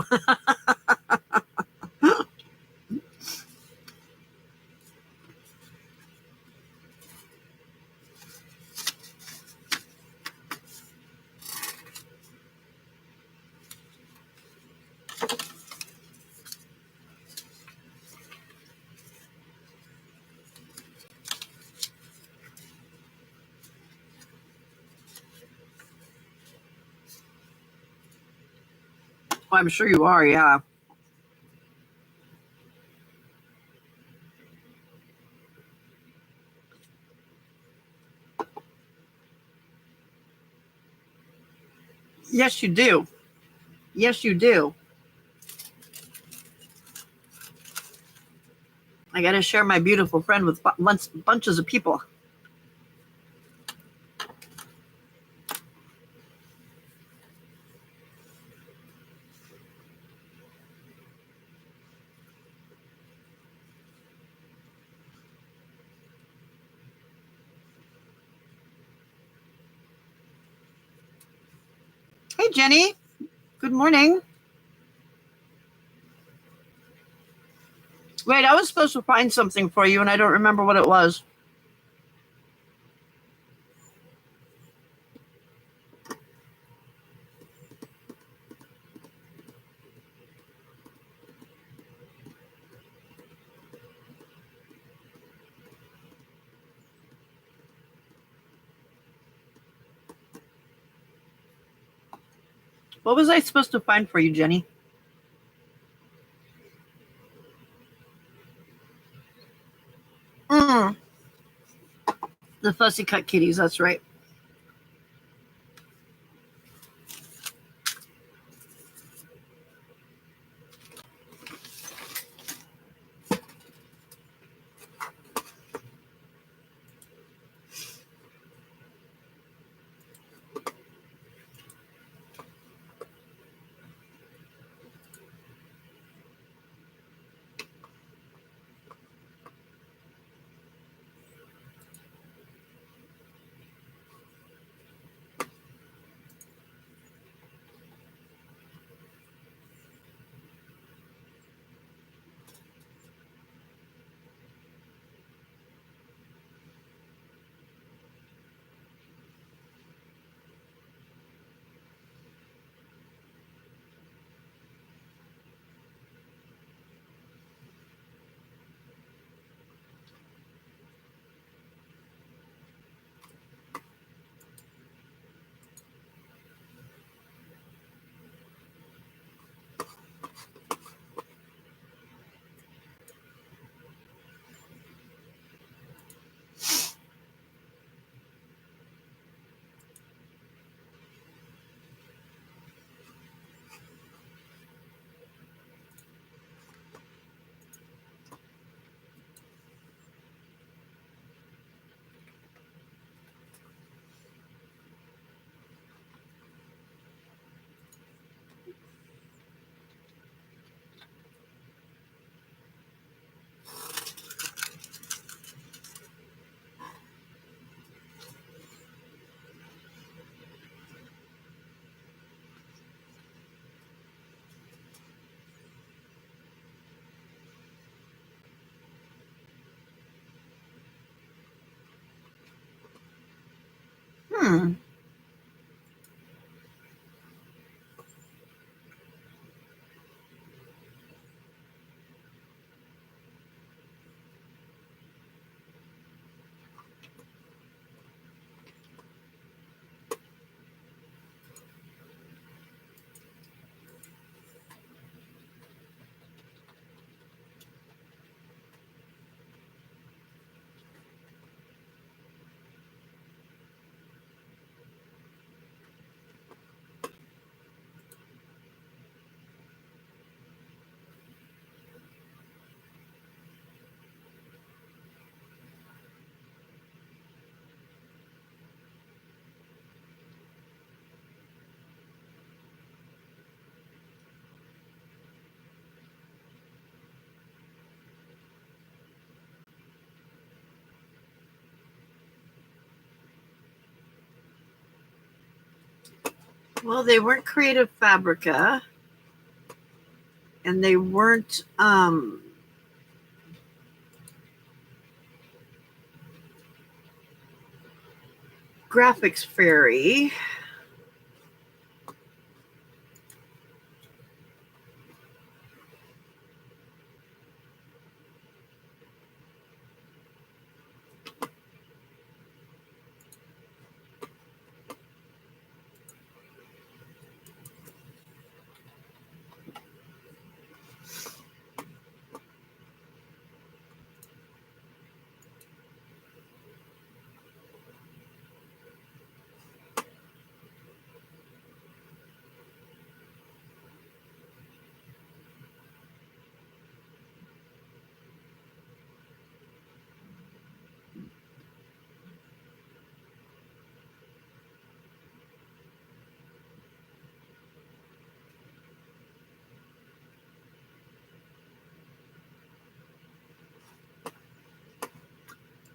Oh, I'm sure you are, yeah. Yes, you do. Yes, you do. I got to share my beautiful friend with bunches of people. Hey, Jenny. Good morning. Wait, I was supposed to find something for you, and I don't remember what it was. What was I supposed to find for you, Jenny? Mm, the fussy cut kitties, that's right. Hmm. Well, they weren't Creative Fabrica, and they weren't Graphics Fairy.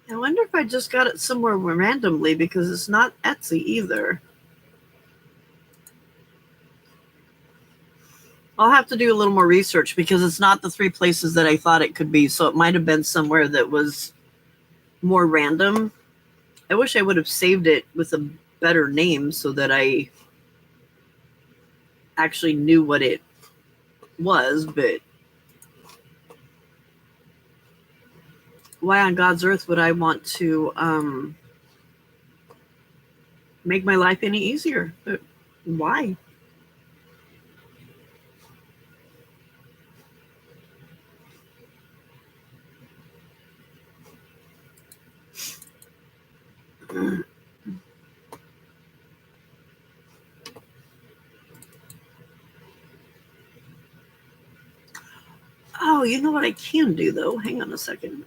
I wonder if I just got it somewhere randomly because it's not Etsy either. I'll have to do a little more research because it's not the 3 places that I thought it could be. So it might have been somewhere that was more random. I wish I would have saved it with a better name so that I actually knew what it was, but why on God's earth would I want to make my life any easier? Why? Oh, you know what I can do though? Hang on a second.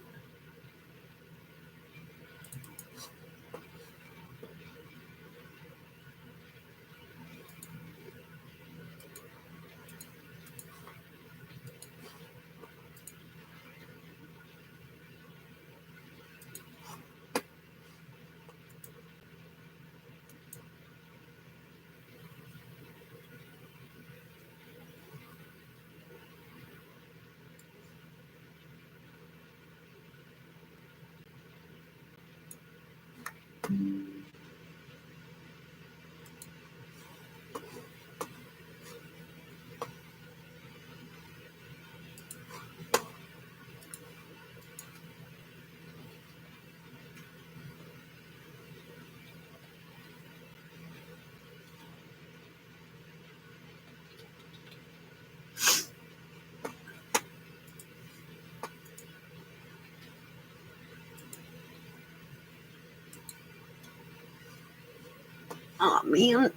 Oh man,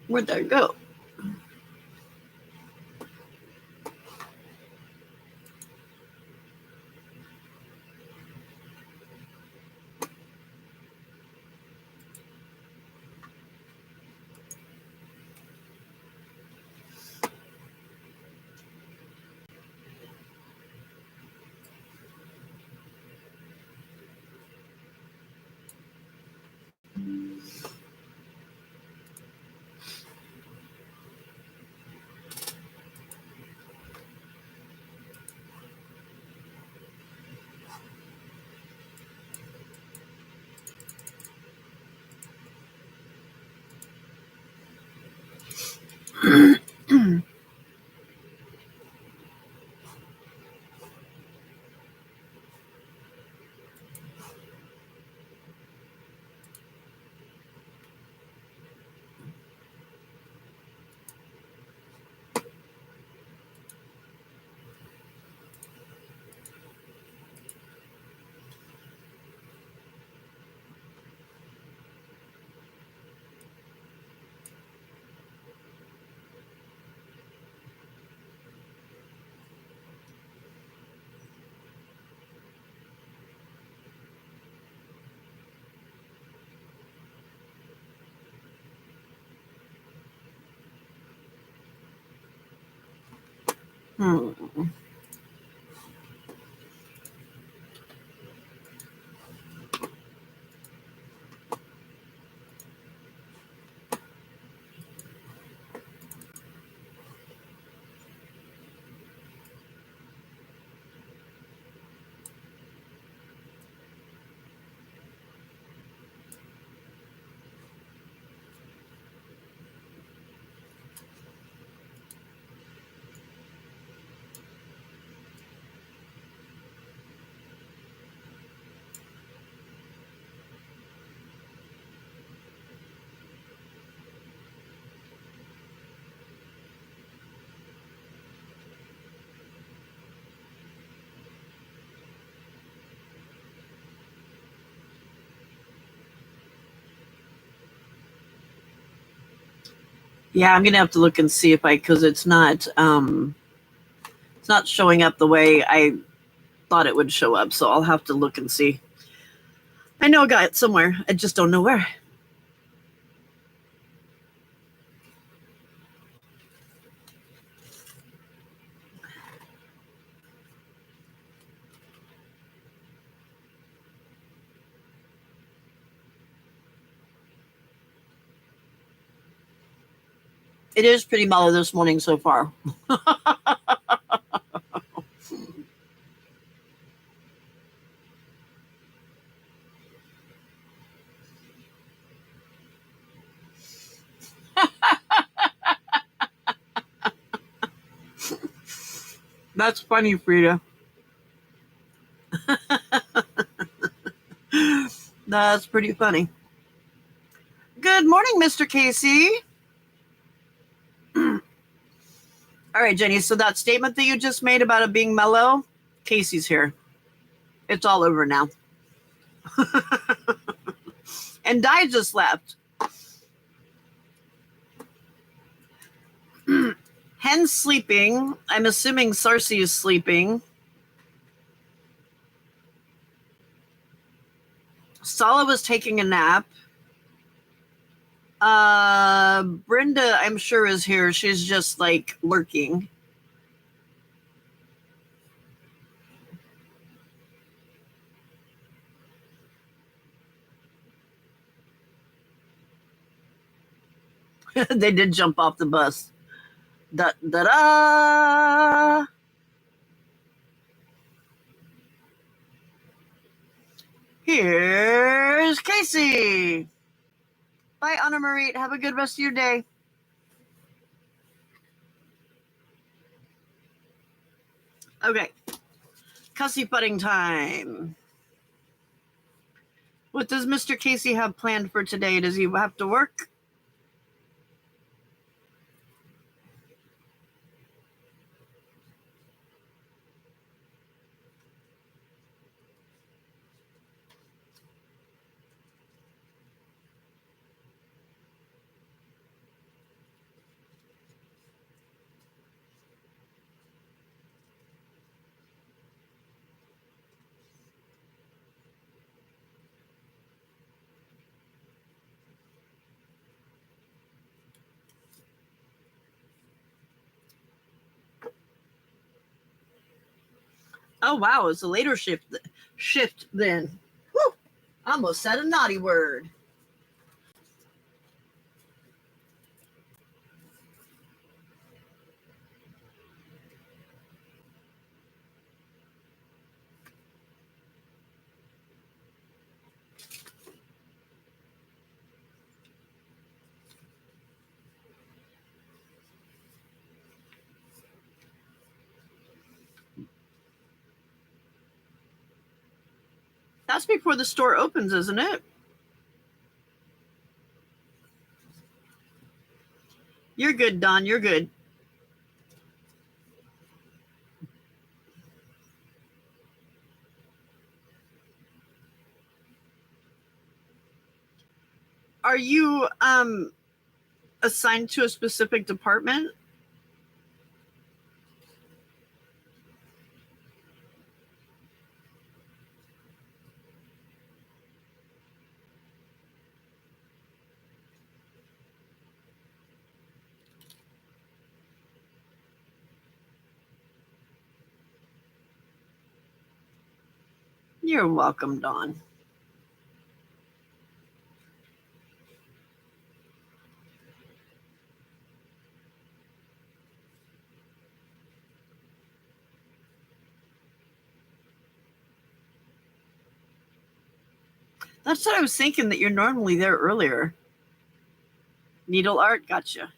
where'd that go? Hmm. Yeah, I'm gonna have to look and see if I because it's not showing up the way I thought it would show up. So I'll have to look and see. I know I got it somewhere. I just don't know where. It is pretty mellow this morning so far. That's funny, Frida. That's pretty funny. Good morning, Mr. Casey. All right, Jenny. So that statement that you just made about it being mellow, Casey's here. It's all over now. And Di just left. Hen's sleeping. I'm assuming Sarcy is sleeping. Sala was taking a nap. Brenda, I'm sure, is here. She's just like lurking. They did jump off the bus. Da da da. Here's Casey. Bye, Anna Marie. Have a good rest of your day. Okay. Cussy putting time. What does Mr. Casey have planned for today? Does he have to work? Oh, wow. It's a later shift then. Whew. I almost said a naughty word. That's before the store opens, isn't it? You're good, Don. You're good. Are you assigned to a specific department? You're welcome, Dawn. That's what I was thinking, that you're normally there earlier. Needle art, gotcha.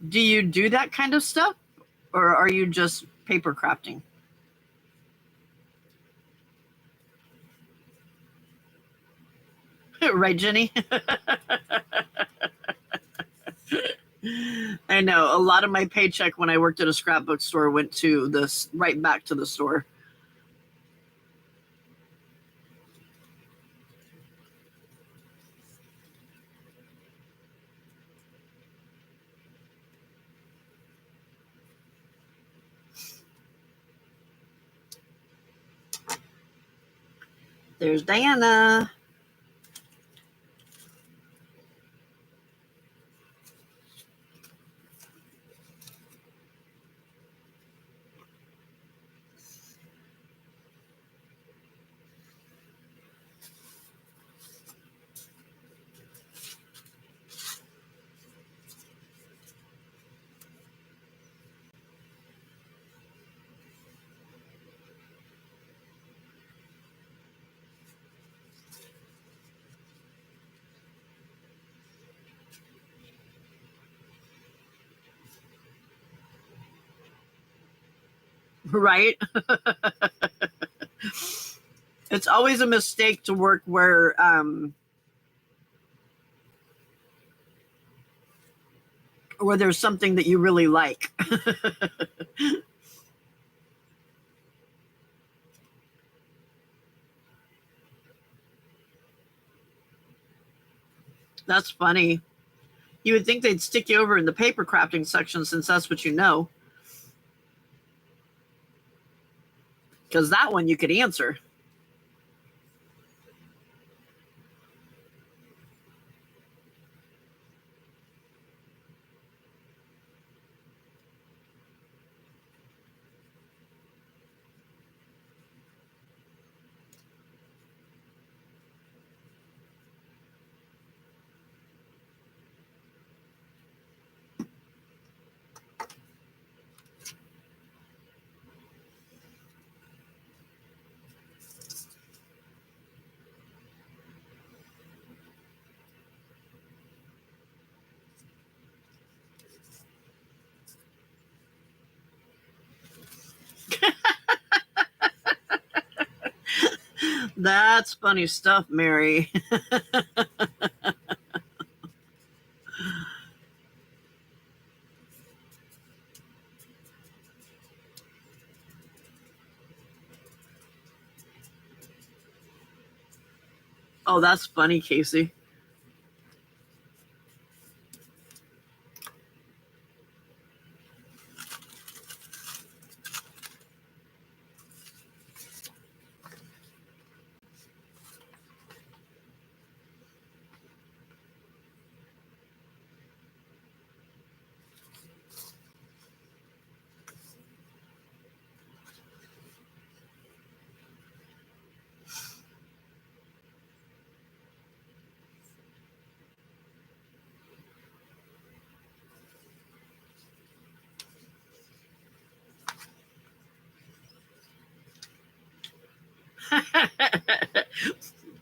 do you do that kind of stuff? Or are you just paper crafting? Right, Jenny? I know. A lot of my paycheck when I worked at a scrapbook store went to this, right back to the store. There's Diana. Right? It's always a mistake to work where there's something that you really like. That's funny. You would think they'd stick you over in the paper crafting section since that's what you know. Because that one you could answer. That's funny stuff, Mary. Oh, that's funny, Casey.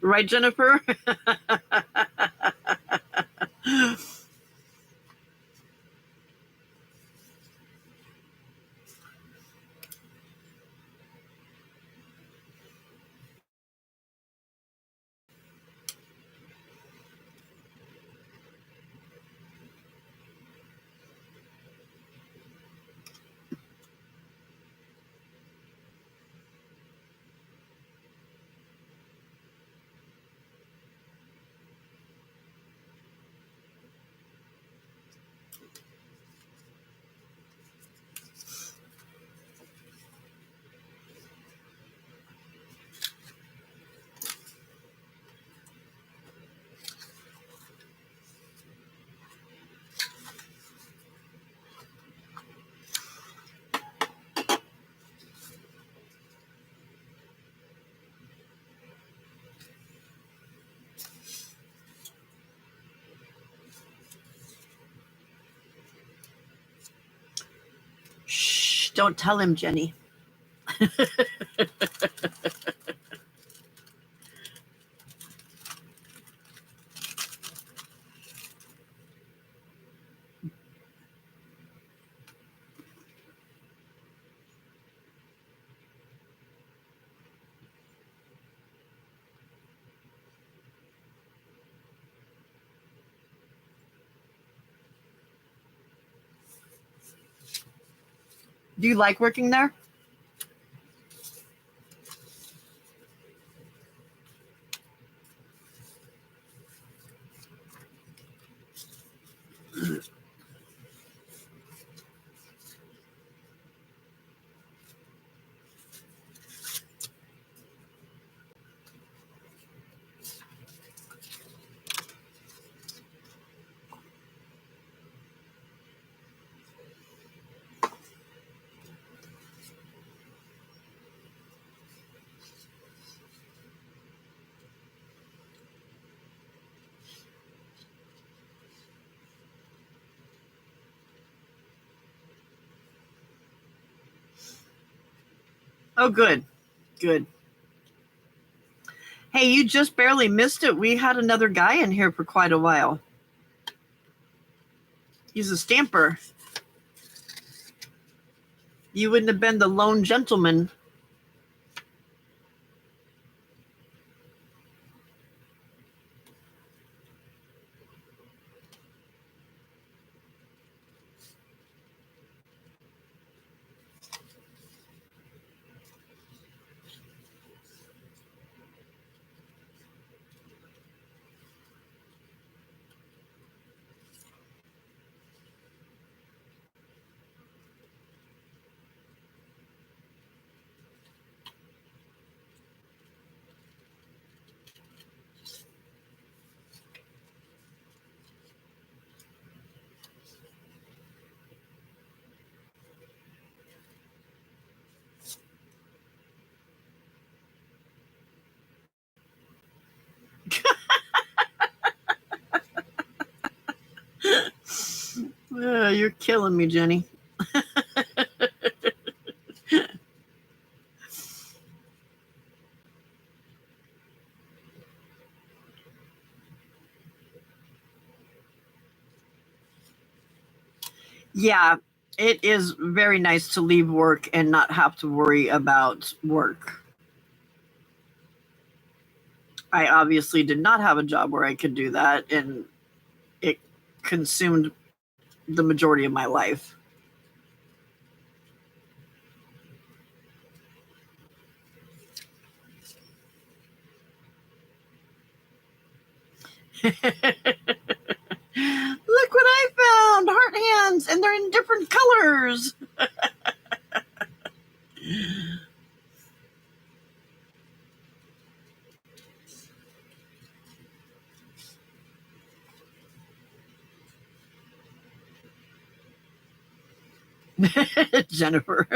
Right, Jennifer? Shh, don't tell him, Jenny. Do you like working there? Oh, good. Good. Hey, you just barely missed it. We had another guy in here for quite a while. He's a stamper. You wouldn't have been the lone gentleman. You're killing me, Jenny. Yeah, it is very nice to leave work and not have to worry about work. I obviously did not have a job where I could do that, and it consumed the majority of my life. Look what I found! Heart hands, and they're in different colors. Jennifer.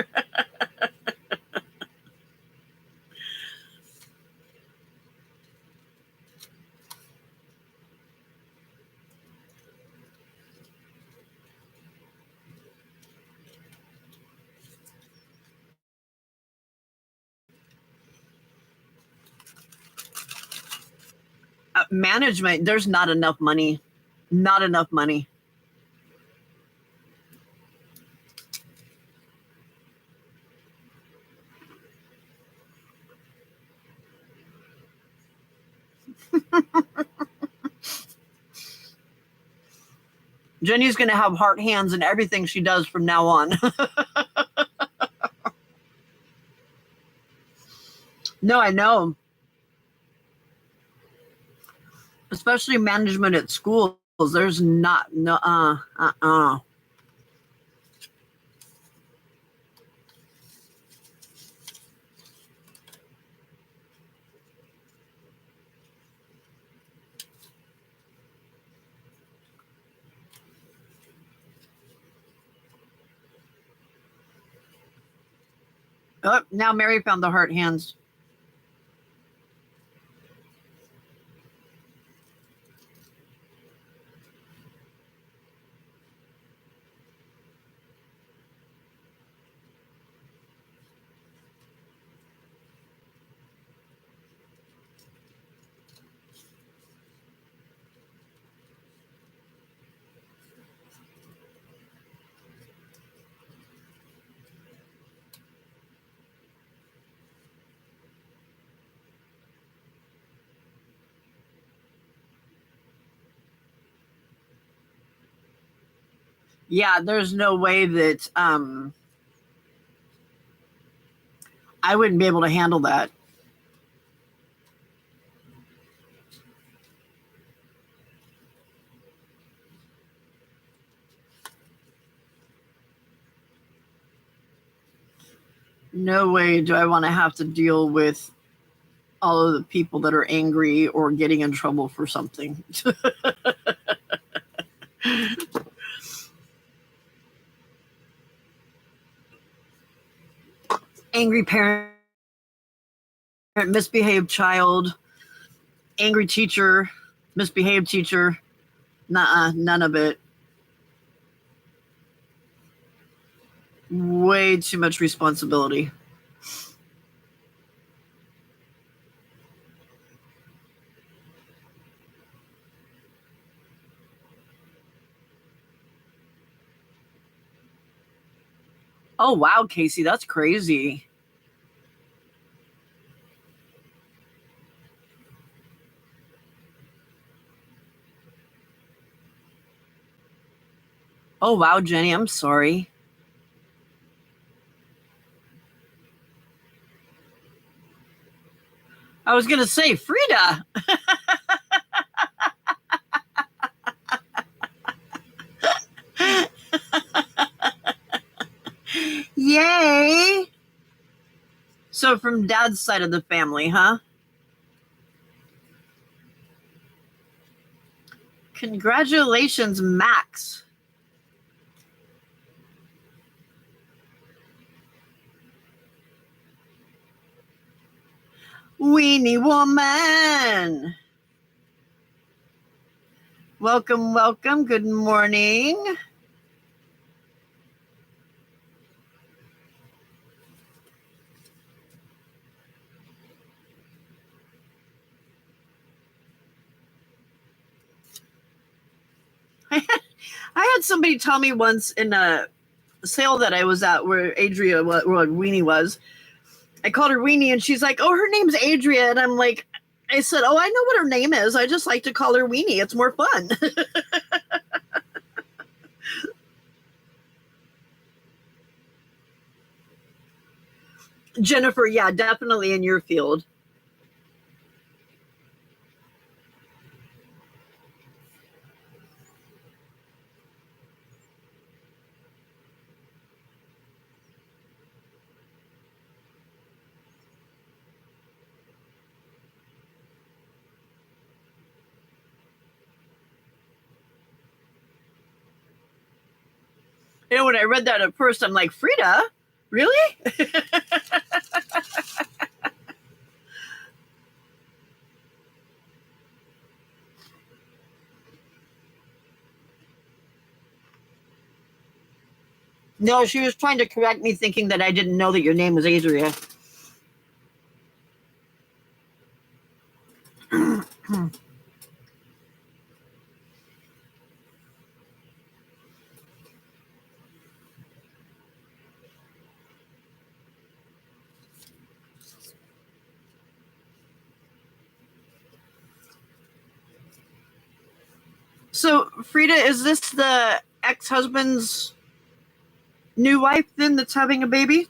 Management, there's not enough money. Not enough money. Jenny's going to have heart hands in everything she does from now on. No, I know. Especially management at schools. There's not, no, Oh, now Mary found the heart hands. Yeah, there's no way that I wouldn't be able to handle that. No way do I want to have to deal with all of the people that are angry or getting in trouble for something. Angry parent, misbehaved child, angry teacher, misbehaved teacher. Nuh-uh, none of it. Way too much responsibility. Oh, wow, Casey, that's crazy. Oh, wow, Jenny, I'm sorry. I was going to say, Frida. Yay. So from dad's side of the family, huh? Congratulations, Max. Weenie woman. Welcome, welcome. Good morning. I had somebody tell me once in a sale that I was at where Adria, what Weenie was. I called her Weenie, and she's like, "Oh, her name's Adria," and I'm like, I said, "Oh, I know what her name is. I just like to call her Weenie. It's more fun." Jennifer, yeah, definitely in your field. You know, when I read that at first, I'm like, Frida, really? No, she was trying to correct me, thinking that I didn't know that your name was Adria. So, Frida, is this the ex-husband's new wife then that's having a baby?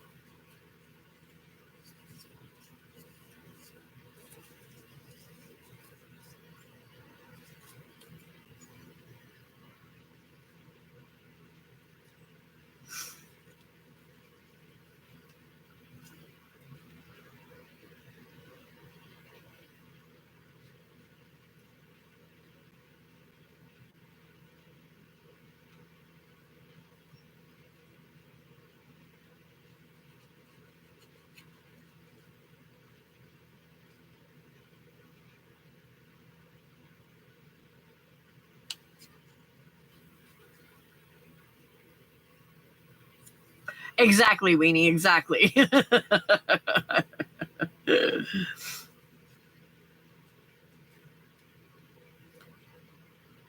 Exactly, Weenie, exactly.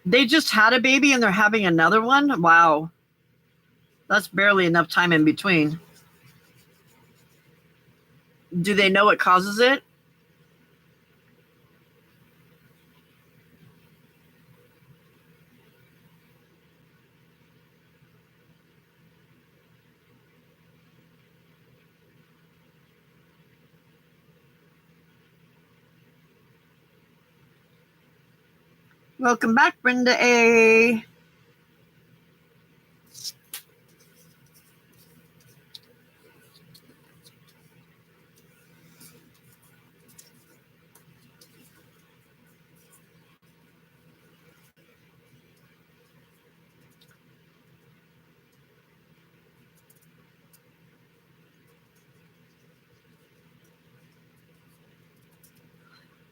They just had a baby and they're having another one? Wow. That's barely enough time in between. Do they know what causes it? Welcome back, Brenda A.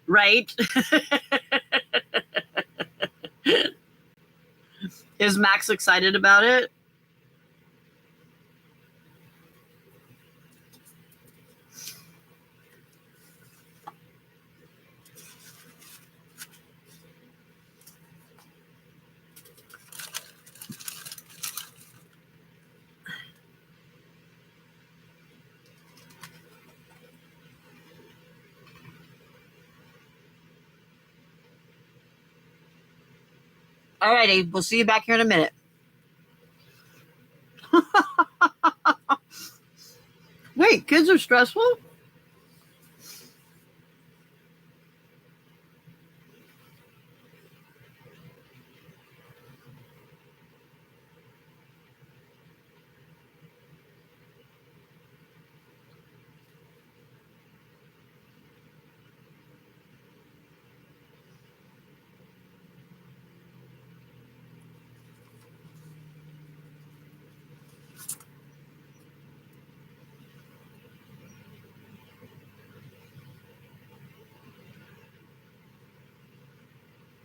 Right? Is Max excited about it? All righty. We'll see you back here in a minute. Wait, kids are stressful?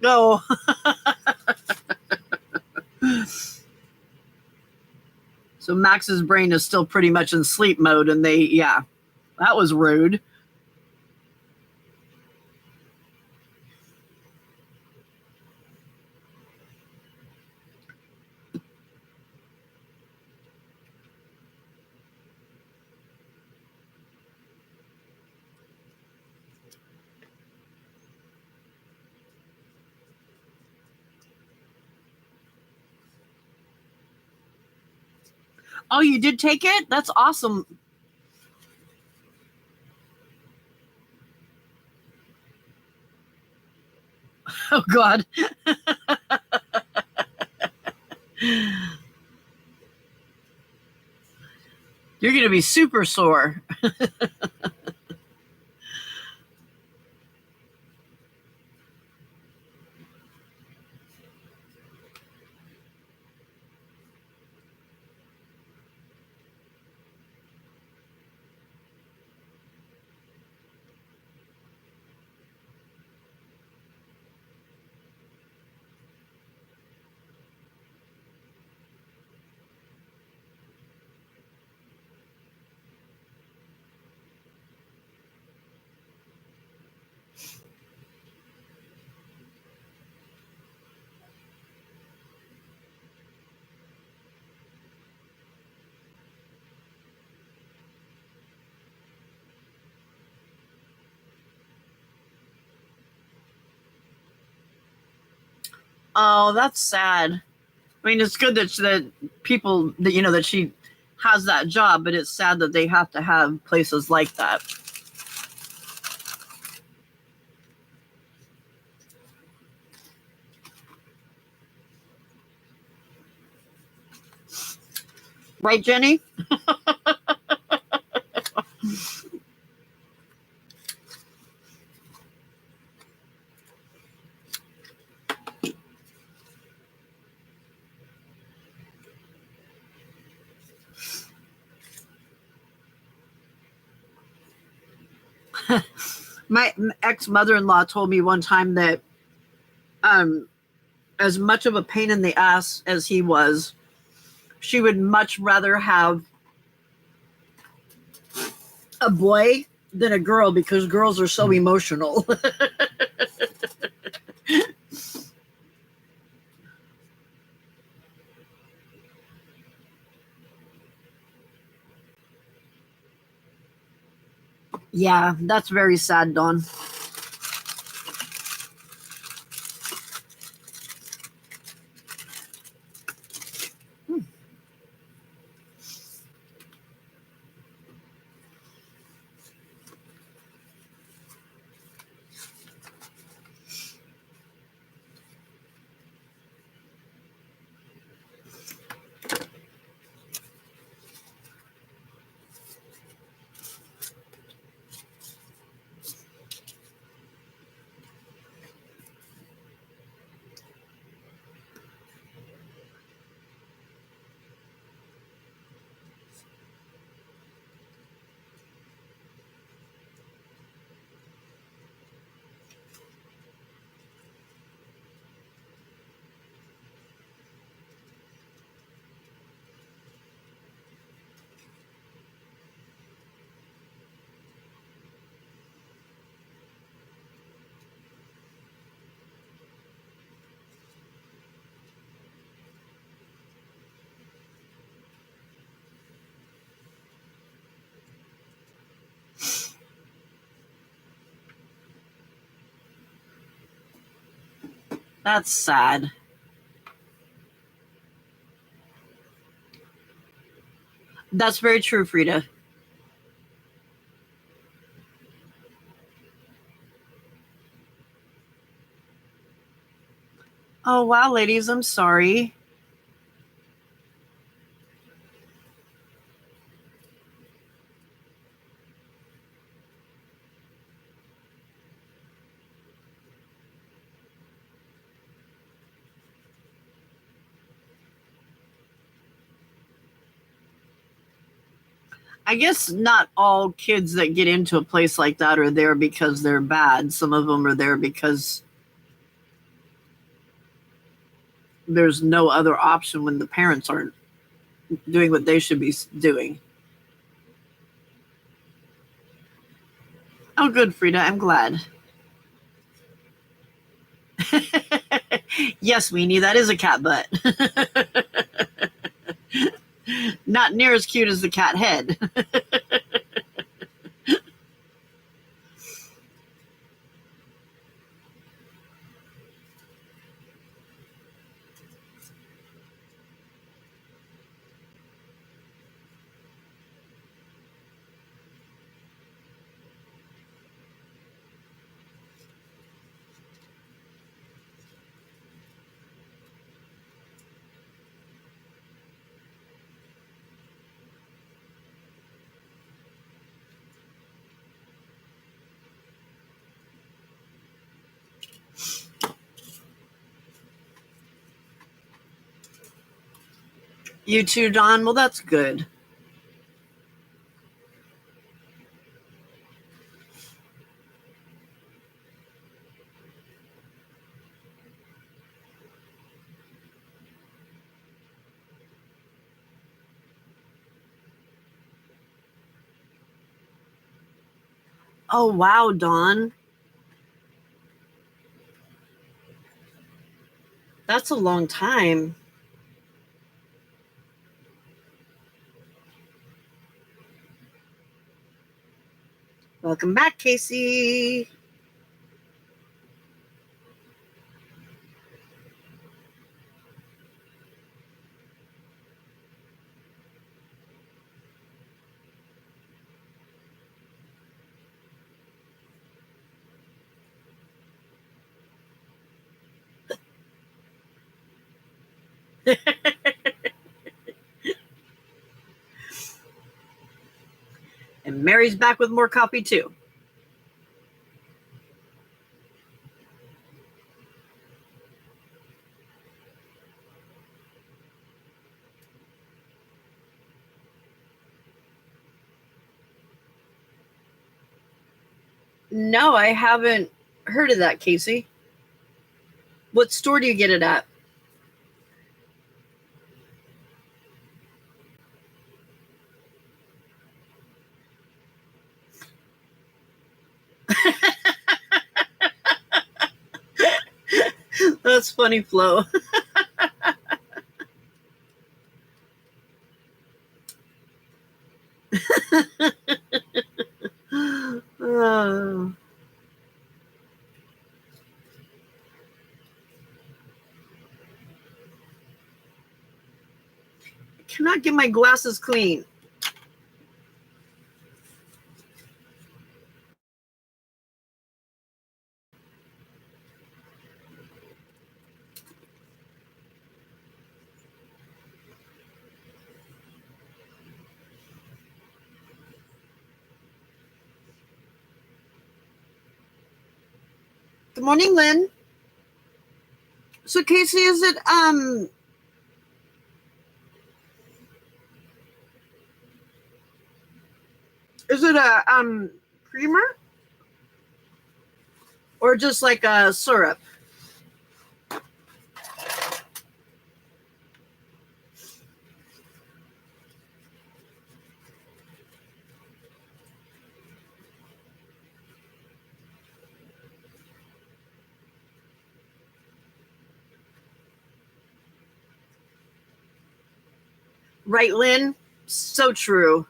No. So Max's brain is still pretty much in sleep mode, and yeah, that was rude. Oh, you did take it? That's awesome. Oh, God. You're going to be super sore. Oh, that's sad. I mean, it's good that people that that she has that job, but it's sad that they have to have places like that. Right, Jenny? My ex-mother-in-law told me one time that as much of a pain in the ass as he was, she would much rather have a boy than a girl because girls are so emotional. Yeah, that's very sad, Dawn. That's sad. That's very true, Frida. Oh, wow, ladies, I'm sorry. I guess not all kids that get into a place like that are there because they're bad. Some of them are there because there's no other option when the parents aren't doing what they should be doing. Oh, good, Frida. I'm glad. Yes, Weenie, that is a cat butt. Not near as cute as the cat head. You too, Don? Well, that's good. Oh, wow, Don. That's a long time. Welcome back, Casey. And Mary's back with more coffee, too. No, I haven't heard of that, Casey. What store do you get it at? That's funny, Flo. Oh. I cannot get my glasses clean. Good morning, Lynn. So, Casey, is it a creamer or just like a syrup? Right, Lynn? So true.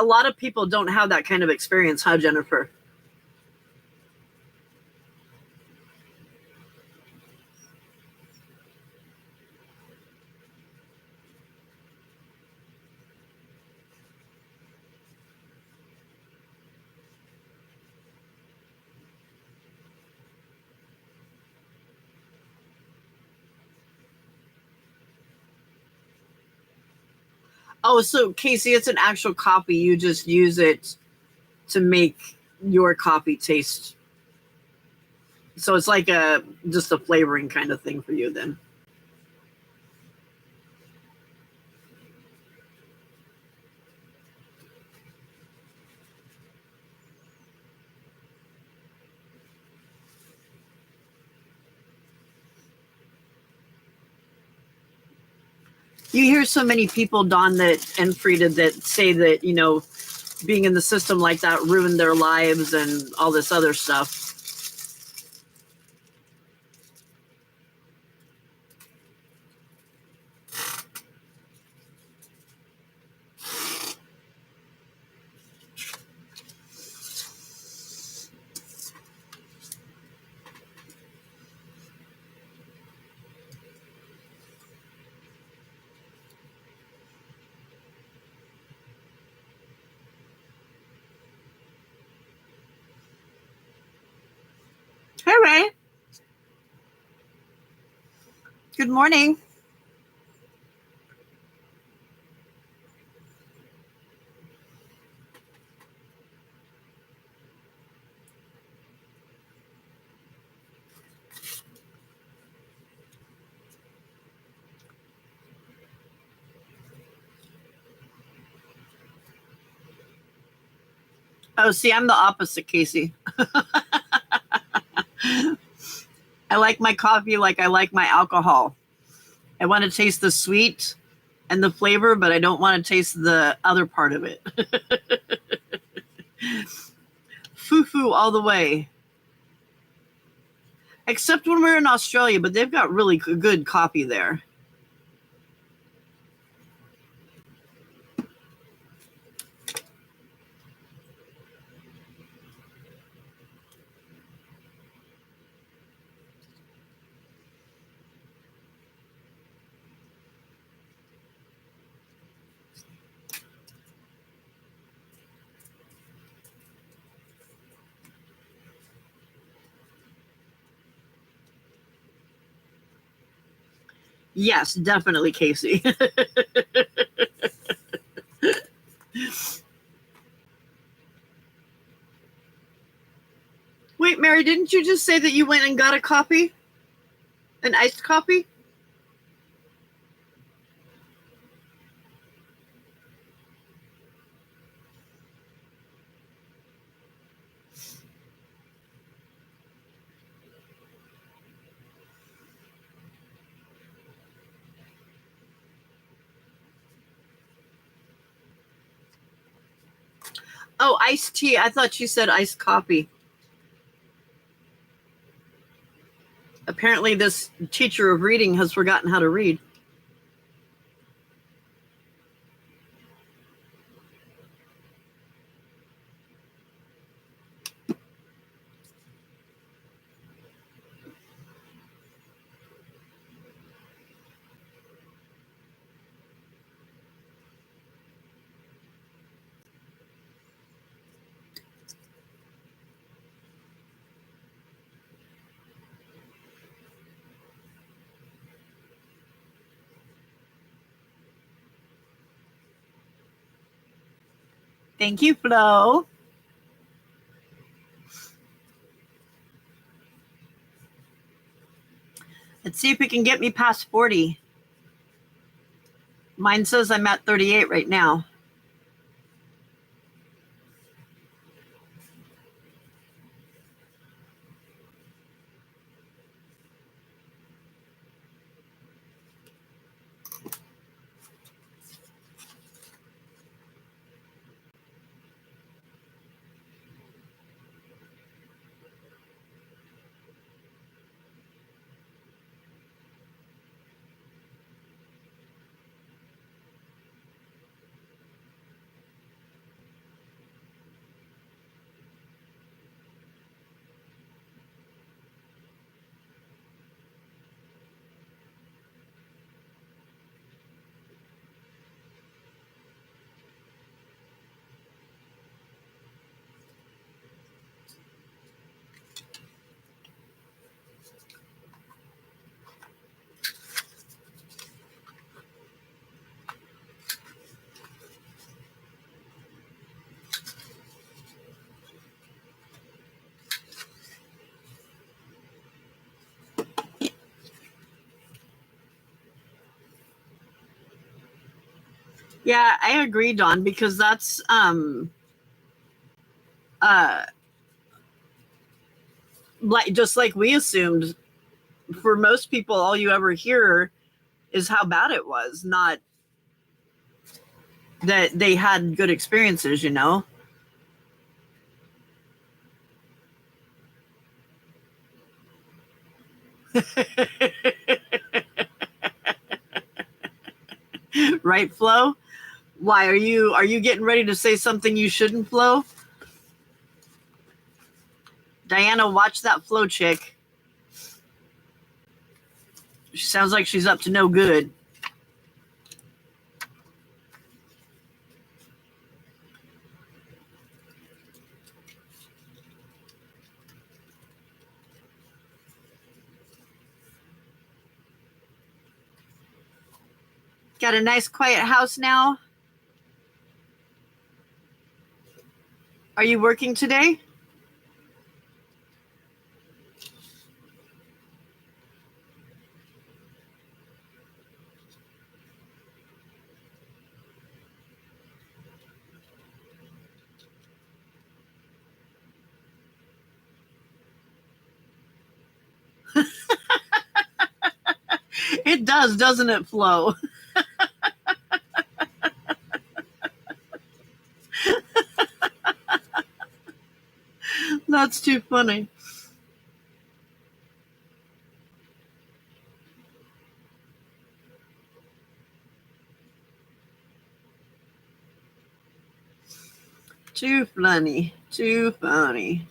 lot of people don't have that kind of experience, huh, Jennifer? Oh, so Casey, it's an actual copy. You just use it to make your coffee taste. So it's like a just a flavoring kind of thing for you then. You hear so many people, Don, that and Frida, that say that, being in the system like that ruined their lives and all this other stuff. Hey, Ray. Good morning. Oh, see, I'm the opposite, Casey. I like my coffee like I like my alcohol. I want to taste the sweet and the flavor, but I don't want to taste the other part of it. Foo-foo all the way. Except when we're in Australia, but they've got really good coffee there. Yes, definitely, Casey. Wait, Mary, didn't you just say that you went and got a coffee? An iced coffee? Oh, iced tea. I thought you said iced coffee. Apparently, this teacher of reading has forgotten how to read. Thank you, Flo. Let's see if we can get me past 40. Mine says I'm at 38 right now. Yeah, I agree, Dawn, because that's like just like we assumed. For most people, all you ever hear is how bad it was, not that they had good experiences, you know? Right, Flo? Why are you getting ready to say something you shouldn't, Flo? Diana, watch that Flo chick. She sounds like she's up to no good. Got a nice quiet house now? Are you working today? It does, doesn't it, Flo? That's too funny. Too funny. Too funny.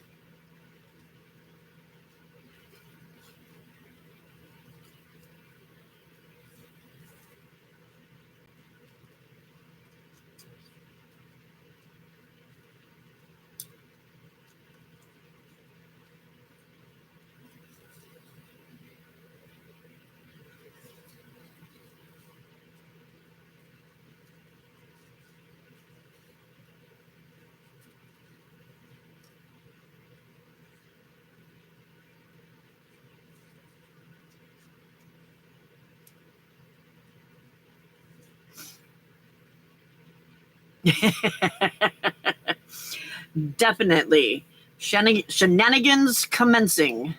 Definitely. Shenanigans commencing.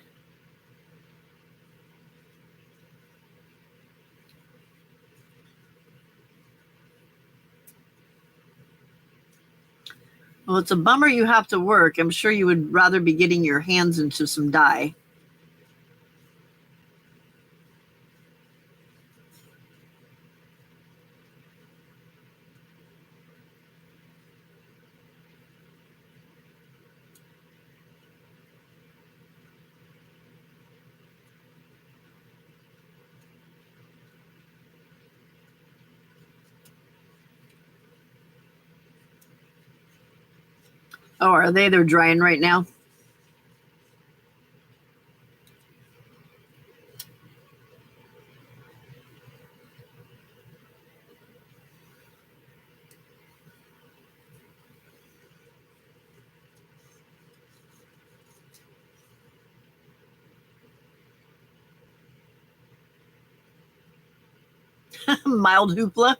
Well, it's a bummer you have to work. I'm sure you would rather be getting your hands into some dye. Oh, are they? They're drying right now? Mild hoopla.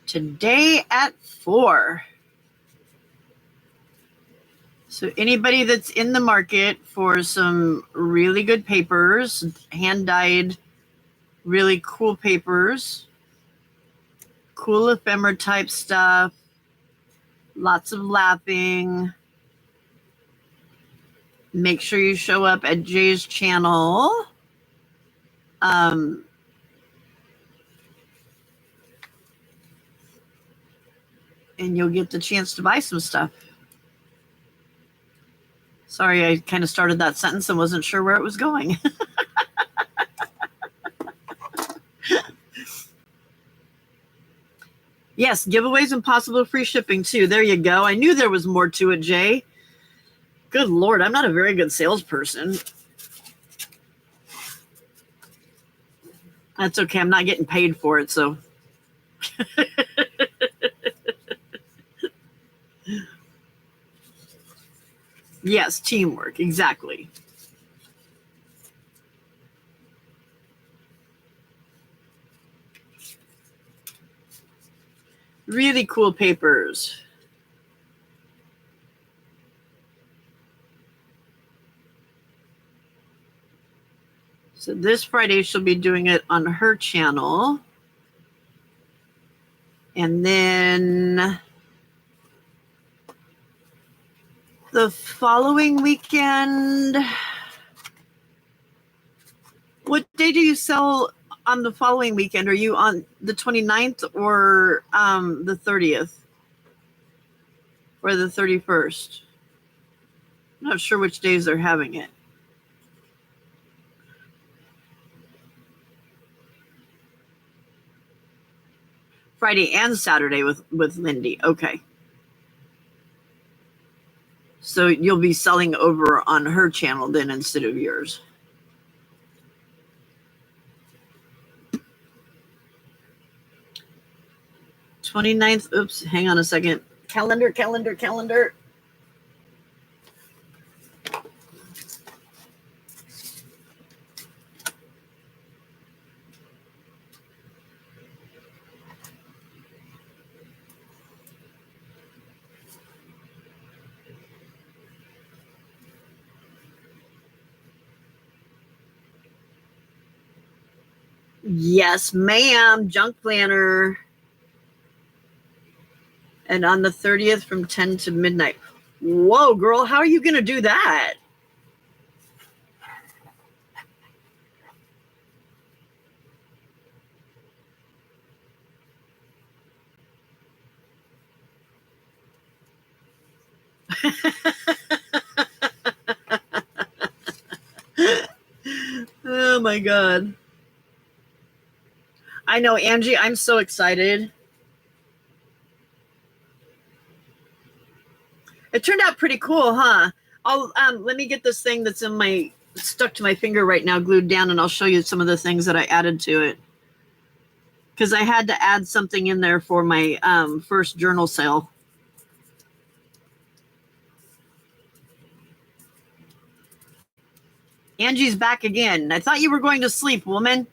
Today at 4. So anybody that's in the market for some really good papers, hand-dyed, really cool papers, cool ephemera type stuff, lots of lapping, make sure you show up at Jay's channel. And you'll get the chance to buy some stuff. Sorry, I kind of started that sentence and wasn't sure where it was going. Yes, giveaways and possible free shipping too. There you go. I knew there was more to it, Jay. Good Lord, I'm not a very good salesperson. That's okay. I'm not getting paid for it, so. Yes, teamwork. Exactly. Really cool papers. So this Friday she'll be doing it on her channel. And then the following weekend, what day do you sell on the following weekend? Are you on the 29th or the 30th or the 31st? I'm not sure which days they're having it. Friday and Saturday with Lindy. Okay. So you'll be selling over on her channel then instead of yours. '29th. Oops, hang on a second. Calendar. Yes, ma'am. Junk planner. And on the 30th from 10 to midnight. Whoa, girl, how are you going to do that? Oh my God. I know, Angie, I'm so excited. It turned out pretty cool, huh? I'll let me get this thing that's in my stuck to my finger right now glued down, and I'll show you some of the things that I added to it. Because I had to add something in there for my first journal sale. Angie's back again. I thought you were going to sleep, woman.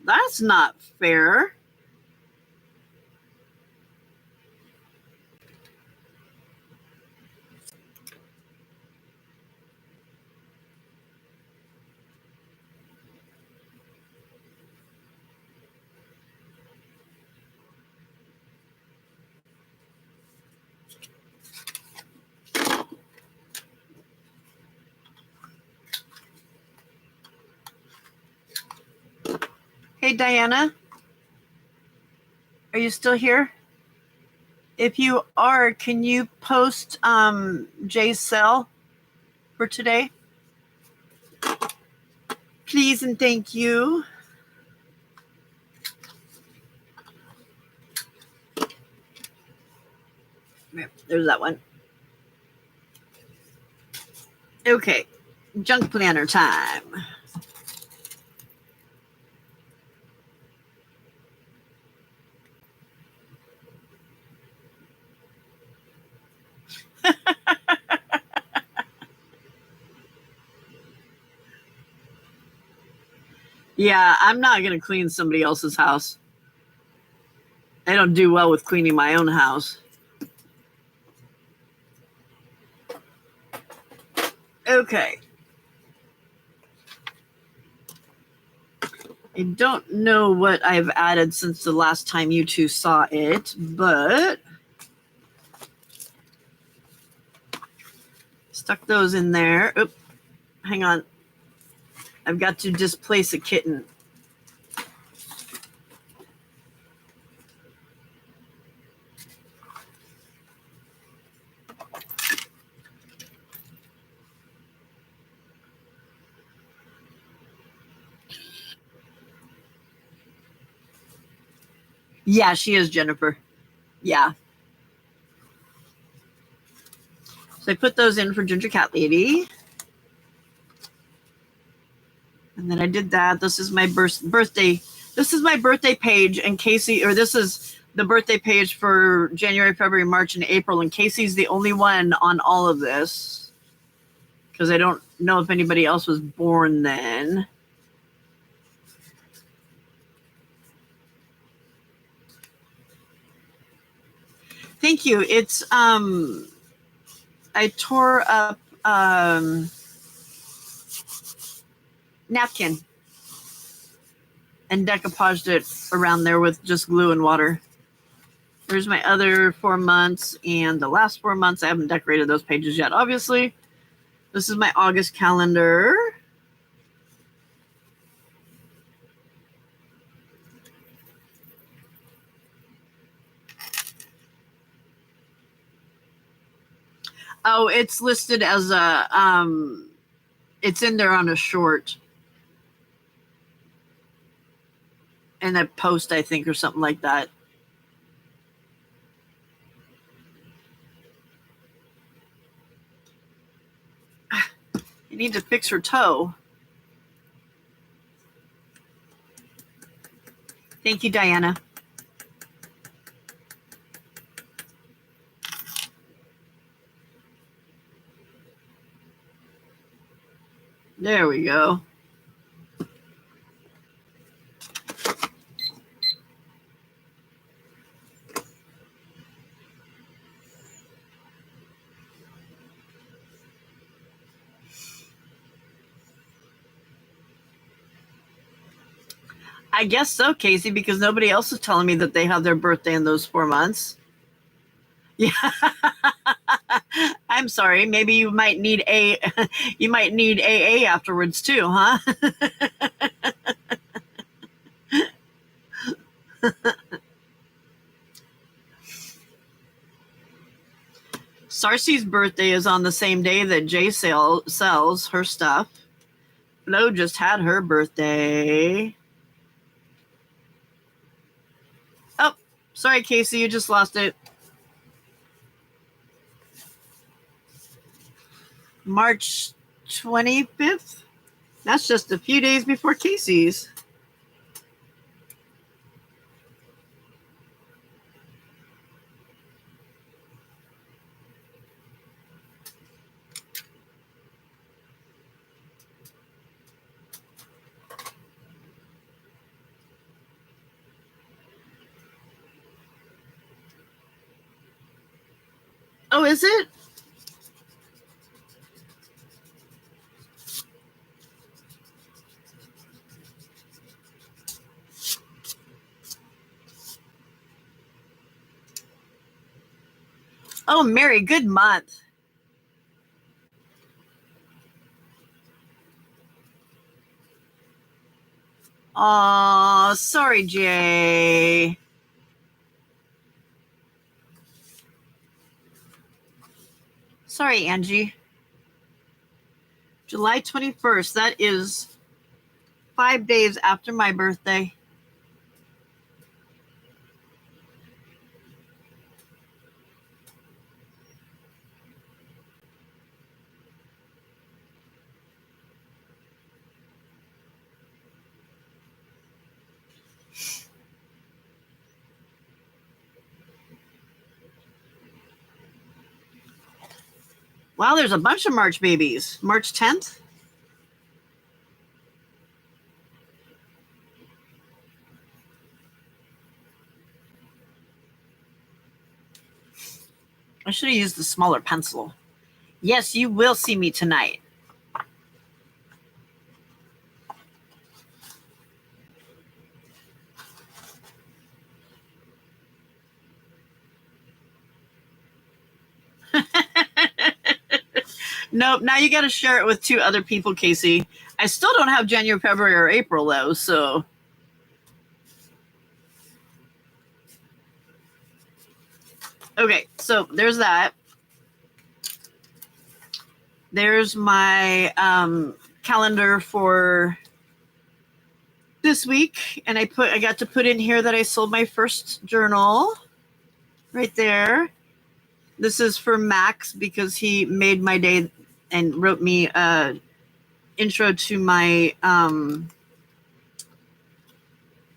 That's not fair. Hey, Diana, are you still here? If you are, can you post Jay's cell for today? Please and thank you. There's that one. Okay, junk planner time. Yeah, I'm not going to clean somebody else's house. I don't do well with cleaning my own house. Okay. I don't know what I've added since the last time you two saw it, but stuck those in there. Oop, hang on. I've got to displace a kitten. Yeah, she is Jennifer. Yeah. So I put those in for Ginger Cat Lady. And then I did that. This is my birthday. This is my birthday page, and Casey, or this is the birthday page for January, February, March, and April. And Casey's the only one on all of this because I don't know if anybody else was born then. Thank you. It's I tore up napkin and decoupaged it around there with just glue and water. Here's my other 4 months, and the last 4 months I haven't decorated those pages yet, obviously. This is my August calendar. Oh, it's listed as a it's in there on a short and a post, I think, or something like that. You need to fix her toe. Thank you, Diana. There we go. I guess so, Casey, because nobody else is telling me that they have their birthday in those 4 months. Yeah. I'm sorry. Maybe you might need you might need AA afterwards too, huh? Sarcy's birthday is on the same day that Jay sells her stuff. Flo just had her birthday. Oh, sorry, Casey, you just lost it. March 25th? That's just a few days before Casey's. Oh, is it? Oh, Mary, good month. Oh, sorry, Jay. Sorry, Angie. July 21st. That is 5 days after my birthday. Wow, there's a bunch of March babies. March 10th? I should have used the smaller pencil. Yes, you will see me tonight. Nope, now you got to share it with 2 other people, Casey. I still don't have January, February, or April, though, so. Okay, so there's that. There's my calendar for this week, and I got to put in here that I sold my first journal right there. This is for Max because he made my day and wrote me a intro to my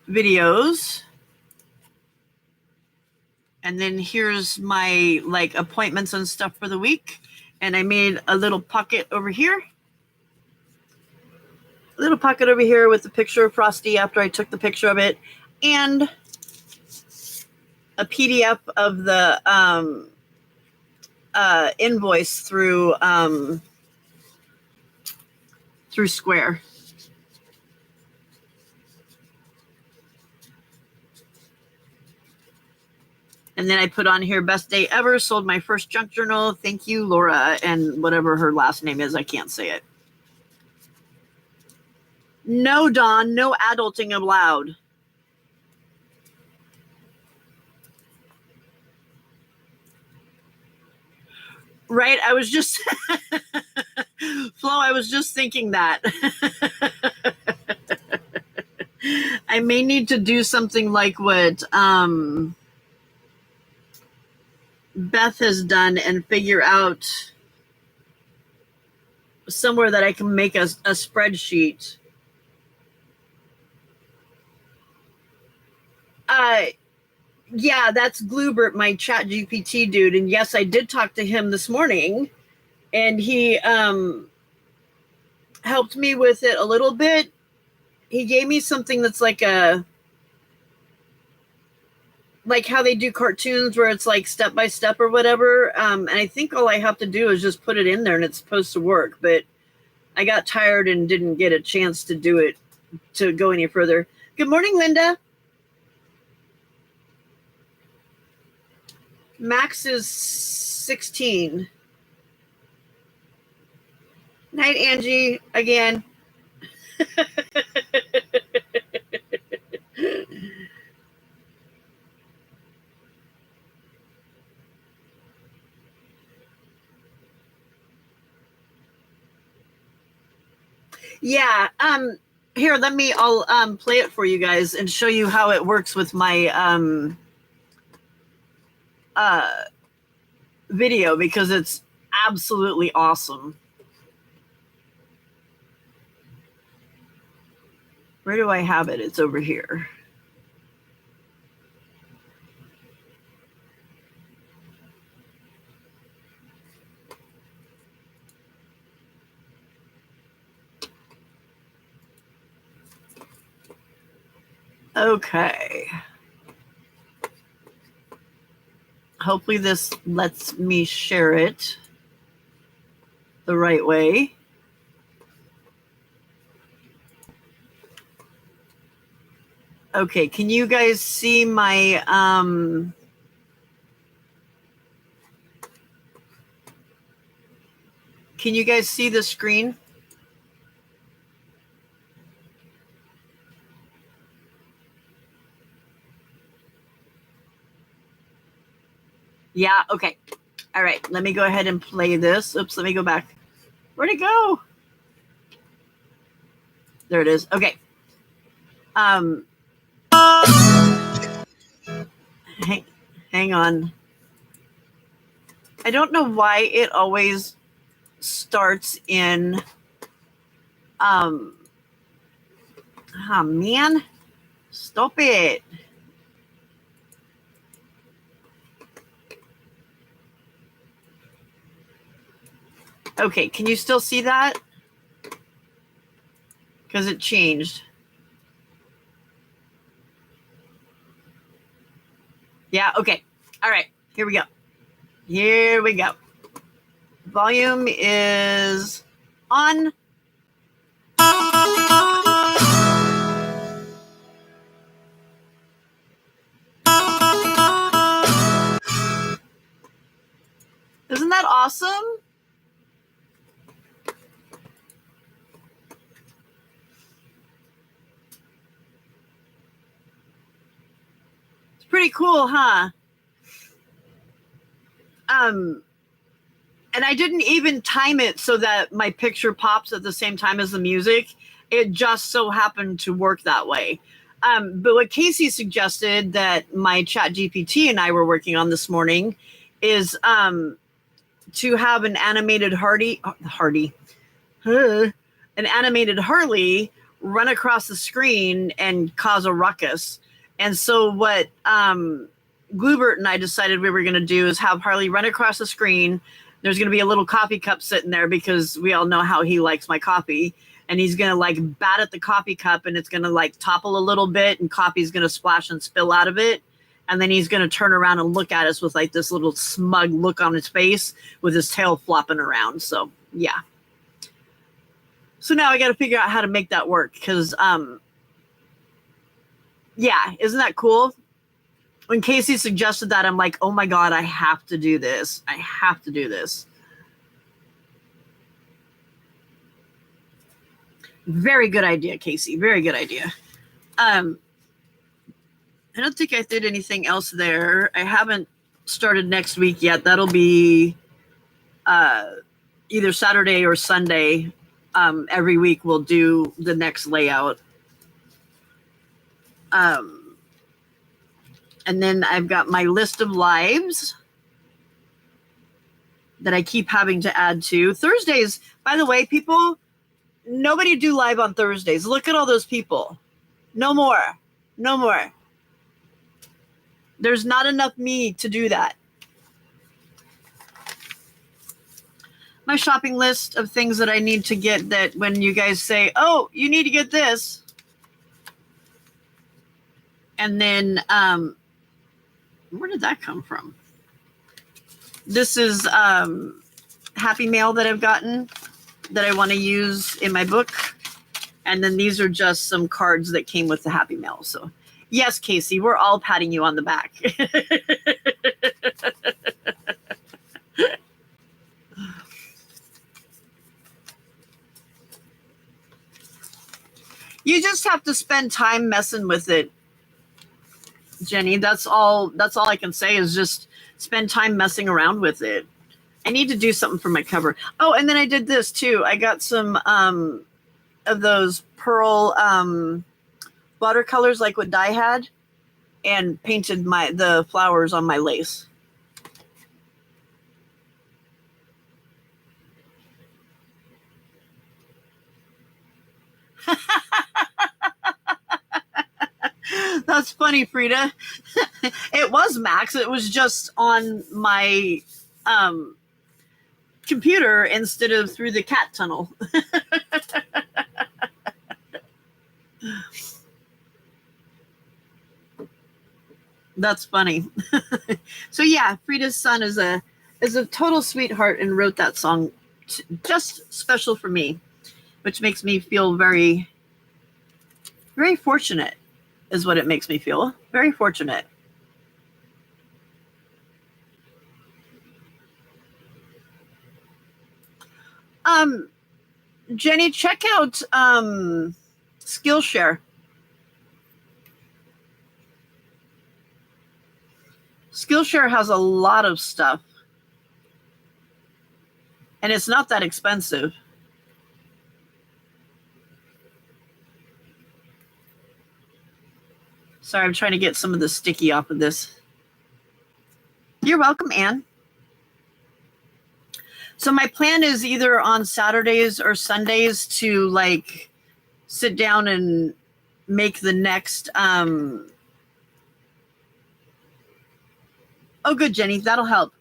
videos. And then here's my like appointments and stuff for the week. And I made a little pocket over here. A little pocket over here with a picture of Frosty after I took the picture of it. And a PDF of the invoice through Square. And then I put on here, best day ever, sold my first junk journal. Thank you, Laura, and whatever her last name is. I can't say it. No, Dawn, no adulting allowed. Right? I was just, Flo, I was just thinking that. I may need to do something like what Beth has done and figure out somewhere that I can make a spreadsheet. Yeah, that's Gloobert, my chat GPT dude. And yes, I did talk to him this morning, and he helped me with it a little bit. He gave me something that's like how they do cartoons where it's like step by step or whatever. And I think all I have to do is just put it in there and it's supposed to work. But I got tired and didn't get a chance to do it, to go any further. Good morning, Linda. Max is 16. Night, Angie, again. Yeah. Here, I'll play it for you guys and show you how it works with my video, because it's absolutely awesome. Where do I have it? It's over here. Okay. Hopefully this lets me share it the right way. Okay, can you guys see my can you guys see the screen? Yeah, okay. All right, let me go ahead and play this. Oops, let me go back. Where'd it go? There it is. Okay. Hang on. I don't know why it always starts in oh man. Stop it. Okay, can you still see that? Because it changed. Yeah, okay. All right, here we go. Here we go. Volume is on. Isn't that awesome? It's pretty cool, huh? And I didn't even time it so that my picture pops at the same time as the music. It just so happened to work that way. But what Casey suggested that my chat GPT and I were working on this morning is to have an animated an animated Harley run across the screen and cause a ruckus. And so what Gloobert and I decided we were going to do is have Harley run across the screen. There's going to be a little coffee cup sitting there because we all know how he likes my coffee. And he's going to like bat at the coffee cup and it's going to like topple a little bit and coffee's going to splash and spill out of it. And then he's going to turn around and look at us with like this little smug look on his face with his tail flopping around. So, yeah. So now I got to figure out how to make that work because, yeah, isn't that cool? When Casey suggested that, I'm like, oh my God, I have to do this. I have to do this. Very good idea, Casey. Very good idea. I don't think I did anything else there. I haven't started next week yet. That'll be either Saturday or Sunday. Every week we'll do the next layout. And then I've got my list of lives that I keep having to add to. Thursdays, by the way, people, nobody do live on Thursdays. Look at all those people. No more. No more. There's not enough me to do that. My shopping list of things that I need to get that when you guys say, oh, you need to get this. And then, where did that come from? This is Happy Mail that I've gotten that I want to use in my book. And then these are just some cards that came with the Happy Mail. So, yes, Casey, we're all patting you on the back. You just have to spend time messing with it, Jenny. That's all I can say is just spend time messing around with it. I need to do something for my cover. Oh, and then I did this too. I got some of those pearl watercolors like what Dye had and painted the flowers on my lace. That's funny, Frida. It was Max. It was just on my computer instead of through the cat tunnel. That's funny. So yeah, Frida's son is a total sweetheart and wrote that song just special for me, which makes me feel very, very fortunate, is what it makes me feel. Very fortunate. Jenny, check out Skillshare. Skillshare has a lot of stuff, and it's not that expensive. Sorry, I'm trying to get some of the sticky off of this. You're welcome, Anne. So my plan is either on Saturdays or Sundays to like sit down and make the next oh good, Jenny, that'll help.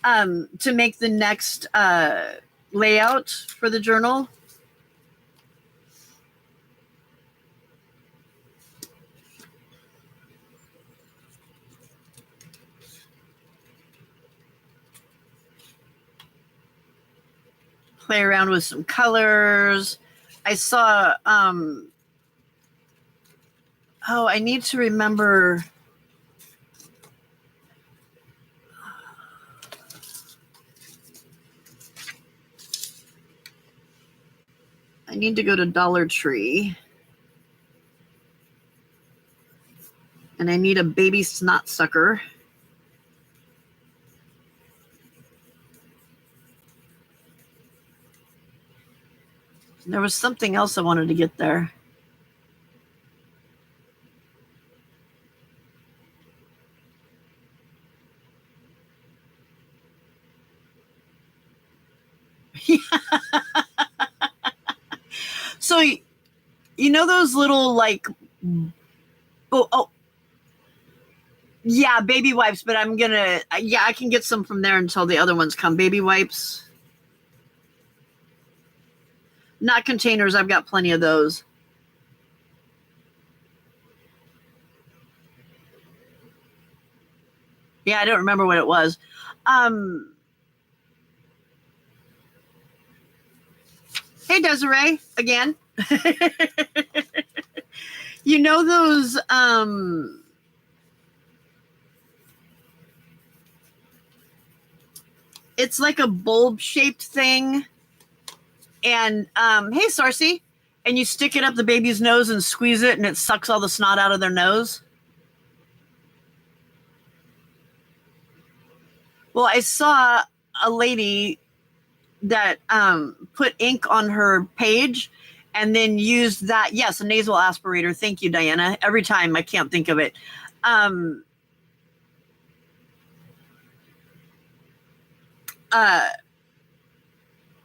To make the next layout for the journal. Play around with some colors. I saw oh, I need to remember. I need to go to Dollar Tree. And I need a baby snot sucker. There was something else I wanted to get there. So, you know those little like, oh, yeah, baby wipes, but I'm gonna, yeah, I can get some from there until the other ones come. Baby wipes. Not containers, I've got plenty of those. Yeah, I don't remember what it was. Hey, Desiree, again. You know those, it's like a bulb-shaped thing. And, hey, Sarcy, and you stick it up the baby's nose and squeeze it, and it sucks all the snot out of their nose. Well, I saw a lady that put ink on her page and then used that. Yes, a nasal aspirator. Thank you, Diana. Every time I can't think of it.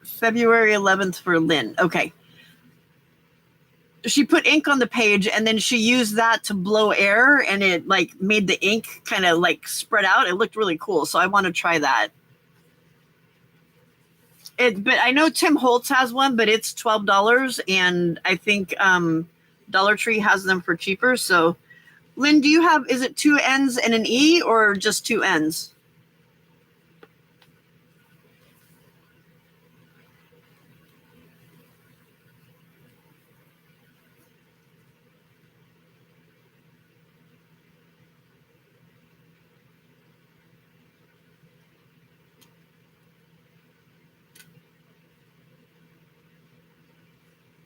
February 11th for Lynn. Okay. She put ink on the page and then she used that to blow air and it like made the ink kind of like spread out. It looked really cool. So I want to try that. But I know Tim Holtz has one, but it's $12 and I think Dollar Tree has them for cheaper. So Lynn, do you have, is it 2 N's and an E or just 2 N's?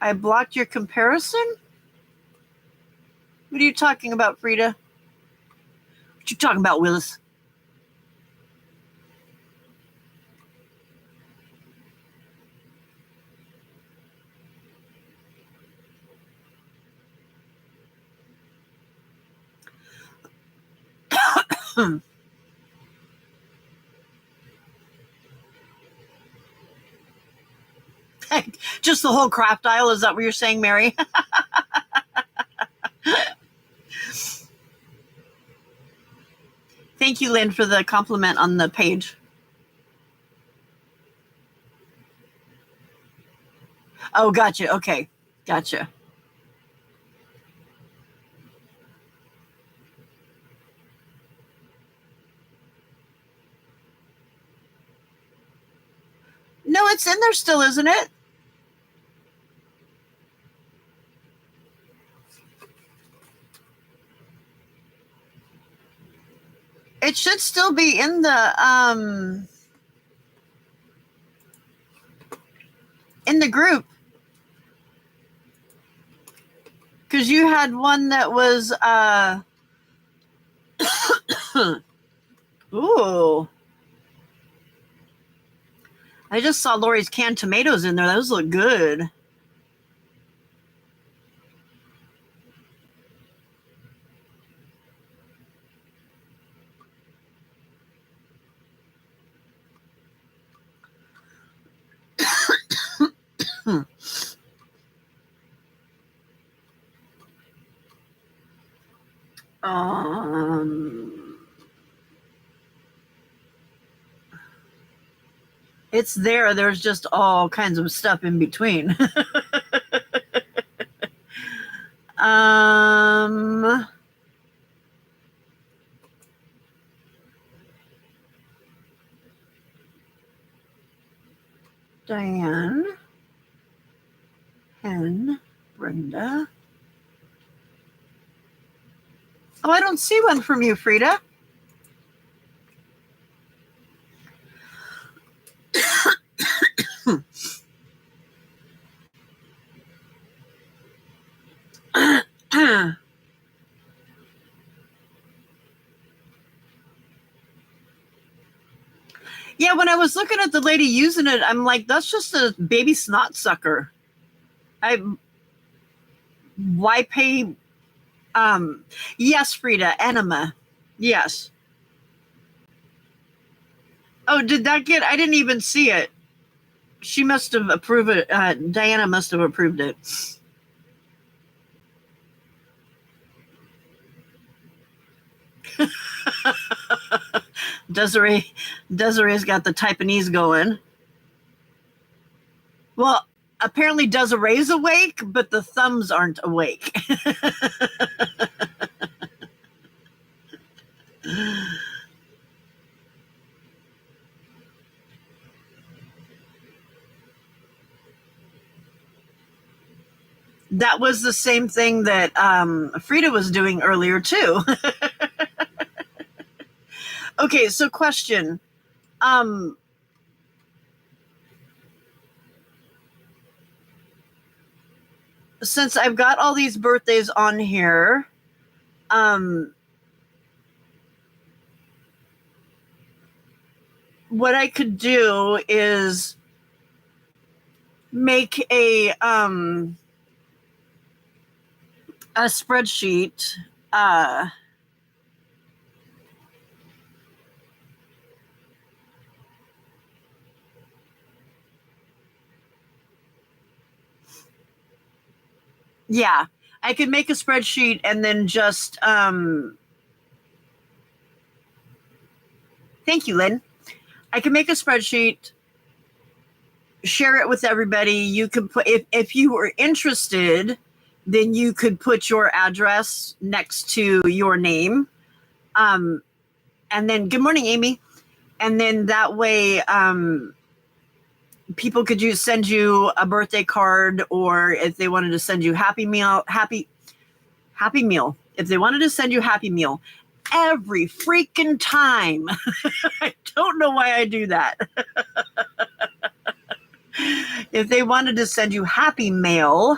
I blocked your comparison? What are you talking about, Frida? What you talking about, Willis? Just the whole craft aisle? Is that what you're saying, Mary? Thank you, Lynn, for the compliment on the page. Oh, gotcha. Okay. Gotcha. No, it's in there still, isn't it? It should still be in the group. Because you had one that was ooh. I just saw Lori's canned tomatoes in there. Those look good. It's there. There's just all kinds of stuff in between. Diane, Hen, Brenda. Oh, I don't see one from you, Frida. Yeah, when I was looking at the lady using it, I'm like, that's just a baby snot sucker. Why pay? Yes, Frida, enema. Yes. Oh, did that get? I didn't even see it. She must have approved it. Diana must have approved it. Desiree's got the Taiwanese going. Well, apparently Desiree's awake, but the thumbs aren't awake. That was the same thing that Frida was doing earlier, too. Okay, so question. Since I've got all these birthdays on here, what I could do is make a spreadsheet. Yeah, I could make a spreadsheet and then just thank you, Lynn. I can make a spreadsheet, share it with everybody. You could put, if you were interested, then you could put your address next to your name. And then, good morning, Amy. And then that way, people could send you a birthday card, or if they wanted to send you happy meal. If they wanted to send you Happy Meal every freaking time. I don't know why I do that. If they wanted to send you Happy Mail,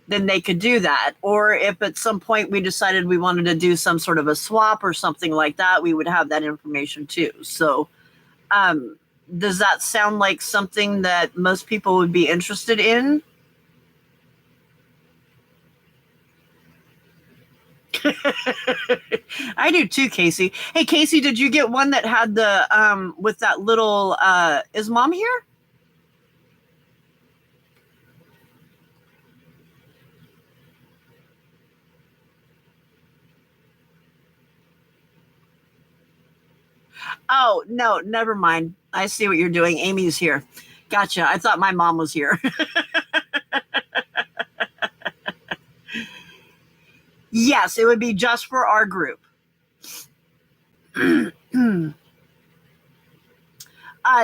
then they could do that. Or if at some point we decided we wanted to do some sort of a swap or something like that, we would have that information too. So does that sound like something that most people would be interested in? I do too, Casey. Hey, Casey, did you get one that had the with that little is Mom here? Oh, no, never mind. I see what you're doing. Amy's here. Gotcha. I thought my mom was here. Yes, it would be just for our group.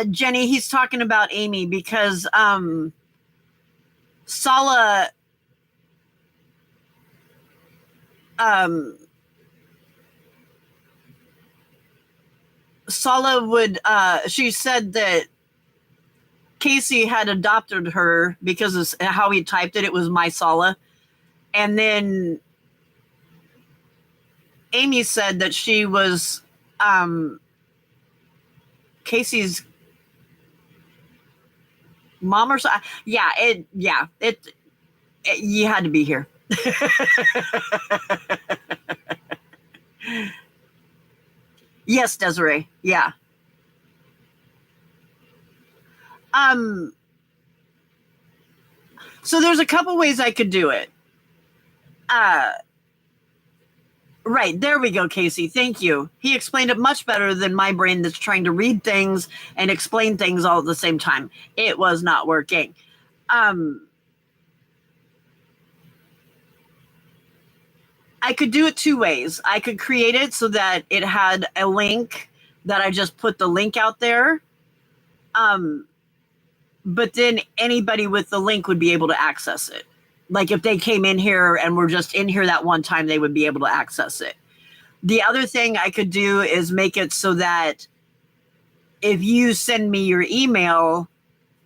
Jenny, he's talking about Amy because Sala Sala would she said that Casey had adopted her because of how he typed it. It was my Sala. And then Amy said that she was Casey's mom or so. Yeah, it you had to be here. Yes, Desiree. Yeah. So there's a couple ways I could do it. Right, there we go, Casey. Thank you. He explained it much better than my brain that's trying to read things and explain things all at the same time. It was not working. I could do it two ways. I could create it so that it had a link that I just put the link out there. But then anybody with the link would be able to access it. Like if they came in here and were just in here that one time, they would be able to access it. The other thing I could do is make it so that if you send me your email,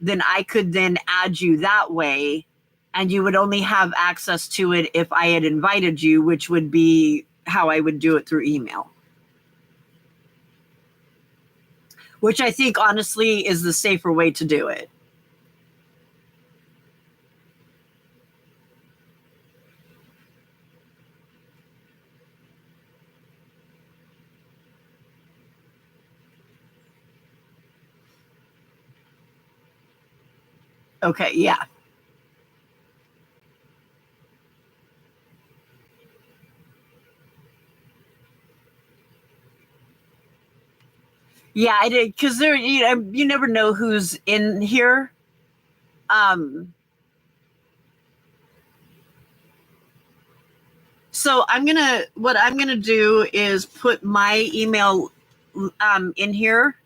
then I could then add you that way, and you would only have access to it if I had invited you, which would be how I would do it through email. Which I think honestly is the safer way to do it. Okay, yeah. Yeah, I did, because there, you never know who's in here. So what I'm gonna do is put my email in here,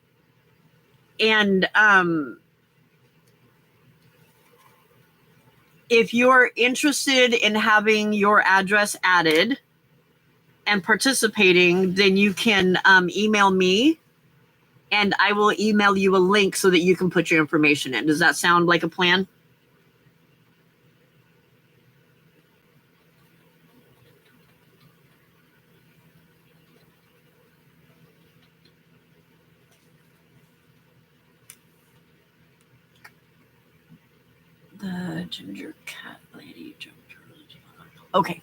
and if you're interested in having your address added and participating, then you can email me, and I will email you a link so that you can put your information in. Does that sound like a plan? The ginger cat lady jumped. Okay.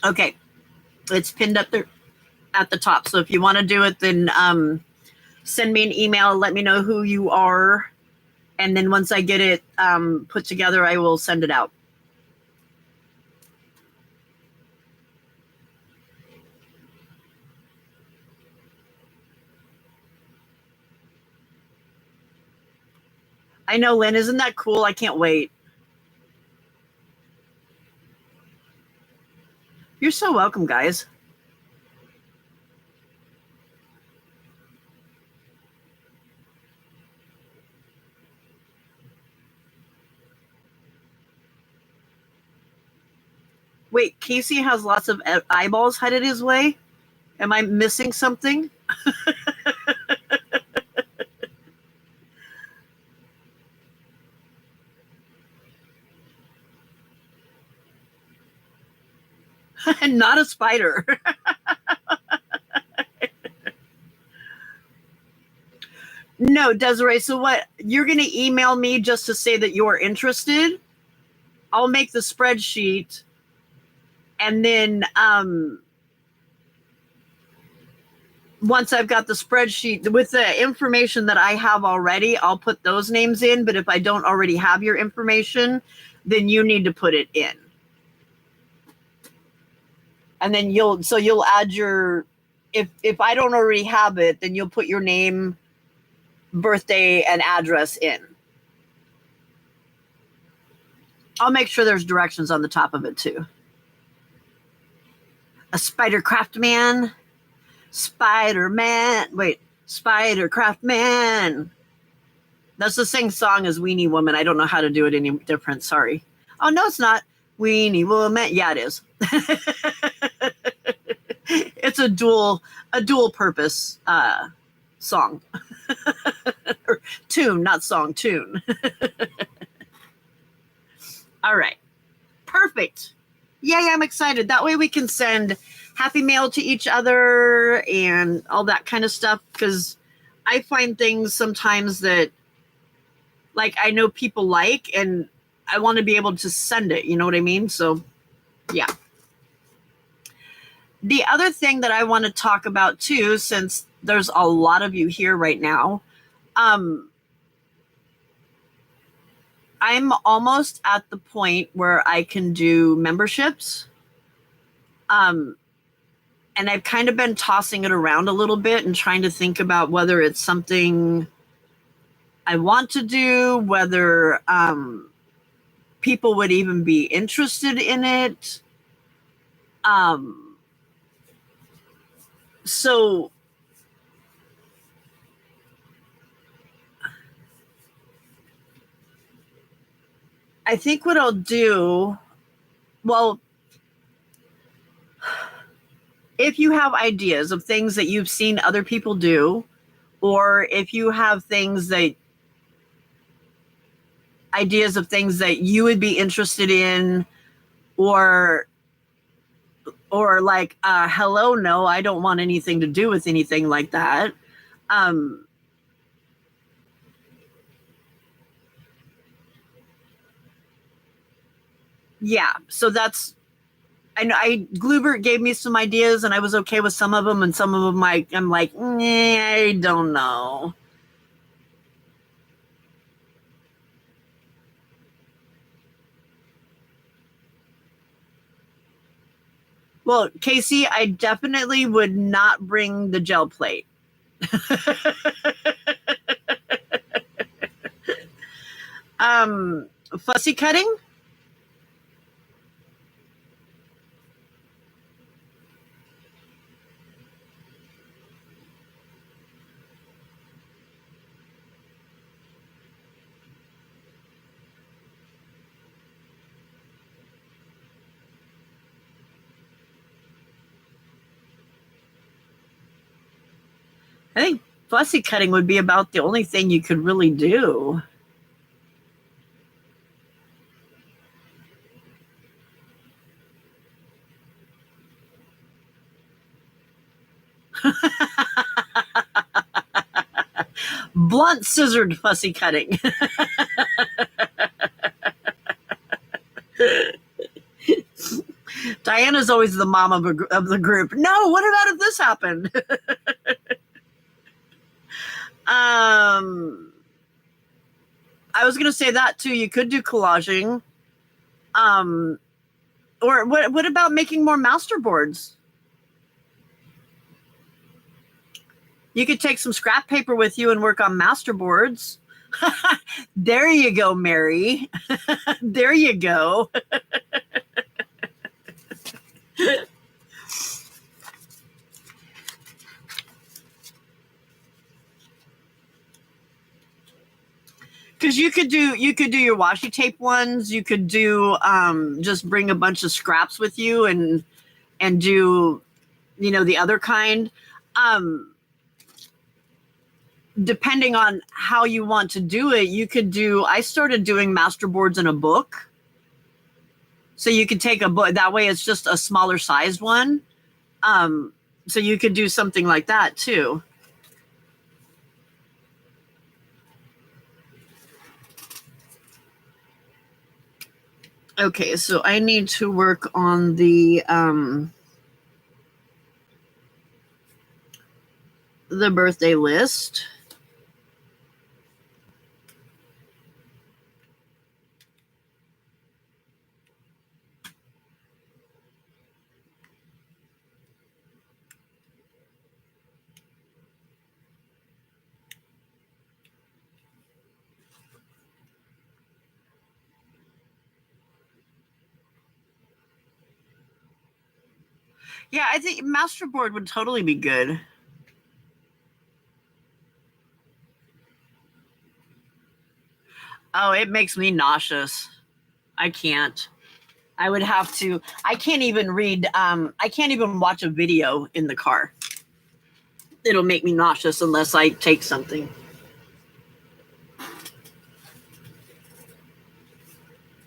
Okay. It's pinned up there at the top. So if you want to do it, then send me an email, let me know who you are, and then once I get it put together, I will send it out. I know, Lynn, isn't that cool? I can't wait. You're so welcome, guys. Wait, Casey has lots of eyeballs headed his way? Am I missing something? Not a spider. No, Desiree. So what? You're going to email me just to say that you're interested. I'll make the spreadsheet, and then once I've got the spreadsheet with the information that I have already, I'll put those names in. But if I don't already have your information, then you need to put it in. And then you'll add your, if I don't already have it, then you'll put your name, birthday, and address in. I'll make sure there's directions on the top of it too. A spider craft man. Spider-Man. Wait, Spider Craft Man. That's the same song as Weenie Woman. I don't know how to do it any different. Sorry. Oh, no, it's not. Weenie Woman. Yeah, it is. It's a dual purpose song. Or tune, not song, tune. All right. Perfect. Yay, I'm excited. That way we can send happy mail to each other and all that kind of stuff, because I find things sometimes that, like, I know people like, and I want to be able to send it. You know what I mean? So, yeah. The other thing that I want to talk about too, since there's a lot of you here right now, I'm almost at the point where I can do memberships. And I've kind of been tossing it around a little bit and trying to think about whether it's something I want to do, whether people would even be interested in it. So I think what I'll do, well, if you have ideas of things that you've seen other people do, or if you have ideas of things that you would be interested in, or like, hello, no, I don't want anything to do with anything like that. Yeah, so that's, Glubert gave me some ideas and I was okay with some of them, and some of them I'm like, I don't know. Well, Casey, I definitely would not bring the gel plate. Fussy cutting? I think fussy cutting would be about the only thing you could really do. Blunt scissored fussy cutting. Diana's always the mom of the group. No, what about if this happened? I was going to say that too. You could do collaging. Or what about making more master boards? You could take some scrap paper with you and work on master boards. There you go, Mary. There you go. Because you could do your washi tape ones. You could do just bring a bunch of scraps with you and do, the other kind. Depending on how you want to do it, you could do. I started doing master boards in a book, so you could take a book. That way, it's just a smaller sized one. So you could do something like that too. Okay, so I need to work on the birthday list. Yeah, I think masterboard would totally be good. Oh, it makes me nauseous. I can't. I would have to. I can't even read. I can't even watch a video in the car. It'll make me nauseous unless I take something.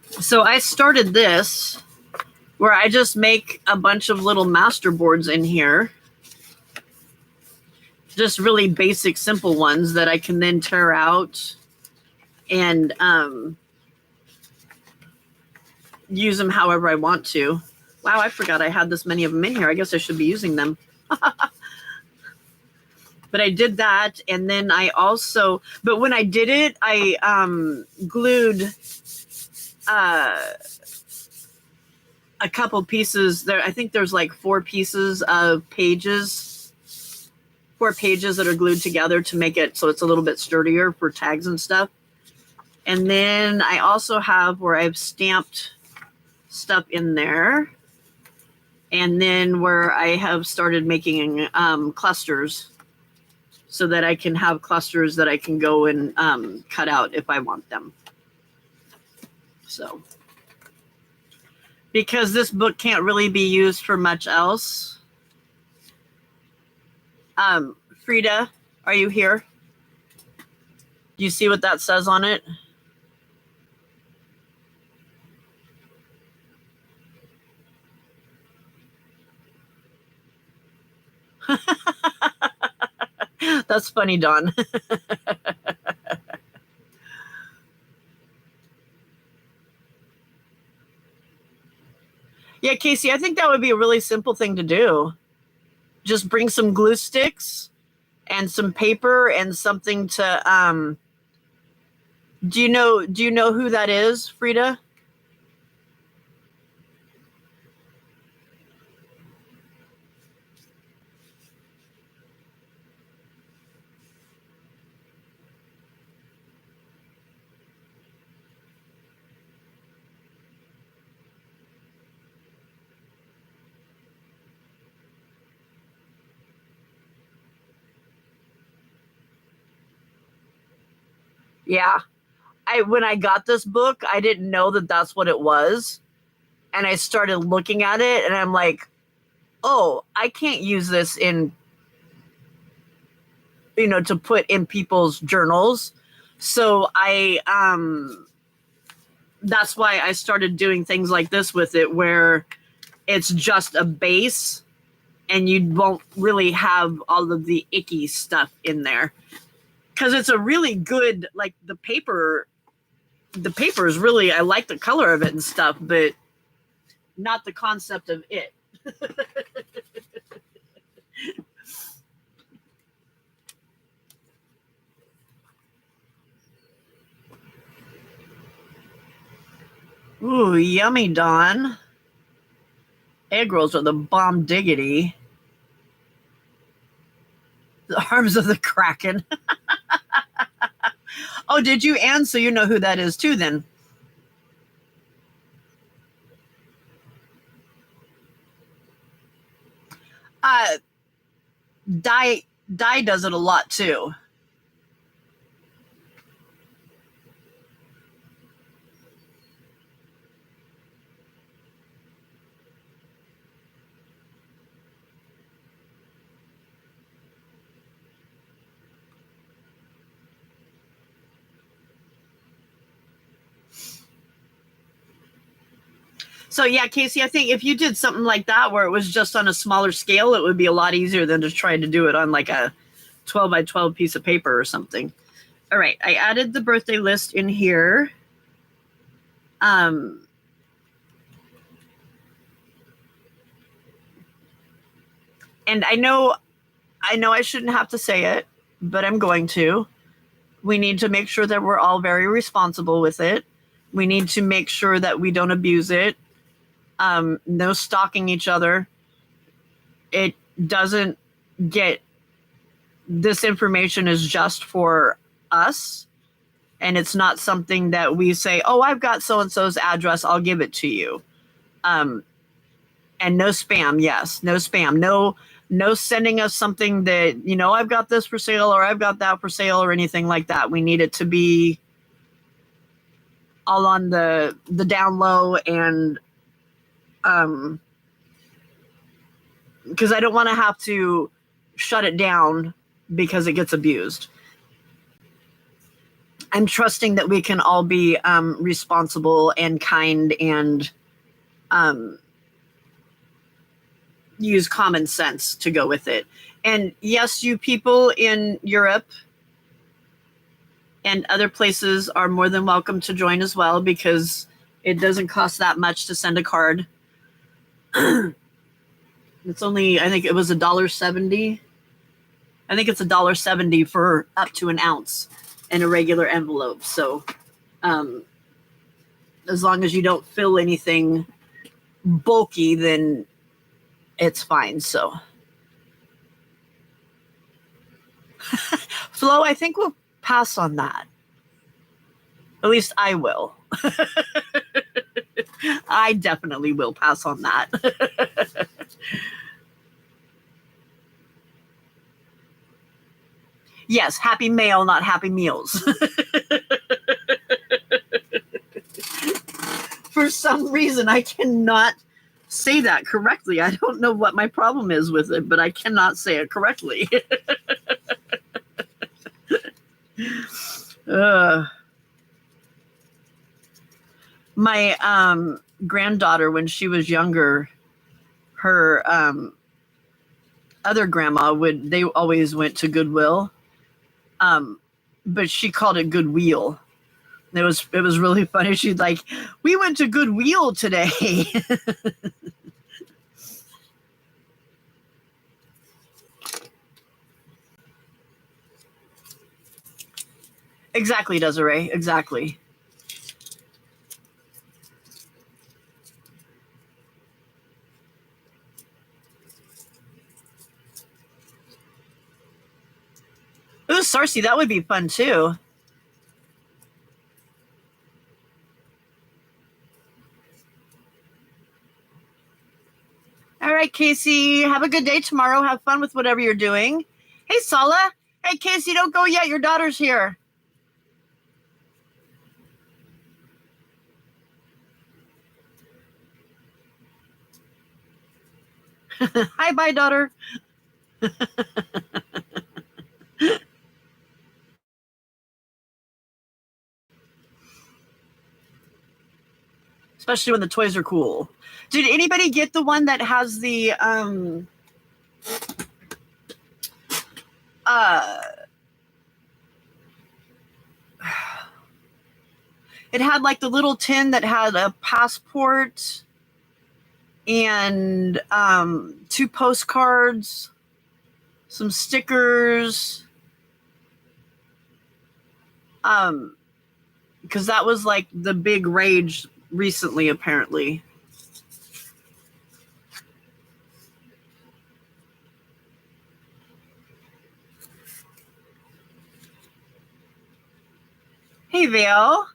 So I started this where I just make a bunch of little masterboards in here. Just really basic, simple ones that I can then tear out and use them however I want to. Wow, I forgot I had this many of them in here. I guess I should be using them. But I did that, and then I also, but when I did it, I glued a couple pieces there. I think there's like 4 pieces of pages, 4 pages that are glued together to make it so it's a little bit sturdier for tags and stuff. And then I also have where I've stamped stuff in there, and then where I have started making clusters so that I can have clusters that I can go and cut out if I want them. So, because this book can't really be used for much else. Frida, are you here? Do you see what that says on it? That's funny, Dawn. Yeah, Casey, I think that would be a really simple thing to do. Just bring some glue sticks and some paper and something to do you know who that is, Frida? Yeah. When I got this book, I didn't know that that's what it was. And I started looking at it and I'm like, "Oh, I can't use this in to put in people's journals." So that's why I started doing things like this with it, where it's just a base and you won't really have all of the icky stuff in there. Because it's a really good, like the paper is really, I like the color of it and stuff, but not the concept of it. Ooh, yummy, Dawn. Egg rolls are the bomb diggity. The arms of the Kraken. Oh, did you? And so you know who that is too, then. Uh, Di does it a lot too. So yeah, Casey, I think if you did something like that where it was just on a smaller scale, it would be a lot easier than just trying to do it on like a 12 by 12 piece of paper or something. All right, I added the birthday list in here. And I know I shouldn't have to say it, but I'm going to. We need to make sure that we're all very responsible with it. We need to make sure that we don't abuse it. No stalking each other. It doesn't get, this information is just for us. And it's not something that we say, "Oh, I've got so-and-so's address, I'll give it to you." And no spam. Yes, no spam. No sending us something that, I've got this for sale or I've got that for sale or anything like that. We need it to be all on the down low, and because I don't want to have to shut it down because it gets abused. I'm trusting that we can all be responsible and kind and use common sense to go with it. And yes, you people in Europe and other places are more than welcome to join as well, because it doesn't cost that much to send a card. It's only, I think it was $1.70. I think it's $1.70 for up to an ounce in a regular envelope. So as long as you don't fill anything bulky, then it's fine. So Flo, I think we'll pass on that. At least I will. I definitely will pass on that. Yes, happy mail, not happy meals. For some reason, I cannot say that correctly. I don't know what my problem is with it, but I cannot say it correctly. My granddaughter, when she was younger, her other grandma they always went to Goodwill, but she called it Goodwheel. It was really funny. She'd like, we went to Goodwheel today. Exactly, Desiree. Exactly. Ooh, Sarcy, that would be fun too. All right, Casey, have a good day tomorrow. Have fun with whatever you're doing. Hey, Sala. Hey, Casey, don't go yet. Your daughter's here. Hi, bye, daughter. Especially when the toys are cool. Did anybody get the one that has the it had like the little tin that had a passport and 2 postcards, some stickers, because that was like the big rage recently, apparently. Hey, Vale.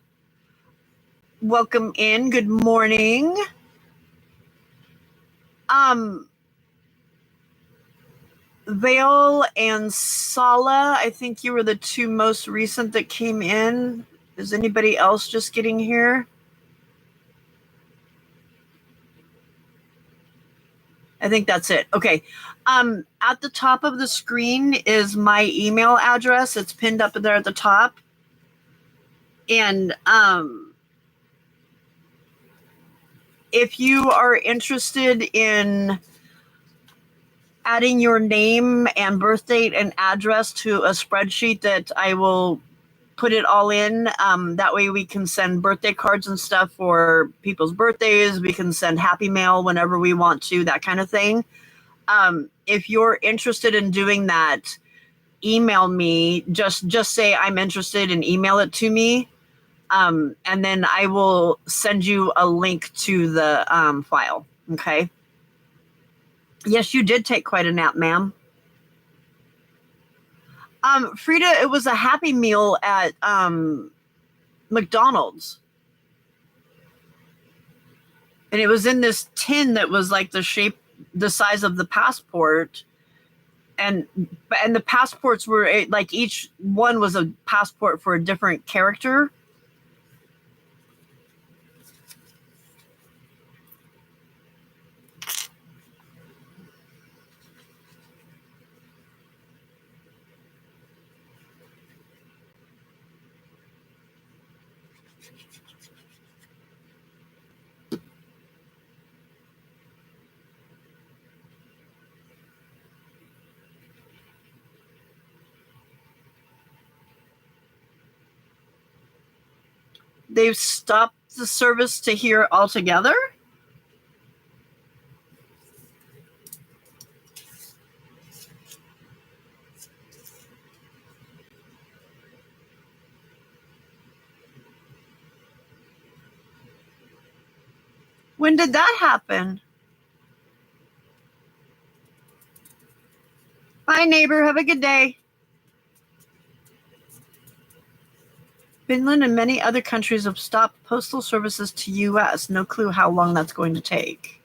Welcome in. Good morning. Vale and Sala, I think you were the 2 most recent that came in. Is anybody else just getting here? I think that's it. Okay. At the top of the screen is my email address. It's pinned up there at the top. And if you are interested in adding your name and birth date and address to a spreadsheet that I will put it all in, that way we can send birthday cards and stuff for people's birthdays. We can send happy mail whenever we want to, that kind of thing. If you're interested in doing that, email me. Just say I'm interested and email it to me. And then I will send you a link to the file. Okay. Yes, you did take quite a nap, ma'am. Frida, it was a Happy Meal at McDonald's. And it was in this tin that was like the size of the passport. And the passports were like each one was a passport for a different character. They've stopped the service to here altogether. When did that happen? Bye, neighbor. Have a good day. Finland and many other countries have stopped postal services to U.S. No clue how long that's going to take.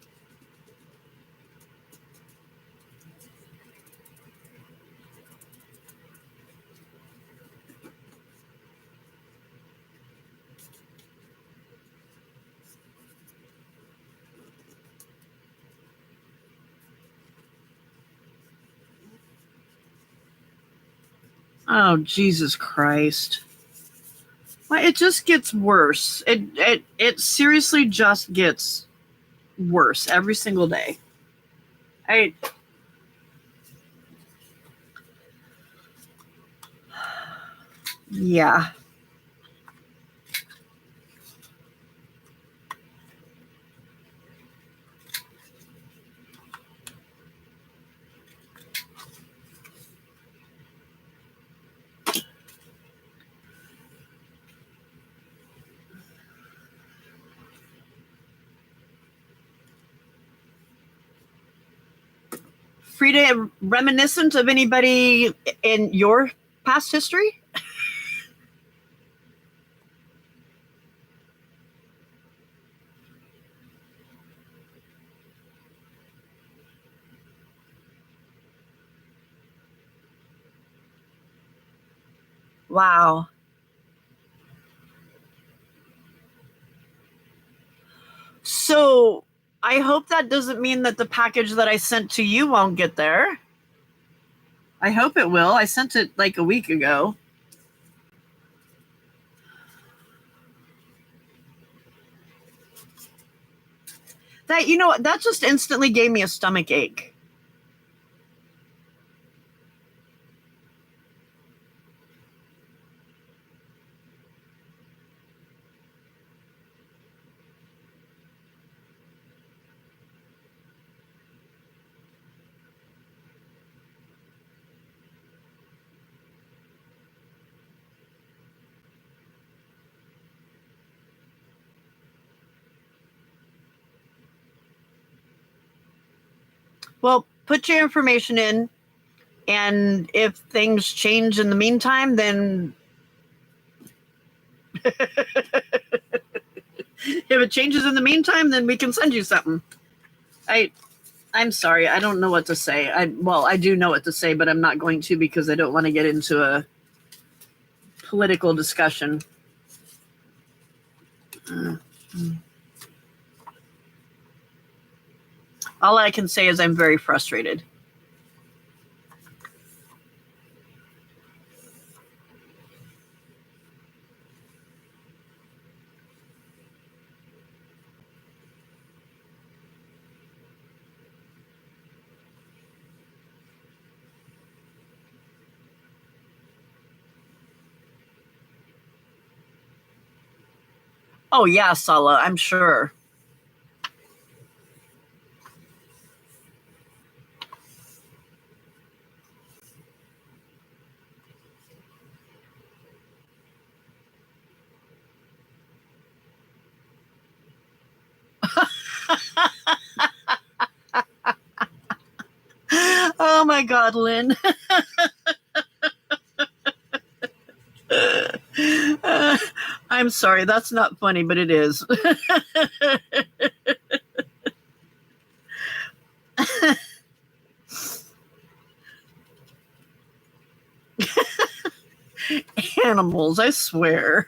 Oh, Jesus Christ. Well, it just gets worse. It seriously just gets worse every single day. Yeah. Frida, reminiscent of anybody in your past history? Wow. So I hope that doesn't mean that the package that I sent to you won't get there. I hope it will. I sent it like a week ago. That, you know what, that just instantly gave me a stomach ache. Well, put your information in, and if things change in the meantime, then if it changes in the meantime, then we can send you something. I'm sorry. I don't know what to say. I do know what to say, but I'm not going to because I don't want to get into a political discussion. All I can say is I'm very frustrated. Oh, yeah, Sala, I'm sure. Oh, my God, Lynn. I'm sorry. That's not funny, but it is. animals, I swear.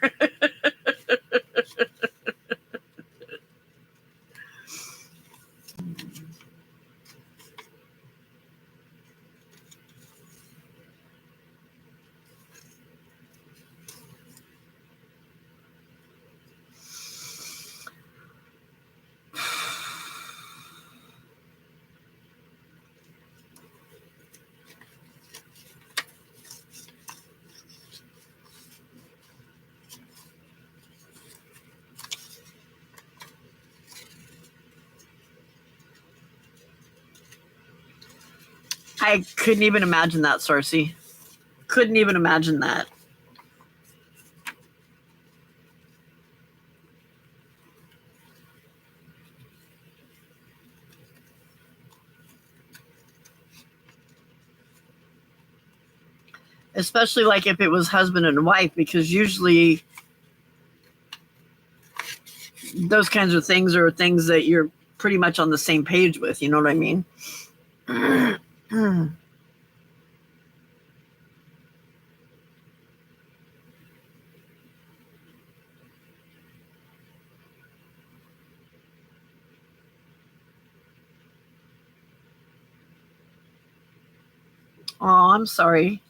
I couldn't even imagine that, Sarcy. Couldn't even imagine that. Especially like if it was husband and wife, because usually those kinds of things are things that you're pretty much on the same page with. You know what I mean? Oh, I'm sorry.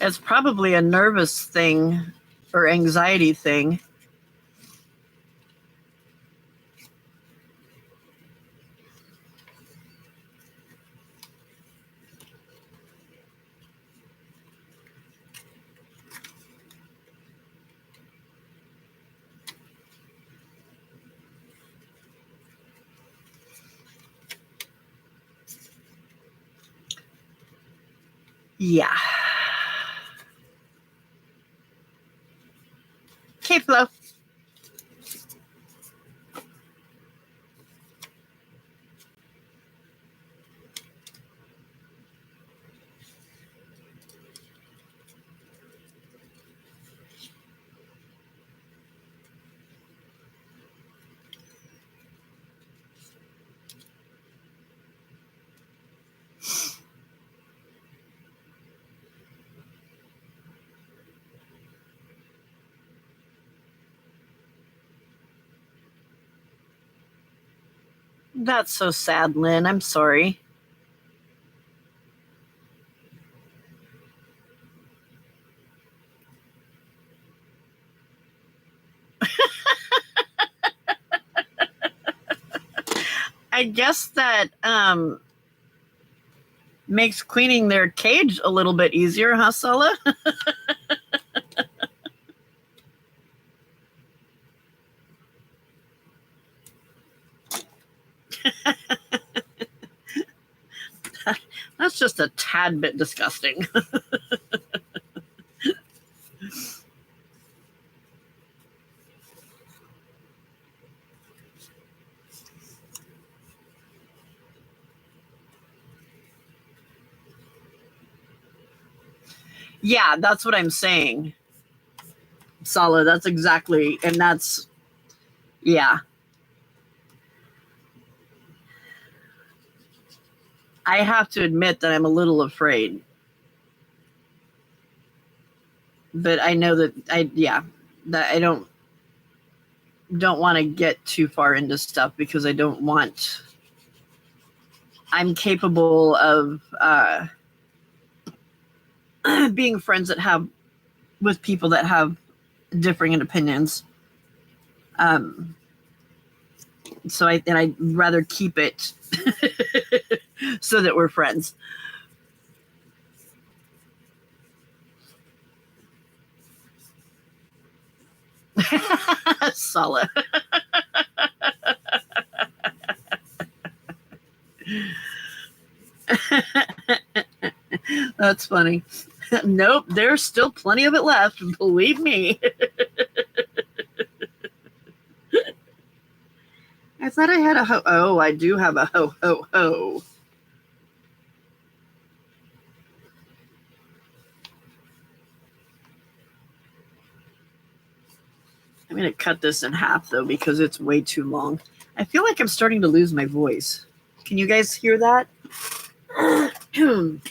It's probably a nervous thing or anxiety thing. Yeah. Okay, Flo. That's so sad, Lynn. I'm sorry. I guess that makes cleaning their cage a little bit easier, huh, Sala? That's just a tad bit disgusting. Yeah, that's what I'm saying. Sala, that's exactly, and that's, yeah. I have to admit that I'm a little afraid. But I know that that I don't want to get too far into stuff because I don't want, I'm capable of being friends that have, with people that have differing opinions. So I'd rather keep it so that we're friends. Solid. That's funny. Nope, there's still plenty of it left. Believe me. I thought I had a ho. Oh, I do have a ho ho ho. I'm going to cut this in half, though, because it's way too long. I feel like I'm starting to lose my voice. Can you guys hear that? Sounds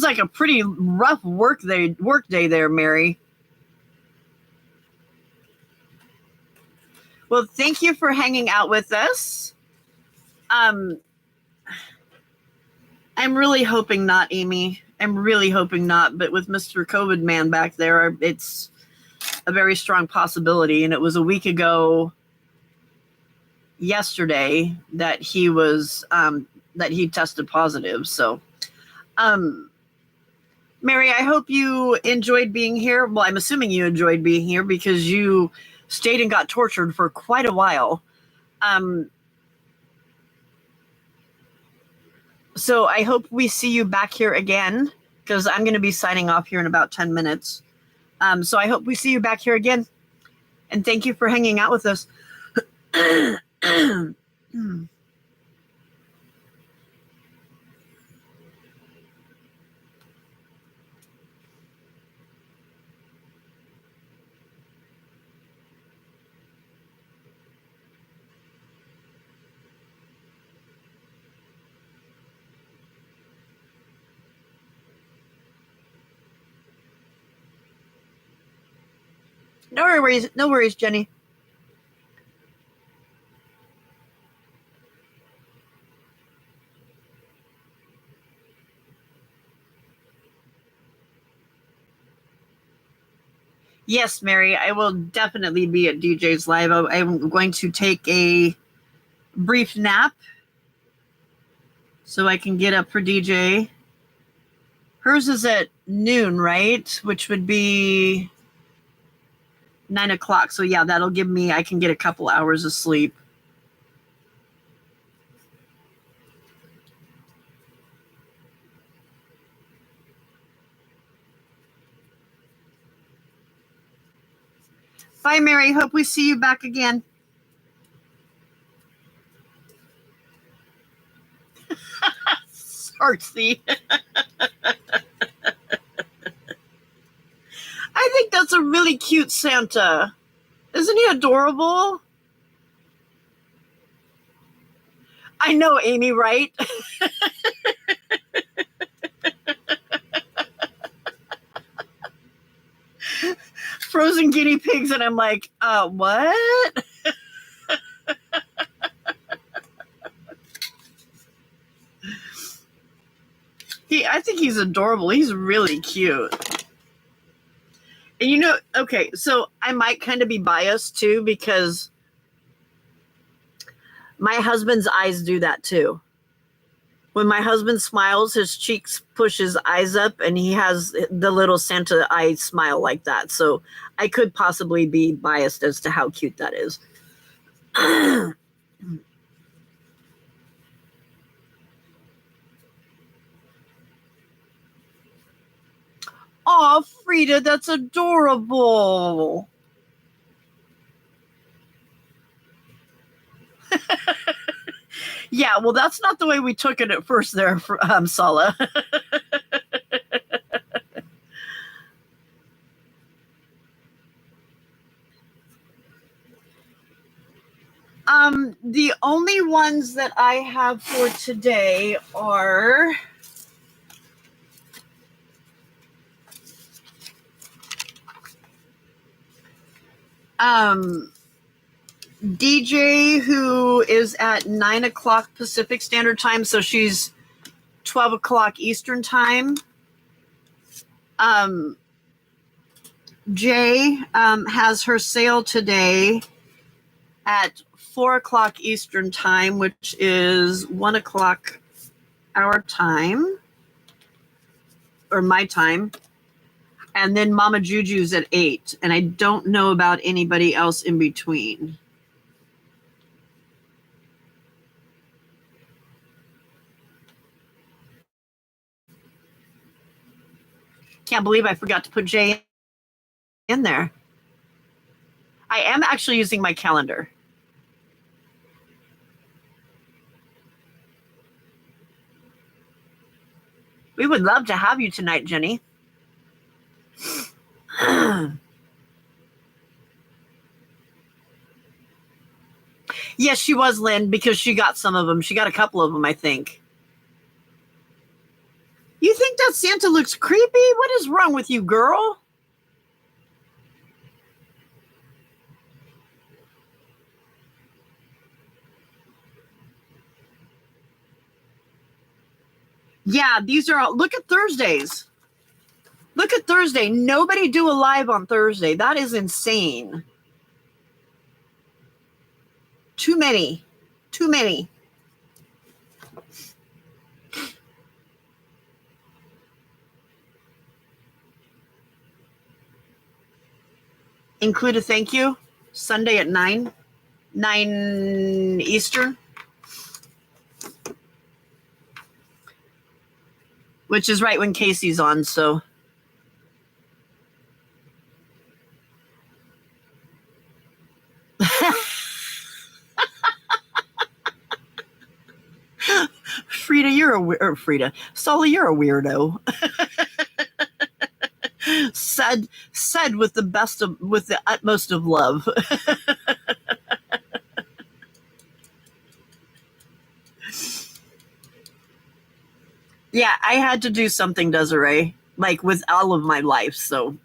like a pretty rough work day there, Mary. Well, thank you for hanging out with us. I'm really hoping not, Amy. I'm really hoping not, but with Mr. COVID man back there, it's a very strong possibility. And it was a week ago yesterday that he was that he tested positive. So Mary, I hope you enjoyed being here. Well, I'm assuming you enjoyed being here because you stayed and got tortured for quite a while. So I hope we see you back here again, because I'm going to be signing off here in about 10 minutes. So I hope we see you back here again. And thank you for hanging out with us. No worries, Jenny. Yes, Mary, I will definitely be at DJ's Live. I'm going to take a brief nap so I can get up for DJ. Hers is at noon, right? Which would be 9 o'clock. So yeah, that'll give me, I can get a couple hours of sleep. Bye, Mary. Hope we see you back again. Artsy. I think that's a really cute Santa. Isn't he adorable? I know, Amy, right? Frozen guinea pigs, and I'm like, what? I think he's adorable. He's really cute. And you know, okay, so I might kind of be biased too, because my husband's eyes do that too. When my husband smiles, his cheeks push his eyes up, and he has the little Santa eye smile like that. So I could possibly be biased as to how cute that is. Oh, Frida, that's adorable. Yeah, well, that's not the way we took it at first there, Sala. The only ones that I have for today are DJ, who is at 9 o'clock Pacific Standard Time, so she's 12 o'clock Eastern Time. Jay has her sale today at 4 o'clock Eastern Time, which is 1 o'clock our time, or my time. And then Mama Juju's at 8, and I don't know about anybody else in between. Can't believe I forgot to put Jay in there. I am actually using my calendar. We would love to have you tonight, Jenny. Yes, she was, Lynn, because she got some of them. She got a couple of them, I think. You think that Santa looks creepy? What is wrong with you, girl? Yeah, these are all, look at Thursdays. Look at Thursday. Nobody do a live on Thursday. That is insane. Too many. Too many. Include a thank you. Sunday at 9 Eastern. Which is right when Casey's on, so. Frida, you're a weirdo. Frida, Sully, you're a weirdo. said with the utmost of love. Yeah, I had to do something, Desiree, like with all of my life. So.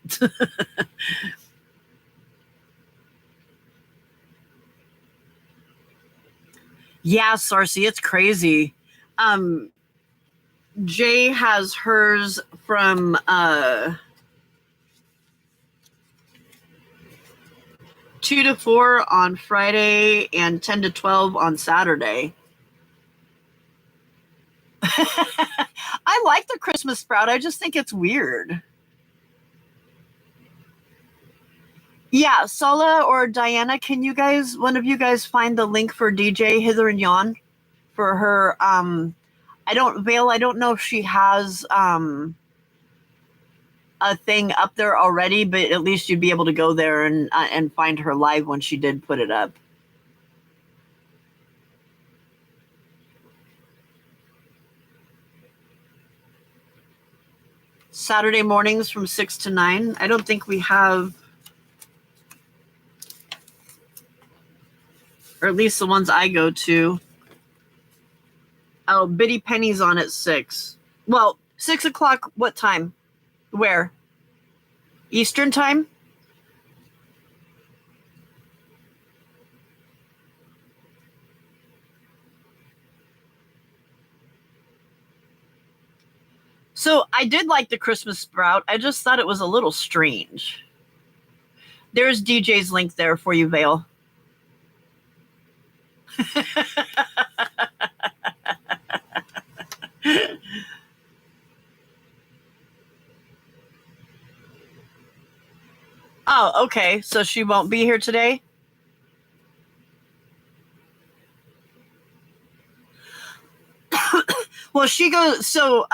Yeah, Sarcy, it's crazy. Jay has hers from 2 to 4 on Friday and 10 to 12 on Saturday. I like the Christmas sprout. I just think it's weird. Yeah, Sola or Diana, can you guys, one of you guys, find the link for DJ Hither and Yon for her? I don't know if she has a thing up there already, but at least you'd be able to go there and find her live when she did put it up. Saturday mornings from 6 to 9. I don't think we have, or at least the ones I go to. Oh, Biddy Penny's on at 6. Well, 6 o'clock, what time? Where? Eastern time? So I did like the Christmas sprout. I just thought it was a little strange. There's DJ's link there for you, Vale. Oh, okay. So she won't be here today? Well, she goes, so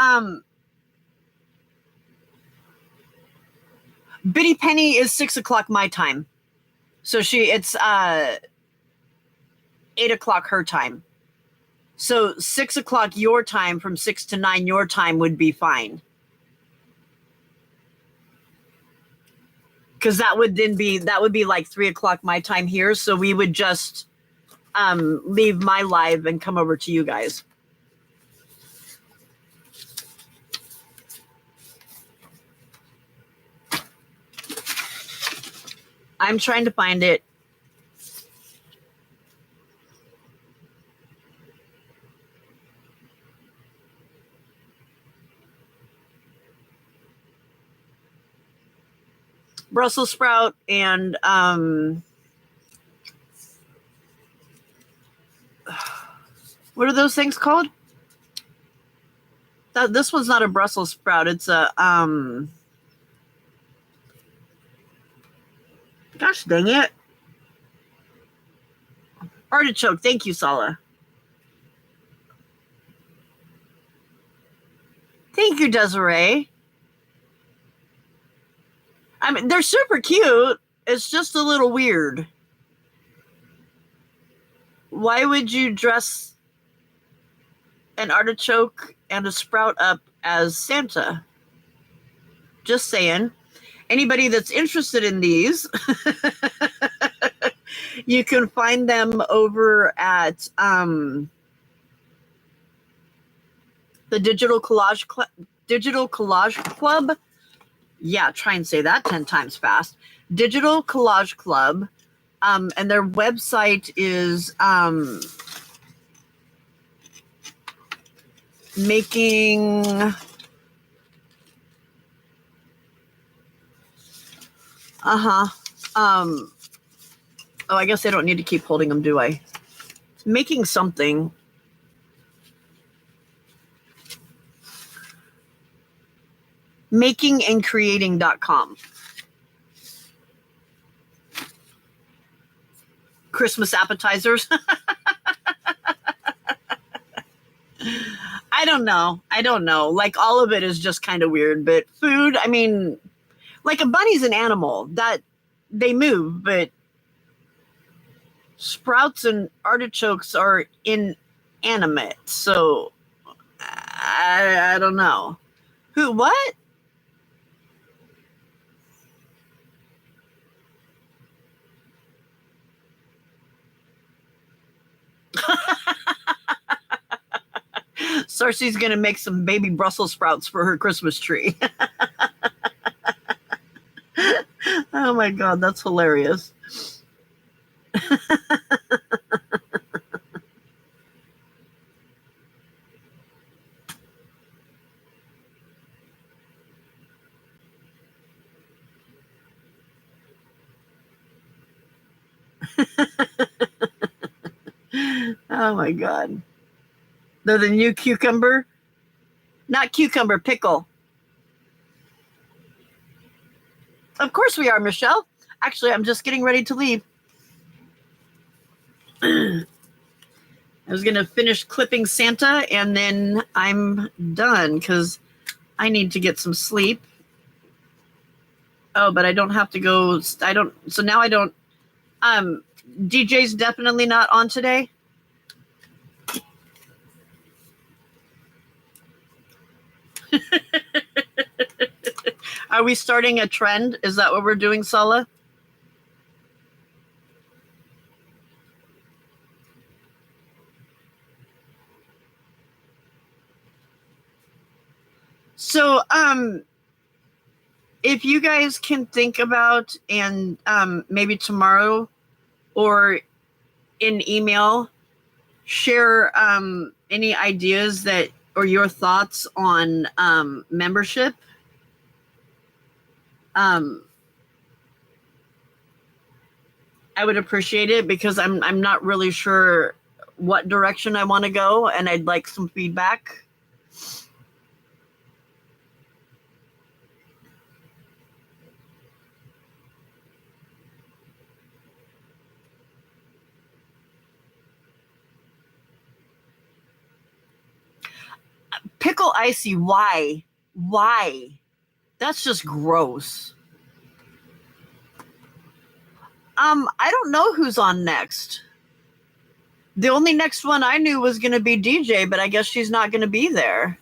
Biddy Penny is 6 o'clock my time. So it's 8 o'clock her time. So 6 o'clock your time from 6 to 9 your time would be fine. Because that would be like 3 o'clock my time here. So we would just leave my live and come over to you guys. I'm trying to find it. Brussels sprout and what are those things called? This one's not a Brussels sprout. It's a gosh dang it. Artichoke. Thank you, Sala. Thank you, Desiree. I mean, they're super cute. It's just a little weird. Why would you dress an artichoke and a sprout up as Santa. Just saying. Anybody that's interested in these, you can find them over at the Digital Collage Club. Yeah, try and say that 10 times fast. Digital Collage Club. And their website is making oh, I guess I don't need to keep holding them, do I? Making something. Makingandcreating.com. Christmas appetizers. I don't know. Like, all of it is just kind of weird, but food, I mean, like a bunny's an animal that they move, but sprouts and artichokes are inanimate. So I don't know. Who, what? Cersei's going to make some baby Brussels sprouts for her Christmas tree. Oh my God, that's hilarious. Oh my God. They're the new cucumber. Not cucumber, pickle. Of course we are, Michelle. Actually, I'm just getting ready to leave. I was going to finish clipping Santa and then I'm done because I need to get some sleep. Oh, but I don't have to go. So now I don't. DJ's definitely not on today. Are we starting a trend? Is that what we're doing, Sala? So, if you guys can think about and maybe tomorrow or in email, share any ideas that or your thoughts on membership. I would appreciate it because I'm not really sure what direction I want to go, and I'd like some feedback. Pickle icy, why? Why? That's just gross. I don't know who's on next. The only next one I knew was going to be DJ, but I guess she's not going to be there.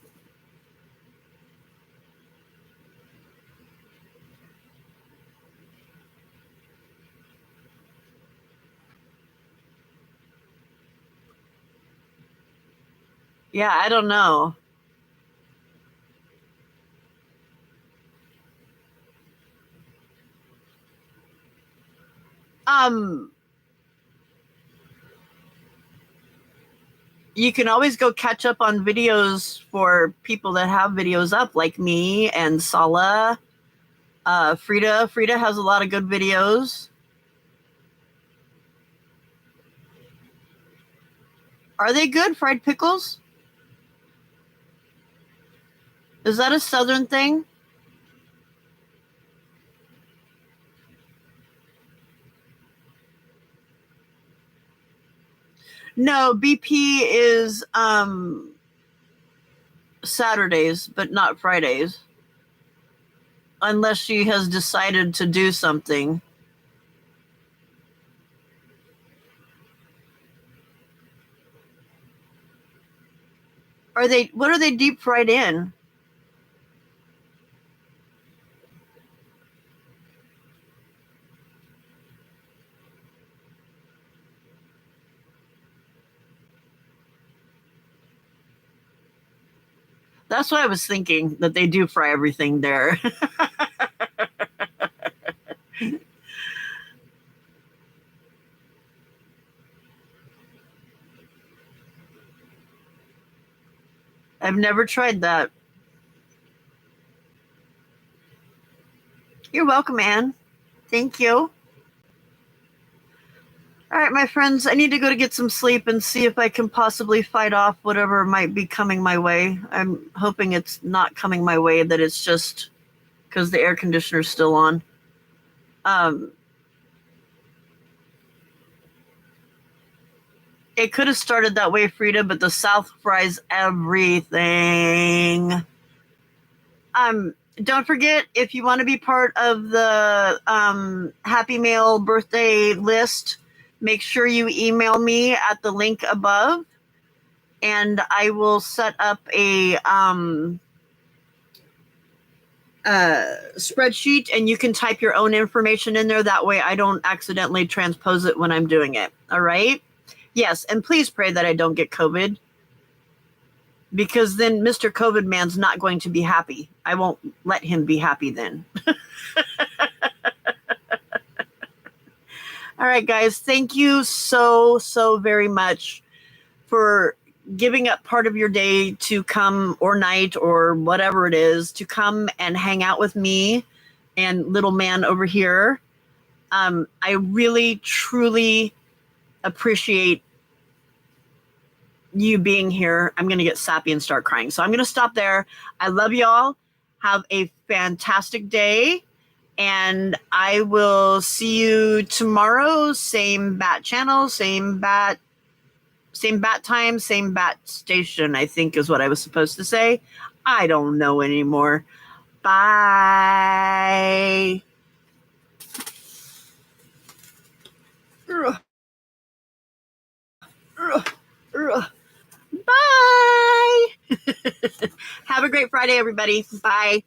Yeah, I don't know. You can always go catch up on videos for people that have videos up, like me and Sala. Frida has a lot of good videos. Are they good, fried pickles? Is that a southern thing? No, BP is Saturdays, but not Fridays. Unless she has decided to do something. What are they deep fried in? That's what I was thinking, that they do fry everything there. I've never tried that. You're welcome, Anne. Thank you. All right, my friends, I need to go to get some sleep and see if I can possibly fight off whatever might be coming my way. I'm hoping it's not coming my way, that it's just because the air conditioner's still on. It could have started that way, Frida, but the South fries everything. Don't forget, if you want to be part of the Happy Mail birthday list, make sure you email me at the link above, and I will set up a spreadsheet, and you can type your own information in there. That way I don't accidentally transpose it when I'm doing it. All right? Yes, and please pray that I don't get COVID, because then Mr. COVID man's not going to be happy. I won't let him be happy then. All right, guys, thank you so very much for giving up part of your day to come, or night, or whatever it is, to come and hang out with me and little man over here. I really, truly appreciate you being here. I'm going to get sappy and start crying. So I'm going to stop there. I love y'all. Have a fantastic day. And I will see you tomorrow. Same bat channel, same bat time, same bat station, I think is what I was supposed to say. I don't know anymore. Bye. Bye. Have a great Friday, everybody. Bye.